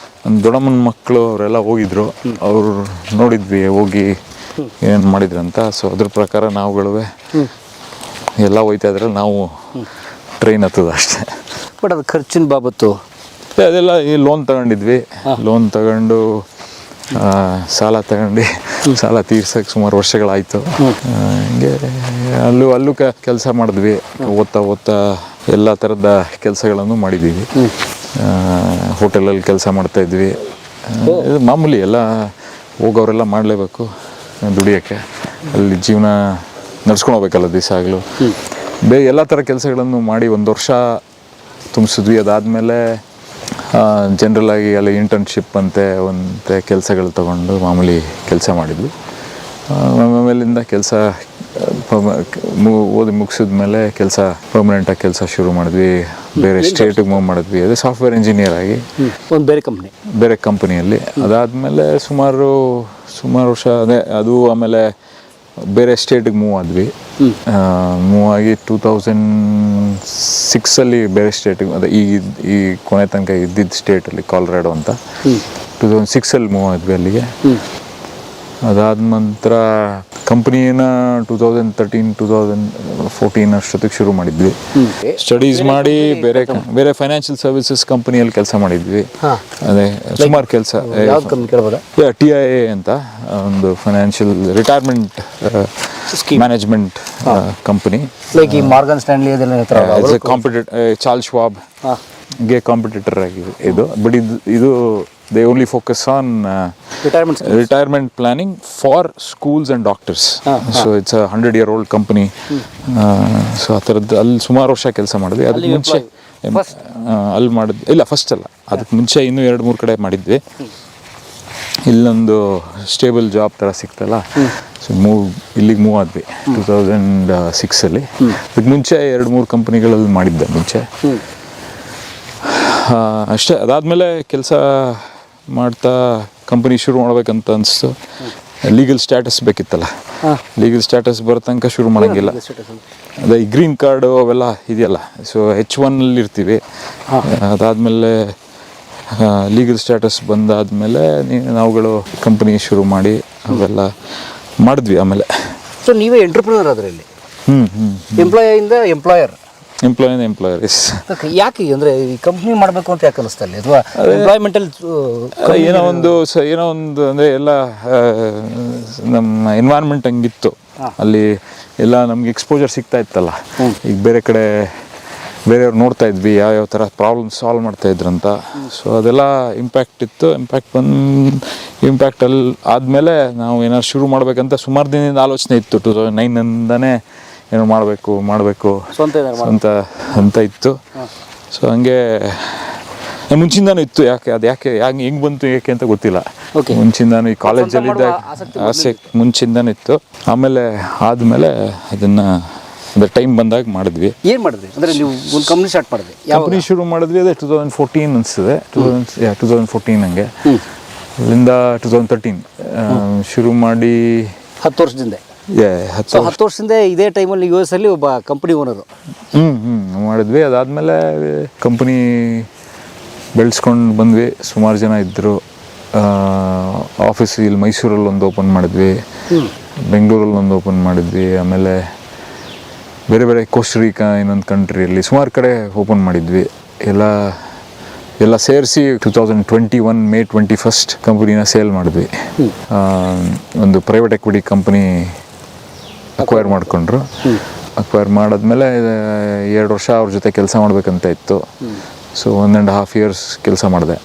ದೊಡ್ಡಮ್ಮನ ಮಕ್ಕಳು ಅವರೆಲ್ಲ ಹೋಗಿದ್ರು. ಅವರು ನೋಡಿದ್ವಿ ಹೋಗಿ ಏನು ಮಾಡಿದ್ರಂತ. ಸೊ ಅದ್ರ ಪ್ರಕಾರ ನಾವುಗಳು ಎಲ್ಲ ಹೋಯ್ತಾ ಇದ್ರೆ ನಾವು ಟ್ರೈನ್ ಹತ್ತದ ಅಷ್ಟೇ. ಬಟ್ ಅದು ಖರ್ಚಿನ ಬಾಬತ್ತು ಅದೆಲ್ಲ ಈ ಲೋನ್ ತಗೊಂಡಿದ್ವಿ. ಲೋನ್ ತಗೊಂಡು ಸಾಲ ತೀರ್ಸೋಕ್ಕೆ ಸುಮಾರು ವರ್ಷಗಳಾಯಿತು. ಹಿಂಗೆ ಅಲ್ಲೂ ಕೆಲಸ ಮಾಡಿದ್ವಿ. ಓದ್ತಾ ಎಲ್ಲ ಥರದ ಕೆಲಸಗಳನ್ನು ಮಾಡಿದ್ದೀವಿ. ಹೋಟೆಲಲ್ಲಿ ಕೆಲಸ ಮಾಡ್ತಾಯಿದ್ವಿ. ಇದು ಮಾಮೂಲಿ, ಎಲ್ಲ ಹೋಗೋರೆಲ್ಲ ಮಾಡಲೇಬೇಕು ದುಡಿಯೋಕ್ಕೆ. ಅಲ್ಲಿ ಜೀವನ ನಡ್ಸ್ಕೊಂಡು ಹೋಗ್ಬೇಕಲ್ಲ ದಿವಸ ಆಗಲು. ಎಲ್ಲ ಥರ ಕೆಲಸಗಳನ್ನು ಮಾಡಿ 1 ವರ್ಷ ತುಂಬಿಸಿದ್ವಿ. ಅದಾದಮೇಲೆ ಜನರಲಾಗಿ ಅಲ್ಲಿ ಇಂಟರ್ನ್ಶಿಪ್ ಅಂತೆ ಕೆಲಸಗಳು ತಗೊಂಡು ಮಾಮೂಲಿ ಕೆಲಸ ಮಾಡಿದ್ವಿ. ಆಮೇಲಿಂದ ಕೆಲಸ ಓದಿ ಮುಗಿಸಿದ ಮೇಲೆ ಪರ್ಮನೆಂಟಾಗಿ ಕೆಲಸ ಶುರು ಮಾಡಿದ್ವಿ. ಬೇರೆ ಸ್ಟೇಟಿಗೆ ಮೂವ್ ಮಾಡಿದ್ವಿ. ಅದೇ ಸಾಫ್ಟ್ವೇರ್ ಇಂಜಿನಿಯರ್ ಆಗಿ ಒಂದು ಬೇರೆ ಕಂಪ್ನಿಯಲ್ಲಿ. ಅದಾದಮೇಲೆ ಸುಮಾರು ವರ್ಷ ಅದು ಆಮೇಲೆ ಬೇರೆ ಸ್ಟೇಟಿಗೆ ಮೂವ್ ಆದ್ವಿ. ಮೂವ್ ಆಗಿ 2006 ಬೇರೆ ಸ್ಟೇಟಿಗೆ, ಅದೇ ಈ ಕೊನೆ ತನಕ ಇದ್ದಿದ್ದ ಸ್ಟೇಟಲ್ಲಿ ಕಾಲರಾಡೋ ಅಂತ, 2006 ಮೂವ್ ಆದ್ವಿ ಅಲ್ಲಿಗೆ. ಅದಾದ ನಂತರ ಕಂಪ್ನಿನ 2013-2014 ಅಷ್ಟೊತ್ತಿಗೆ ಶುರು ಮಾಡಿದ್ವಿ. ಸ್ಟಡೀಸ್ ಮಾಡಿ ಬೇರೆ ಫೈನಾನ್ಷಿಯಲ್ ಸರ್ವಿಸಸ್ ಕಂಪನಿಯಲ್ಲಿ ಕೆಲಸ ಮಾಡಿದ್ವಿ. ಅದೇ ಸುಮಾರು ಕೆಲಸ. TIA ಅಂತ ಒಂದು financial retirement management company. Like ಈ ಮಾರ್ಗನ್ ಸ್ಟ್ಯಾನ್ಲಿ ಚಾರ್ಲ್ಸ್ ಶ್ವಾಬ್ ಗೆ ಕಾಂಪಿಟೇಟರ್ ಆಗಿದೆ ಇದು. ಬಟ್ ಇದು they only focus on retirement planning for schools and doctors. So it's a 100-year-old company. So ಆ ಥರದ್ದು ಅಲ್ಲಿ ಸುಮಾರು ವರ್ಷ ಕೆಲಸ ಮಾಡಿದ್ವಿ. ಅದಕ್ಕೆ ಮುಂಚೆ ಅಲ್ಲಿ ಮಾಡಿದ್ವಿ, ಇಲ್ಲ ಫಸ್ಟ್ ಅಲ್ಲ, ಅದಕ್ಕೆ ಮುಂಚೆ ಇನ್ನೂ 2-3 ಕಡೆ ಮಾಡಿದ್ವಿ. ಇಲ್ಲೊಂದು ಸ್ಟೇಬಲ್ ಜಾಬ್ ಥರ ಸಿಕ್ತಲ್ಲ, ಸೊ ಇಲ್ಲಿಗೆ ಮೂವ್ ಆದ್ವಿ 2006. ಅದಕ್ಕೆ ಮುಂಚೆ 2-3 ಕಂಪ್ನಿಗಳಲ್ಲಿ ಮಾಡಿದ್ದೆ ಮುಂಚೆ ಅಷ್ಟೇ. ಅದಾದಮೇಲೆ ಕೆಲಸ ಮಾಡ್ತಾ ಕಂಪನಿ ಶುರು ಮಾಡ್ಬೇಕಂತ ಅನಿಸ್ತು. ಲೀಗಲ್ ಸ್ಟ್ಯಾಟಸ್ ಬೇಕಿತ್ತಲ್ಲ, ಲೀಗಲ್ ಸ್ಟ್ಯಾಟಸ್ ಬರೋ ತನಕ ಶುರು ಮಾಡೋಂಗಿಲ್ಲ. ಅದೇ ಈ ಗ್ರೀನ್ ಕಾರ್ಡು ಅವೆಲ್ಲ ಇದೆಯಲ್ಲ, ಸೊ H1 ಇರ್ತೀವಿ. ಅದಾದಮೇಲೆ ಲೀಗಲ್ ಸ್ಟ್ಯಾಟಸ್ ಬಂದಾದಮೇಲೆ ನಾವುಗಳು ಕಂಪನಿ ಶುರು ಮಾಡಿ ಅವೆಲ್ಲ ಮಾಡಿದ್ವಿ. ಆಮೇಲೆ ಸೊ ನೀವೇ ಎಂಟ್ರಪ್ರಿನರ್ ಅದರಲ್ಲಿ, ಎಂಪ್ಲಾಯಿಂದ ಎಂಪ್ಲಾಯರ್, ಎಂಪ್ಲಾಯರ್ ಎಸ್. ಯಾಕೆ ಅಂದರೆ ಈ ಕಂಪ್ನಿ ಮಾಡಬೇಕು ಅಂತ ಯಾಕೆ ಅನ್ನಿಸ್ತಲ್ಲಿ, ಅಥವಾ ಎಂಪ್ಲಾಯ್ಮೆಂಟಲ್ ಏನೋ ಒಂದು ಅಂದರೆ ಎಲ್ಲ ನಮ್ಮ ಎನ್ವೈರ್ಮೆಂಟ್ ಹಂಗಿತ್ತು ಅಲ್ಲಿ, ಎಲ್ಲ ನಮ್ಗೆ ಎಕ್ಸ್ಪೋಜರ್ ಸಿಗ್ತಾ ಇತ್ತಲ್ಲ. ಈಗ ಬೇರೆ ಕಡೆ ಬೇರೆಯವ್ರು ನೋಡ್ತಾ ಇದ್ವಿ ಯಾವ್ಯಾವ ಥರ ಪ್ರಾಬ್ಲಮ್ ಸಾಲ್ವ್ ಮಾಡ್ತಾ ಇದ್ರಂತ. ಸೊ ಅದೆಲ್ಲ ಇಂಪ್ಯಾಕ್ಟ್ ಇತ್ತು. ಇಂಪ್ಯಾಕ್ಟ್ ಅಲ್ಲಿ ಆದಮೇಲೆ ನಾವು ಏನಾದ್ರು ಶುರು ಮಾಡಬೇಕಂತ ಸುಮಾರು ದಿನದಿಂದ ಆಲೋಚನೆ ಇತ್ತು. 2009 ಏನೋ ಮಾಡಬೇಕು ಸ್ವಂತ ಅಂತ ಇತ್ತು. ಸೊ ಹಂಗೆ ಮುಂಚಿಂದಾನು ಇತ್ತು. ಯಾಕೆ ಹೆಂಗೆ ಬಂತು ಏಕೆ ಅಂತ ಗೊತ್ತಿಲ್ಲ. ಮುಂಚಿಂದಾನು ಈ ಕಾಲೇಜಲ್ಲಿದ್ದಾಗ ಆಸೆ ಮುಂಚಿಂದಾನು ಇತ್ತು. ಆದಮೇಲೆ ಅದನ್ನು ಅದೇ ಟೈಮ್ ಬಂದಾಗ ಮಾಡಿದ್ವಿ. ಏನು ಮಾಡಿದ್ವಿ ಅಂದರೆ ನೀವು ಒಂದು ಕಂಪ್ನಿ ಸ್ಟಾರ್ಟ್ ಮಾಡಿದ್ವಿ? ಕಂಪ್ನಿ ಶುರು ಮಾಡಿದ್ವಿ ಅದೇ 2014 ಅನಿಸ್ತದೆ. 2014 ಹಂಗೆ. ಅಲ್ಲಿಂದ 2013 ಶುರು ಮಾಡಿ 10 ವರ್ಷದಿಂದ. 10 ವರ್ಷದಿಂದ ಇದೇ ಟೈಮಲ್ಲಿ US ಅಲ್ಲಿ ಒಬ್ಬ ಕಂಪ್ನಿ ಓನರು ಮಾಡಿದ್ವಿ. ಅದಾದಮೇಲೆ ಕಂಪ್ನಿ ಬೆಳೆಸ್ಕೊಂಡು ಬಂದ್ವಿ. ಸುಮಾರು ಜನ ಇದ್ದರು. ಆಫೀಸ್ ಇಲ್ಲಿ ಮೈಸೂರಲ್ಲಿ ಒಂದು ಓಪನ್ ಮಾಡಿದ್ವಿ, ಬೆಂಗಳೂರಲ್ಲಿ ಒಂದು ಓಪನ್ ಮಾಡಿದ್ವಿ. ಆಮೇಲೆ ಬೇರೆ ಕೋಸ್ಟರಿಕಾ ಇನ್ನೊಂದು ಕಂಟ್ರಿಯಲ್ಲಿ ಸುಮಾರು ಕಡೆ ಓಪನ್ ಮಾಡಿದ್ವಿ. ಎಲ್ಲ ಸೇರಿಸಿ 2021 May 21 ಕಂಪ್ನಿನ ಸೇಲ್ ಮಾಡಿದ್ವಿ. ಒಂದು ಪ್ರೈವೇಟ್ ಎಕ್ವಿಟಿ ಕಂಪ್ನಿ ಅಕ್ವೈರ್ ಮಾಡಿಕೊಂಡ್ರು. ಅಕ್ವೈರ್ ಮಾಡಾದ್ಮೇಲೆ 2 ವರ್ಷ ಅವ್ರ ಜೊತೆ ಕೆಲಸ ಮಾಡಬೇಕಂತ ಇತ್ತು. ಸೊ 1.5 years ಕೆಲಸ ಮಾಡಿದೆ.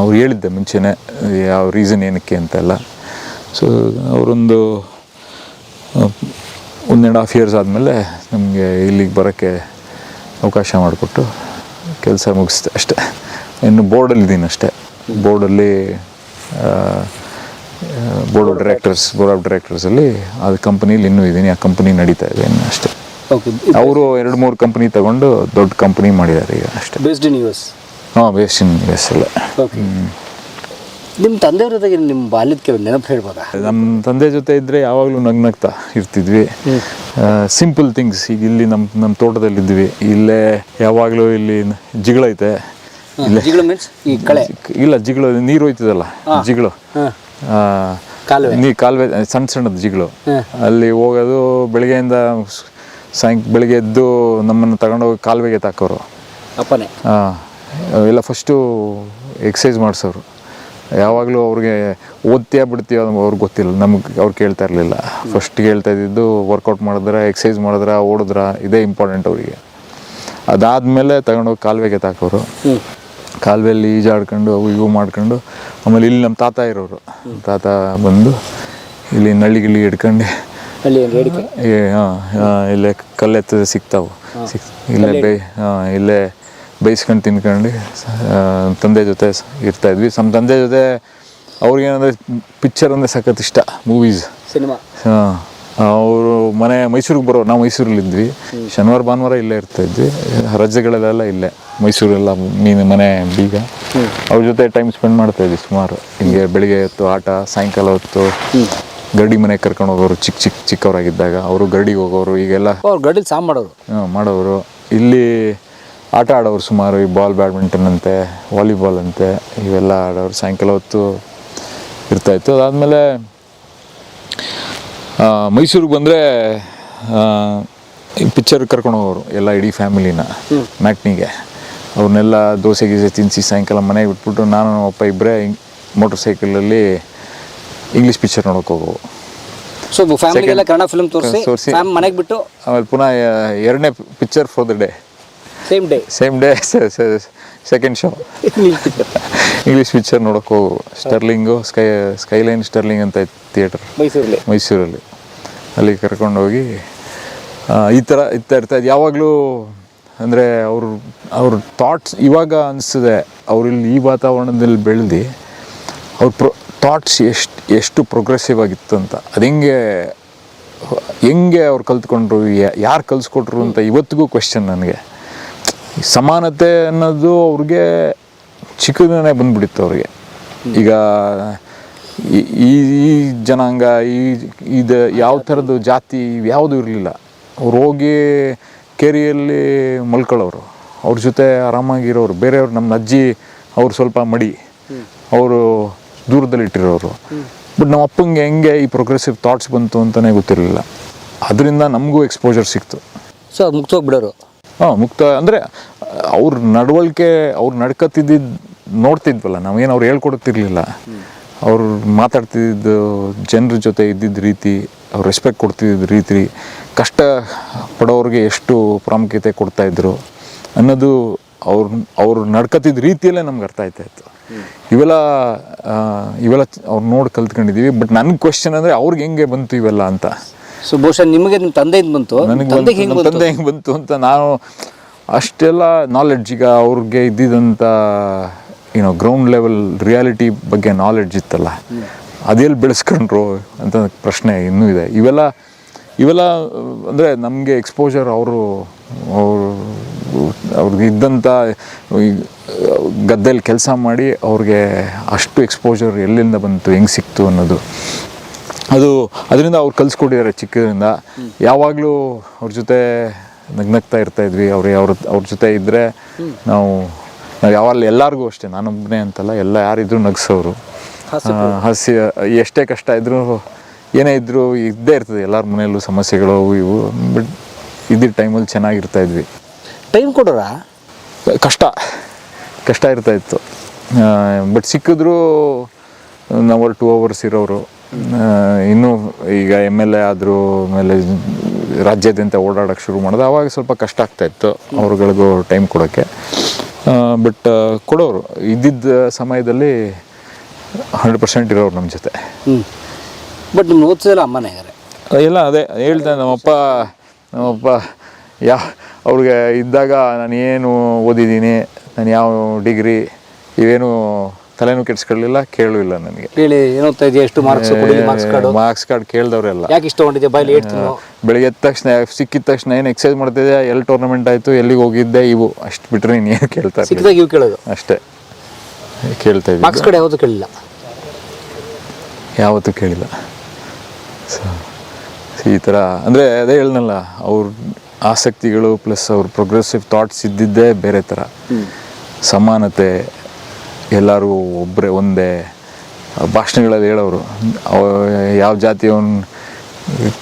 ಅವ್ರು ಹೇಳಿದ್ದೆ ಮುಂಚೆನೇ ಯಾವ ರೀಸನ್ ಏನಕ್ಕೆ ಅಂತೆಲ್ಲ. ಸೊ ಅವರೊಂದು 1.5 years ಆದಮೇಲೆ ನಮಗೆ ಇಲ್ಲಿಗೆ ಬರೋಕ್ಕೆ ಅವಕಾಶ ಮಾಡಿಕೊಟ್ಟು ಕೆಲಸ ಮುಗಿಸ್ದೆ ಅಷ್ಟೇ. ಇನ್ನು ಬೋರ್ಡಲ್ಲಿದ್ದೀನಿ ಅಷ್ಟೇ. ಬೋರ್ಡಲ್ಲಿ ಬೋರ್ಡ್ ಆಫ್ ಡೈರೆಕ್ಟರ್ಸಲ್ಲಿ ಅದು ಕಂಪ್ನೀಲಿ ಇನ್ನೂ ಇದ್ದೀನಿ. ಆ ಕಂಪ್ನಿ ನಡೀತಾ ಇದೆ ಇನ್ನು ಅಷ್ಟೇ. ಅವರು 2-3 ಕಂಪ್ನಿ ತಗೊಂಡು ದೊಡ್ಡ ಕಂಪ್ನಿ ಮಾಡಿದ್ದಾರೆ ಈಗ ಅಷ್ಟೇ. ಬೇಸ್ಡ್ ಇನ್ US? ಬೇಸ್ಡ್ ಇನ್ US ಅಲ್ಲ. ನಿಮ್ಮ ತಂದೆಯವ್ರ ಜೊತೆಗೆ ನಿಮ್ಮ ಬಾಲ್ಯದ ಕೆಲವು ನೆನಪು ಹೇಳ್ಬೋದಾ? ನಮ್ಮ ತಂದೆ ಜೊತೆ ಇದ್ದರೆ ಯಾವಾಗಲೂ ನಗ್ನಗ್ತಾ ಇರ್ತಿದ್ವಿ. Simple things. ಈಗ ಇಲ್ಲಿ ನಮ್ಮ ತೋಟದಲ್ಲಿದ್ವಿ. ಇಲ್ಲೇ ಯಾವಾಗಲೂ ಇಲ್ಲಿ ಜಿಗಳು ಐತೆ. ಇಲ್ಲ, ಜಿಗಳು ನೀರು ಹೋಯ್ತದಲ್ಲ, ಜಿಗಳು ಕಾಲುವೆ ಸಣ್ಣದ ಜಿಗಳು. ಅಲ್ಲಿ ಹೋಗೋದು ಬೆಳಗ್ಗೆಯಿಂದ ಬೆಳಗ್ಗೆ ಎದ್ದು ನಮ್ಮನ್ನು ತಗೊಂಡೋಗಿ ಕಾಲುವೆಗೆ ತಾಕೋರು ಅಪ್ಪನೇ. ಎಲ್ಲ ಫಸ್ಟು ಎಕ್ಸಸೈಸ್ ಮಾಡಿಸೋರು. ಯಾವಾಗಲೂ ಅವ್ರಿಗೆ ಓದ್ತೀಯ ಬಿಡ್ತೀಯ ಅವ್ರಿಗೆ ಗೊತ್ತಿಲ್ಲ. ಅವ್ರು ಕೇಳ್ತಾ ಇರಲಿಲ್ಲ. ಫಸ್ಟ್ ಹೇಳ್ತಾ ಇದ್ದಿದ್ದು ವರ್ಕೌಟ್ ಮಾಡಿದ್ರೆ, ಎಕ್ಸಸೈಸ್ ಮಾಡಿದ್ರೆ, ಓಡಿದ್ರೆ, ಇದೇ ಇಂಪಾರ್ಟೆಂಟ್ ಅವರಿಗೆ. ಅದಾದಮೇಲೆ ತಗೊಂಡೋಗಿ ಕಾಲುವೆಗೆ ತಾಕೋರು. ಕಾಲುವೆಯಲ್ಲಿ ಈಜಾಡ್ಕೊಂಡು ಅವು ಇವು ಮಾಡ್ಕೊಂಡು, ಆಮೇಲೆ ಇಲ್ಲಿ ನಮ್ಮ ತಾತ ಇರೋರು. ತಾತ ಬಂದು ಇಲ್ಲಿ ನಳ್ಳಿ ಹಿಡ್ಕೊಂಡು ಇಲ್ಲೇ ಕಲ್ಲೆತ್ತದ ಸಿಗ್ತಾವೆ, ಇಲ್ಲೇ ಬೇಯಿಸ್ಕೊಂಡು ತಿನ್ಕೊಂಡು ತಂದೆ ಜೊತೆ ಇರ್ತಾಯಿದ್ವಿ. ನಮ್ಮ ತಂದೆ ಜೊತೆ ಅವ್ರಿಗೇನಂದರೆ ಪಿಕ್ಚರ್ ಅಂದರೆ ಸಖತ್ ಇಷ್ಟ, ಮೂವೀಸ್, ಸಿನಿಮಾ. ಅವರು ಮೈಸೂರಿಗೆ ಬರೋರು. ನಾವು ಮೈಸೂರಲ್ಲಿದ್ವಿ. ಶನಿವಾರ ಭಾನುವಾರ ಇಲ್ಲೇ ಇರ್ತಾಯಿದ್ವಿ. ರಜೆಗಳಲ್ಲೆಲ್ಲ ಇಲ್ಲೇ ಮೈಸೂರೆಲ್ಲ ಮನೆ ಬೀಗ. ಅವ್ರ ಜೊತೆ ಟೈಮ್ ಸ್ಪೆಂಡ್ ಮಾಡ್ತಾಯಿದ್ವಿ ಸುಮಾರು. ಹಿಂಗೆ ಬೆಳಿಗ್ಗೆ ಹೊತ್ತು ಆಟ, ಸಾಯಂಕಾಲ ಹೊತ್ತು ಗರಡಿ ಮನೆಗೆ ಕರ್ಕೊಂಡು ಹೋಗೋರು. ಚಿಕ್ಕವರಾಗಿದ್ದಾಗ ಅವರು ಗರಡಿಗೆ ಹೋಗೋರು. ಈಗೆಲ್ಲ ಗರಡಿ ಸಾಂಬ್ ಮಾಡೋರು. ಇಲ್ಲಿ ಆಟ ಆಡೋರು ಸುಮಾರು. ಈ ಬ್ಯಾಡ್ಮಿಂಟನ್ ಅಂತೆ, ವಾಲಿಬಾಲ್ ಅಂತೆ, ಇವೆಲ್ಲ ಆಡೋರು. ಸಾಯಂಕಾಲ ಹೊತ್ತು ಇರ್ತಾಯಿತ್ತು. ಅದಾದಮೇಲೆ ಮೈಸೂರಿಗೆ ಬಂದರೆ ಪಿಕ್ಚರ್ ಕರ್ಕೊಂಡು ಹೋಗೋರು ಎಲ್ಲ, ಇಡೀ ಫ್ಯಾಮಿಲಿನ ಮ್ಯಾಟ್ನಿಗೆ. ಅವ್ರನ್ನೆಲ್ಲ ದೋಸೆ ಗೀಸೆ ತಿನ್ನಿಸಿ ಸಾಯಂಕಾಲ ಮನೆಗೆ ಬಿಟ್ಬಿಟ್ಟು ನಾನು ನಮ್ಮ ಅಪ್ಪ ಇಬ್ಬರೇ ಮೋಟರ್ ಸೈಕಲಲ್ಲಿ ಇಂಗ್ಲೀಷ್ ಪಿಕ್ಚರ್ ನೋಡೋಕೆ ಹೋಗೋವು. ಸೊ ಫ್ಯಾಮಿಲಿಗೆಲ್ಲ ಕನ್ನಡ ಫಿಲ್ಮ್ ತೋರಿಸಿ ಮನೆಗೆ ಬಿಟ್ಟು ಆಮೇಲೆ ಪುನಃ 2ನೇ picture for the day, same day second show. English picture ನೋಡೋಕೆ ಹೋಗು. ಸ್ಟರ್ಲಿಂಗು ಸ್ಕೈಲೈನ್ ಸ್ಟರ್ಲಿಂಗ್ ಅಂತ ಥಿಯೇಟರ್ ಮೈಸೂರಲ್ಲಿ, ಅಲ್ಲಿ ಕರ್ಕೊಂಡೋಗಿ ಈ ಥರ ಇರ್ತಾಯಿದ್ದು ಯಾವಾಗಲೂ. ಅಂದರೆ ಅವ್ರ ಥಾಟ್ಸ್ ಇವಾಗ ಅನಿಸ್ತದೆ, ಅವರಲ್ಲಿ ಈ ವಾತಾವರಣದಲ್ಲಿ ಬೆಳೆದು ಅವ್ರ ಥಾಟ್ಸ್ ಎಷ್ಟು ಪ್ರೋಗ್ರೆಸಿವ್ ಆಗಿತ್ತು ಅಂತ. ಅದು ಹೆಂಗೆ ಅವ್ರು ಕಲ್ತ್ಕೊಂಡ್ರು, ಯಾರು ಕಲಿಸ್ಕೊಟ್ರು ಅಂತ ಇವತ್ತಿಗೂ ಕ್ವೆಶ್ಚನ್ ನನಗೆ. ಸಮಾನತೆ ಅನ್ನೋದು ಅವ್ರಿಗೆ ಚಿಕ್ಕದನ್ನೇ ಬಂದ್ಬಿಟ್ಟಿತ್ತು ಅವ್ರಿಗೆ. ಈಗ ಈ ಜನಾಂಗ ಇದು ಯಾವ ಥರದ್ದು ಜಾತಿ ಯಾವುದೂ ಇರಲಿಲ್ಲ. ಅವ್ರು ಹೋಗಿ ಕೇರಿಯಲ್ಲಿ ಮಲ್ಕೊಳ್ಳೋರು, ಅವ್ರ ಜೊತೆ ಆರಾಮಾಗಿರೋರು. ಬೇರೆಯವ್ರು ನಮ್ಮ ಅಜ್ಜಿ ಅವ್ರು ಸ್ವಲ್ಪ ಮಡಿ, ಅವರು ದೂರದಲ್ಲಿಟ್ಟಿರೋರು. ಬಟ್ ನಮ್ಮ ಅಪ್ಪಂಗೆ ಹೆಂಗೆ ಈ ಪ್ರೋಗ್ರೆಸಿವ್ ಥಾಟ್ಸ್ ಬಂತು ಅಂತಲೇ ಗೊತ್ತಿರಲಿಲ್ಲ. ಅದರಿಂದ ನಮಗೂ ಎಕ್ಸ್ಪೋಜರ್ ಸಿಕ್ತು. ಸೊ ಮುಕ್ತೋಗ್ಬಿಡೋರು. ಮುಕ್ತ ಅಂದರೆ ಅವ್ರ ನಡವಳಿಕೆ, ಅವ್ರು ನಡ್ಕತ್ತಿದ್ದು ನೋಡ್ತಿದ್ವಲ್ಲ ನಾವೇನು, ಅವ್ರು ಹೇಳ್ಕೊಡ್ತಿರ್ಲಿಲ್ಲ. ಅವ್ರು ಮಾತಾಡ್ತಿದ್ದು ಜನರ ಜೊತೆ ಇದ್ದಿದ್ದ ರೀತಿ, ಅವ್ರು ರೆಸ್ಪೆಕ್ಟ್ ಕೊಡ್ತಿದ್ದ ರೀತಿ, ಕಷ್ಟ ಪಡೋರಿಗೆ ಎಷ್ಟು ಪ್ರಾಮುಖ್ಯತೆ ಕೊಡ್ತಾಯಿದ್ರು ಅನ್ನೋದು ಅವ್ರು ನಡ್ಕತ್ತಿದ್ದ ರೀತಿಯಲ್ಲೇ ನಮ್ಗೆ ಅರ್ಥ ಆಯ್ತಾಯಿತ್ತು. ಇವೆಲ್ಲ ಅವ್ರು ನೋಡಿ ಕಲ್ತ್ಕೊಂಡಿದ್ದೀವಿ. ಬಟ್ ನನ್ನ ಕ್ವೆಶ್ಚನ್ ಅಂದರೆ ಅವ್ರಿಗೆ ಹೆಂಗೆ ಬಂತು ಇವೆಲ್ಲ ಅಂತ. ಸೊ ಬಹುಶಃ ನಿಮಗೆ ನಿಮ್ಮ ತಂದೆಯಿಂದ ಬಂತು, ನನಗೆ ತಂದೆ ಹೆಂಗೆ ಬಂತು ಅಂತ ನಾನು ಅಷ್ಟೆಲ್ಲ ನಾಲೆಡ್ಜ್. ಈಗ ಅವ್ರಿಗೆ ಇದ್ದಿದ್ದಂಥ ಗ್ರೌಂಡ್ ಲೆವೆಲ್ ರಿಯಾಲಿಟಿ ಬಗ್ಗೆ ನಾಲೆಡ್ಜ್ ಇತ್ತಲ್ಲ, ಅದೆಲ್ಲಿ ಬೆಳೆಸ್ಕೊಂಡ್ರು ಅಂತ ಪ್ರಶ್ನೆ ಇನ್ನೂ ಇದೆ. ಇವೆಲ್ಲ ಅಂದರೆ ನಮಗೆ ಎಕ್ಸ್ಪೋಜರ್ ಅವ್ರಿಗೆ ಇದ್ದಂಥ ಗದ್ದೆಯಲ್ಲಿ ಕೆಲಸ ಮಾಡಿ ಅವ್ರಿಗೆ ಅಷ್ಟು ಎಕ್ಸ್ಪೋಜರ್ ಎಲ್ಲಿಂದ ಬಂತು, ಹೆಂಗೆ ಸಿಕ್ತು ಅನ್ನೋದು, ಅದರಿಂದ ಅವ್ರು ಕಲಿಸ್ಕೊಟ್ಟಿದ್ದಾರೆ ಚಿಕ್ಕದ್ರಿಂದ. ಯಾವಾಗಲೂ ಅವ್ರ ಜೊತೆ ನಗ್ನಗ್ತಾ ಇರ್ತಾಯಿದ್ವಿ. ಅವ್ರ ಜೊತೆ ಇದ್ದರೆ ನಾವು ಯಾವಾಗಲೂ ಎಲ್ಲರಿಗೂ ಅಷ್ಟೇ, ನಾನೊಬ್ಬನೇ ಅಂತಲ್ಲ, ಯಾರಿದ್ರು ನಗಿಸೋರು. ಹಾಸ್ಯ ಎಷ್ಟೇ ಕಷ್ಟ ಇದ್ದರೂ ಏನೇ ಇದ್ದರೂ ಇದ್ದೇ ಇರ್ತದೆ ಎಲ್ಲರ ಮನೆಯಲ್ಲೂ ಸಮಸ್ಯೆಗಳು ಇವು. ಬಟ್ ಇದ್ದಿದ್ದ ಟೈಮಲ್ಲಿ ಚೆನ್ನಾಗಿರ್ತಾಯಿದ್ವಿ. ಟೈಮ್ ಕೊಡೋರಾ? ಕಷ್ಟ ಇರ್ತಾಯಿತ್ತು. ಬಟ್ ಸಿಕ್ಕಿದ್ರು ನಾವು 2 hours ಇರೋರು. ಇನ್ನೂ ಈಗ MLA ಆದರೂ ಮೇಲೆ ರಾಜ್ಯಾದ್ಯಂತ ಓಡಾಡೋಕ್ಕೆ ಶುರು ಮಾಡೋದು, ಆವಾಗ ಸ್ವಲ್ಪ ಕಷ್ಟ ಆಗ್ತಾಯಿತ್ತು ಅವ್ರುಗಳಿಗೂ ಟೈಮ್ ಕೊಡೋಕ್ಕೆ. ಬಟ್ ಕೊಡೋರು ಇದ್ದಿದ್ದ ಸಮಯದಲ್ಲಿ 100% ಇರೋರು ನಮ್ಮ ಜೊತೆ. ಬಟ್ ನಿಮ್ಮ ಓದಿಸಲ್ಲ ಅಮ್ಮನೇ ಎಲ್ಲ ಅದೇ ಹೇಳ್ತಾನೆ ನಮ್ಮಪ್ಪ ಅವ್ರಿಗೆ ಇದ್ದಾಗ ನಾನು ಏನು ಓದಿದ್ದೀನಿ, ನಾನು ಯಾವ ಡಿಗ್ರಿ ಇವೇನು ತಲೆನೂ ಕೆಡ್ಸ್ಕೊಳ್ಳಲಿಲ್ಲ, ಕೇಳೂ ಇಲ್ಲ ನನಗೆ. ಹೇಳಿ ಏನು ಓದ್ತಾ ಇದೆಯಾ, ಎಷ್ಟು ಮಾರ್ಕ್ಸ್ ಕಾರ್ಡ್ ಕೇಳಿದವ್ರೆಲ್ಲ. ಯಾಕೆ ಇಷ್ಟ ಹೊಂದಿದ್ದೆ ಬಾಯಲ್ಲಿ ಹೇಳ್ತೀನಿ. ಬೆಳಿಗ್ಗೆ ಎದ್ದ ತಕ್ಷಣ ಸಿಕ್ಕಿದ ತಕ್ಷಣ ಏನು ಎಕ್ಸಸೈಸ್ ಮಾಡ್ತಿದ್ದೆ, ಎಲ್ಲಿ ಟೂರ್ನಮೆಂಟ್ ಆಯಿತು, ಎಲ್ಲಿಗೆ ಹೋಗಿದ್ದೆ, ಇವು ಅಷ್ಟು ಬಿಟ್ಟರೆ ಇನ್ನೇನು ಕೇಳ್ತಾರೆ. ಸಿಕ್ಕಿದಾಗ ಇವು ಕೇಳೋದು ಅಷ್ಟೇ ಕೇಳ್ತಾ ಇದ್ದೆ. ಮಾರ್ಕ್ಸ್ ಕಾರ್ಡ್ ಯಾವತ್ತೂ ಕೇಳಿಲ್ಲ? ಯಾವತ್ತೂ ಕೇಳಿಲ್ಲ. ಸೊ ಈ ಥರ ಅಂದರೆ ಅದೇ ಹೇಳ್ನಲ್ಲ, ಅವ್ರ ಆಸಕ್ತಿಗಳು ಪ್ಲಸ್ ಅವ್ರ ಪ್ರೋಗ್ರೆಸಿವ್ ಥಾಟ್ಸ್ ಇದ್ದಿದ್ದೇ ಬೇರೆ ಥರ. ಸಮಾನತೆ, ಎಲ್ಲರೂ ಒಬ್ಬರೇ ಒಂದೇ. ಭಾಷಣಗಳಲ್ಲಿ ಹೇಳೋರು, ಯಾವ ಜಾತಿಯವನು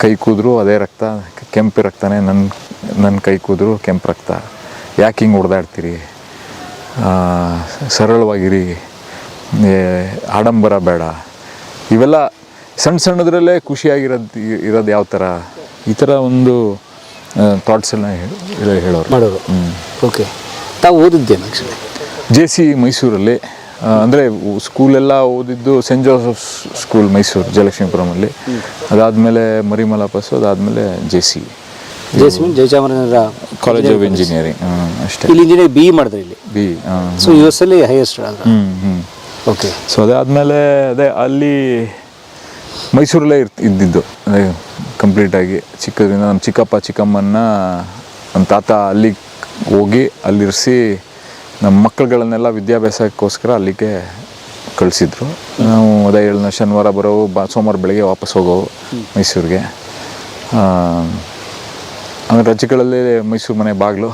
ಕೈ ಕೂದ್ರು ಅದೇ ರಕ್ತ, ಕೆಂಪು ರಕ್ತನೇ ನನ್ನ ಕೈ ಕೂದ್ರು ಕೆಂಪು ರಕ್ತ, ಯಾಕೆ ಹಿಂಗೆ ಹೊಡೆದಾಡ್ತೀರಿ, ಸರಳವಾಗಿರಿ, ಆಡಂಬರ ಬೇಡ. ಇವೆಲ್ಲ ಸಣ್ಣದ್ರಲ್ಲೇ ಖುಷಿಯಾಗಿರೋದು ಯಾವ ಥರ, ಈ ಥರ ಒಂದು ಥಾಟ್ಸೆಲ್ಲ ಹೇಳೋರು ಮಾಡೋರು. ಓಕೆ, ತಾವು ಓದಿದ್ದೇನೆ ಆ್ಯಕ್ಚುಲಿ JC ಮೈಸೂರಲ್ಲಿ. ಅಂದರೆ ಸ್ಕೂಲೆಲ್ಲ ಓದಿದ್ದು ಸೆಂಟ್ ಜೋಸೆಫ್ ಸ್ಕೂಲ್ ಮೈಸೂರು ಜಯಲಕ್ಷ್ಮೀಪುರಮಲ್ಲಿ. ಅದಾದಮೇಲೆ ಮರಿಮಲ ಪಸು, ಅದಾದಮೇಲೆ JC Jayachamarajendra college of engineering ಅಷ್ಟೇ. ಇಲ್ಲಿ ಇಂಜಿನಿಯರಿಂಗ್ BE ಮಾಡಿದ್ರೆ ಇಲ್ಲಿ BE. ಸೊ US ಅಲ್ಲಿ ಹೈಯೆಸ್ಟ್. ಓಕೆ. ಸೊ ಅದಾದಮೇಲೆ ಅಲ್ಲಿ ಮೈಸೂರಲ್ಲೇ ಇದ್ದಿದ್ದು ಅದೇ ಕಂಪ್ಲೀಟಾಗಿ. ಚಿಕ್ಕದ್ರಿಂದ ನಮ್ಮ ಚಿಕ್ಕಪ್ಪ ಚಿಕ್ಕಮ್ಮನ್ನ ನಮ್ಮ ತಾತ ಅಲ್ಲಿಗೆ ಹೋಗಿ ಅಲ್ಲಿರಿಸಿ ನಮ್ಮ ಮಕ್ಕಳುಗಳನ್ನೆಲ್ಲ ವಿದ್ಯಾಭ್ಯಾಸಕ್ಕೋಸ್ಕರ ಅಲ್ಲಿಗೆ ಕಳಿಸಿದ್ರು. ನಾವು ಅದೇ ಶನಿವಾರ ಬರೋವು, ಸೋಮವಾರ ಬೆಳಗ್ಗೆ ವಾಪಸ್ ಹೋಗೋವು ಮೈಸೂರಿಗೆ. ಆಮೇಲೆ ರಜೆಗಳಲ್ಲಿ ಮೈಸೂರು ಮನೆ ಬಾಗಿಲು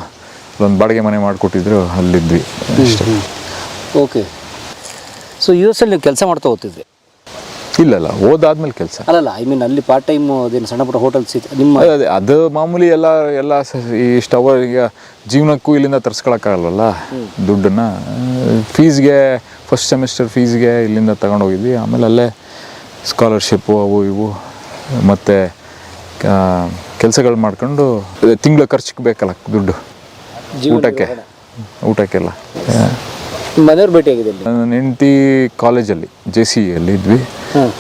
ಒಂದು ಬಾಡಿಗೆ ಮನೆ ಮಾಡಿಕೊಟ್ಟಿದ್ರು, ಅಲ್ಲಿದ್ವಿ ಅಷ್ಟೇ. ಓಕೆ. ಸೊ US ಅಲ್ಲಿ ನೀವು ಕೆಲಸ ಮಾಡ್ತಾ ಹೋಗ್ತಿದ್ರಿ? ಇಲ್ಲ, ಓದಾದ್ಮೇಲೆ ಕೆಲಸ ಅಲ್ಲಲ್ಲ, ಐ ಮೀನ್ ಅಲ್ಲಿ ಪಾರ್ಟ್ ಟೈಮ್ ಅದೇನು ಸಣ್ಣ ಪುಟ್ಟ ಹೋಟೆಲ್ಸ್ ನಿಮ್ಮ? ಅದು ಮಾಮೂಲಿ ಎಲ್ಲ ಈ ಸ್ಟವ್. ಈಗ ಜೀವನಕ್ಕೂ ಇಲ್ಲಿಂದ ತರಿಸ್ಕೊಳಕ್ಕಾಗಲ್ವಲ್ಲ ದುಡ್ಡನ್ನು. ಫೀಸ್ಗೆ ಫಸ್ಟ್ ಸೆಮಿಸ್ಟರ್ ಫೀಸ್ಗೆ ಇಲ್ಲಿಂದ ತಗೊಂಡೋಗಿದ್ವಿ. ಆಮೇಲೆ ಅಲ್ಲೇ ಸ್ಕಾಲರ್ಶಿಪ್ಪು ಅವು ಇವು ಮತ್ತು ಕೆಲಸಗಳು ಮಾಡ್ಕೊಂಡು ತಿಂಗಳ ಖರ್ಚಿಗೆ ಬೇಕಲ್ಲ ದುಡ್ಡು, ಊಟಕ್ಕೆಲ್ಲ. ನಿಮ್ಮ ಮನೆಯವ್ರು ಭೇಟಿಯಾಗಿದೆ ಇಲ್ಲಿ? ನನ್ನ ಹೆಂಡತಿ ಕಾಲೇಜಲ್ಲಿ JCEಯಲ್ಲಿ ಇದ್ವಿ.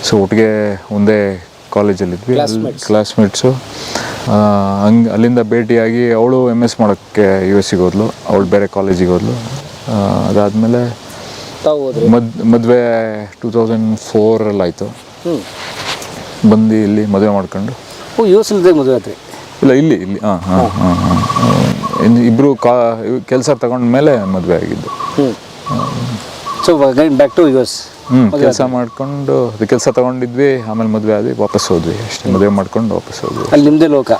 ಸೊ ಒಟ್ಟಿಗೆ ಒಂದೇ ಕಾಲೇಜಲ್ಲಿದ್ವಿ, ಕ್ಲಾಸ್ಮೇಟ್ಸು. ಹಂಗೆ ಅಲ್ಲಿಂದ ಭೇಟಿಯಾಗಿ ಅವಳು MS ಮಾಡೋಕ್ಕೆ US ಹೋದ್ಲು, ಅವಳು ಬೇರೆ ಕಾಲೇಜಿಗೆ ಹೋದ್ಲು. ಅದಾದಮೇಲೆ ತಾವು ಹೋದ್ರಿ? ಮದುವೆ 2004 ಆಯಿತು. ಬಂದು ಇಲ್ಲಿ ಮದುವೆ ಮಾಡ್ಕೊಂಡು. US ಮದುವೆ ಆಯ್ತು? ಇಲ್ಲ, ಇಲ್ಲಿ ಇಬ್ಬರು ಕೆಲಸ ತಗೊಂಡ ಮೇಲೆ ಮದುವೆ ಆಗಿದ್ದು. So back to US. ಕೆಲಸ ಮಾಡ್ಕೊಂಡು ಕೆಲಸ ತಗೊಂಡಿದ್ವಿ, ಆಮೇಲೆ ಮದುವೆ ಆದ್ವಿ, ವಾಪಸ್ ಹೋದ್ವಿ ಅಷ್ಟೇ. ಮದುವೆ ಮಾಡ್ಕೊಂಡು ವಾಪಸ್ ಹೋದ್ವಿ. ಅಲ್ಲಿ ನಿಮ್ಮದೇ ಲೋಕ,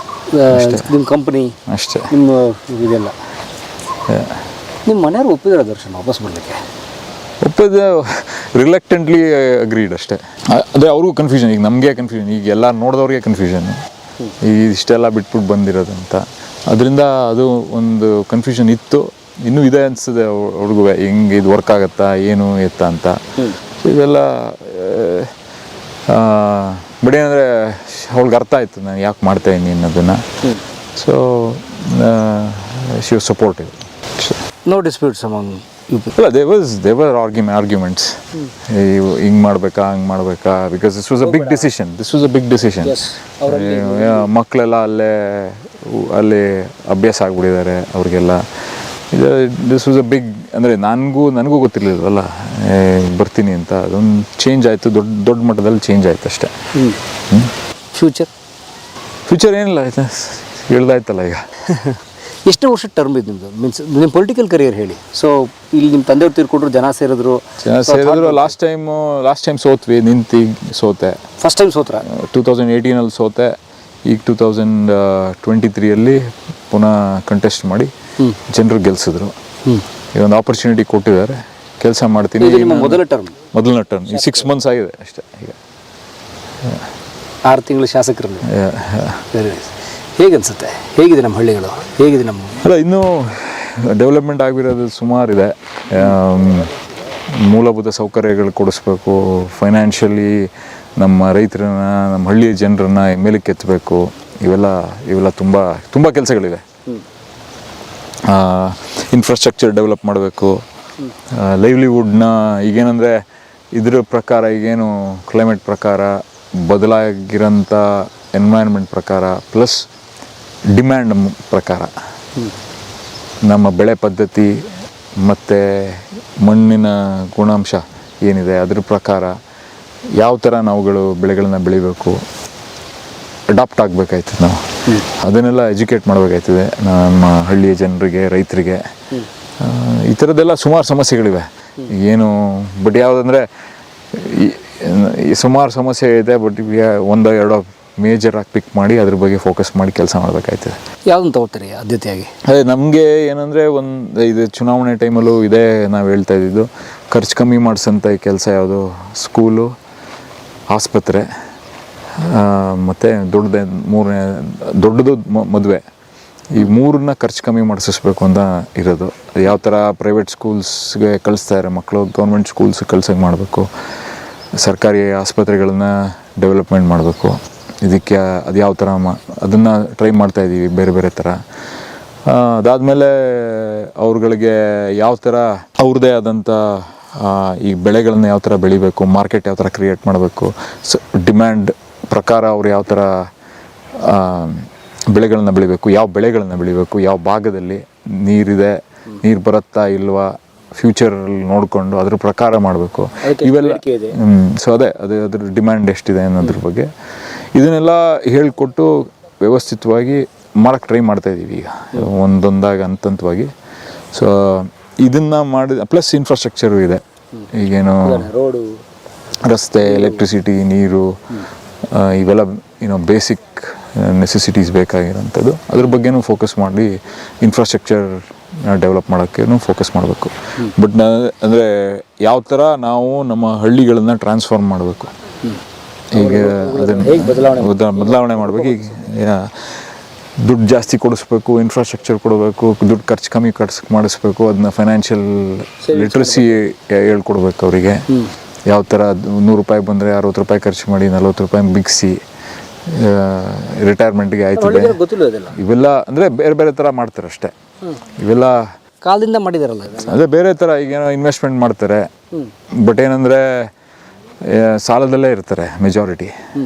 ನಿಮ್ಮ ಕಂಪ್ನಿ ಅಷ್ಟೇ. ನಿಮ್ಮ ಇದೆಲ್ಲ. ನಿಮ್ಮ ಮನೆಯವ್ರು ಒಪ್ಪಿದ್ರು ದರ್ಶನ್ ವಾಪಸ್ ಬರಲಿಕ್ಕೆ? ಒಪ್ಪಿದ, ರಿಲಕ್ಟೆಂಟ್ಲಿ ಅಗ್ರೀಡ್ ಅಷ್ಟೇ. ಅದೇ ಅವ್ರಿಗೂ ಕನ್ಫ್ಯೂಷನ್, ಈಗ ನಮಗೆ ಕನ್ಫ್ಯೂಷನ್, ಈಗ ಎಲ್ಲ ನೋಡಿದವ್ರಿಗೆ ಕನ್ಫ್ಯೂಷನ್, ಈಗ ಇಷ್ಟೆಲ್ಲ ಬಿಟ್ಬಿಟ್ಟು ಬಂದಿರೋದಂತ. ಅದರಿಂದ ಅದು ಒಂದು ಕನ್ಫ್ಯೂಷನ್ ಇತ್ತು, ಇನ್ನೂ ಇದೆ ಅನಿಸ್ತದೆ ಅವ್ರಿಗೂ, ಹೆಂಗೆ ಇದು ವರ್ಕ್ ಆಗುತ್ತಾ ಏನು ಎತ್ತ ಅಂತ. ಇವೆಲ್ಲ ಬಟ್ ಏನಂದರೆ ಅವ್ಳಿಗೆ ಅರ್ಥ ಆಯಿತು ನಾನು ಯಾಕೆ ಮಾಡ್ತಾಯಿದ್ದೀನಿ ಅನ್ನೋದನ್ನು. So she was supportive. No disputes among you people? ಇಲ್ಲ, ದೇವರ್ ಆರ್ಗ್ಯುಮೆಂಟ್ಸ್, ಹಿಂಗೆ ಮಾಡಬೇಕಾ ಹಂಗೆ ಮಾಡಬೇಕಾ, because this was a big decision. ಮಕ್ಕಳೆಲ್ಲ ಅಲ್ಲಿ ಅಭ್ಯಾಸ ಆಗ್ಬಿಟ್ಟಿದ್ದಾರೆ ಅವ್ರಿಗೆಲ್ಲ. ದಿಸ್ ವಾಸ್ ಅ ಬಿಗ್, ಅಂದರೆ ನನಗೂ ಗೊತ್ತಿರಲಿಲ್ಲವಲ್ಲ ಬರ್ತೀನಿ ಅಂತ. ಅದೊಂದು ಚೇಂಜ್ ಆಯಿತು, ದೊಡ್ಡ ಮಟ್ಟದಲ್ಲಿ ಚೇಂಜ್ ಆಯಿತು ಅಷ್ಟೇ. ಫ್ಯೂಚರ್ ಏನಿಲ್ಲ, ಆಯ್ತಾ ಹೇಳ್ದಾಯ್ತಲ್ಲ ಈಗ. ಎಷ್ಟು ವರ್ಷದ ಟರ್ಮ್ ಇದು ನಿಮ್ಮದು? ಮೀನ್ಸ್ ನಿಮ್ಮ ಪೊಲಿಟಿಕಲ್ ಕರಿಯರ್ ಹೇಳಿ. ಸೊ ಇಲ್ಲಿ ನಿಮ್ಮ ತಂದೆಯವ್ರು ತೀರ್ಕೊಂಡ್ರು, ಜನ ಸೇರಿದ್ರು. ಲಾಸ್ಟ್ ಟೈಮ್ ಸೋತ್ವಿ, ನಿಂತು ಸೋತೆ. ಫಸ್ಟ್ ಟೈಮ್ ಸೋತ್ರ 2018 ಸೋತೆ. ಈಗ 2023 ಪುನಃ ಕಂಟೆಸ್ಟ್ ಮಾಡಿ ಜನರು ಗೆಲ್ಸಿದ್ರು. ಈಗ ಒಂದು ಆಪರ್ಚುನಿಟಿ ಕೊಟ್ಟಿದ್ದಾರೆ, ಕೆಲಸ ಮಾಡ್ತೀನಿ. ಮೊದಲನೇ ಟರ್ಮ್ ಈಗ 6 months ಆಗಿದೆ ಅಷ್ಟೇ. ಈಗ 6 ತಿಂಗಳು ಶಾಸಕರಲ್ಲಿ. ಹೇಗನ್ಸುತ್ತೆ? ಹೇಗಿದೆ ನಮ್ಮ ಹಳ್ಳಿಗಳು? ಹೇಗಿದೆ ನಮ್ಮ ಅಲ್ಲ, ಇನ್ನೂ ಡೆವಲಪ್ಮೆಂಟ್ ಆಗಿರೋದು ಸುಮಾರಿದೆ. ಮೂಲಭೂತ ಸೌಕರ್ಯಗಳು ಕೊಡಿಸ್ಬೇಕು, ಫೈನಾನ್ಷಿಯಲಿ ನಮ್ಮ ರೈತರನ್ನ, ನಮ್ಮ ಹಳ್ಳಿಯ ಜನರನ್ನ ಮೇಲಕ್ಕೆ ಎತ್ತಬೇಕು. ಇವೆಲ್ಲ ತುಂಬ ಕೆಲಸಗಳಿವೆ. ಇನ್ಫ್ರಾಸ್ಟ್ರಕ್ಚರ್ ಡೆವಲಪ್ ಮಾಡಬೇಕು, ಲೈವ್ಲಿಹುಡ್ನ. ಈಗೇನೆಂದರೆ ಇದ್ರ ಪ್ರಕಾರ, ಈಗೇನು ಕ್ಲೈಮೇಟ್ ಪ್ರಕಾರ, ಬದಲಾಗಿರೋಂಥ ಎನ್ವೈರ್ಮೆಂಟ್ ಪ್ರಕಾರ, ಪ್ಲಸ್ ಡಿಮ್ಯಾಂಡ್ ಪ್ರಕಾರ, ನಮ್ಮ ಬೆಳೆ ಪದ್ಧತಿ ಮತ್ತು ಮಣ್ಣಿನ ಗುಣಾಂಶ ಏನಿದೆ ಅದ್ರ ಪ್ರಕಾರ ಯಾವ ಥರ ನಾವುಗಳು ಬೆಳೆಗಳನ್ನ ಬೆಳಿಬೇಕು, ಅಡಾಪ್ಟ್ ಆಗಬೇಕಾಯ್ತದೆ. ನಾವು ಅದನ್ನೆಲ್ಲ ಎಜುಕೇಟ್ ಮಾಡಬೇಕಾಯ್ತದೆ ನಮ್ಮ ಹಳ್ಳಿಯ ಜನರಿಗೆ, ರೈತರಿಗೆ. ಈ ಥರದ್ದೆಲ್ಲ ಸುಮಾರು ಸಮಸ್ಯೆಗಳಿವೆ. ಏನು ಬಟ್ ಯಾವುದಂದರೆ ಈ ಸುಮಾರು ಸಮಸ್ಯೆ ಇದೆ, ಬಟ್ ಒಂದೋ ಎರಡೋ ಮೇಜರ್ ಆಗಿ ಪಿಕ್ ಮಾಡಿ ಅದ್ರ ಬಗ್ಗೆ ಫೋಕಸ್ ಮಾಡಿ ಕೆಲಸ ಮಾಡಬೇಕಾಯ್ತದೆ. ಯಾವುದನ್ನು ತಗೋತೀರಿ ಆದ್ಯತೆಯಾಗಿ? ಅದೇ ನಮಗೆ ಏನಂದರೆ ಇದು ಚುನಾವಣೆ ಟೈಮಲ್ಲೂ ಇದೇ ನಾವು ಹೇಳ್ತಾ ಇದ್ದಿದ್ದು, ಖರ್ಚು ಕಮ್ಮಿ ಮಾಡಿಸೋಂಥ ಕೆಲಸ ಯಾವುದು? ಸ್ಕೂಲು, ಆಸ್ಪತ್ರೆ, ಮತ್ತು ದೊಡ್ಡದು ಮದುವೆ. ಈ ಮೂರನ್ನ ಖರ್ಚು ಕಮ್ಮಿ ಮಾಡಿಸ್ಬೇಕು ಅಂತ ಇರೋದು. ಯಾವ ಥರ ಪ್ರೈವೇಟ್ ಸ್ಕೂಲ್ಸ್ಗೆ ಕಳಿಸ್ತಾರೆ ಮಕ್ಕಳು, ಗೌರ್ಮೆಂಟ್ ಸ್ಕೂಲ್ಸ್ ಕಳ್ಸೋಕೆ ಮಾಡಬೇಕು. ಸರ್ಕಾರಿ ಆಸ್ಪತ್ರೆಗಳನ್ನ ಡೆವಲಪ್ಮೆಂಟ್ ಮಾಡಬೇಕು. ಇದಕ್ಕೆ ಅದು ಯಾವ ಥರ ಅದನ್ನು ಟ್ರೈ ಮಾಡ್ತಾಯಿದ್ದೀವಿ ಬೇರೆ ಬೇರೆ ಥರ. ಅದಾದಮೇಲೆ ಅವ್ರುಗಳಿಗೆ ಯಾವ ಥರ ಅವ್ರದ್ದೇ ಆದಂಥ ಈ ಬೆಳೆಗಳನ್ನ ಯಾವ ಥರ ಬೆಳಿಬೇಕು, ಮಾರ್ಕೆಟ್ ಯಾವ ಥರ ಕ್ರಿಯೇಟ್ ಮಾಡಬೇಕು, ಡಿಮ್ಯಾಂಡ್ ಪ್ರಕಾರ ಅವ್ರು ಯಾವ ಥರ ಬೆಳೆಗಳನ್ನ ಬೆಳಿಬೇಕು, ಯಾವ ಬೆಳೆಗಳನ್ನ ಬೆಳಿಬೇಕು, ಯಾವ ಭಾಗದಲ್ಲಿ ನೀರಿದೆ, ನೀರು ಬರುತ್ತಾ ಇಲ್ವಾ, ಫ್ಯೂಚರಲ್ಲಿ ನೋಡಿಕೊಂಡು ಅದ್ರ ಪ್ರಕಾರ ಮಾಡಬೇಕು. ಇವೆಲ್ಲ ಸೊ ಅದ್ರ ಡಿಮ್ಯಾಂಡ್ ಎಷ್ಟಿದೆ ಅನ್ನೋದ್ರ ಬಗ್ಗೆ ಇದನ್ನೆಲ್ಲ ಹೇಳಿಕೊಟ್ಟು ವ್ಯವಸ್ಥಿತವಾಗಿ ಮಾಡೋಕ್ಕೆ ಟ್ರೈ ಮಾಡ್ತಾಯಿದ್ದೀವಿ ಈಗ ಒಂದೊಂದಾಗಿ ಹಂತವಾಗಿ. ಸೊ ಇದನ್ನು ಮಾಡಿದ ಪ್ಲಸ್ ಇನ್ಫ್ರಾಸ್ಟ್ರಕ್ಚರು ಇದೆ. ಈಗೇನು ರೋಡು, ರಸ್ತೆ, ಎಲೆಕ್ಟ್ರಿಸಿಟಿ, ನೀರು, ಇವೆಲ್ಲ ಬೇಸಿಕ್ ನೆಸೆಸಿಟೀಸ್ ಬೇಕಾಗಿರೋಂಥದ್ದು. ಅದ್ರ ಬಗ್ಗೆನೂ ಫೋಕಸ್ ಮಾಡಿ ಇನ್ಫ್ರಾಸ್ಟ್ರಕ್ಚರ್ ಡೆವಲಪ್ ಮಾಡೋಕ್ಕೇನು ಫೋಕಸ್ ಮಾಡಬೇಕು. ಬಟ್ ಅಂದರೆ ಯಾವ ಥರ ನಾವು ನಮ್ಮ ಹಳ್ಳಿಗಳನ್ನು ಟ್ರಾನ್ಸ್ಫಾರ್ಮ್ ಮಾಡಬೇಕು, ಈಗ ಅದನ್ನು ಬದಲಾವಣೆ ಮಾಡಬೇಕು. ಈಗ ದುಡ್ಡು ಜಾಸ್ತಿ ಕೊಡಿಸ್ಬೇಕು, ಇನ್ಫ್ರಾಸ್ಟ್ರಕ್ಚರ್ ಕೊಡಬೇಕು, ದುಡ್ಡು ಖರ್ಚು ಕಮ್ಮಿ ಮಾಡಿಸ್ಬೇಕು. ಅದನ್ನ ಫೈನಾನ್ಷಿಯಲ್ ಲಿಟ್ರಸಿ ಹೇಳ್ಕೊಡ್ಬೇಕು ಅವರಿಗೆ. ಯಾವ ಥರ 100 ರೂಪಾಯಿ ಬಂದರೆ 60 ರೂಪಾಯಿ ಖರ್ಚು ಮಾಡಿ 40 ರೂಪಾಯಿ ಬಿಗಿಸಿ ರಿಟೈರ್ಮೆಂಟ್ಗೆ ಆಯ್ತದೆ. ಇವೆಲ್ಲ ಅಂದರೆ ಬೇರೆ ಬೇರೆ ಥರ ಮಾಡ್ತಾರೆ ಅಷ್ಟೇ. ಇವೆಲ್ಲ ಕಾಲದಿಂದ ಮಾಡಿದಾರಲ್ಲ ಇದನ್ನ. ಅದೇ ಬೇರೆ ಥರ ಈಗೇನೋ ಇನ್ವೆಸ್ಟ್ಮೆಂಟ್ ಮಾಡ್ತಾರೆ, ಬಟ್ ಏನಂದರೆ ಸಾಲದಲ್ಲೇ ಇರ್ತಾರೆ ಮೆಜಾರಿಟಿ.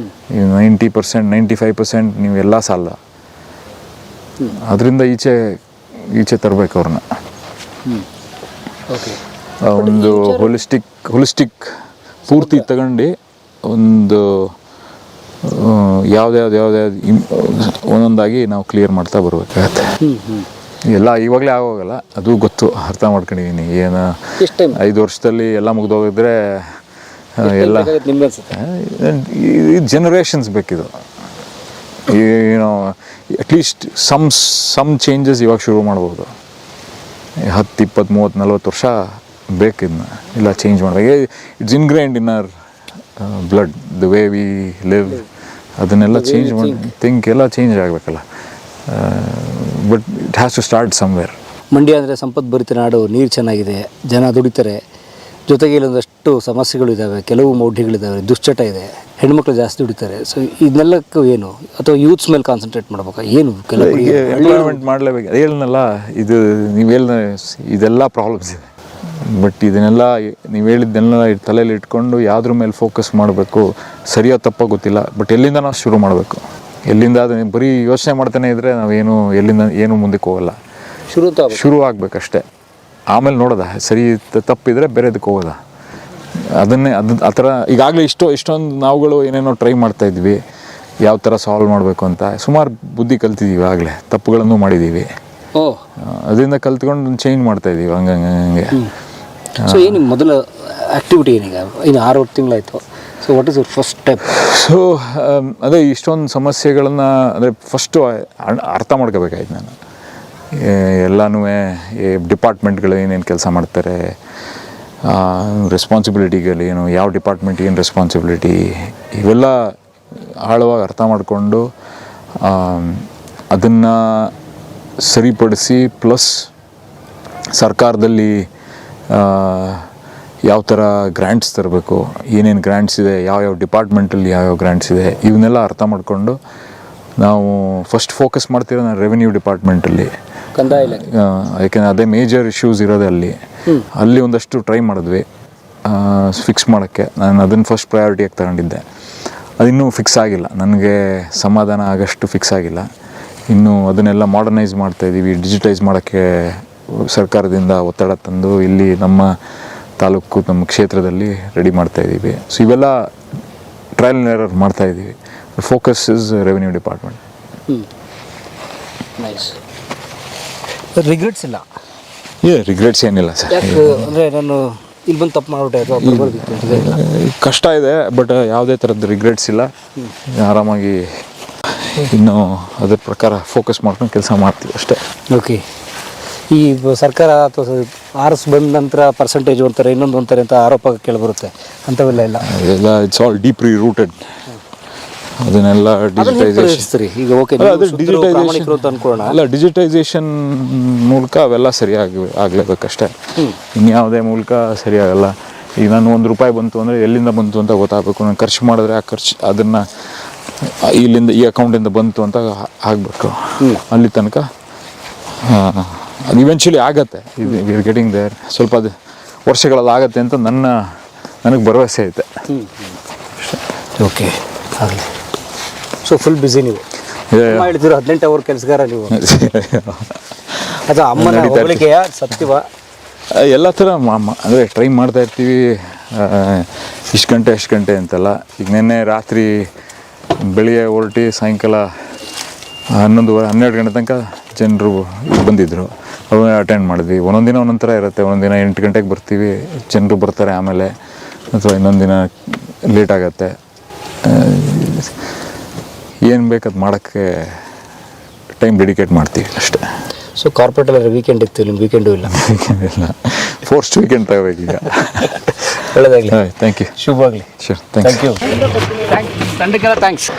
90%, 95% ನೀವೆಲ್ಲ ಸಾಲ. ಅದರಿಂದ ಈಚೆ ತರಬೇಕು ಅವ್ರನ್ನ. ಒಂದು ಹೋಲಿಸ್ಟಿಕ್ ಪೂರ್ತಿ ತಗೊಂಡು ಒಂದು ಯಾವ್ದ್ಯಾವ್ದು ಒಂದೊಂದಾಗಿ ನಾವು ಕ್ಲಿಯರ್ ಮಾಡ್ತಾ ಬರ್ಬೇಕಾಗತ್ತೆ. ಎಲ್ಲ ಇವಾಗಲೇ ಆಗೋಗಲ್ಲ, ಅದು ಗೊತ್ತು, ಅರ್ಥ ಮಾಡ್ಕೊಂಡಿದ್ದೀನಿ. ಏನು 5 ವರ್ಷದಲ್ಲಿ ಎಲ್ಲ ಮುಗ್ದೋಗಿದ್ರೆ ಎಲ್ಲ ಜನರೇಷನ್ಸ್ ಬೇಕಿದು. ಏನೋ ಅಟ್ಲೀಸ್ಟ್ ಸಮ್ ಚೇಂಜಸ್ ಇವಾಗ ಶುರು ಮಾಡ್ಬೋದು. 10, 20, 30, 40 ವರ್ಷ ಬೇಕಿದ್ನ ಇಲ್ಲ ಚೇಂಜ್ ಮಾಡಬೇಕು. It's ingrained in our blood, the way we live. ಅದನ್ನೆಲ್ಲ ಚೇಂಜ್ ಮಾಡಿ ಥಿಂಕ್ ಎಲ್ಲ ಚೇಂಜ್ ಆಗಬೇಕಲ್ಲ. But it has to start somewhere. Mandya ಅಂದರೆ ಸಂಪದ್ಭರಿತ ನಾಡು, ನೀರು ಚೆನ್ನಾಗಿದೆ, ಜನ ದುಡಿತಾರೆ, ಜೊತೆಗೆ ಇಲ್ಲೊಂದಷ್ಟು ಸಮಸ್ಯೆಗಳು ಇದ್ದಾವೆ, ಕೆಲವು ಮೌಢ್ಯಗಳಿದ್ದಾವೆ, ದುಶ್ಚಟ ಇದೆ, ಹೆಣ್ಮಕ್ಳು ಜಾಸ್ತಿ ದುಡಿತಾರೆ. ಸೊ ಇದನ್ನೆಲ್ಲಕ್ಕೂ ಏನು, ಅಥವಾ ಯೂತ್ಸ್ ಮೇಲೆ ಕಾನ್ಸಂಟ್ರೇಟ್ ಮಾಡ್ಬೇಕಾ ಏನು? ಕೆಲವು ಎಂಪ್ಲಾಯ್ಮೆಂಟ್ ಮಾಡಲೇಬೇಕು. ಹೇಳನಲ್ಲ, ಇದು ನೀವು ಇದೆಲ್ಲ ಪ್ರಾಬ್ಲಮ್ಸ್ ಇದೆ. ಬಟ್ ಇದನ್ನೆಲ್ಲ ನೀವು ಹೇಳಿದ್ದೆಲ್ಲ ತಲೆಯಲ್ಲಿ ಇಟ್ಕೊಂಡು ಯಾವುದ್ರ ಮೇಲೆ ಫೋಕಸ್ ಮಾಡಬೇಕು, ಸರಿಯೋ ತಪ್ಪೋ ಗೊತ್ತಿಲ್ಲ. ಬಟ್ ಎಲ್ಲಿಂದ ನಾವು ಶುರು ಮಾಡಬೇಕು, ಎಲ್ಲಿಂದ ಬರೀ ಯೋಚನೆ ಮಾಡ್ತಾನೆ ಇದ್ದರೆ ನಾವೇನು ಏನು ಮುಂದಕ್ಕೆ ಹೋಗಲ್ಲ. ಶುರು ಆಗಬೇಕಷ್ಟೆ. ಆಮೇಲೆ ನೋಡೋದ ಸರಿ ತಪ್ಪಿದ್ರೆ ಬೇರೆದಕ್ಕೆ ಹೋಗೋದ. ಆ ಥರ ಈಗಾಗಲೇ ಇಷ್ಟೊಂದು ನಾವುಗಳು ಏನೇನೋ ಟ್ರೈ ಮಾಡ್ತಾಯಿದ್ವಿ, ಯಾವ ಥರ ಸಾಲ್ವ್ ಮಾಡಬೇಕು ಅಂತ. ಸುಮಾರು ಬುದ್ಧಿ ಕಲ್ತಿದ್ದೀವಿ, ಆಗಲೇ ತಪ್ಪುಗಳನ್ನು ಮಾಡಿದ್ದೀವಿ. ಅದರಿಂದ ಕಲ್ತ್ಕೊಂಡು ಚೇಂಜ್ ಮಾಡ್ತಾಯಿದ್ದೀವಿ ಹಂಗೆ. ಸೊ ಏನು ಮೊದಲ ಆ್ಯಕ್ಟಿವಿಟಿ ಏನೀಗ? ಇನ್ನು 6 ತಿಂಗಳಾಯಿತು. So what is your first step? So ಅದೇ ಇಷ್ಟೊಂದು ಸಮಸ್ಯೆಗಳನ್ನು ಅಂದರೆ ಫಸ್ಟು ಅರ್ಥ ಮಾಡ್ಕೋಬೇಕಾಯ್ತು ನಾನು. ಎಲ್ಲನೂ ಡಿಪಾರ್ಟ್ಮೆಂಟ್ಗಳು ಏನೇನು ಕೆಲಸ ಮಾಡ್ತಾರೆ, ರೆಸ್ಪಾನ್ಸಿಬಿಲಿಟಿಗಳೇನು, ಯಾವ ಡಿಪಾರ್ಟ್ಮೆಂಟ್ ಏನು ರೆಸ್ಪಾನ್ಸಿಬಿಲಿಟಿ, ಇವೆಲ್ಲ ಆಳವಾಗಿ ಅರ್ಥ ಮಾಡಿಕೊಂಡು ಅದನ್ನು ಸರಿಪಡಿಸಿ, ಪ್ಲಸ್ ಸರ್ಕಾರದಲ್ಲಿ ಯಾವ ಥರ ಗ್ರ್ಯಾಂಟ್ಸ್ ತರಬೇಕು, ಏನೇನು ಗ್ರ್ಯಾಂಟ್ಸ್ ಇದೆ, ಯಾವ್ಯಾವ ಡಿಪಾರ್ಟ್ಮೆಂಟಲ್ಲಿ ಯಾವ್ಯಾವ ಗ್ರ್ಯಾಂಟ್ಸ್ ಇದೆ, ಇವನ್ನೆಲ್ಲ ಅರ್ಥ ಮಾಡಿಕೊಂಡು ನಾವು ಫಸ್ಟ್ ಫೋಕಸ್ ಮಾಡ್ತಿರೋ ನಾನು ರೆವೆನ್ಯೂ ಡಿಪಾರ್ಟ್ಮೆಂಟಲ್ಲಿ. ಯಾಕೆಂದರೆ ಅದೇ ಮೇಜರ್ ಇಶ್ಯೂಸ್ ಇರೋದೇ ಅಲ್ಲಿ ಒಂದಷ್ಟು ಟ್ರೈ ಮಾಡಿದ್ವಿ ಫಿಕ್ಸ್ ಮಾಡೋಕ್ಕೆ. ನಾನು ಅದನ್ನು ಫಸ್ಟ್ ಪ್ರಯಾರಿಟಿಯಾಗಿ ತಗೊಂಡಿದ್ದೆ. ಅದಿನ್ನೂ ಫಿಕ್ಸ್ ಆಗಿಲ್ಲ, ನನಗೆ ಸಮಾಧಾನ ಆಗಷ್ಟು ಫಿಕ್ಸ್ ಆಗಿಲ್ಲ. ಇನ್ನು ಅದನ್ನೆಲ್ಲ ಮಾಡರ್ನೈಸ್ ಮಾಡ್ತಾಯಿದ್ದೀವಿ, ಡಿಜಿಟೈಸ್ ಮಾಡೋಕ್ಕೆ ಸರ್ಕಾರದಿಂದ ಒತ್ತಡ ತಂದು ಇಲ್ಲಿ ನಮ್ಮ ತಾಲೂಕು, ನಮ್ಮ ಕ್ಷೇತ್ರದಲ್ಲಿ ರೆಡಿ ಮಾಡ್ತಾಯಿದ್ದೀವಿ. ಸೊ ಇವೆಲ್ಲ ಟ್ರಯಲ್ ಆ್ಯಂಡ್ ಎರರ್ ಮಾಡ್ತಾಯಿದ್ದೀವಿ. Focus is revenue department. Regrets ಇಲ್ಲ? ರಿಗ್ರೆಟ್ಸ್ ಏನಿಲ್ಲ ಸರ್. ಅಂದರೆ ನಾನು ಇಲ್ಲಿ ಬಂದು ತಪ್ಪು ಮಾಡಿಬಿಟ್ಟೆ ಅಥವಾ ಕಷ್ಟ ಇದೆ, ಬಟ್ ಯಾವುದೇ ಥರದ್ದು ರಿಗ್ರೆಟ್ಸ್ ಇಲ್ಲ. ಆರಾಮಾಗಿ ಇನ್ನು ಅದ್ರ ಪ್ರಕಾರ ಫೋಕಸ್ ಮಾಡ್ಕೊಂಡು ಕೆಲಸ ಮಾಡ್ತೀವಿ ಅಷ್ಟೇ. ಓಕೆ. ಈ ಸರ್ಕಾರ ಅಥವಾ ಆರ್ಸ್ ಬಂದ ನಂತರ ಪರ್ಸೆಂಟೇಜ್ ಅಂತಾರೆ, ಇನ್ನೊಂದು ಅಂತಾರೆ ಅಂತ ಆರೋಪ ಕೇಳಿಬರುತ್ತೆ. ಅಂಥವೆಲ್ಲ ಇಲ್ಲ, ಅದೆಲ್ಲ ಇಟ್ಸ್ ಆಲ್ ಡೀಪ್ಲಿ ರೂಟೆಡ್. ಅದನ್ನೆಲ್ಲ ಡಿಜಿಟೈಸೇಷನ್, ಈಗ ಓಕೆ ಅಲ್ಲ ಡಿಜಿಟೈಸೇಷನ್ ಮೂಲಕ ಅವೆಲ್ಲ ಆಗಲೇಬೇಕಷ್ಟೇ. ಇನ್ಯಾವುದೇ ಮೂಲಕ ಸರಿಯಾಗಲ್ಲ. ಈಗ ನಾನು ₹1 ಬಂತು ಅಂದರೆ ಎಲ್ಲಿಂದ ಬಂತು ಅಂತ ಗೊತ್ತಾಗಬೇಕು. ನಾನು ಖರ್ಚು ಮಾಡಿದ್ರೆ ಆ ಖರ್ಚು ಅದನ್ನು ಇಲ್ಲಿಂದ ಈ ಅಕೌಂಟಿಂದ ಬಂತು ಅಂತ ಆಗಬೇಕು. ಅಲ್ಲಿ ತನಕ ಅದು ಇವೆಂಚುಲಿ ಆಗತ್ತೆ. We are getting there. ಸ್ವಲ್ಪ ಅದು ವರ್ಷಗಳಲ್ಲಿ ಆಗತ್ತೆ ಅಂತ ನನಗೆ ಭರವಸೆ ಐತೆ. ಓಕೆ, ಆಗಲಿ. ಸೊ ಫುಲ್ ಬ್ಯುಸಿ ನೀವು ಹೇಳ್ತೀರೋ 18 ಅವರ್ ಕೆಲಸಗಾರ ನೀವು? ಅಥವಾ ಅಮ್ಮನ ಹೋಲಿಕೆಯ ಸತ್ಯವ ಎಲ್ಲ ಥರ ಅಂದರೆ ಟ್ರೈ ಮಾಡ್ತಾ ಇರ್ತೀವಿ. ಇಷ್ಟು ಗಂಟೆ ಅಂತೆಲ್ಲ. ಈಗ ನಿನ್ನೆ ರಾತ್ರಿ ಬೆಳಿಗ್ಗೆ ಹೊರಟಿ ಸಾಯಂಕಾಲ 11-12 ಗಂಟೆ ತನಕ ಜನರು ಬಂದಿದ್ದರು. ಅವನ್ನ ಅಟೆಂಡ್ ಮಾಡಿದ್ವಿ. ಒಂದೊಂದು ದಿನ ಒಂದೊಂದು ಥರ ಇರುತ್ತೆ. ಒಂದೊಂದು ದಿನ 8 ಗಂಟೆಗೆ ಬರ್ತೀವಿ, ಜನರು ಬರ್ತಾರೆ ಆಮೇಲೆ, ಅಥವಾ ಇನ್ನೊಂದು ದಿನ ಲೇಟ್ ಆಗುತ್ತೆ. ಏನು ಬೇಕದು ಮಾಡೋಕ್ಕೆ ಟೈಮ್ ಡೆಡಿಕೇಟ್ ಮಾಡ್ತೀವಿ ಅಷ್ಟೇ. ಸೊ ಕಾರ್ಪೊರೇಟಲ್ಲಿ ವೀಕೆಂಡ್ ಇತ್ತು, ನಿಮ್ಮ ವೀಕೆಂಡು ಇಲ್ಲ? ವೀಕೆಂಡ್ ಇಲ್ಲ, ಫೋರ್ಸ್ಟ್ ವೀಕೆಂಡ್ ತಗೋಬೇಕೀಗ. ಒಳ್ಳೆದಾಗಲಿ. Thank you. ಶುಭವಾಗಲಿ. Sure, thank you. ತಂಡಕ್ಕೆಲ್ಲ ಥ್ಯಾಂಕ್ಸ್.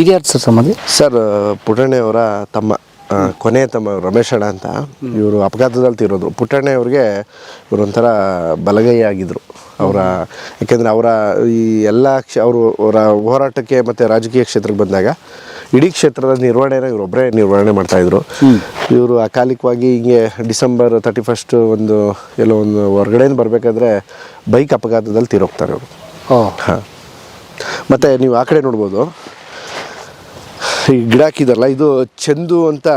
ಇದ್ಯಾರು ಸರ್ ಸಮಾಧಿ? ಸರ್, ಪುಟ್ಟಣ್ಣಯವರ ತಮ್ಮ, ಕೊನೆಯ ತಮ್ಮ ರಮೇಶಣ್ಣ ಅಂತ. ಇವರು ಅಪಘಾತದಲ್ಲಿ ತೀರೋದ್ರು. ಪುಟ್ಟಣ್ಣವ್ರಿಗೆ ಇವರು ಒಂಥರ ಬಲಗೈ ಆಗಿದ್ರು. ಅವರ, ಯಾಕೆಂದರೆ ಅವರ ಈ ಎಲ್ಲ ಅವರ ಹೋರಾಟಕ್ಕೆ ಮತ್ತು ರಾಜಕೀಯ ಕ್ಷೇತ್ರಕ್ಕೆ ಬಂದಾಗ ಇಡೀ ಕ್ಷೇತ್ರದ ನಿರ್ವಹಣೆನ ಇವರೊಬ್ಬರೇ ನಿರ್ವಹಣೆ ಮಾಡ್ತಾಯಿದ್ರು. ಇವರು ಅಕಾಲಿಕವಾಗಿ ಹಿಂಗೆ ಡಿಸೆಂಬರ್ 31 ಒಂದು ಹೊರಗಡೆಯಿಂದ ಬರಬೇಕಾದ್ರೆ ಬೈಕ್ ಅಪಘಾತದಲ್ಲಿ ತೀರೋಗ್ತಾರೆ ಅವರು. ಹಾಂ, ಮತ್ತು ನೀವು ಆ ಕಡೆ ನೋಡ್ಬೋದು, ಈ ಗಿಡ ಹಾಕಿದಾರಲ್ಲ, ಇದು ಚಂದು ಅಂತ.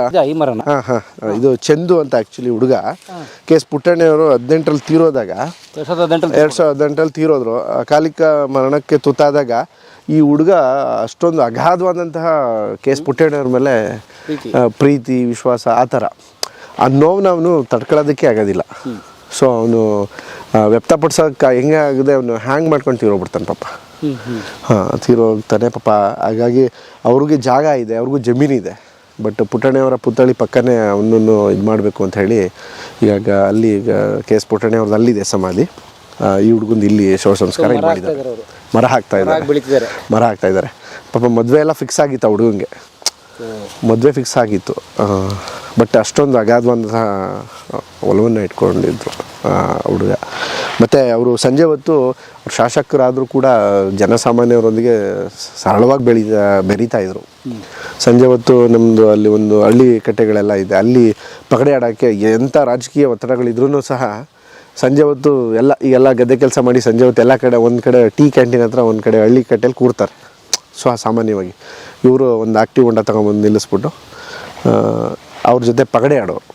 ಇದು ಚಂದು ಅಂತ ಆ್ಯಕ್ಚುಲಿ ಹುಡುಗ. KS ಪುಟ್ಟಣ್ಣವರು 18ರಲ್ಲಿ ತೀರೋದಾಗ, 2018ರಲ್ಲಿ ತೀರೋದ್ರು. ಅಕಾಲಿಕ ಮರಣಕ್ಕೆ ತುತ್ತಾದಾಗ ಈ ಹುಡುಗ ಅಷ್ಟೊಂದು ಅಗಾಧವಾದಂತಹ KS ಪುಟ್ಟಣ್ಣವ್ರ ಮೇಲೆ ಪ್ರೀತಿ, ವಿಶ್ವಾಸ, ಆ ಥರ ಆ ನೋವು ಅವನು ತಡ್ಕೊಳ್ಳೋದಕ್ಕೆ ಆಗೋದಿಲ್ಲ. ಸೊ ಅವನು ವ್ಯಕ್ತಪಡಿಸೋಕೆ ಹೆಂಗೆ ಆಗಿದೆ, ಅವನು ಹ್ಯಾಂಗ್ ಮಾಡ್ಕೊಂಡು ತೀರೋಗ್ಬಿಡ್ತಾನೆ ಪಾಪ. ಹಾಂ, ತೀರೋಗ್ತಾನೆ ಪಾಪ. ಹಾಗಾಗಿ ಅವ್ರಿಗೆ ಜಾಗ ಇದೆ, ಅವ್ರಿಗೂ ಜಮೀನಿದೆ. ಬಟ್ ಪುಟ್ಟಣ್ಣವರ ಪುತ್ಥಳಿ ಪಕ್ಕನೇ ಅವನನ್ನು ಇದು ಮಾಡಬೇಕು ಅಂತ ಹೇಳಿ ಈಗ ಅಲ್ಲಿ KS ಪುಟ್ಟಣ್ಣವ್ರದ್ದು ಅಲ್ಲಿದೆ ಸಮಾಧಿ. ಈ ಹುಡುಗಂದು ಇಲ್ಲಿ ಶವ ಸಂಸ್ಕಾರ ಇದು ಮಾಡಿದ್ದಾರೆ. ಮರ ಹಾಕ್ತಾ ಇದ್ದಾರೆ ಪಾಪ. ಮದುವೆ ಎಲ್ಲ ಫಿಕ್ಸ್ ಆಗಿತ್ತು ಆ ಹುಡುಗಂಗೆ, ಮದುವೆ ಫಿಕ್ಸ್ ಆಗಿತ್ತು. ಬಟ್ ಅಷ್ಟೊಂದು ಅಗಾಧವಂತಹ ಒಲವನ್ನು ಇಟ್ಕೊಂಡಿದ್ರು ಹುಡುಗ. ಮತ್ತು ಅವರು ಸಂಜೆ ಹೊತ್ತು ಶಾಸಕರಾದರೂ ಕೂಡ ಜನಸಾಮಾನ್ಯರೊಂದಿಗೆ ಸರಳವಾಗಿ ಬೆರೀತಾ ಇದ್ರು. ಸಂಜೆ ಹೊತ್ತು ನಮ್ಮದು ಅಲ್ಲಿ ಒಂದು ಹಳ್ಳಿ ಕಟ್ಟೆಗಳೆಲ್ಲ ಇದೆ, ಅಲ್ಲಿ ಪಗಡೆ ಆಡೋಕ್ಕೆ ಎಂಥ ರಾಜಕೀಯ ಒತ್ತಡಗಳಿದ್ರೂ ಸಹ ಸಂಜೆ ಹೊತ್ತು ಎಲ್ಲ ಗದ್ದೆ ಕೆಲಸ ಮಾಡಿ ಸಂಜೆ ಹೊತ್ತು ಎಲ್ಲ ಕಡೆ ಒಂದು ಕಡೆ ಟೀ ಕ್ಯಾಂಟೀನ್ ಹತ್ರ, ಒಂದು ಕಡೆ ಹಳ್ಳಿ ಕಟ್ಟೆಯಲ್ಲಿ ಕೂರ್ತಾರೆ ಸಾಮಾನ್ಯವಾಗಿ. ಇವರು ಒಂದು ಆಕ್ಟಿವ್ ಹೊಂಡ ತಗೊಂಬಂದು ನಿಲ್ಲಿಸ್ಬಿಟ್ಟು ಅವ್ರ ಜೊತೆ ಪಗಡೆ ಆಡೋರು.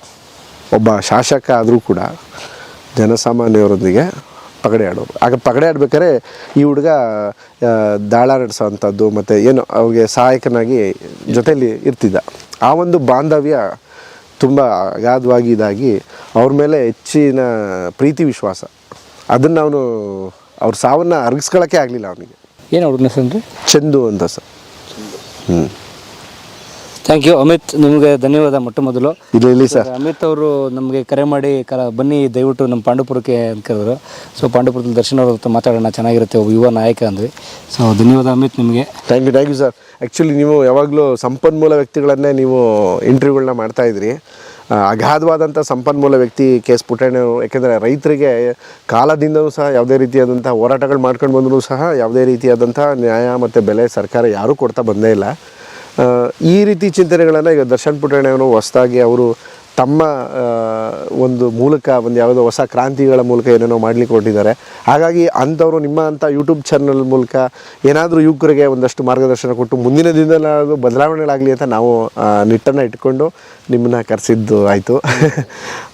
ಒಬ್ಬ ಶಾಸಕ ಆದರೂ ಕೂಡ ಜನಸಾಮಾನ್ಯರೊಂದಿಗೆ ಪಗಡೆ ಆಡೋರು. ಆಗ ಪಗಡೆ ಆಡ್ಬೇಕಾದ್ರೆ ಈ ಹುಡುಗ ದಾಳ ನಡೆಸೋವಂಥದ್ದು ಮತ್ತು ಏನು ಅವ್ರಿಗೆ ಸಹಾಯಕನಾಗಿ ಜೊತೆಯಲ್ಲಿ ಇರ್ತಿದ್ದ. ಆ ಒಂದು ಬಾಂಧವ್ಯ ತುಂಬ ಅಗಾಧವಾಗಿ ಇದಾಗಿ ಅವ್ರ ಮೇಲೆ ಹೆಚ್ಚಿನ ಪ್ರೀತಿ, ವಿಶ್ವಾಸ, ಅದನ್ನು ಅವನು ಅವ್ರ ಸಾವನ್ನು ಅರಗಿಸ್ಕೊಳ್ಳೋಕ್ಕೆ ಆಗಲಿಲ್ಲ ಅವನಿಗೆ. ಏನು ಹುಡುಗನ ಹೆಸರು? ಚಂದು ಅಂತ ಸರ್. ಥ್ಯಾಂಕ್ ಯು ಅಮಿತ್, ನಿಮಗೆ ಧನ್ಯವಾದ. ಮೊಟ್ಟ ಮೊದಲು ಇಲ್ಲಿ ಸರ್ ಅಮಿತ್ ಅವರು ನಮಗೆ ಕರೆ ಮಾಡಿ ಬನ್ನಿ ದಯವಿಟ್ಟು ನಮ್ಮ ಪಾಂಡುಪುರಕ್ಕೆ ಅಂತ ಕರೆದ್ರು. ಸೊ ಪಾಂಡುಪುರದಲ್ಲಿ ದರ್ಶನ್ ಅವ್ರ ಹತ್ರ ಮಾತಾಡೋಣ, ಚೆನ್ನಾಗಿರುತ್ತೆ, ಒಬ್ಬ ಯುವ ನಾಯಕ ಅಂದ್ವಿ. ಸೊ ಧನ್ಯವಾದ ಅಮಿತ್ ನಿಮಗೆ. Thank you sir. ಆ್ಯಕ್ಚುಲಿ ನೀವು ಯಾವಾಗಲೂ ಸಂಪನ್ಮೂಲ ವ್ಯಕ್ತಿಗಳನ್ನೇ ನೀವು ಇಂಟರ್ವ್ಯೂಗಳನ್ನ ಮಾಡ್ತಾಯಿದ್ರಿ. ಅಗಾಧವಾದಂಥ ಸಂಪನ್ಮೂಲ ವ್ಯಕ್ತಿ KS ಪುಟ್ಟಣ್ಣವರು. ಯಾಕೆಂದರೆ ರೈತರಿಗೆ ಕಾಲದಿಂದಲೂ ಸಹ ಯಾವುದೇ ರೀತಿಯಾದಂಥ ಹೋರಾಟಗಳು ಮಾಡ್ಕೊಂಡು ಬಂದರೂ ಸಹ ಯಾವುದೇ ರೀತಿಯಾದಂಥ ನ್ಯಾಯ ಮತ್ತು ಬೆಲೆ ಸರ್ಕಾರ ಯಾರೂ ಕೊಡ್ತಾ ಬಂದೇ ಇಲ್ಲ. ಈ ರೀತಿ ಚಿಂತನೆಗಳನ್ನು ಈಗ ದರ್ಶನ್ ಪುಟ್ಟಣ್ಣವರು ಹೊಸದಾಗಿ ಅವರು ತಮ್ಮ ಒಂದು ಮೂಲಕ ಒಂದು ಯಾವುದೋ ಹೊಸ ಕ್ರಾಂತಿಗಳ ಮೂಲಕ ಏನೇನೋ ಮಾಡಲಿಕ್ಕೆ ಹೊರಟಿದ್ದಾರೆ. ಹಾಗಾಗಿ ಅಂಥವರು ನಿಮ್ಮ ಅಂಥ ಯೂಟ್ಯೂಬ್ ಚಾನಲ್ ಮೂಲಕ ಏನಾದರೂ ಯುವಕರಿಗೆ ಒಂದಷ್ಟು ಮಾರ್ಗದರ್ಶನ ಕೊಟ್ಟು ಮುಂದಿನ ದಿನದಲ್ಲಿ ಬದಲಾವಣೆಗಳಾಗಲಿ ಅಂತ ನಾವು ನಿಟ್ಟನ್ನು ಇಟ್ಕೊಂಡು ನಿಮ್ಮನ್ನ ಕರೆಸಿದ್ದು ಆಯಿತು.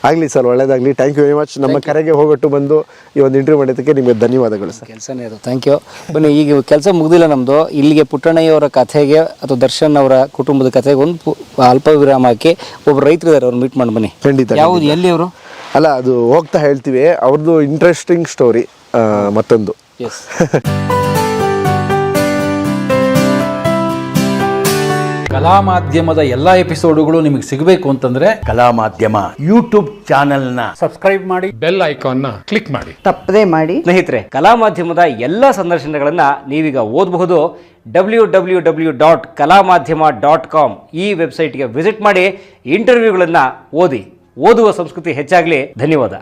ಆಗಲಿ ಸರ್, ಒಳ್ಳೆಯದಾಗಲಿ. Thank you very much. ನಮ್ಮ ಕರೆಗೆ ಹೋಗೊಟ್ಟು ಬಂದು ಈ ಒಂದು ಇಂಟರ್ವ್ಯೂ ಮಾಡಿದ್ದಕ್ಕೆ ನಿಮಗೆ ಧನ್ಯವಾದಗಳು ಸರ್. ಕೆಲಸನೇ ಅದು. Thank you. ಬನ್ನಿ, ಈಗ ಕೆಲಸ ಮುಗ್ದಿಲ್ಲ ನಮ್ಮದು. ಇಲ್ಲಿಗೆ ಪುಟ್ಟಣ್ಣಯ್ಯವರ ಕಥೆಗೆ ಅಥವಾ ದರ್ಶನ್ ಅವರ ಕುಟುಂಬದ ಕಥೆಗೆ ಒಂದು ಅಲ್ಪ ವಿರಾಮ ಹಾಕಿ ಒಬ್ಬ ರೈತರು ಇದ್ದಾರೆ, ಅವ್ರು ಮೀಟ್ ಮಾಡಿ ಬನ್ನಿ. ಖಂಡಿತ. ಯಾವುದು, ಎಲ್ಲಿ ಅವರು? ಅಲ್ಲ, ಅದು ಹೋಗ್ತಾ ಹೇಳ್ತೀವಿ. ಅವ್ರದ್ದು ಇಂಟ್ರೆಸ್ಟಿಂಗ್ ಸ್ಟೋರಿ ಮತ್ತೊಂದು. ಎಸ್. ಕಲಾ ಮಾಧ್ಯಮದ ಎಲ್ಲಾ ಎಪಿಸೋಡುಗಳು ನಿಮಗೆ ಸಿಗಬೇಕು ಅಂತಂದ್ರೆ ಕಲಾ ಮಾಧ್ಯಮ ಯೂಟ್ಯೂಬ್ ಚಾನೆಲ್ನ ಸಬ್ಸ್ಕ್ರೈಬ್ ಮಾಡಿ, ಬೆಲ್ ಐಕಾನ್ನ ಕ್ಲಿಕ್ ಮಾಡಿ, ತಪ್ಪದೇ ಮಾಡಿ. ಸ್ನೇಹಿತರೆ, ಕಲಾ ಮಾಧ್ಯಮದ ಎಲ್ಲ ಸಂದರ್ಶನಗಳನ್ನ ನೀವೀಗ ಓದಬಹುದು. www.kalamadhyama.com ಈ ವೆಬ್ಸೈಟ್ಗೆ ವಿಸಿಟ್ ಮಾಡಿ ಇಂಟರ್ವ್ಯೂಗಳನ್ನು ಓದಿ. ಓದುವ ಸಂಸ್ಕೃತಿ ಹೆಚ್ಚಾಗಲಿ. ಧನ್ಯವಾದ.